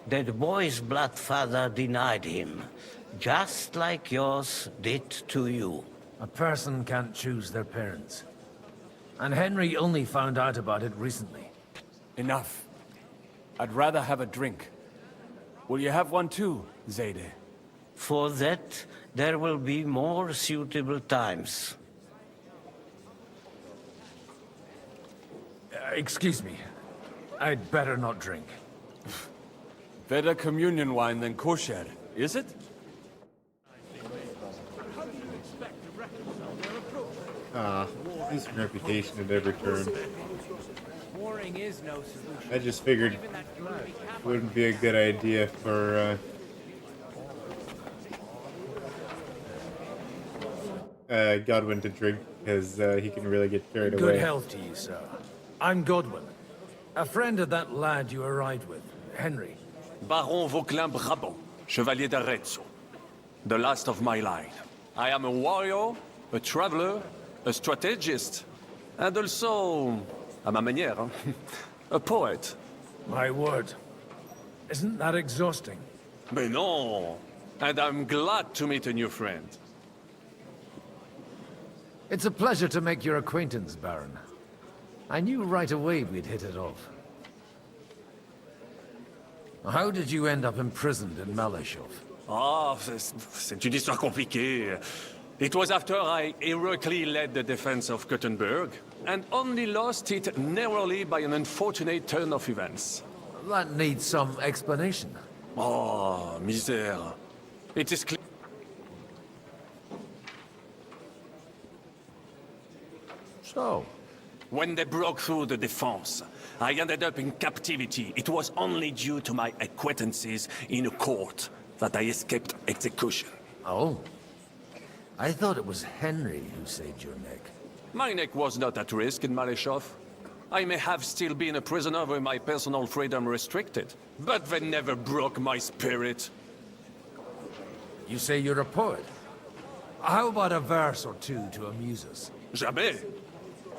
That boy's bloodfather denied him, just like yours did to you. A person can't choose their parents. And Henry only found out about it recently. Enough. I'd rather have a drink. Will you have one too, Zayde? For that, there will be more suitable times. Excuse me. I'd better not drink. Better communion wine than kosher, is it? Losing reputation at every turn. Warring is no solution. I just figured it wouldn't be a good idea for Godwin to drink because he can really get carried away. Good health to you, sir. I'm Godwin, a friend of that lad you arrived with, Henry. Baron Vauquelin Brabant, Chevalier d'Arezzo. The last of my line. I am a warrior, a traveler, a strategist, and also, à ma manière, a poet. My word. Isn't that exhausting? Mais non! And I'm glad to meet a new friend. It's a pleasure to make your acquaintance, Baron. I knew right away we'd hit it off. How did you end up imprisoned in Malashov? Ah, c'est une histoire compliquée. It was after I heroically led the defense of Kuttenberg, and only lost it narrowly by an unfortunate turn of events. That needs some explanation. Oh, misère. It is clear. So? When they broke through the defense, I ended up in captivity. It was only due to my acquaintances in a court that I escaped execution. Oh? I thought it was Henry who saved your neck. My neck was not at risk in Malashov. I may have still been a prisoner with my personal freedom restricted, but they never broke my spirit. You say you're a poet? How about a verse or two to amuse us? Jamais.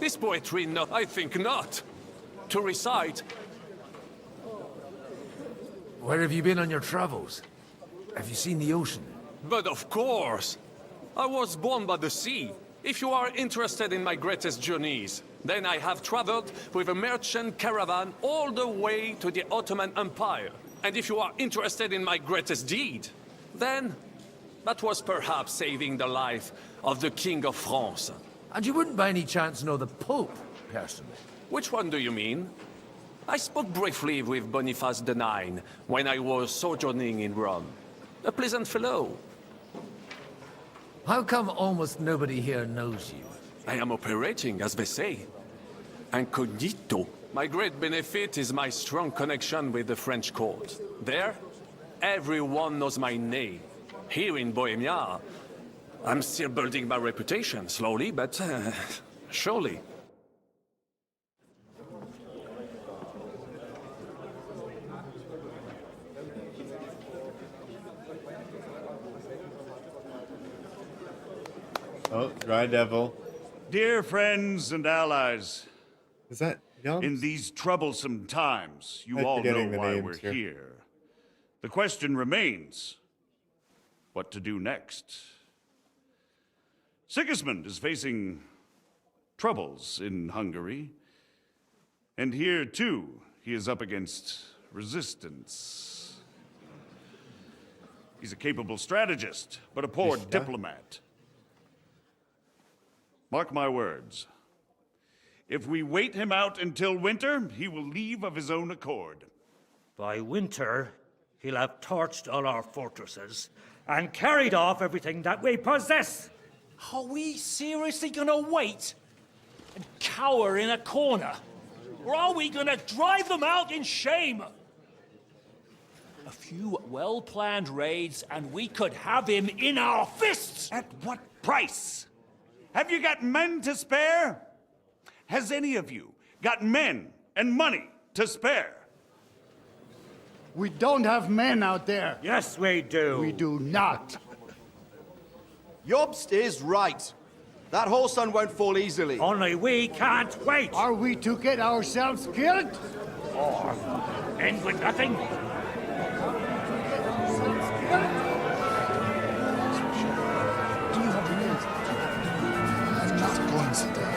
This poetry, no, I think not. To recite. Where have you been on your travels? Have you seen the ocean? But of course. I was born by the sea. If you are interested in my greatest journeys, then I have traveled with a merchant caravan all the way to the Ottoman Empire. And if you are interested in my greatest deed, then that was perhaps saving the life of the King of France. And you wouldn't by any chance know the Pope, personally? Which one do you mean? I spoke briefly with Boniface IX when I was sojourning in Rome. A pleasant fellow. How come almost nobody here knows you? I am operating, as they say. Incognito. My great benefit is my strong connection with the French court. There, everyone knows my name. Here in Bohemia, I'm still building my reputation, slowly, but surely. Oh, Dry Devil. Dear friends and allies, is that young? In these troublesome times, you all know why we're here. The question remains, what to do next? Sigismund is facing troubles in Hungary, and here too, he is up against resistance. He's a capable strategist, but a poor diplomat. Mark my words. If we wait him out until winter, he will leave of his own accord. By winter, he'll have torched all our fortresses and carried off everything that we possess. Are we seriously gonna wait and cower in a corner? Or are we gonna drive them out in shame? A few well-planned raids and we could have him in our fists! At what price? Have you got men to spare? Has any of you got men and money to spare? We don't have men out there. Yes, we do. We do not. Jobst is right. That whole son won't fall easily. Only we can't wait. Are we to get ourselves killed? Or end with nothing? I'm not going to die.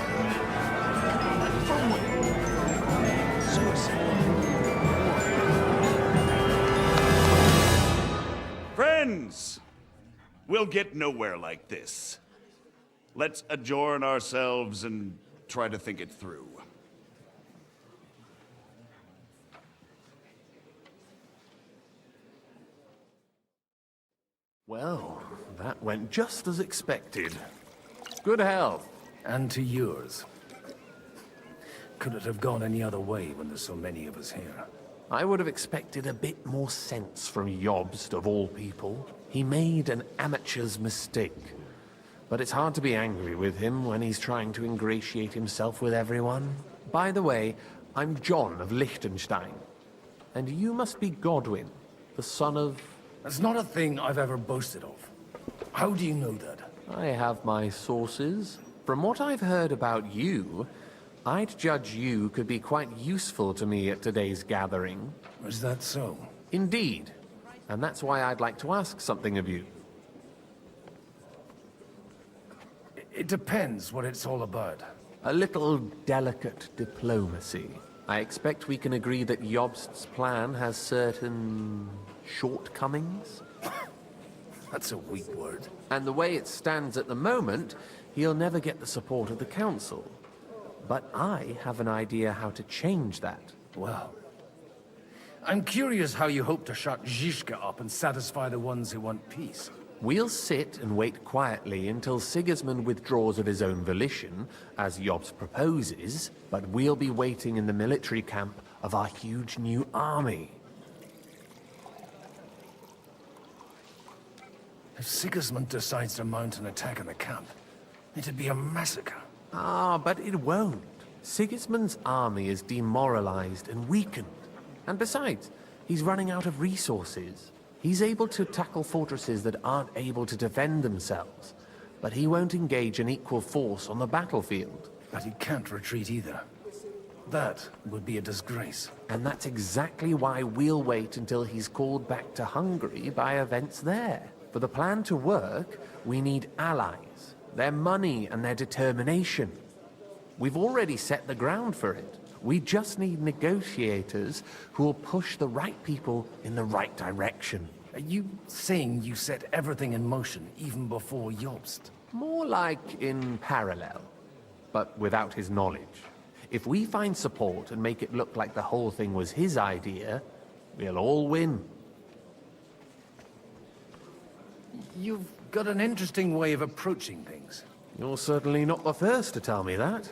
Friends, we'll get nowhere like this. Let's adjourn ourselves and try to think it through. Well, that went just as expected. Good health. And to yours. Could it have gone any other way when there's so many of us here? I would have expected a bit more sense from Jobst, of all people. He made an amateur's mistake. But it's hard to be angry with him when he's trying to ingratiate himself with everyone. By the way, I'm John of Liechtenstein. And you must be Godwin, the son of... That's not a thing I've ever boasted of. How do you know that? I have my sources. From what I've heard about you, I'd judge you could be quite useful to me at today's gathering. Is that so? Indeed. And that's why I'd like to ask something of you. It depends what it's all about. A little delicate diplomacy. I expect we can agree that Jobst's plan has certain... shortcomings? That's a weak word. And the way it stands at the moment, he'll never get the support of the council. But I have an idea how to change that. Well, I'm curious how you hope to shut Zizka up and satisfy the ones who want peace. We'll sit and wait quietly until Sigismund withdraws of his own volition, as Jobst proposes, but we'll be waiting in the military camp of our huge new army. If Sigismund decides to mount an attack on the camp, it'd be a massacre. Ah, but it won't. Sigismund's army is demoralized and weakened. And besides, he's running out of resources. He's able to tackle fortresses that aren't able to defend themselves, but he won't engage an equal force on the battlefield. But he can't retreat either. That would be a disgrace. And that's exactly why we'll wait until he's called back to Hungary by events there. For the plan to work, we need allies, their money and their determination. We've already set the ground for it. We just need negotiators who will push the right people in the right direction. Are you saying you set everything in motion even before Jobst? More like in parallel, but without his knowledge. If we find support and make it look like the whole thing was his idea, we'll all win. You've got an interesting way of approaching things. You're certainly not the first to tell me that.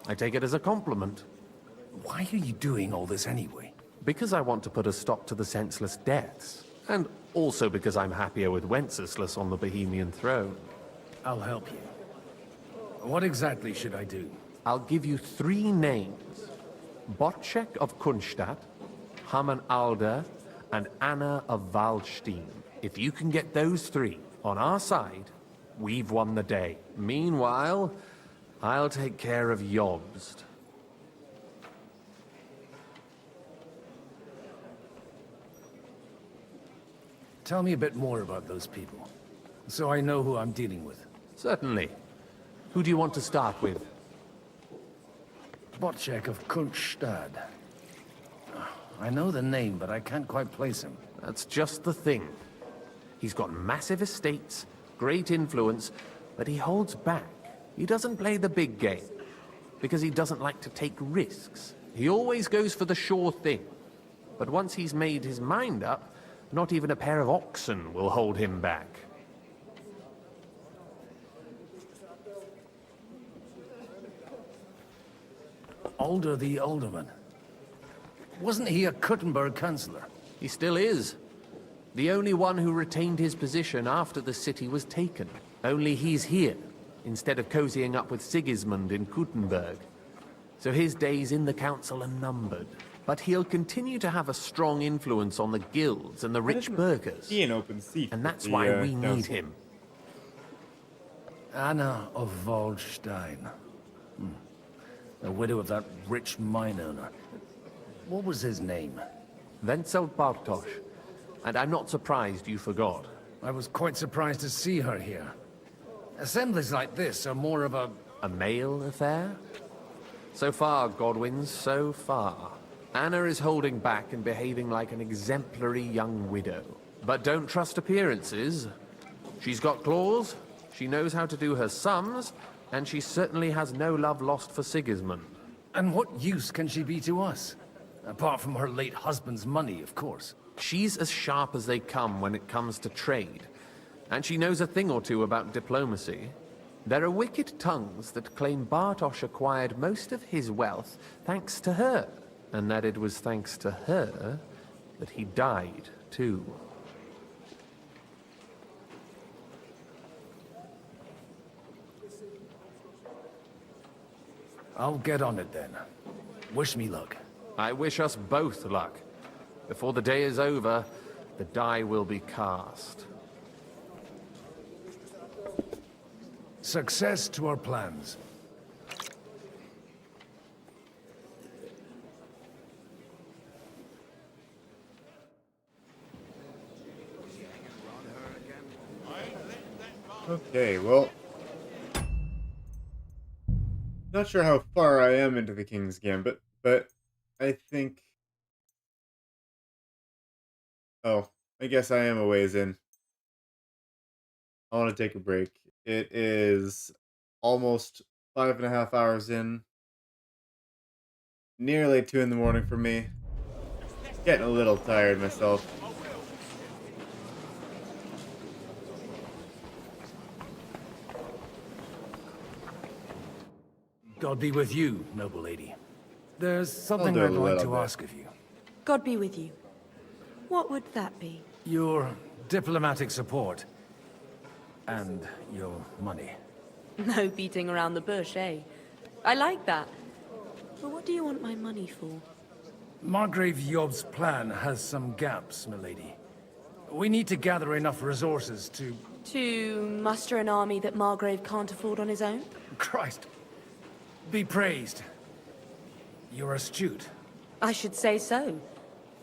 I take it as a compliment. Why are you doing all this anyway? Because I want to put a stop to the senseless deaths. And also because I'm happier with Wenceslas on the Bohemian throne. I'll help you. What exactly should I do? I'll give you 3 names. Botchek of Kunstadt, Hamann Alder, and Anna of Waldstein. If you can get those 3 on our side, we've won the day. Meanwhile, I'll take care of Jobst. Tell me a bit more about those people, so I know who I'm dealing with. Certainly. Who do you want to start with? Botchek of Kunstadt. I know the name, but I can't quite place him. That's just the thing. He's got massive estates, great influence, but he holds back. He doesn't play the big game, because he doesn't like to take risks. He always goes for the sure thing. But once he's made his mind up, not even a pair of oxen will hold him back. Alder the Alderman. Wasn't he a Kuttenberg councillor? He still is. The only one who retained his position after the city was taken. Only he's here, instead of cozying up with Sigismund in Kuttenberg. So his days in the council are numbered. But he'll continue to have a strong influence on the guilds and the rich burghers. Be an open seat. And that's why we need him. Anna of Waldstein. The widow of that rich mine owner. What was his name? Wenzel Bartosz. And I'm not surprised you forgot. I was quite surprised to see her here. Assemblies like this are more of a male affair? So far, Godwin, so far. Anna is holding back and behaving like an exemplary young widow. But don't trust appearances. She's got claws, she knows how to do her sums, and she certainly has no love lost for Sigismund. And what use can she be to us? Apart from her late husband's money, of course. She's as sharp as they come when it comes to trade. And she knows a thing or two about diplomacy. There are wicked tongues that claim Bartosz acquired most of his wealth thanks to her. And that it was thanks to her that he died, too. I'll get on it then. Wish me luck. I wish us both luck. Before the day is over, the die will be cast. Success to our plans. Okay, well, not sure how far I am into the King's Gambit, but I think... Oh, I guess I am a ways in. I want to take a break. It is almost 5.5 hours in. Nearly 2 in the morning for me. Getting a little tired myself. God be with you, noble lady. There's something I'd like to ask of you. God be with you. What would that be? Your diplomatic support. And your money. No beating around the bush, eh? I like that. But what do you want my money for? Margrave Yob's plan has some gaps, milady. We need to gather enough resources to... To muster an army that Margrave can't afford on his own? Christ. Be praised. You're astute. I should say so.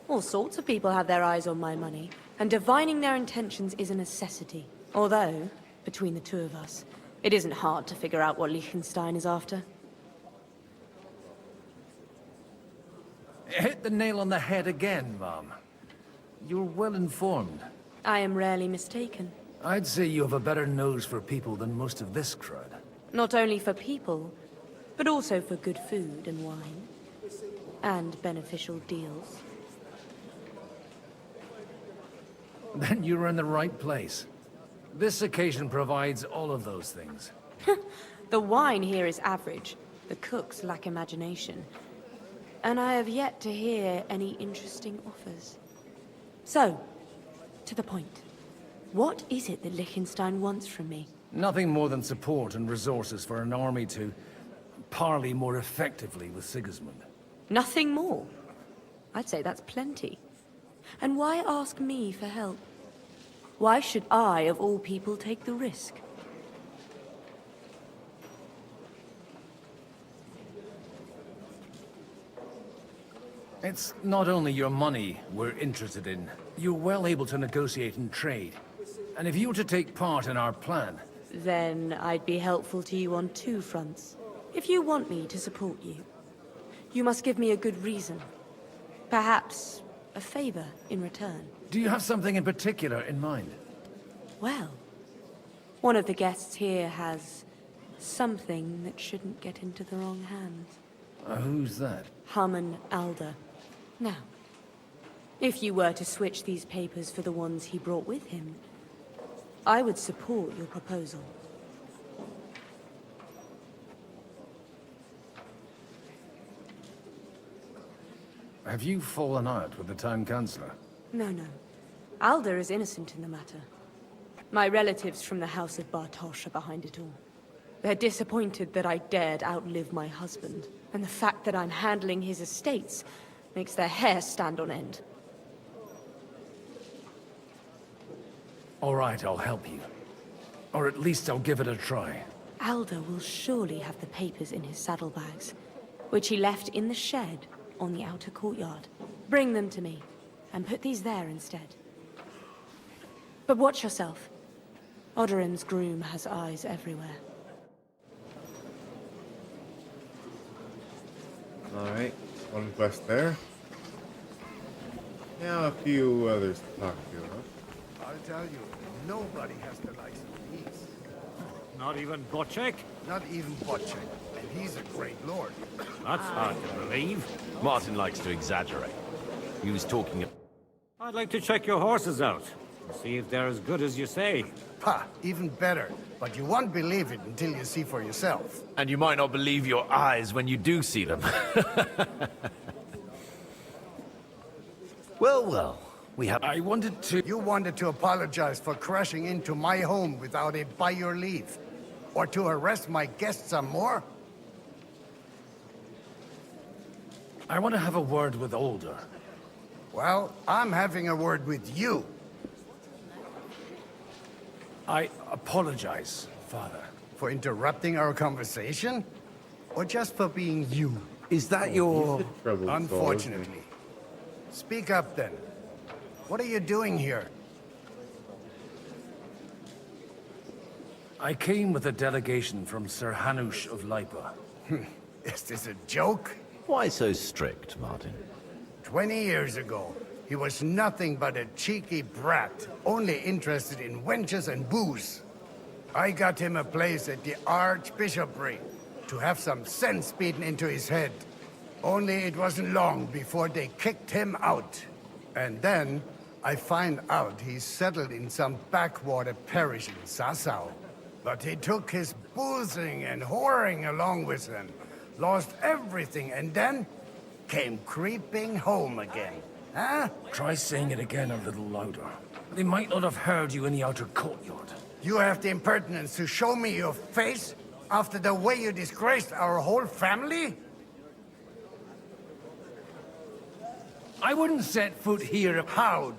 All sorts of people have their eyes on my money, and divining their intentions is a necessity. Although, between the two of us, it isn't hard to figure out what Liechtenstein is after. Hit the nail on the head again, Mom. You're well informed. I am rarely mistaken. I'd say you have a better nose for people than most of this crowd. Not only for people, but also for good food and wine. And beneficial deals. Then you're in the right place. This occasion provides all of those things. The wine here is average. The cooks lack imagination. And I have yet to hear any interesting offers. So, to the point. What is it that Liechtenstein wants from me? Nothing more than support and resources for an army to parley more effectively with Sigismund. Nothing more? I'd say that's plenty. And why ask me for help? Why should I, of all people, take the risk? It's not only your money we're interested in. You're well able to negotiate and trade. And if you were to take part in our plan... Then I'd be helpful to you on 2 fronts. If you want me to support you, you must give me a good reason. Perhaps a favor in return. Do you have something in particular in mind? Well, one of the guests here has something that shouldn't get into the wrong hands. Who's that? Haman Alder. Now, if you were to switch these papers for the ones he brought with him, I would support your proposal. Have you fallen out with the town councillor? No, no. Alder is innocent in the matter. My relatives from the House of Bartosz are behind it all. They're disappointed that I dared outlive my husband, and the fact that I'm handling his estates makes their hair stand on end. All right, I'll help you. Or at least I'll give it a try. Alder will surely have the papers in his saddlebags, which he left in the shed on the outer courtyard. Bring them to me, and put these there instead. But watch yourself. Odorin's groom has eyes everywhere. Alright, one quest there. Now a few others to talk to, huh? I'll tell you, nobody has the likes of these. Not even Bocek? Not even Bocek, and he's a great lord. That's hard to believe. Martin likes to exaggerate. He was talking... I'd like to check your horses out. See if they're as good as you say. Ha! Even better. But you won't believe it until you see for yourself. And you might not believe your eyes when you do see them. Well, we have... I wanted to... You wanted to apologize for crashing into my home without it by your leave. Or to harass my guests some more? I want to have a word with Alder. Well, I'm having a word with you. I apologize, Father. For interrupting our conversation? Or just for being you? Is that your... Unfortunately. Speak up, then. What are you doing here? I came with a delegation from Sir Hanush of Lipa. Is this a joke? Why so strict, Martin? 20 years ago, he was nothing but a cheeky brat, only interested in wenches and booze. I got him a place at the Archbishopric to have some sense beaten into his head. Only it wasn't long before they kicked him out. And then I find out he's settled in some backwater parish in Sassau. But he took his boozing and whoring along with him, lost everything, and then came creeping home again. Huh? Try saying it again a little louder. They might not have heard you in the outer courtyard. You have the impertinence to show me your face after the way you disgraced our whole family? I wouldn't set foot here. How?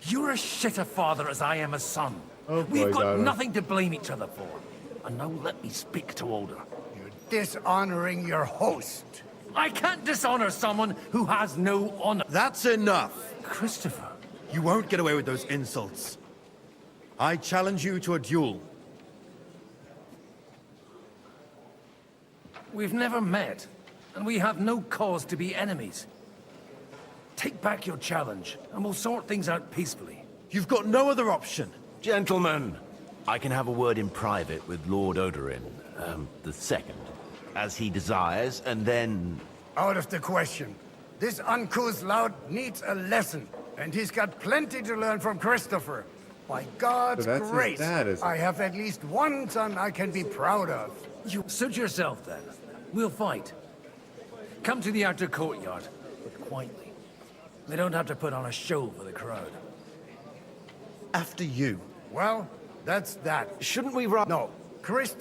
You're as shit a father as I am a son. Oh, We've got nothing to blame each other for. And now let me speak to Alder. You're dishonoring your host. I can't dishonor someone who has no honor. That's enough. Christopher. You won't get away with those insults. I challenge you to a duel. We've never met, and we have no cause to be enemies. Take back your challenge, and we'll sort things out peacefully. You've got no other option. Gentlemen, I can have a word in private with Lord Odorin, the second, as he desires, and then... Out of the question. This uncouth lout needs a lesson, and he's got plenty to learn from Christopher. By God's So that's his grace, dad, is it? I have at least one son I can be proud of. You suit yourself, then. We'll fight. Come to the outer courtyard, but quietly. They don't have to put on a show for the crowd. After you. Well, that's that. Shouldn't we No, Chris...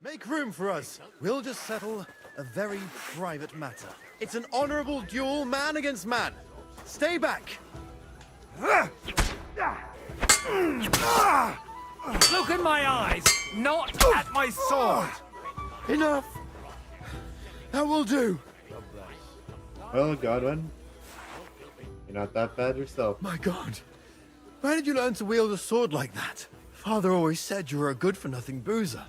Make room for us. We'll just settle a very private matter. It's an honorable duel, man against man. Stay back. Look in my eyes, not at my sword! Enough! That will do. Well, Godwin, you're not that bad yourself. My God. Where did you learn to wield a sword like that? Father always said you were a good-for-nothing boozer.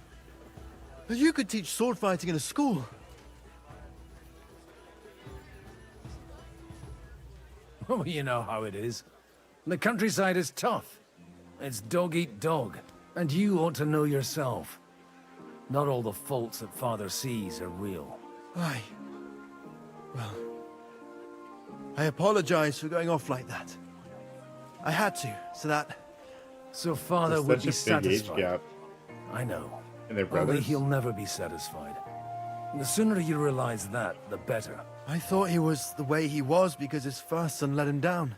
But you could teach sword fighting in a school. Oh, you know how it is. The countryside is tough. It's dog eat dog. And you ought to know yourself. Not all the faults that Father sees are real. Aye. Well, I apologize for going off like that. I had to, so that... So Father There's would be such a big age satisfied. gap. I know. And they're Only brothers. he'll never be satisfied. And the sooner you realize that, the better. I thought he was the way he was because his first son let him down.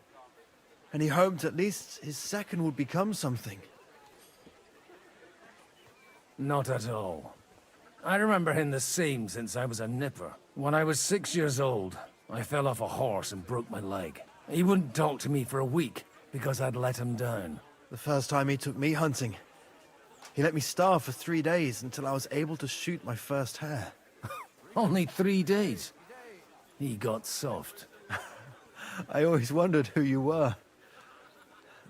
And he hoped at least his second would become something. Not at all. I remember him the same since I was a nipper. When I was 6 years old, I fell off a horse and broke my leg. He wouldn't talk to me for a week because I'd let him down. The first time he took me hunting, he let me starve for 3 days until I was able to shoot my first hare. Only 3 days. He got soft. I always wondered who you were.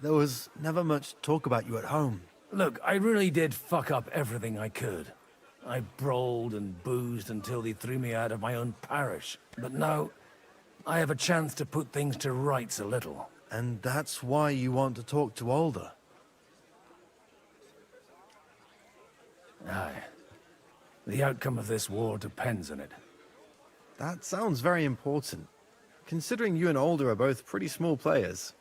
There was never much talk about you at home. Look, I really did fuck up everything I could. I brawled and boozed until they threw me out of my own parish. But now, I have a chance to put things to rights a little. And that's why you want to talk to Alder? Aye. The outcome of this war depends on it. That sounds very important, considering you and Alder are both pretty small players.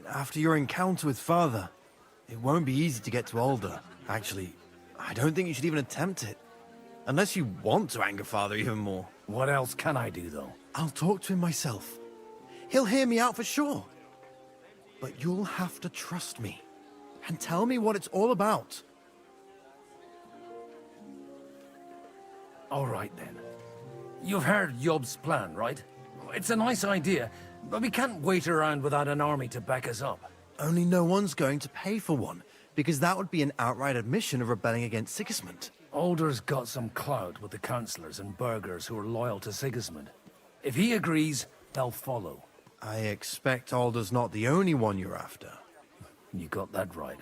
After your encounter with Father, it won't be easy to get to Alder. Actually, I don't think you should even attempt it. Unless you want to anger Father even more. What else can I do, though? I'll talk to him myself. He'll hear me out for sure. But you'll have to trust me. And tell me what it's all about. All right, then. You've heard Yob's plan, right? It's a nice idea, but we can't wait around without an army to back us up. Only no one's going to pay for one, because that would be an outright admission of rebelling against Sigismund. Alder's got some clout with the councillors and burghers who are loyal to Sigismund. If he agrees, they'll follow. I expect Alder's not the only one you're after. You got that right.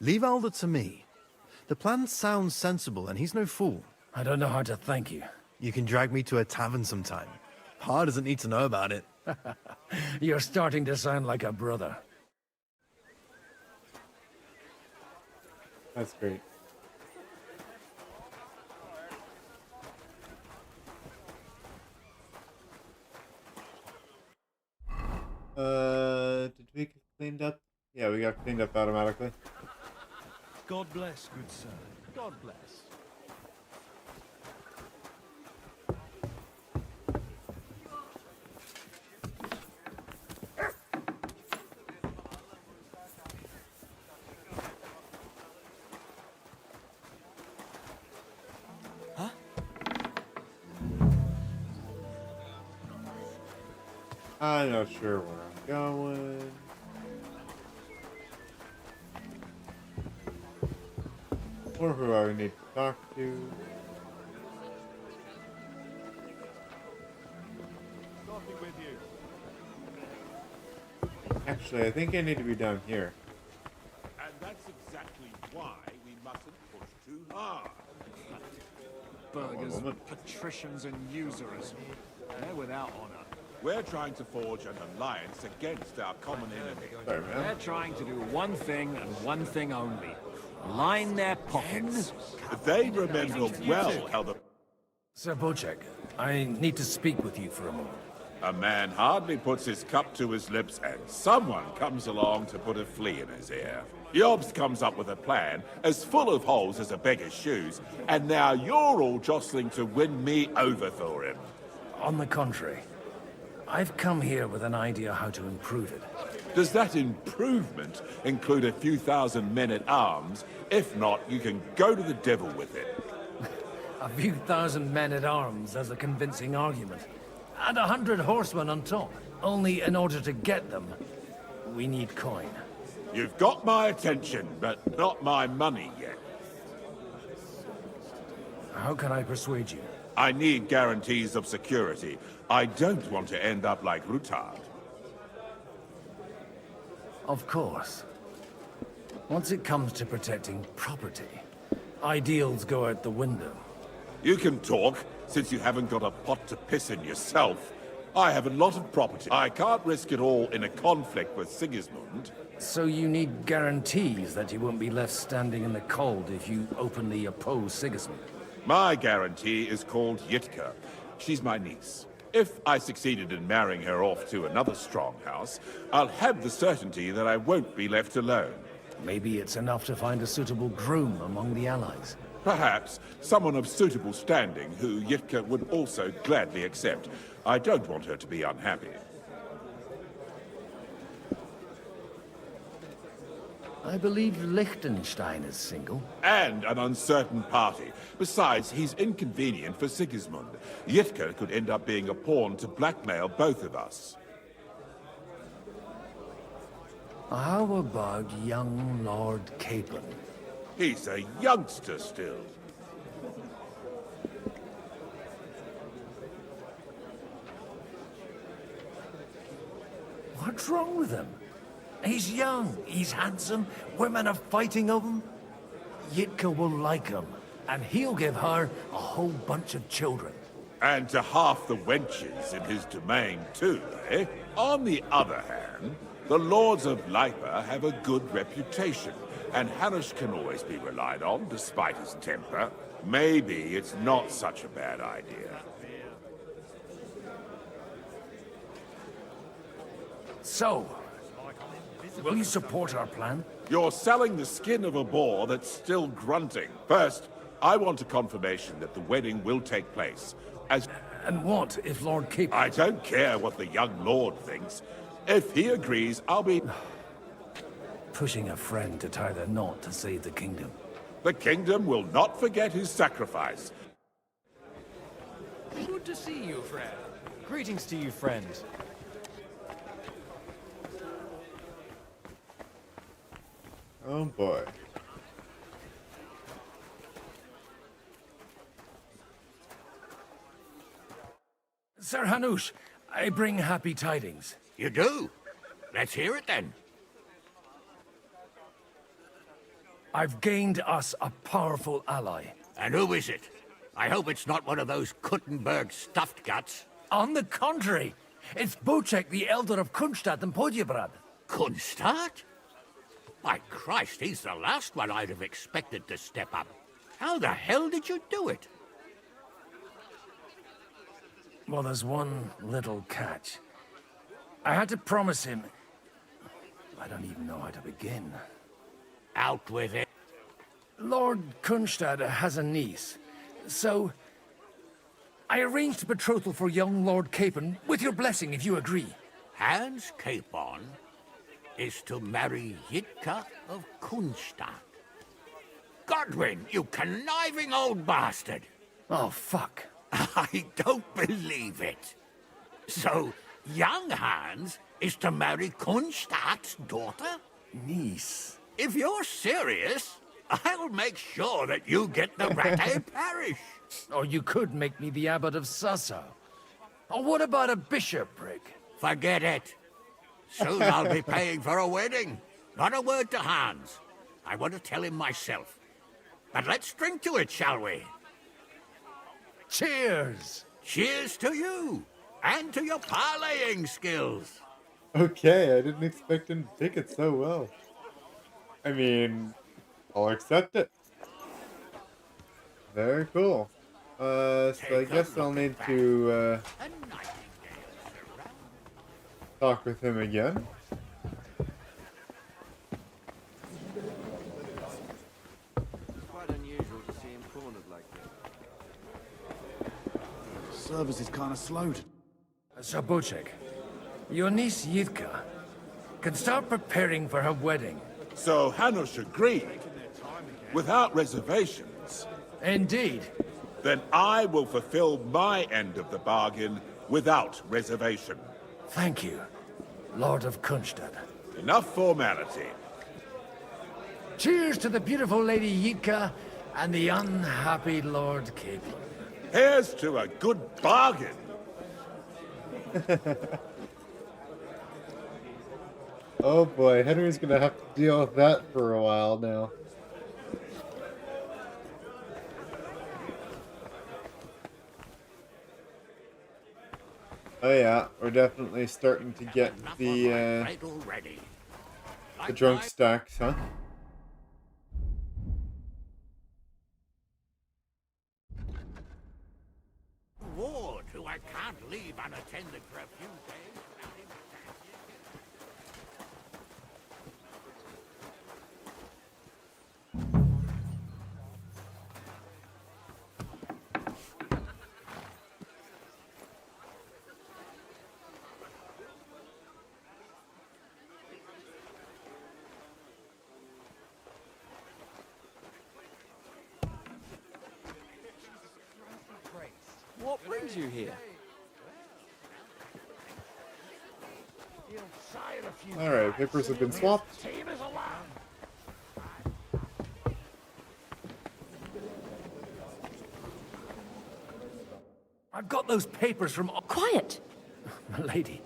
Leave Alder to me. The plan sounds sensible, and he's no fool. I don't know how to thank you. You can drag me to a tavern sometime. Pa doesn't need to know about it. You're starting to sound like a brother. That's great. Did we get cleaned up? Yeah, we got cleaned up automatically. God bless, good sir. God bless. I'm not sure where I'm going. Or who I need to talk to. Actually, I think I need to be down here. And that's exactly why we mustn't push too hard. Burghers, patricians and usurers. They're without honor. We're trying to forge an alliance against our common enemy. They're trying to do one thing and one thing only. Line their pockets. They remember well how the... Sir Bocek, I need to speak with you for a moment. A man hardly puts his cup to his lips and someone comes along to put a flea in his ear. Jobs comes up with a plan as full of holes as a beggar's shoes, and now you're all jostling to win me over for him. On the contrary, I've come here with an idea how to improve it. Does that improvement include a few thousand men-at-arms? If not, you can go to the devil with it. A few thousand men-at-arms as a convincing argument. And 100 horsemen on top. Only in order to get them, we need coin. You've got my attention, but not my money yet. How can I persuade you? I need guarantees of security. I don't want to end up like Ruthard. Of course. Once it comes to protecting property, ideals go out the window. You can talk, since you haven't got a pot to piss in yourself. I have a lot of property. I can't risk it all in a conflict with Sigismund. So you need guarantees that you won't be left standing in the cold if you openly oppose Sigismund? My guarantee is called Yitka. She's my niece. If I succeeded in marrying her off to another strong house, I'll have the certainty that I won't be left alone. Maybe it's enough to find a suitable groom among the allies. Perhaps someone of suitable standing who Yitka would also gladly accept. I don't want her to be unhappy. I believe Liechtenstein is single. And an uncertain party. Besides, he's inconvenient for Sigismund. Yitka could end up being a pawn to blackmail both of us. How about young Lord Capon? He's a youngster still. What's wrong with him? He's young, he's handsome, women are fighting of him. Yitka will like him, and he'll give her a whole bunch of children. And to half the wenches in his domain too, eh? On the other hand, the Lords of Leipa have a good reputation, and Hanush can always be relied on, despite his temper. Maybe it's not such a bad idea. So, will you support our plan? You're selling the skin of a boar that's still grunting. First, I want a confirmation that the wedding will take place. And what if Lord Capon... I don't care what the young lord thinks. If he agrees, I'll be... Pushing a friend to tie the knot to save the kingdom. The kingdom will not forget his sacrifice. Good to see you, friend. Greetings to you, friend. Oh boy. Sir Hanush, I bring happy tidings. You do? Let's hear it then. I've gained us a powerful ally. And who is it? I hope it's not one of those Kuttenberg stuffed guts. On the contrary, it's Bocek, the Elder of Kunstadt and Podjebrad. Kunstadt? My Christ, he's the last one I'd have expected to step up. How the hell did you do it? Well, there's one little catch. I had to promise him... I don't even know how to begin. Out with it. Lord Kunstadt has a niece, so... I arranged a betrothal for young Lord Capon, with your blessing if you agree. Hans Capon is to marry Yitka of Kunstadt. Godwin, you conniving old bastard! Oh, fuck. I don't believe it. So, young Hans is to marry Kunstadt's daughter? Niece. If you're serious, I'll make sure that you get the Rattay parish. Or you could make me the abbot of Sassa. Or what about a bishopric? Forget it. Soon I'll be paying for a wedding. Not a word to Hans. I want to tell him myself. But let's drink to it, shall we? Cheers! Cheers to you, and to your parlaying skills. Okay, I didn't expect him to take it so well. I mean, I'll accept it. Very cool. So I guess I'll need to talk with him again. Quite unusual to see him cornered like that. Service is kind of slowed. Sir Bocek, your niece Yitka can start preparing for her wedding. So Hanush agreed, without reservations. Indeed. Then I will fulfill my end of the bargain without reservation. Thank you, Lord of Kunstadt. Enough formality. Cheers to the beautiful Lady Yitka and the unhappy Lord Capon. Here's to a good bargain. Oh boy, Henry's gonna have to deal with that for a while now. Oh yeah, we're definitely starting to get the drunk stacks, huh? Ward, who I can't leave unattended for a few days. brings you here? Alright, papers have been swapped. I've got those papers from... Quiet! Lady,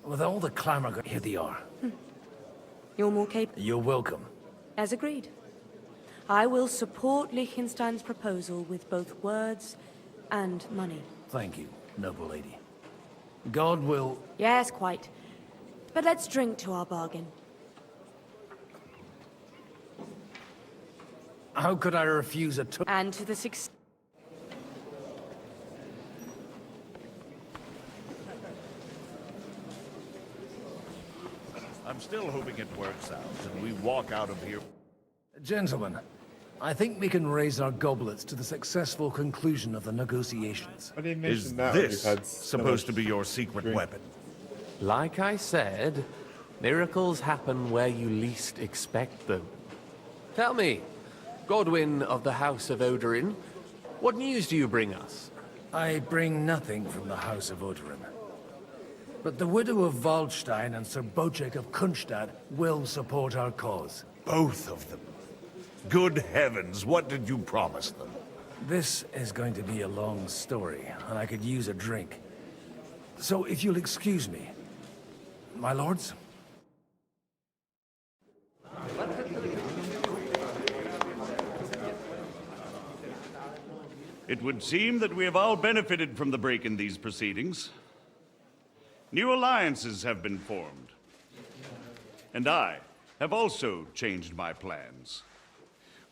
with all the clamor, here they are. You're more capable. You're welcome. As agreed. I will support Liechtenstein's proposal with both words and money. Thank you, noble lady. God will... Yes, quite. But let's drink to our bargain. How could I refuse a... And to the success... I'm still hoping it works out, and we walk out of here. Gentlemen, I think we can raise our goblets to the successful conclusion of the negotiations. Is this supposed to be your secret weapon? Like I said, miracles happen where you least expect them. Tell me, Godwin of the House of Odorin, what news do you bring us? I bring nothing from the House of Odorin. But the widow of Waldstein and Sir Bocek of Kunstadt will support our cause. Both of them? Good heavens, what did you promise them? This is going to be a long story, and I could use a drink. So if you'll excuse me, my lords? It would seem that we have all benefited from the break in these proceedings. New alliances have been formed. And I have also changed my plans.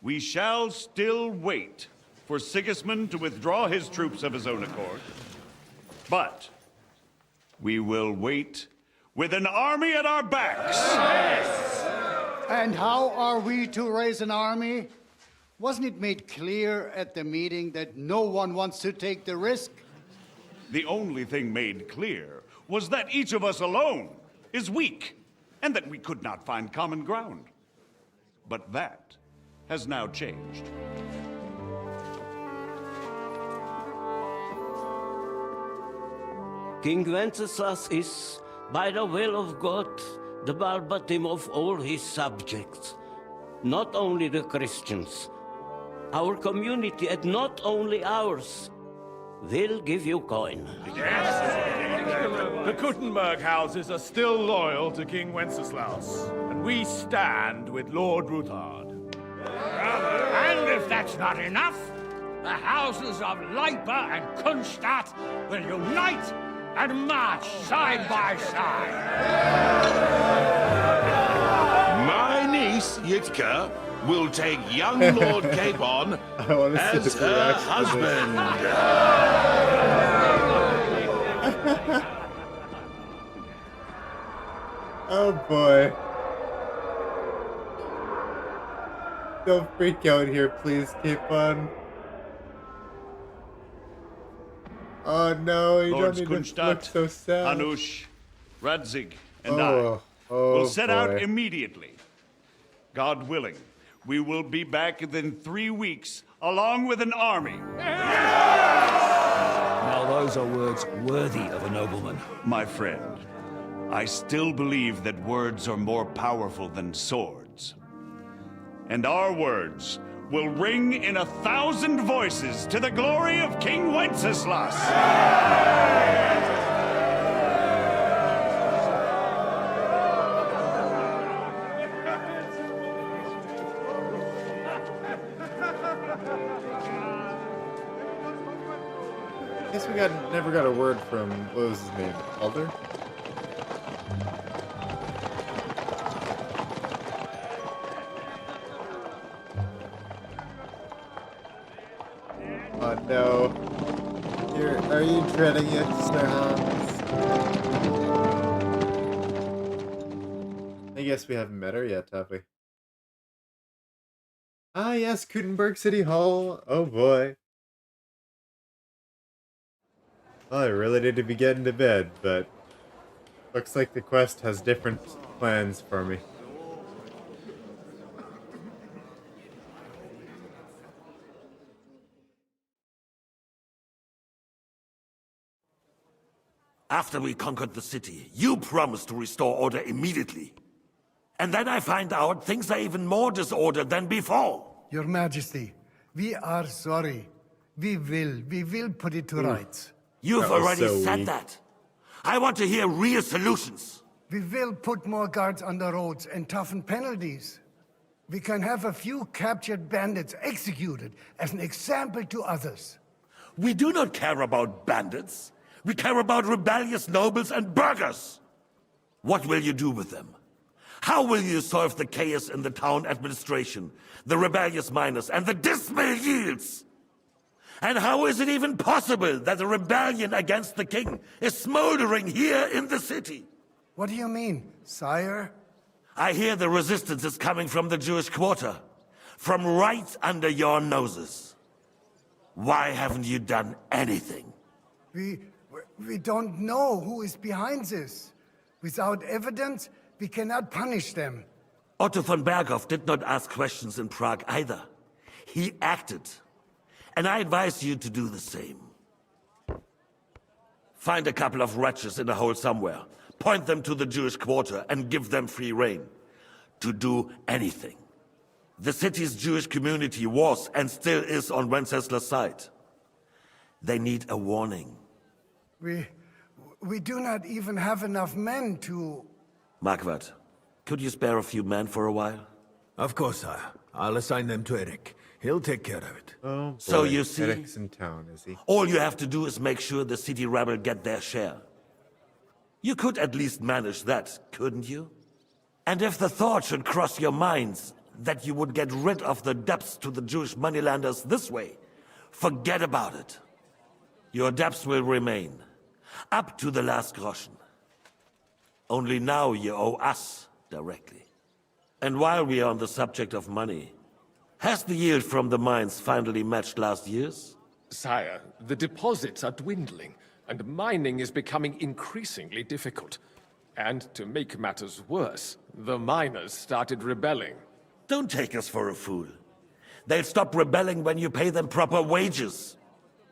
We shall still wait for Sigismund to withdraw his troops of his own accord. But we will wait with an army at our backs. Yes! And how are we to raise an army? Wasn't it made clear at the meeting that no one wants to take the risk? The only thing made clear was that each of us alone is weak, and that we could not find common ground. But that has now changed. King Wenceslas is, by the will of God, the balbatim of all his subjects. Not only the Christians, our community, and not only ours, will give you coin. The Kuttenberg houses are still loyal to King Wenceslas, and we stand with Lord Ruthard. And if that's not enough, the houses of Leipa and Kunstadt will unite and march side by side. My niece, Yitka, will take young Lord Capon as her husband. Oh boy. Don't freak out here, please, Capon. Oh no, you Lords don't need to look Kunstadt, so sad. Hanush, Radzig, and Oh, I oh will set out boy. immediately. God willing, we will be back within 3 weeks, along with an army. Now those are words worthy of a nobleman. My friend, I still believe that words are more powerful than swords. And our words will ring in 1,000 voices to the glory of King Wenceslas. I guess we never got a word from, what was his name, Alder? Oh no. Are you dreading it, Sir Hans? I guess we haven't met her yet, have we? Ah yes, Kuttenberg City Hall. Oh boy. Well, I really need to be getting to bed, but looks like the quest has different plans for me. After we conquered the city, you promised to restore order immediately. And then I find out things are even more disordered than before. Your Majesty, we are sorry. We will put it to rights. You've already said that. I want to hear real solutions. We will put more guards on the roads and toughen penalties. We can have a few captured bandits executed as an example to others. We do not care about bandits. We care about rebellious nobles and burghers. What will you do with them? How will you solve the chaos in the town administration, the rebellious miners, and the dismal yields? And how is it even possible that a rebellion against the king is smoldering here in the city? What do you mean, sire? I hear the resistance is coming from the Jewish quarter, from right under your noses. Why haven't you done anything? We don't know who is behind this. Without evidence, we cannot punish them. Otto von Berghoff did not ask questions in Prague either. He acted. And I advise you to do the same. Find a couple of wretches in a hole somewhere, point them to the Jewish quarter, and give them free rein. To do anything. The city's Jewish community was and still is on Wencesla's side. They need a warning. We do not even have enough men to... Marquardt, could you spare a few men for a while? Of course, sire. I'll assign them to Eric. He'll take care of it. Oh, boy. So you see, Eric's in town, is he? All you have to do is make sure the city rebel get their share. You could at least manage that, couldn't you? And if the thought should cross your minds that you would get rid of the debts to the Jewish moneylanders this way, forget about it. Your debts will remain, up to the last groschen. Only now you owe us directly. And while we are on the subject of money, has the yield from the mines finally matched last year's? Sire, the deposits are dwindling, and mining is becoming increasingly difficult. And to make matters worse, the miners started rebelling. Don't take us for a fool. They'll stop rebelling when you pay them proper wages.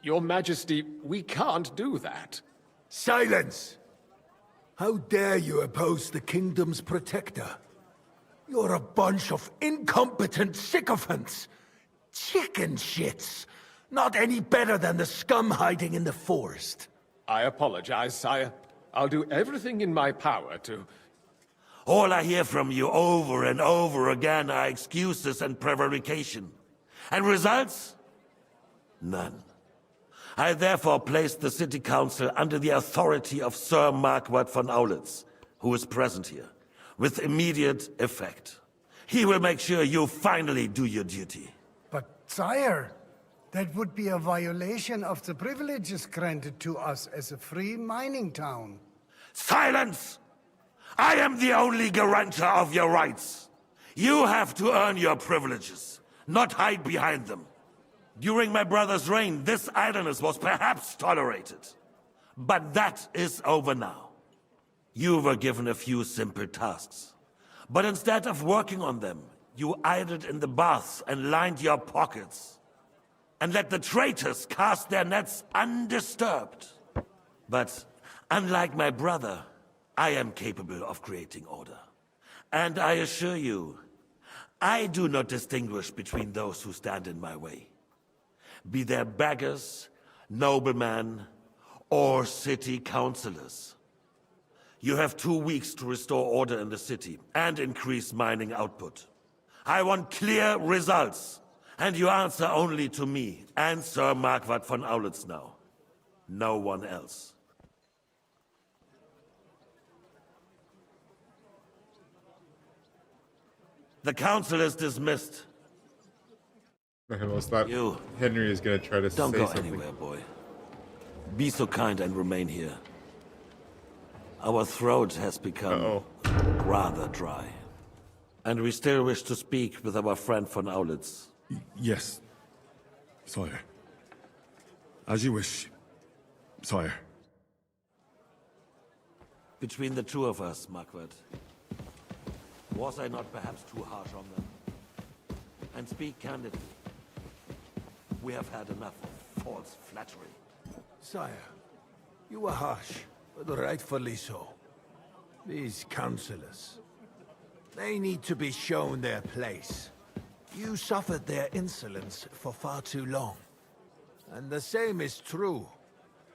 Your Majesty, we can't do that. Silence! How dare you oppose the kingdom's protector? You're a bunch of incompetent sycophants! Chicken shits! Not any better than the scum hiding in the forest. I apologize, sire. I'll do everything in my power to... All I hear from you over and over again are excuses and prevarication. And results? None. I therefore placed the city council under the authority of Sir Marquardt von Aulitz, who is present here, with immediate effect. He will make sure you finally do your duty. But, sire, that would be a violation of the privileges granted to us as a free mining town. Silence! I am the only guarantor of your rights. You have to earn your privileges, not hide behind them. During my brother's reign, this idleness was perhaps tolerated. But that is over now. You were given a few simple tasks. But instead of working on them, you idled in the baths and lined your pockets. And let the traitors cast their nets undisturbed. But unlike my brother, I am capable of creating order. And I assure you, I do not distinguish between those who stand in my way. Be they beggars, noblemen, or city councillors. You have 2 weeks to restore order in the city and increase mining output. I want clear results, and you answer only to me and Sir Marquardt von Aulitz now. No one else. The council is dismissed. I almost thought Henry is going to try to Don't say go something. anywhere, boy. Be so kind and remain here. Our throat has become rather dry. And we still wish to speak with our friend von Aulitz. Yes, sire. As you wish, sire. Between the two of us, Marquardt, was I not perhaps too harsh on them? And speak candidly. We have had enough of false flattery. Sire, you were harsh. but rightfully so. These councillors, they need to be shown their place. You suffered their insolence for far too long. And the same is true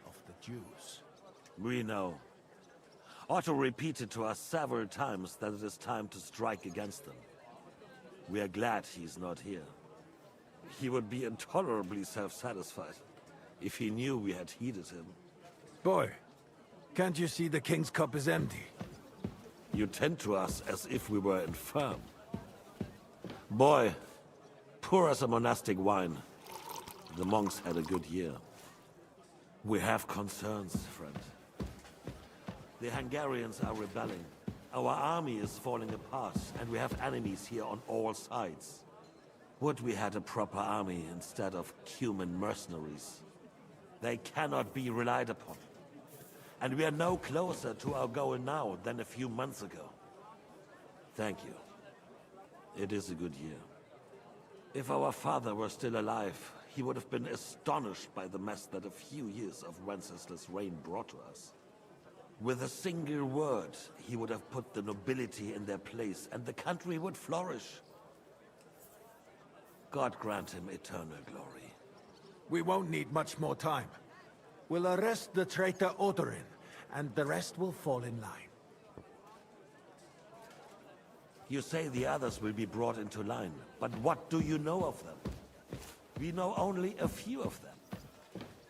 of the Jews. We know. Otto repeated to us several times that it is time to strike against them. We are glad he's not here. He would be intolerably self-satisfied if he knew we had heeded him. Boy, can't you see the king's cup is empty? You tend to us as if we were infirm. Boy, pour us a monastic wine. The monks had a good year. We have concerns, friend. The Hungarians are rebelling. Our army is falling apart, and we have enemies here on all sides. Would we had a proper army instead of human mercenaries? They cannot be relied upon. And we are no closer to our goal now than a few months ago. Thank you. It is a good year. If our father were still alive, he would have been astonished by the mess that a few years of Wenceslaus' reign brought to us. With a single word, he would have put the nobility in their place, and the country would flourish. God grant him eternal glory. We won't need much more time. We'll arrest the traitor Odorin, and the rest will fall in line. You say the others will be brought into line, but what do you know of them? We know only a few of them.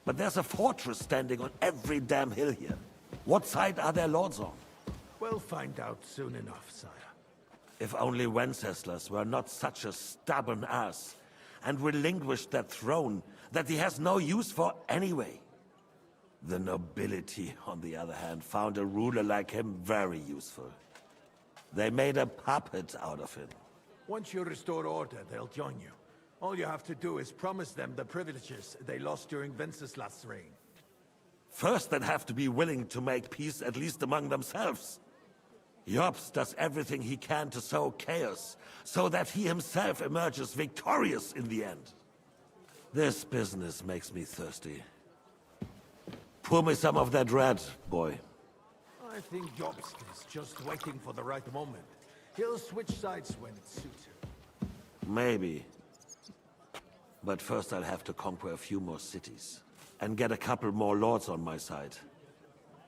But there's a fortress standing on every damn hill here. What side are their lords on? We'll find out soon enough, sire. If only Wenceslas were not such a stubborn ass, and relinquished that throne that he has no use for anyway. The nobility, on the other hand, found a ruler like him very useful. They made a puppet out of him. Once you restore order, they'll join you. All you have to do is promise them the privileges they lost during Wenceslas' reign. First, they'd have to be willing to make peace at least among themselves. Jobs does everything he can to sow chaos, so that he himself emerges victorious in the end. This business makes me thirsty. Pour me some of that red, boy. I think Jobst is just waiting for the right moment. He'll switch sides when it suits him. Maybe. But first I'll have to conquer a few more cities, and get a couple more lords on my side.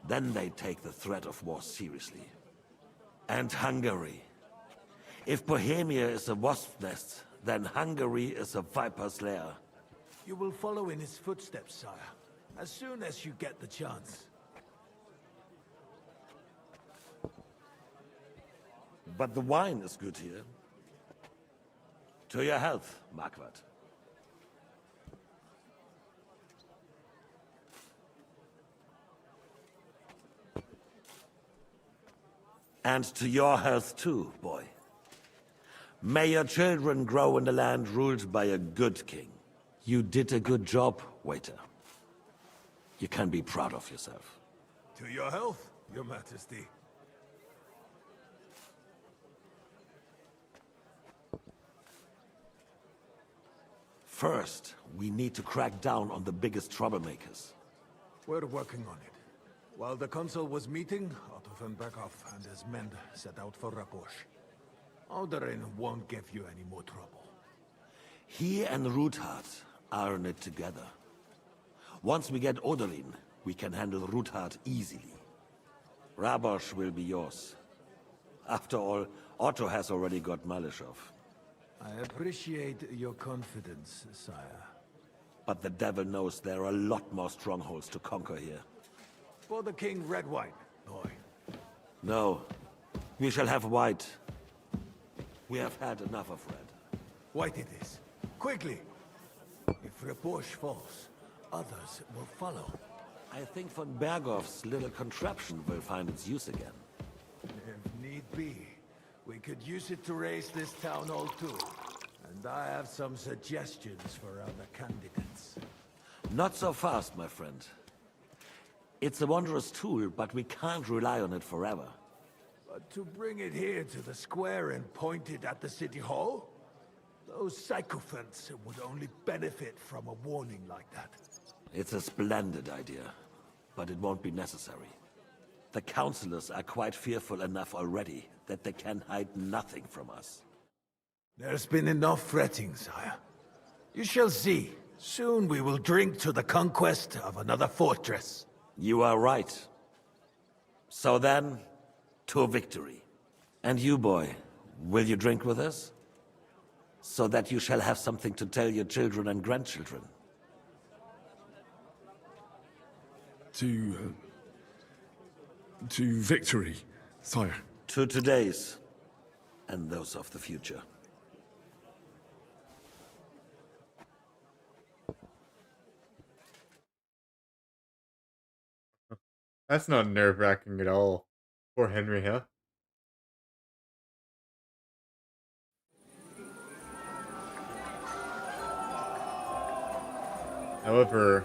Then they take the threat of war seriously. And Hungary. If Bohemia is a wasp nest, then Hungary is a viper's lair. You will follow in his footsteps, sire, as soon as you get the chance. But the wine is good here. To your health, Marquardt. And to your health too, boy. May your children grow in a land ruled by a good king. You did a good job, waiter. You can be proud of yourself. To your health, your majesty. First, we need to crack down on the biggest troublemakers. We're working on it. While the consul was meeting, Otto von Berghoff and his men set out for Raposh. Odorin won't give you any more trouble. He and Ruthard are in it together. Once we get Odorin, we can handle Ruthard easily. Rabosh will be yours. After all, Otto has already got Malishov. I appreciate your confidence, sire. But the devil knows there are a lot more strongholds to conquer here. For the king, red wine, boy. No. We shall have white. We have had enough of red. White it is. Quickly! If Raposh falls, others will follow. I think von Berghoff's little contraption will find its use again. If need be, we could use it to raise this town hall too. And I have some suggestions for other candidates. Not so fast, my friend. It's a wondrous tool, but we can't rely on it forever. But to bring it here to the square and point it at the city hall? Those sycophants would only benefit from a warning like that. It's a splendid idea, but it won't be necessary. The councillors are quite fearful enough already that they can hide nothing from us. There's been enough fretting, sire. You shall see. Soon we will drink to the conquest of another fortress. You are right. So then, to victory. And you, boy, will you drink with us? So that you shall have something to tell your children and grandchildren. To victory, sire. To today's, and those of the future. That's not nerve-wracking at all. Poor Henry, huh? However,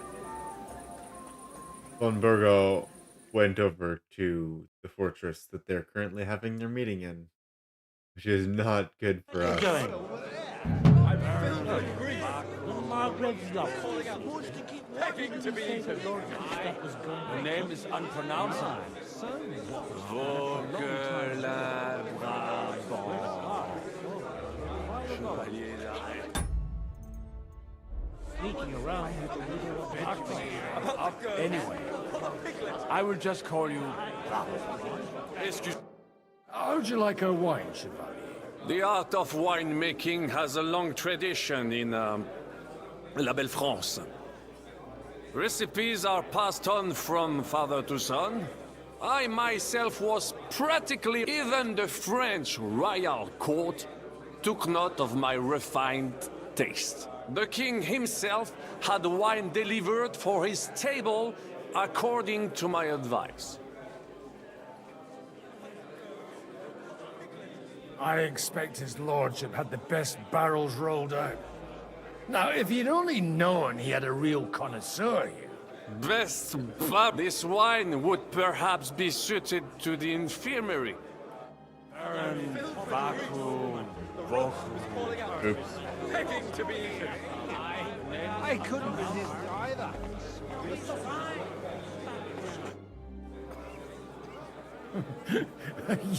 von Burgo went over to the fortress that they're currently having their meeting in, which is not good for us. The name is unpronounceable. Sneaking around with a little Anyway, I will just call you. Excuse. How'd you like a wine, Chevalier? The art of winemaking has a long tradition in La Belle France. Recipes are passed on from father to son. I myself was practically even the French royal court took note of my refined taste. The king himself had wine delivered for his table according to my advice. I expect his lordship had the best barrels rolled out. Now, if you'd only known he had a real connoisseur here. Best, but this wine would perhaps be suited to the infirmary. Oops. Begging to be. I couldn't resist either.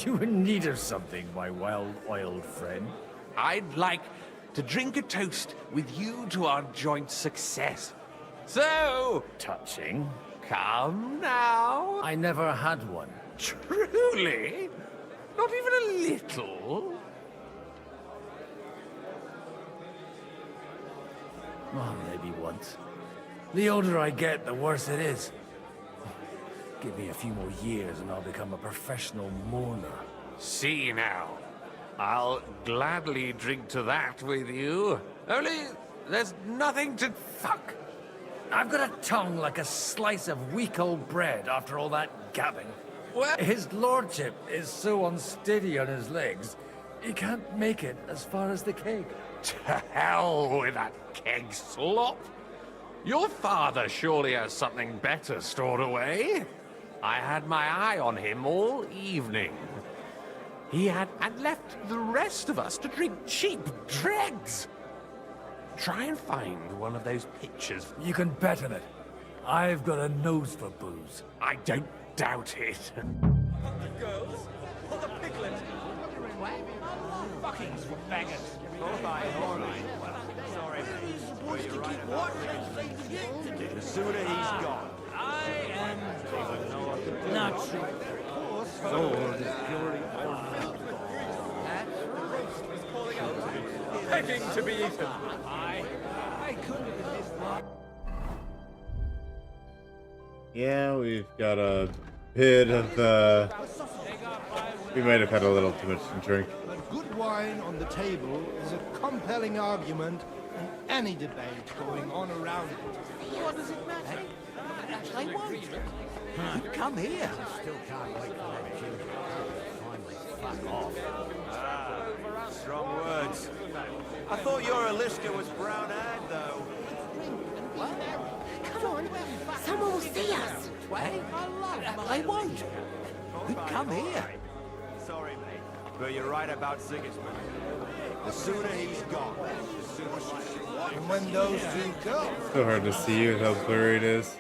You in need of something, my well-oiled friend? I'd like to drink a toast with you to our joint success. So, Touching. come now. I never had one. Truly? Not even a little? Oh, maybe once. The older I get, the worse it is. Give me a few more years and I'll become a professional mourner. See now. I'll gladly drink to that with you. Only, there's nothing to... Fuck! I've got a tongue like a slice of weak old bread after all that gabbing. Well, his lordship is so unsteady on his legs, he can't make it as far as the keg. To hell with that keg slop. Your father surely has something better stored away. I had my eye on him all evening. He had left the rest of us to drink cheap dregs. Try and find one of those pictures. You can bet on it. I've got a nose for booze. I don't doubt it. The girls? Or the piglet? Fuckings bangers. All right. Sorry, mate. Supposed to keep watching. The sooner he's gone. I am not sure. Sword is purely Begging to be eaten. I couldn't resist that. Yeah, we've got a bit of we might have had a little too much to drink. But good wine on the table is a compelling argument in any debate going on around it. What does it matter? I won't. Come here. Still can't wait for them children to finally fuck off. Strong words. I thought your Aliska was brown-eyed, though. Come on, someone will see us. I won't. Come here. Sorry, mate, but you're right about Sigismund. The sooner he's gone, the sooner she... And when those two go... So hard to see with how blurry it is.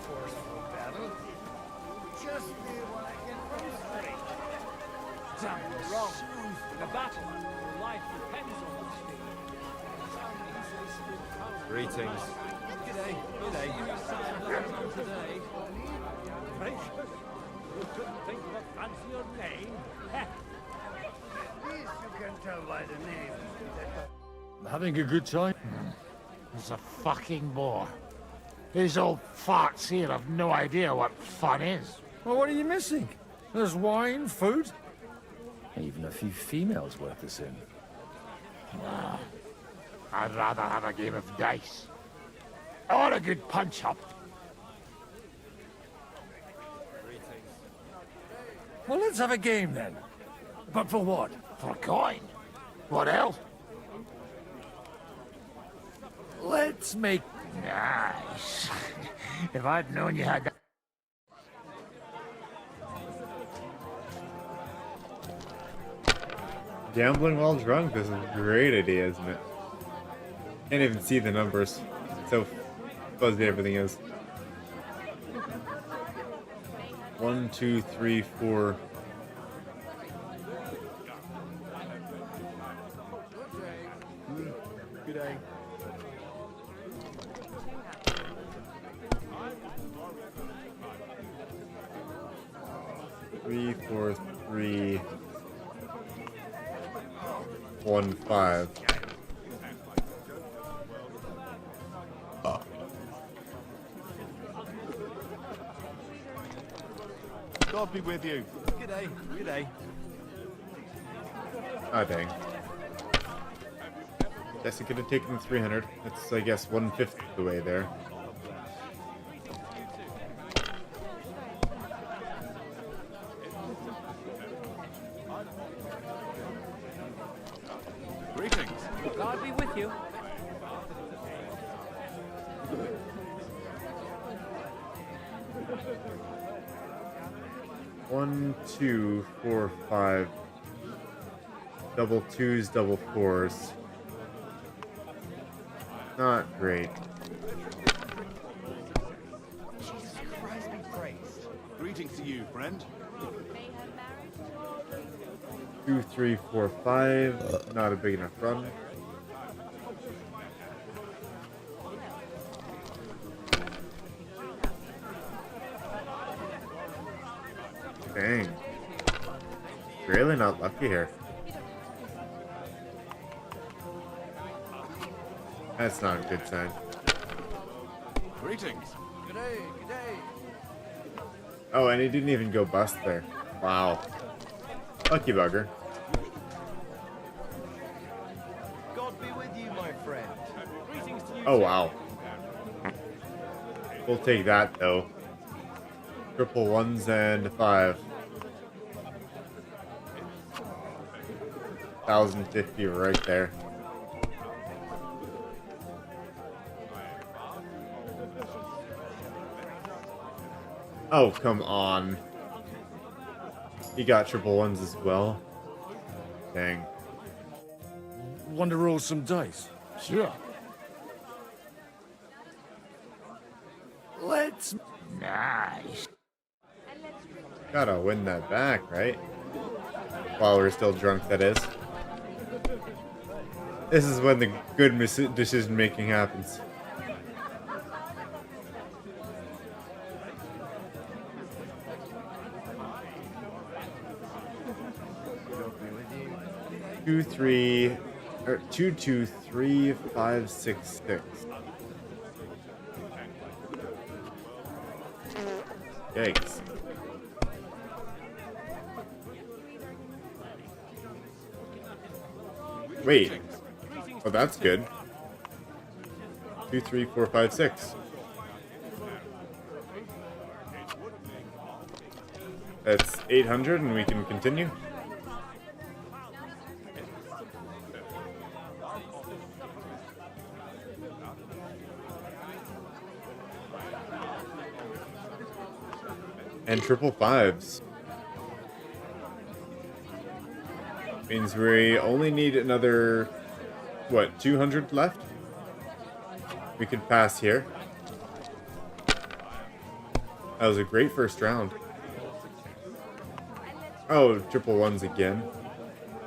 forceful battle. Just be what I can demonstrate. Damn wrong. In a battle, your life depends on that speed. Greetings. G'day. G'day. Today. Gracious. You couldn't think of a fancier name? This you can tell by the name. Having a good time? It's a fucking bore. These old farts here have no idea what fun is. Well, what are you missing? There's wine, food. Even a few females worth the sin. Nah, I'd rather have a game of dice. Or a good punch-up. Well, let's have a game then. But for what? For a coin. What else? Let's make... Nice. If I'd known you had that... Gambling while drunk is a great idea, isn't it? Can't even see the numbers. So fuzzy everything is. 1, 2, 3, 4. Good day. Three, 4, 3, 1, 5. God be with you. G'day. G'day. Ah, dang. Guess it could have taken 300. That's, I guess, 1/5 of the way there. Greetings. God be with you. One, 2, 4, 5. Double twos, double fours. Not great. Jesus Christ be praised. Greetings to you, friend. 2, 3, 4, 5. Not a big enough run. Dang. Really not lucky here. That's not a good sign. Greetings. G'day, g'day. Oh, and he didn't even go bust there. Wow. Lucky bugger. God be with you, my friend. Greetings to you. Oh, wow. We'll take that, though. Triple ones and a 5. 1,050 right there. Oh, come on. He got triple ones as well. Dang. Want to roll some dice? Sure. Let's... Nice. Gotta win that back, right? While we're still drunk, that is. This is when the good decision making happens. Two, 3, or 2, 2, 3, 5, 6, 6. Yikes. Wait. Oh, that's good. 2, 3, 4, 5, 6. That's 800 and we can continue. And triple fives. Means we only need another, what, 200 left? We could pass here. That was a great first round. Oh, triple ones again.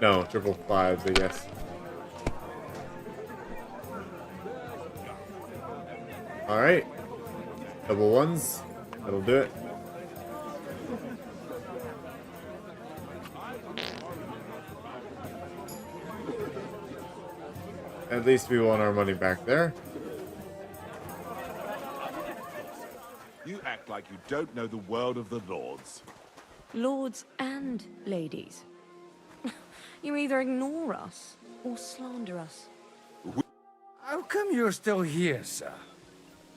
No, triple fives, I guess. Alright. Double ones. That'll do it. At least we won our money back there. You act like you don't know the world of the lords. Lords and ladies. You either ignore us or slander us. How come you're still here, sir?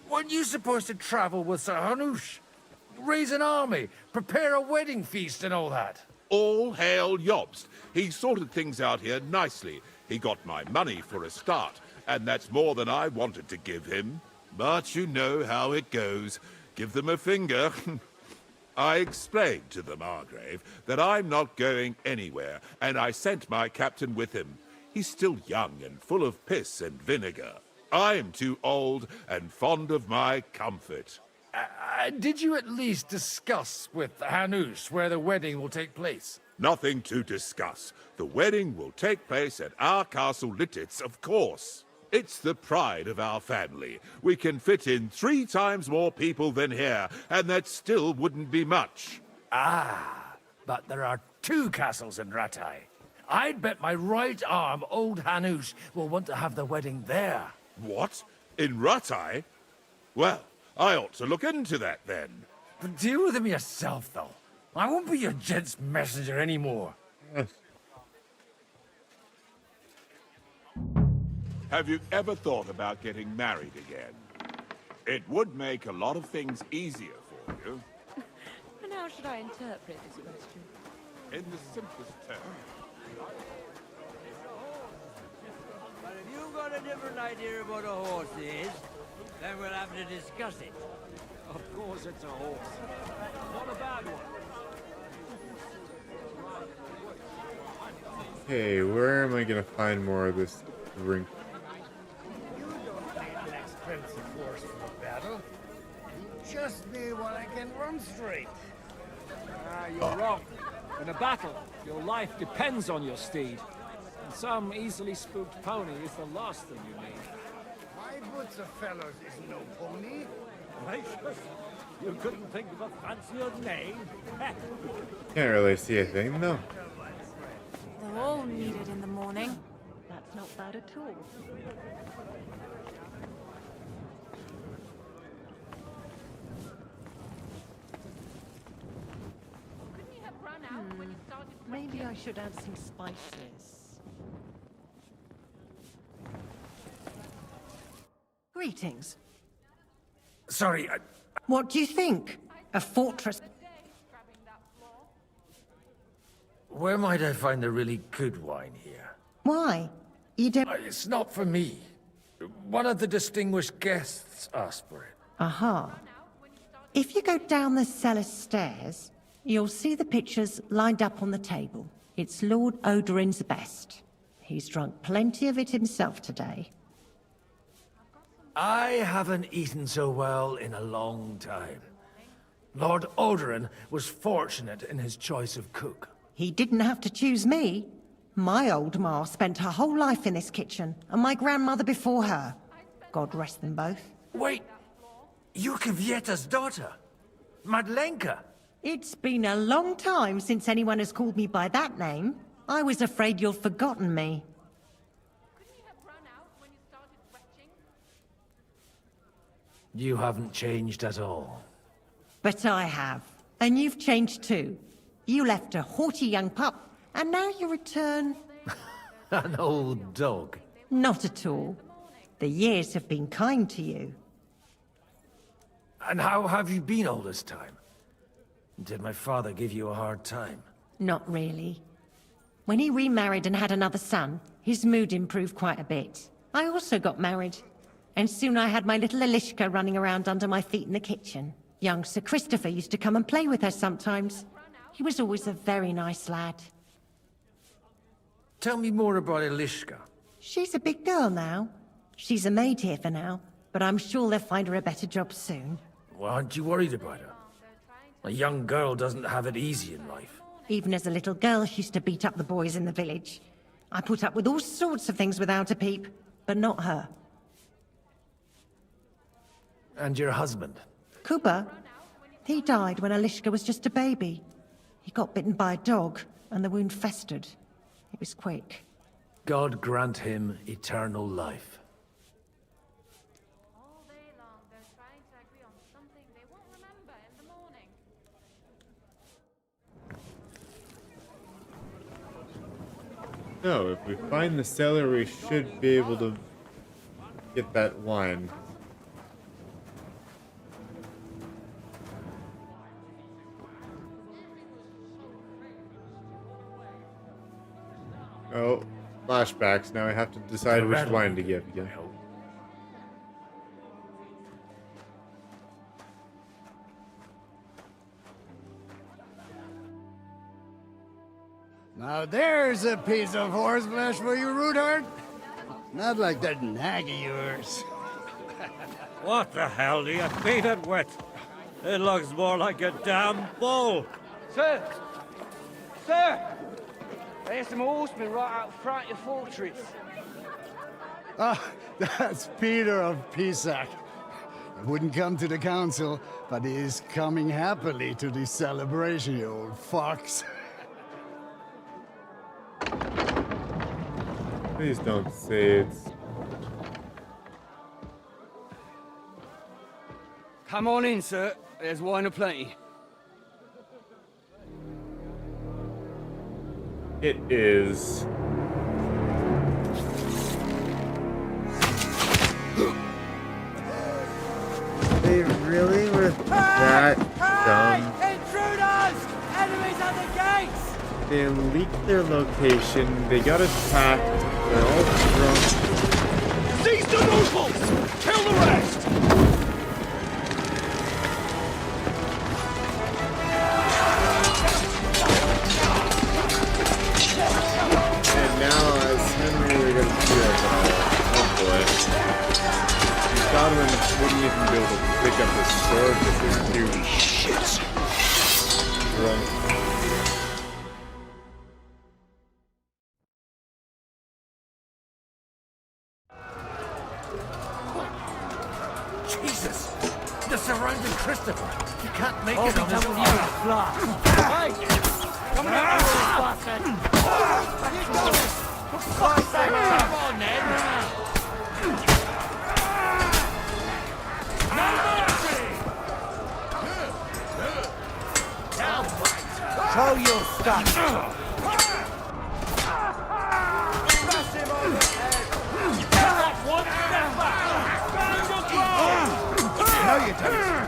Weren't you supposed to travel with Sir Hanush? Raise an army, prepare a wedding feast and all that? All hail Jobst. He sorted things out here nicely. He got my money for a start, and that's more than I wanted to give him. But you know how it goes. Give them a finger. I explained to the Margrave that I'm not going anywhere, and I sent my captain with him. He's still young and full of piss and vinegar. I'm too old and fond of my comfort. Did you at least discuss with Hanush where the wedding will take place? Nothing to discuss. The wedding will take place at our castle Littitz, of course. It's the pride of our family. We can fit in 3 times more people than here, and that still wouldn't be much. Ah, but there are 2 castles in Rattay. I'd bet my right arm old Hanush will want to have the wedding there. What? In Rattay? Well, I ought to look into that then. But deal with him yourself, though. I won't be your gent's messenger anymore. Have you ever thought about getting married again? It would make a lot of things easier for you. And how should I interpret this question? In the simplest terms. But if you've got a different idea of what a horse is, then we'll have to discuss it. Of course it's a horse. Not a bad one. Okay, where am I gonna find more of this drink? You don't need an expensive horse for a battle. You just need one that can run straight. You're wrong. In a battle, your life depends on your steed. And some easily spooked pony is the last thing you need. My butcher fellows is no pony. Gracious, you couldn't think of a fancier name? Can't really see a thing though. They're all needed in the morning. That's not bad at all. Maybe I should add some spices. Greetings. Sorry, What do you think? A fortress? where might I find a really good wine here? Why? You don't... It's not for me. One of the distinguished guests asked for it. Aha. If you go down the cellar stairs, you'll see the pictures lined up on the table. It's Lord Odorin's best. He's drunk plenty of it himself today. I haven't eaten so well in a long time. Lord Odorin was fortunate in his choice of cook. He didn't have to choose me. My old ma spent her whole life in this kitchen, and my grandmother before her. God rest them both. Wait, you're Kvieta's daughter, Madlenka. It's been a long time since anyone has called me by that name. I was afraid you'd forgotten me. You haven't changed at all. But I have. And you've changed too. You left a haughty young pup, and now you return... An old dog. Not at all. The years have been kind to you. And how have you been all this time? Did my father give you a hard time? Not really. When he remarried and had another son, his mood improved quite a bit. I also got married. And soon I had my little Elishka running around under my feet in the kitchen. Young Sir Christopher used to come and play with her sometimes. He was always a very nice lad. Tell me more about Elishka. She's a big girl now. She's a maid here for now, but I'm sure they'll find her a better job soon. Well, aren't you worried about her? A young girl doesn't have it easy in life. Even as a little girl, she used to beat up the boys in the village. I put up with all sorts of things without a peep, but not her. And your husband? Kuba? He died when Alishka was just a baby. He got bitten by a dog, and the wound festered. It was quick. God grant him eternal life. So, if we find the cellar, we should be able to get that wine. Oh, flashbacks. Now I have to decide which wine to give again. Now there's a piece of horseflesh for you, Ruthard. Not like that nag of yours. What the hell do you feed it with? It looks more like a damn bull. Sir! Sir! There's some horsemen right out front of your fortress. Ah, that's Peter of Pisac. He wouldn't come to the council, but he is coming happily to the celebration, you old fox. Please don't say it's... Come on in, sir. There's wine aplenty. It is... They really were that dumb? Intruders! Enemies at the gates! They leaked their location, they got attacked, they're all drunk. Seize the nobles! Kill the rest! And now, as Henry, we're gonna do it. Oh boy. Godwin wouldn't even be able to pick up his sword with his huge shit. Drunk. Jesus! The surrounding Christopher! You can't make it on this Hey! Come on, bastard! Come on, then! Show your stuff! No, you don't.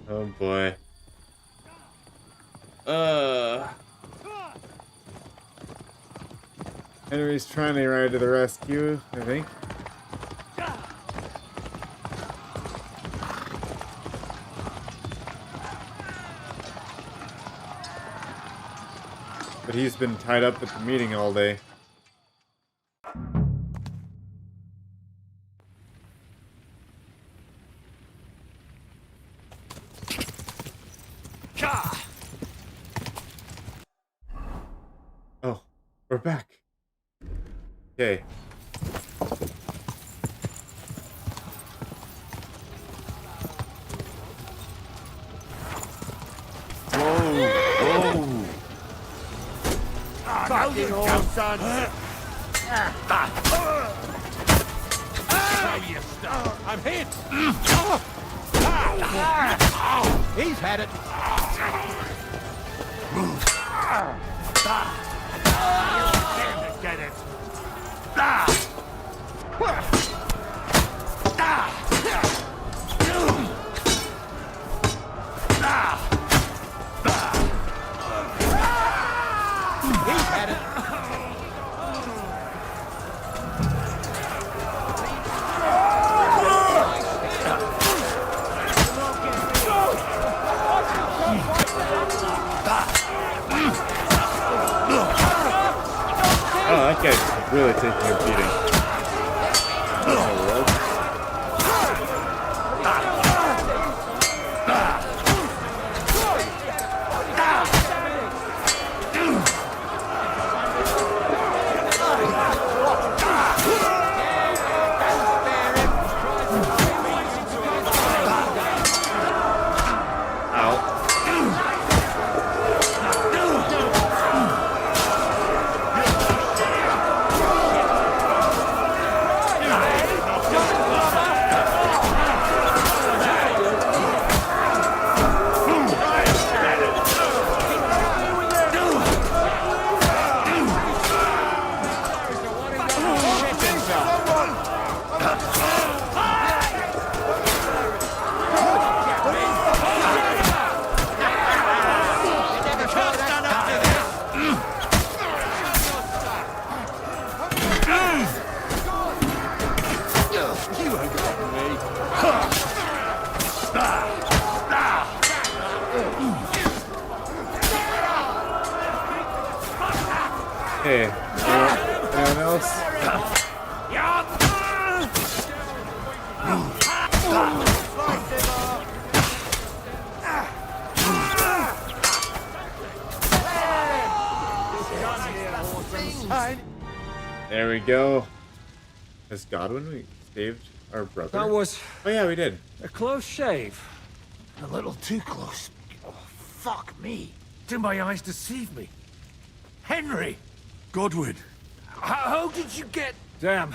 Oh boy. Henry's trying to ride to the rescue, I think. But he's been tied up at the meeting all day. Oh, we're back. Okay. Whoa! Fucking old son! I'm hit! He's had it! Get it! really taking a beating. Hey, anyone else? There we go. Has Godwin we saved our brother? That was... Oh yeah, we did. a close shave. A little too close. Oh, fuck me. Do my eyes deceive me? Henry! Godwin! How did you get... Damn.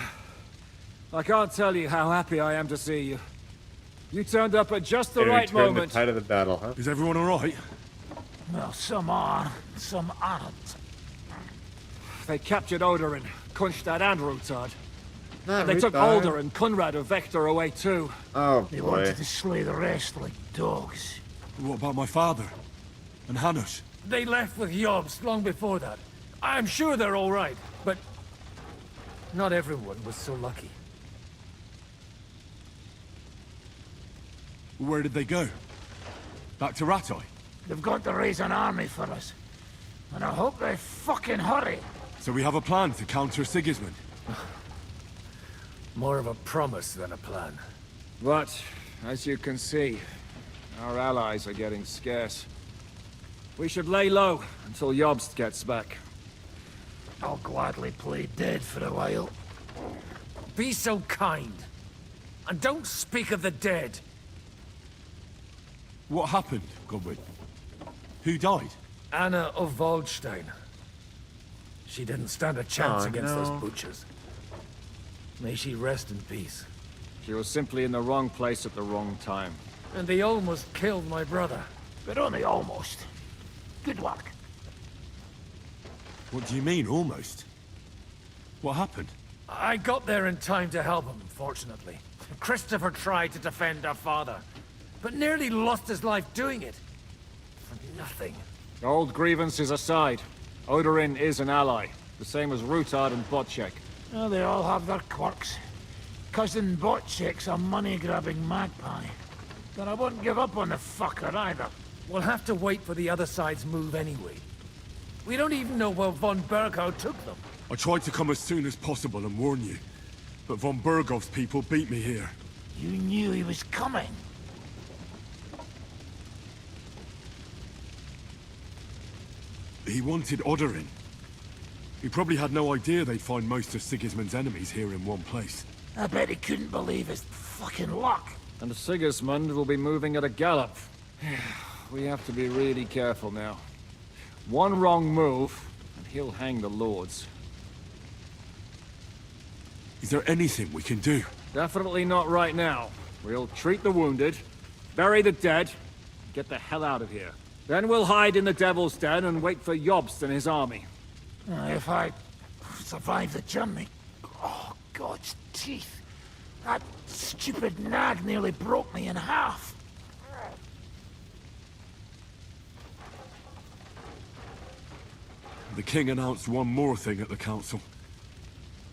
I can't tell you how happy I am to see you. You turned up at just the right moment. The tide of the battle, huh? Is everyone alright? Well, some are, some aren't. They captured Odorin, Kunstad and Ruthard. Not They took Ruthard. Alder and Conrad of Vector away too. Oh They boy. wanted to slay the rest like dogs. What about my father? And Hanush? They left with Jobst long before that. I'm sure they're all right, but not everyone was so lucky. Where did they go? Back to Rattay? They've got to raise an army for us. And I hope they fucking hurry. So we have a plan to counter Sigismund? More of a promise than a plan. But, as you can see, our allies are getting scarce. We should lay low until Jobst gets back. I'll gladly play dead for a while. Be so kind. And don't speak of the dead. What happened, Godwin? Who died? Anna of Waldstein. She didn't stand a chance Oh, against no. those butchers. May she rest in peace. She was simply in the wrong place at the wrong time. And they almost killed my brother. But only almost. Good work. What do you mean, almost? What happened? I got there in time to help him, fortunately. Christopher tried to defend our father, but nearly lost his life doing it. For nothing. Old grievances aside, Odorin is an ally, the same as Ruthard and Botchek. Oh, they all have their quirks. Cousin Botchek's a money-grabbing magpie. But I wouldn't give up on the fucker either. We'll have to wait for the other side's move anyway. We don't even know where von Berghout took them. I tried to come as soon as possible and warn you, but von Bergov's people beat me here. You knew he was coming. He wanted Odorin. He probably had no idea they'd find most of Sigismund's enemies here in one place. I bet he couldn't believe his fucking luck. And Sigismund will be moving at a gallop. We have to be really careful now. One wrong move, and he'll hang the lords. Is there anything we can do? Definitely not right now. We'll treat the wounded, bury the dead, get the hell out of here. Then we'll hide in the Devil's Den and wait for Jobst and his army. If I survive the journey... Oh, God's teeth. That stupid nag nearly broke me in half. The king announced one more thing at the council.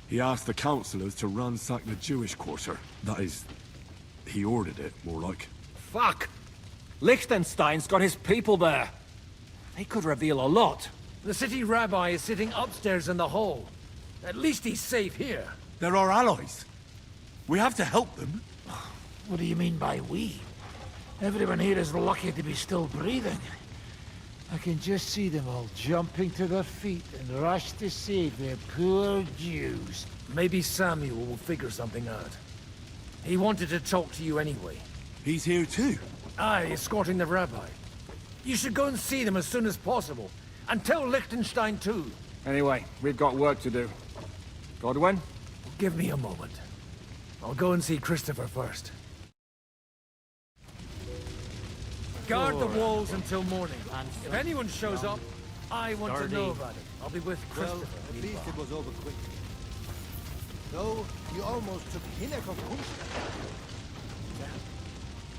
He asked the councillors to ransack the Jewish quarter. That is, he ordered it, more like. Fuck! Liechtenstein's got his people there. They could reveal a lot. The city rabbi is sitting upstairs in the hall. At least he's safe here. They're our allies. We have to help them. What do you mean by we? Everyone here is lucky to be still breathing. I can just see them all jumping to their feet and rush to save their poor Jews. Maybe Samuel will figure something out. He wanted to talk to you anyway. He's here too? Aye, escorting the rabbi. You should go and see them as soon as possible. And tell Liechtenstein too. Anyway, we've got work to do. Godwin? Give me a moment. I'll go and see Christopher first. Guard the walls until morning. If anyone shows up, I want to know about it. I'll be with Christopher. Well, at least it was over quick. Though, you almost took Hinnock of Kuttenberg.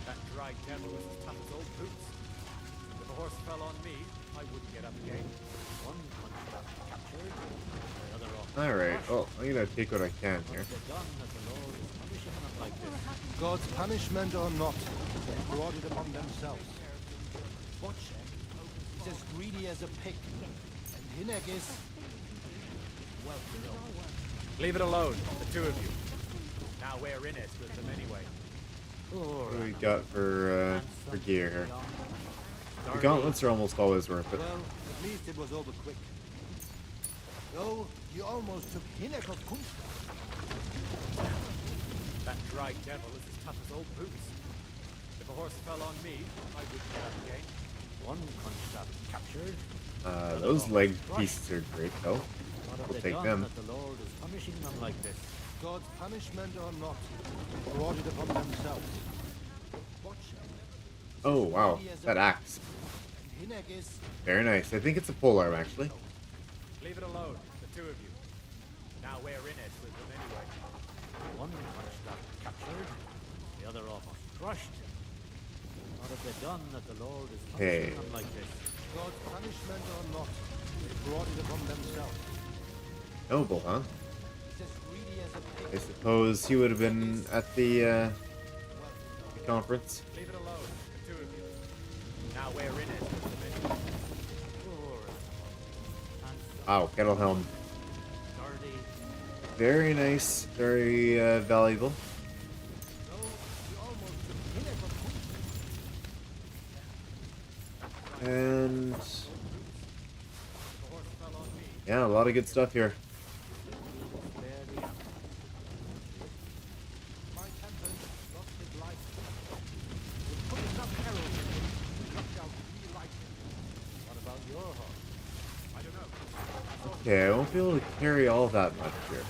That dry devil was as tough as old boots. If a horse fell on me, I wouldn't get up again. One punch got captured, the other off. Alright, well, I'm gonna take what I can here. God's punishment or not, they brought it upon themselves. Wojciech is as greedy as a pig, and Hinnock is... well, you know. Leave it alone, the two of you. Now we're in it with them anyway. What do we got for gear here? The gauntlets are almost always worth it. Well, at least it was over quick. Though, you almost took Hinnock of Kuttenberg. That dry devil is as tough as old boots. If a horse fell on me, I wouldn't get up again. One punch got captured. Those leg pieces are great though. We'll take them. The Lord is punishing them like this. God's punishment or not, they brought it upon themselves. Oh wow, that axe. Hinnock is... Very nice. I think it's a polearm actually. Leave it alone, the two of you. Now we're in it with them anyway. One punch got captured, the other almost crushed. What have they done that the Lord is punishing them like this? God's punishment or not, they brought it upon themselves. Noble, huh? I suppose he would have been at the conference. Leave it alone, the two of you. Now we're in it with them anyway. Wow, kettle helm. Very nice, very valuable. And yeah, a lot of good stuff here. Okay, I won't be able to carry all that much here.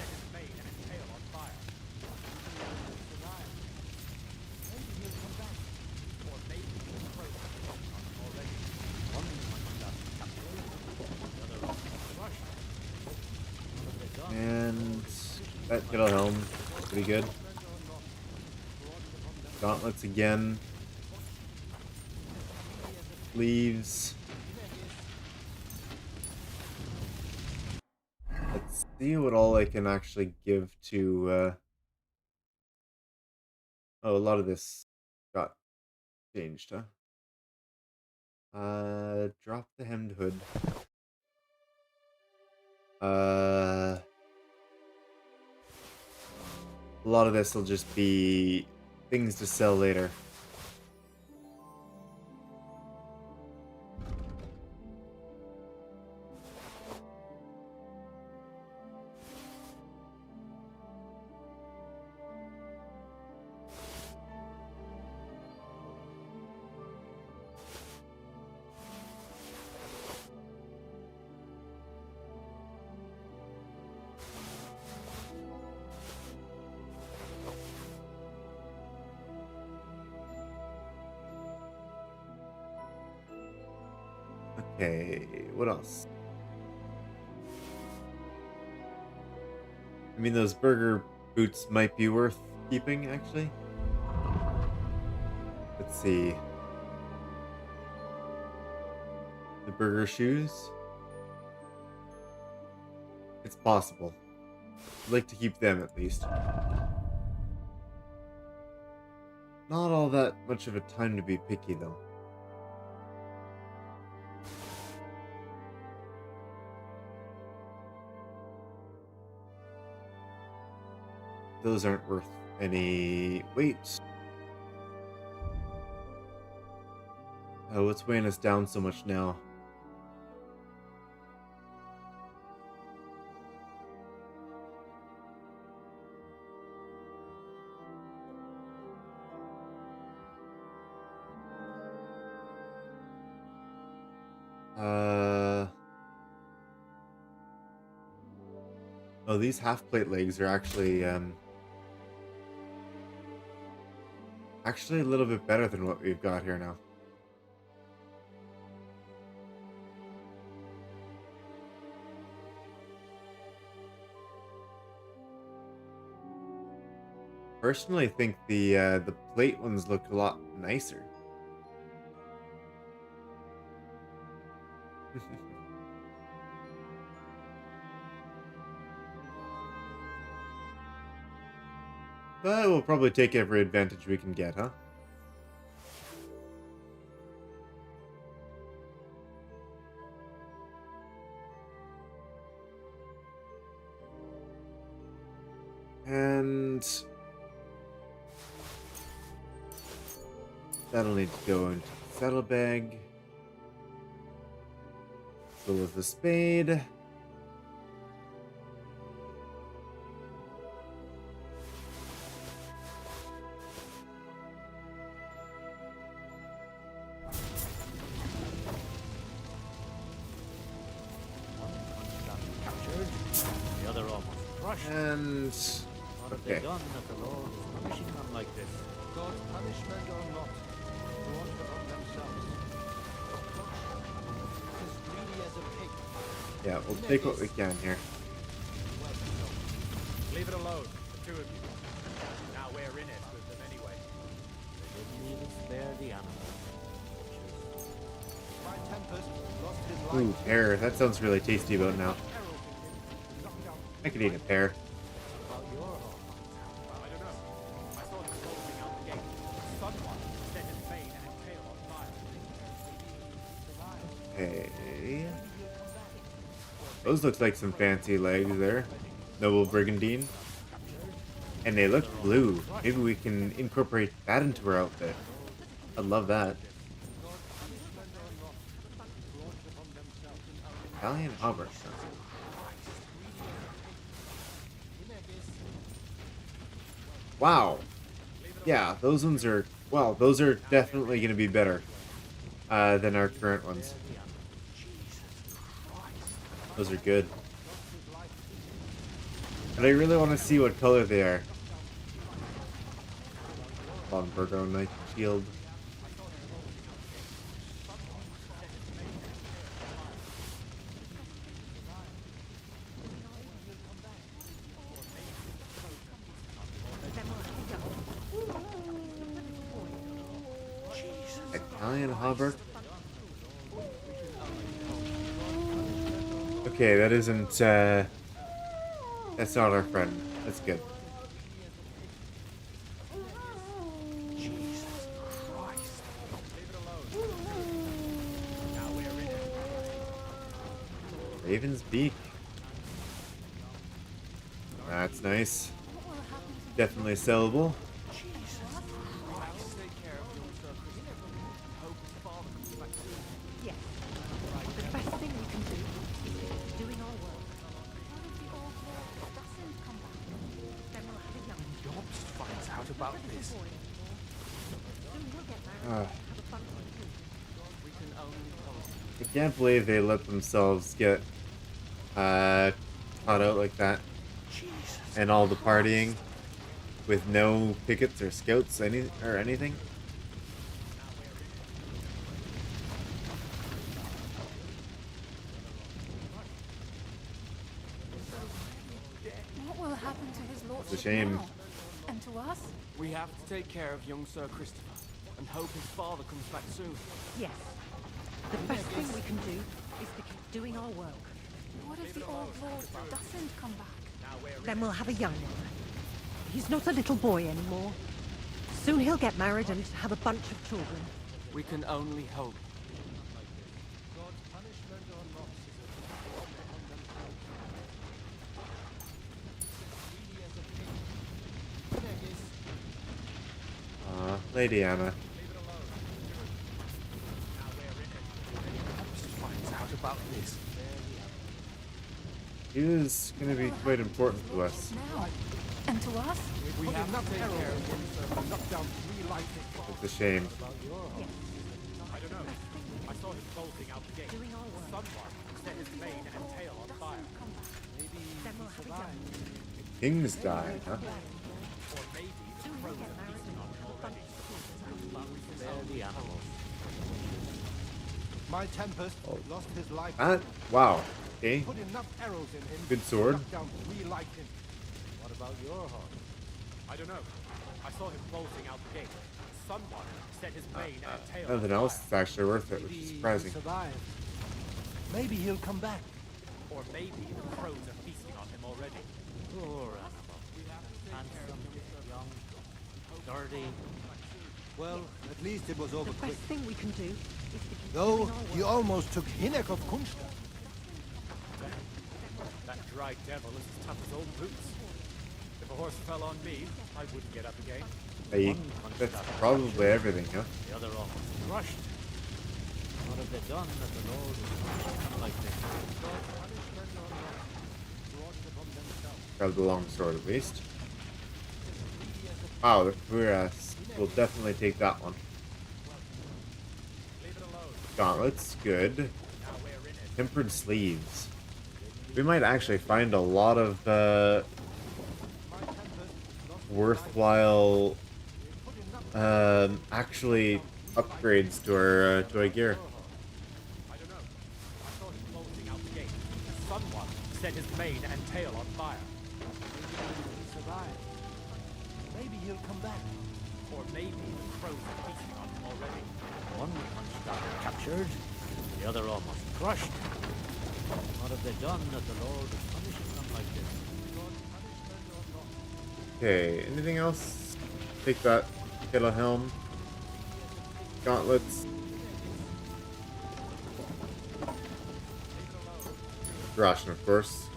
And that kettle helm is pretty good. Gauntlets again. Leaves. Let's see what all I can actually give to oh, a lot of this got changed, huh? Drop the hemmed hood. A lot of this will just be things to sell later. Okay, what else? I mean, those burger boots might be worth keeping, actually. Let's see. The burger shoes? It's possible. I'd like to keep them, at least. Not all that much of a time to be picky, though. those aren't worth any weight. Oh, what's weighing us down so much now? Oh, these half-plate legs are actually actually a little bit better than what we've got here now. Personally, I think the plate ones look a lot nicer. But we'll probably take every advantage we can get, huh? And that'll need to go into the saddlebag. So with the spade. The other almost crushed. And What have they okay. done that the Lord is punishing them like this? God's punishment or not, the ones about themselves. As greedy as a pig. Yeah, we'll take what we can here. Leave it alone, the two of you. Now we're in it with them anyway. They didn't even spare the animals. My Tempest lost his life. Ooh, pear. That sounds really tasty about now. I could eat a pear. Well, I don't know. I saw them closing out the gate. Someone set his mane and tail on fire. Okay. Those look like some fancy legs there. Noble Brigandine. And they look blue. Maybe we can incorporate that into our outfit. I'd love that. Italian hauberk. Wow. Yeah, those ones are, well, those are definitely going to be better than our current ones. Those are good. But I really want to see what color they are. Von Virgo Knight Shield. Italian hauberk. Okay, that isn't, that's not our friend. That's good. Raven's Beak. That's nice. Definitely sellable. I can't believe they let themselves get caught out like that. And all the partying with no pickets or scouts or anything. What will happen to his lordship It's a shame. now? And to us? We have to take care of young Sir Christopher and hope his father comes back soon. Yes. The best thing we can do is to keep doing our work. What if the old lord doesn't come back? Then we'll have a young one. He's not a little boy anymore. Soon he'll get married and have a bunch of children. We can only hope. Lady Anna. Finds out about this. He is going to be quite important to us. Now. And to us? We have not taken care of him, so we knocked down 3 lightning. It's a shame. I don't know. I saw him bolting out the gate. Someone set his mane and tail on fire. Maybe he survived. Kings die, huh? Or maybe the crows are feasting on him already. They're the animals. My Tempest lost his life. Wow. Okay. Put enough arrows in him. Good sword. To knock down 3 lightning. What about your horse? I don't know. I saw him bolting out the gate. Someone set his mane and tail. Nothing else is actually worth it, which is surprising. Survived. Maybe he'll come back. Or maybe the crows are feasting on him already. Poor animal. Handsome, young, dirty. Well, at least it was over The quick. best thing we can do is to keep Though doing our he work. almost took Hinek of Kunstler. That dry devil is as tough as old boots. If a horse fell on me, I wouldn't get up again. Hey, that's probably everything, huh? The other almost crushed. What have they done that the Lord is punishing them like this? Grab the long sword at least. Wow, the cuirass will definitely take that one. Gauntlets, good. Tempered sleeves. We might actually find a lot of worthwhile actually upgrades to our gear. I don't know. I saw him bolting out the gate. Someone set his mane and tail on fire. Survived. Maybe he'll come back. Or maybe the crows are feasting on him already. One punched out and captured, the other almost crushed. What have they done that the Lord is punishing them like this? Okay, anything else? Take that. Kettle helm. Gauntlets. Ration, of course.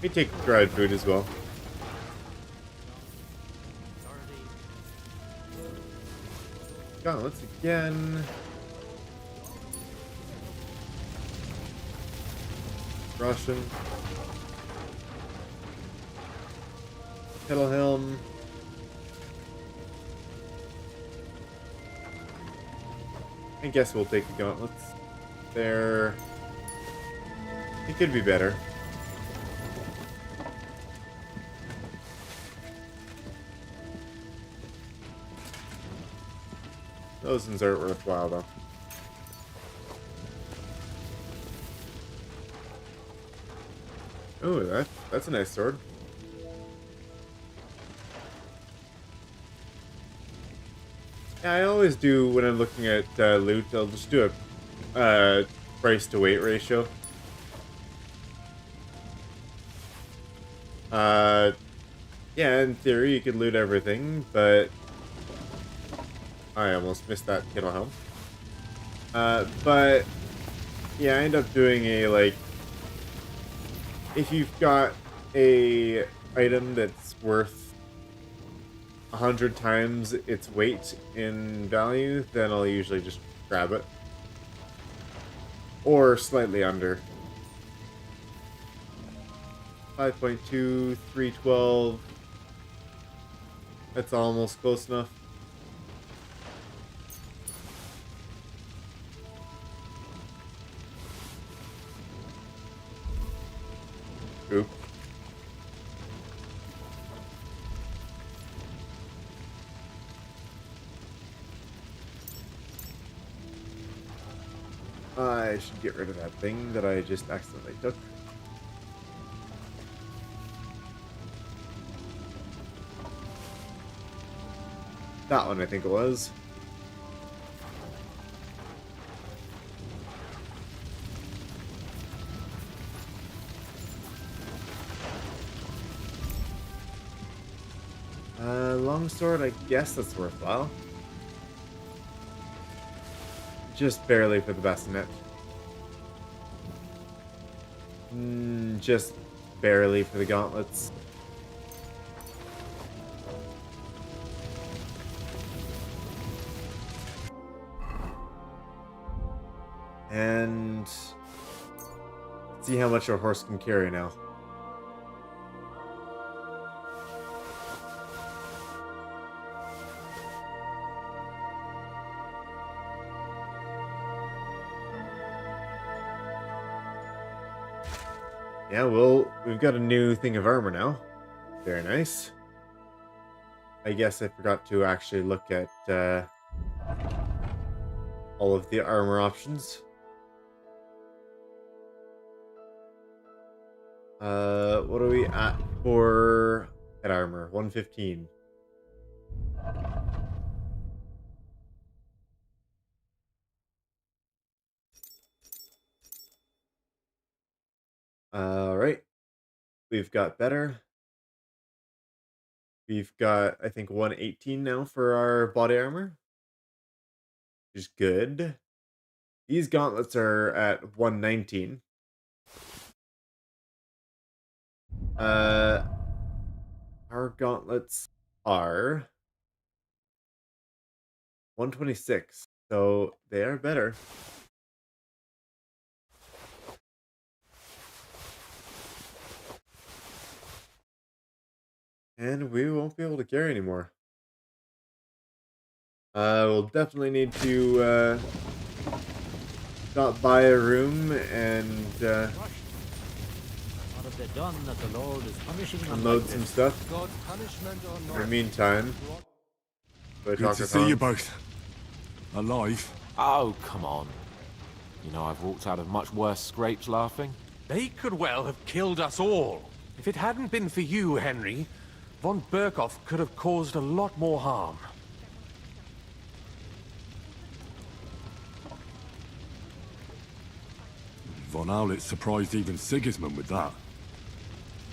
We take dried food as well. Gauntlets again. Russian. Kettle helm. I guess we'll take the gauntlets. There. It could be better. Those ones aren't worthwhile though. Oh, that's a nice sword. Yeah, I always do when I'm looking at loot. I'll just do a price to weight ratio. Yeah, in theory you could loot everything, but I almost missed that kettle helm. But yeah, I end up doing a like. If you've got a item that's worth 100 times its weight in value, then I'll usually just grab it. Or slightly under. 5.2, 312. That's almost close enough. Oop. I should get rid of that thing that I just accidentally took. That one, I think it was. Longsword, I guess that's worthwhile. Just barely for the bassinet. Just barely for the gauntlets. And see how much our horse can carry now. Yeah, well, we've got a new thing of armor now. Very nice. I guess I forgot to actually look at all of the armor options. What are we at for head armor? 115. Alright. We've got better. We've got, I think, 118 now for our body armor. Which is good. These gauntlets are at 119. Our gauntlets are 126. So they are better. And we won't be able to carry anymore. We'll definitely need to stop by a room and unload some stuff. In the meantime, Good to see you both. Alive. Oh, come on. You know I've walked out of much worse scrapes laughing. They could well have killed us all. If it hadn't been for you, Henry, von Berkhoff could have caused a lot more harm. Von Aulitz surprised even Sigismund with that.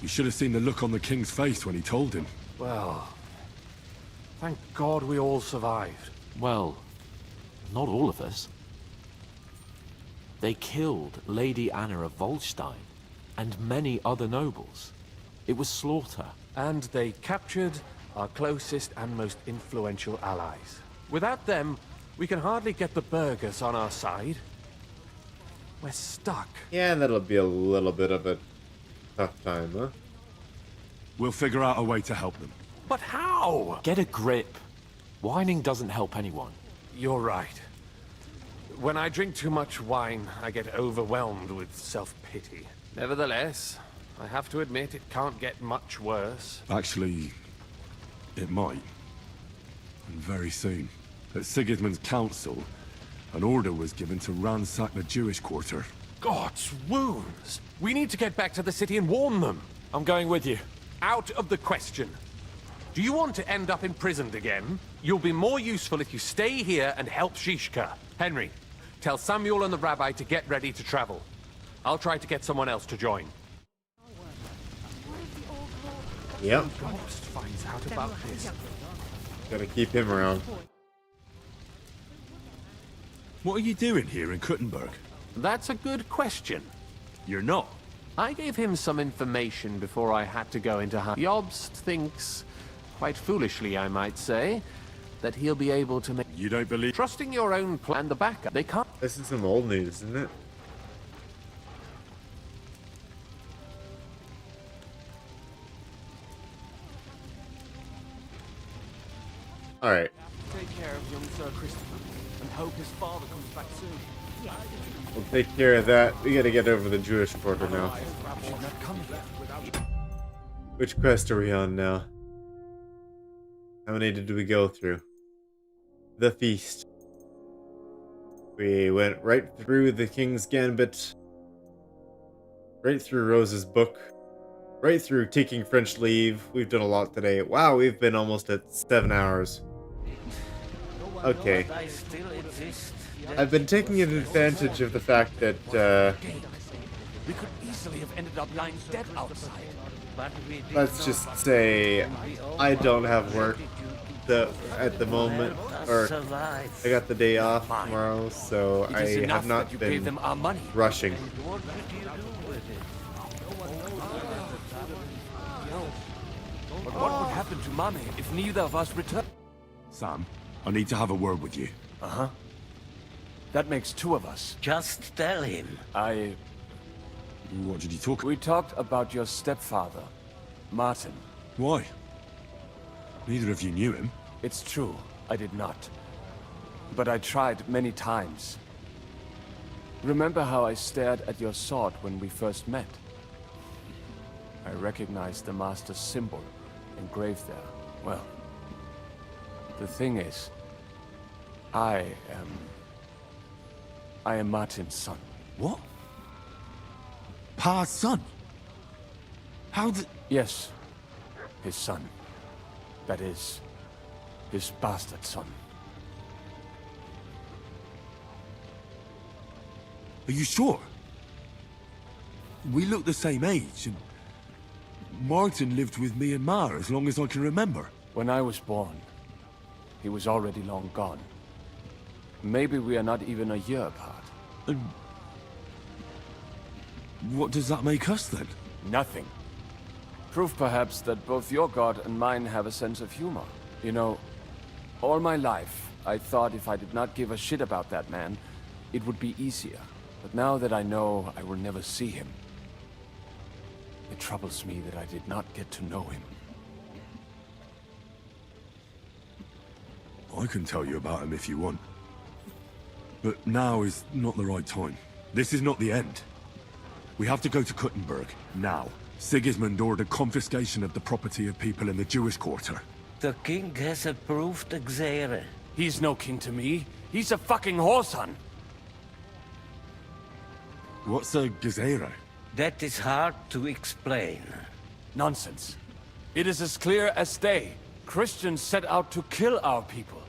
You should have seen the look on the king's face when he told him. Well, thank God we all survived. Well, not all of us. They killed Lady Anna of Volstein and many other nobles. It was slaughter. And they captured our closest and most influential allies. Without them, we can hardly get the burghers on our side. We're stuck. Yeah, that'll be a little bit of a tough time, huh? We'll figure out a way to help them. But how? Get a grip. Whining doesn't help anyone. You're right. When I drink too much wine, I get overwhelmed with self-pity. Nevertheless, I have to admit it can't get much worse. Actually, it might. And very soon. At Sigismund's council, an order was given to ransack the Jewish quarter. God's wounds! We need to get back to the city and warn them. I'm going with you. Out of the question. Do you want to end up imprisoned again? You'll be more useful if you stay here and help Shishka. Henry, tell Samuel and the rabbi to get ready to travel. I'll try to get someone else to join. Yep. Ghost finds out about this. Gotta keep him around. What are you doing here in Kuttenberg? That's a good question. You're not. I gave him some information before I had to go into Jobst thinks, quite foolishly I might say, that he'll be able to make... You don't believe... Trusting your own plan, the backup, they can't... This is some old news, isn't it? Alright. Take care of young Sir Christopher, and hope his father comes back soon. We'll take care of that. We gotta get over the Jewish quarter now. Which quest are we on now? How many did we go through? The feast. We went right through the King's Gambit. Right through Rose's book. Right through taking French leave. We've done a lot today. Wow, we've been almost at 7 hours. Okay. I've been taking advantage of the fact that, We could easily have ended up lying dead outside. let's just say I don't have work at the moment, or I got the day off tomorrow, so I have not been rushing. But what would happen to Mommy if neither of us returned? Sam, I need to have a word with you. Uh-huh. That makes two of us. Just tell him. What did you talk? We talked about your stepfather, Martin. Why? Neither of you knew him. It's true, I did not. But I tried many times. Remember how I stared at your sword when we first met? I recognized the Master's symbol engraved there. Well, the thing is, I am Martin's son. What? Pa's son? How did... Yes, his son. That is, his bastard son. Are you sure? We look the same age, and Martin lived with me and Ma as long as I can remember. When I was born, he was already long gone. Maybe we are not even a year apart. And what does that make us then? Nothing. Proof perhaps that both your god and mine have a sense of humor. You know, all my life, I thought if I did not give a shit about that man, it would be easier. But now that I know I will never see him, it troubles me that I did not get to know him. I can tell you about him if you want. But now is not the right time. This is not the end. We have to go to Kuttenberg, now. Sigismund ordered confiscation of the property of people in the Jewish quarter. The king has approved Xere. He's no king to me. He's a fucking whoreson. What's a gezerah? That is hard to explain. Nonsense. It is as clear as day. Christians set out to kill our people.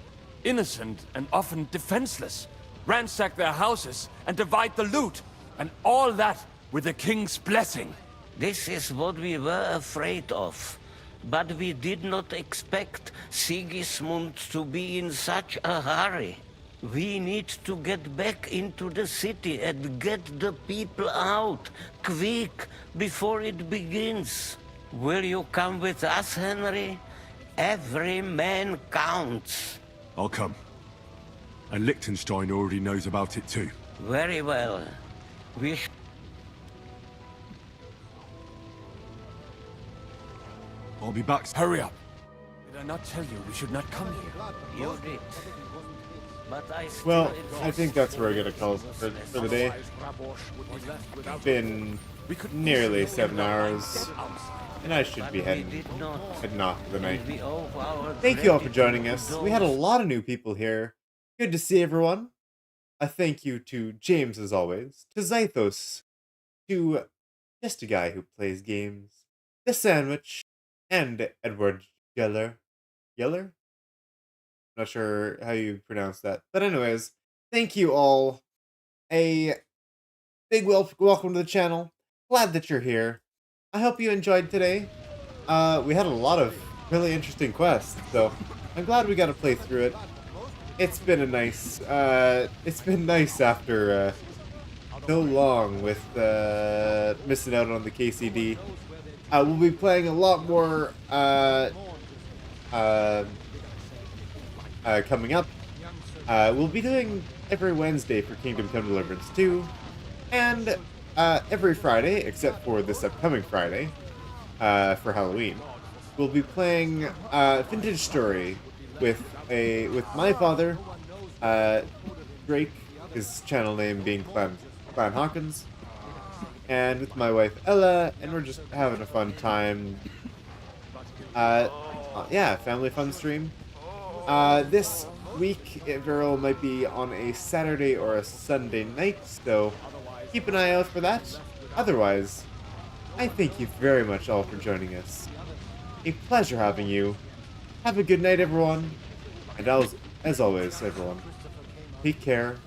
Innocent and often defenseless. Ransack their houses and divide the loot. And all that with the king's blessing. This is what we were afraid of. But we did not expect Sigismund to be in such a hurry. We need to get back into the city and get the people out, quick, before it begins. Will you come with us, Henry? Every man counts. I'll come. And Liechtenstein already knows about it too. Very well. I'll be back. Hurry up. Did I not tell you we should not come here? You did. But well, I think that's where we're going to call it for the day. It's been nearly 7 hours, and I should be heading off for the night. Thank you all for joining us. We had a lot of new people here. Good to see everyone. A thank you to James, as always, to Zythos, to Just a Guy Who Plays Games, The Sandwich, and Edward Geller. Geller? Not sure how you pronounce that. But anyways, thank you all. A big welcome to the channel. Glad that you're here. I hope you enjoyed today. We had a lot of really interesting quests, so I'm glad we got to play through it. It's been a nice, it's been nice after so long with missing out on the KCD. We'll be playing a lot more coming up. We'll be doing every Wednesday for Kingdom Come Deliverance 2, and every Friday, except for this upcoming Friday, for Halloween, we'll be playing Vintage Story with my father, Drake, his channel name being Clan Hawkins, and with my wife Ella, and we're just having a fun time. Yeah, family fun stream. This week it very well might be on a Saturday or a Sunday night, so keep an eye out for that. Otherwise, I thank you very much all for joining us. A pleasure having you. Have a good night, everyone. And as always, everyone, take care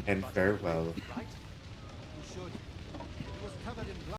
and farewell.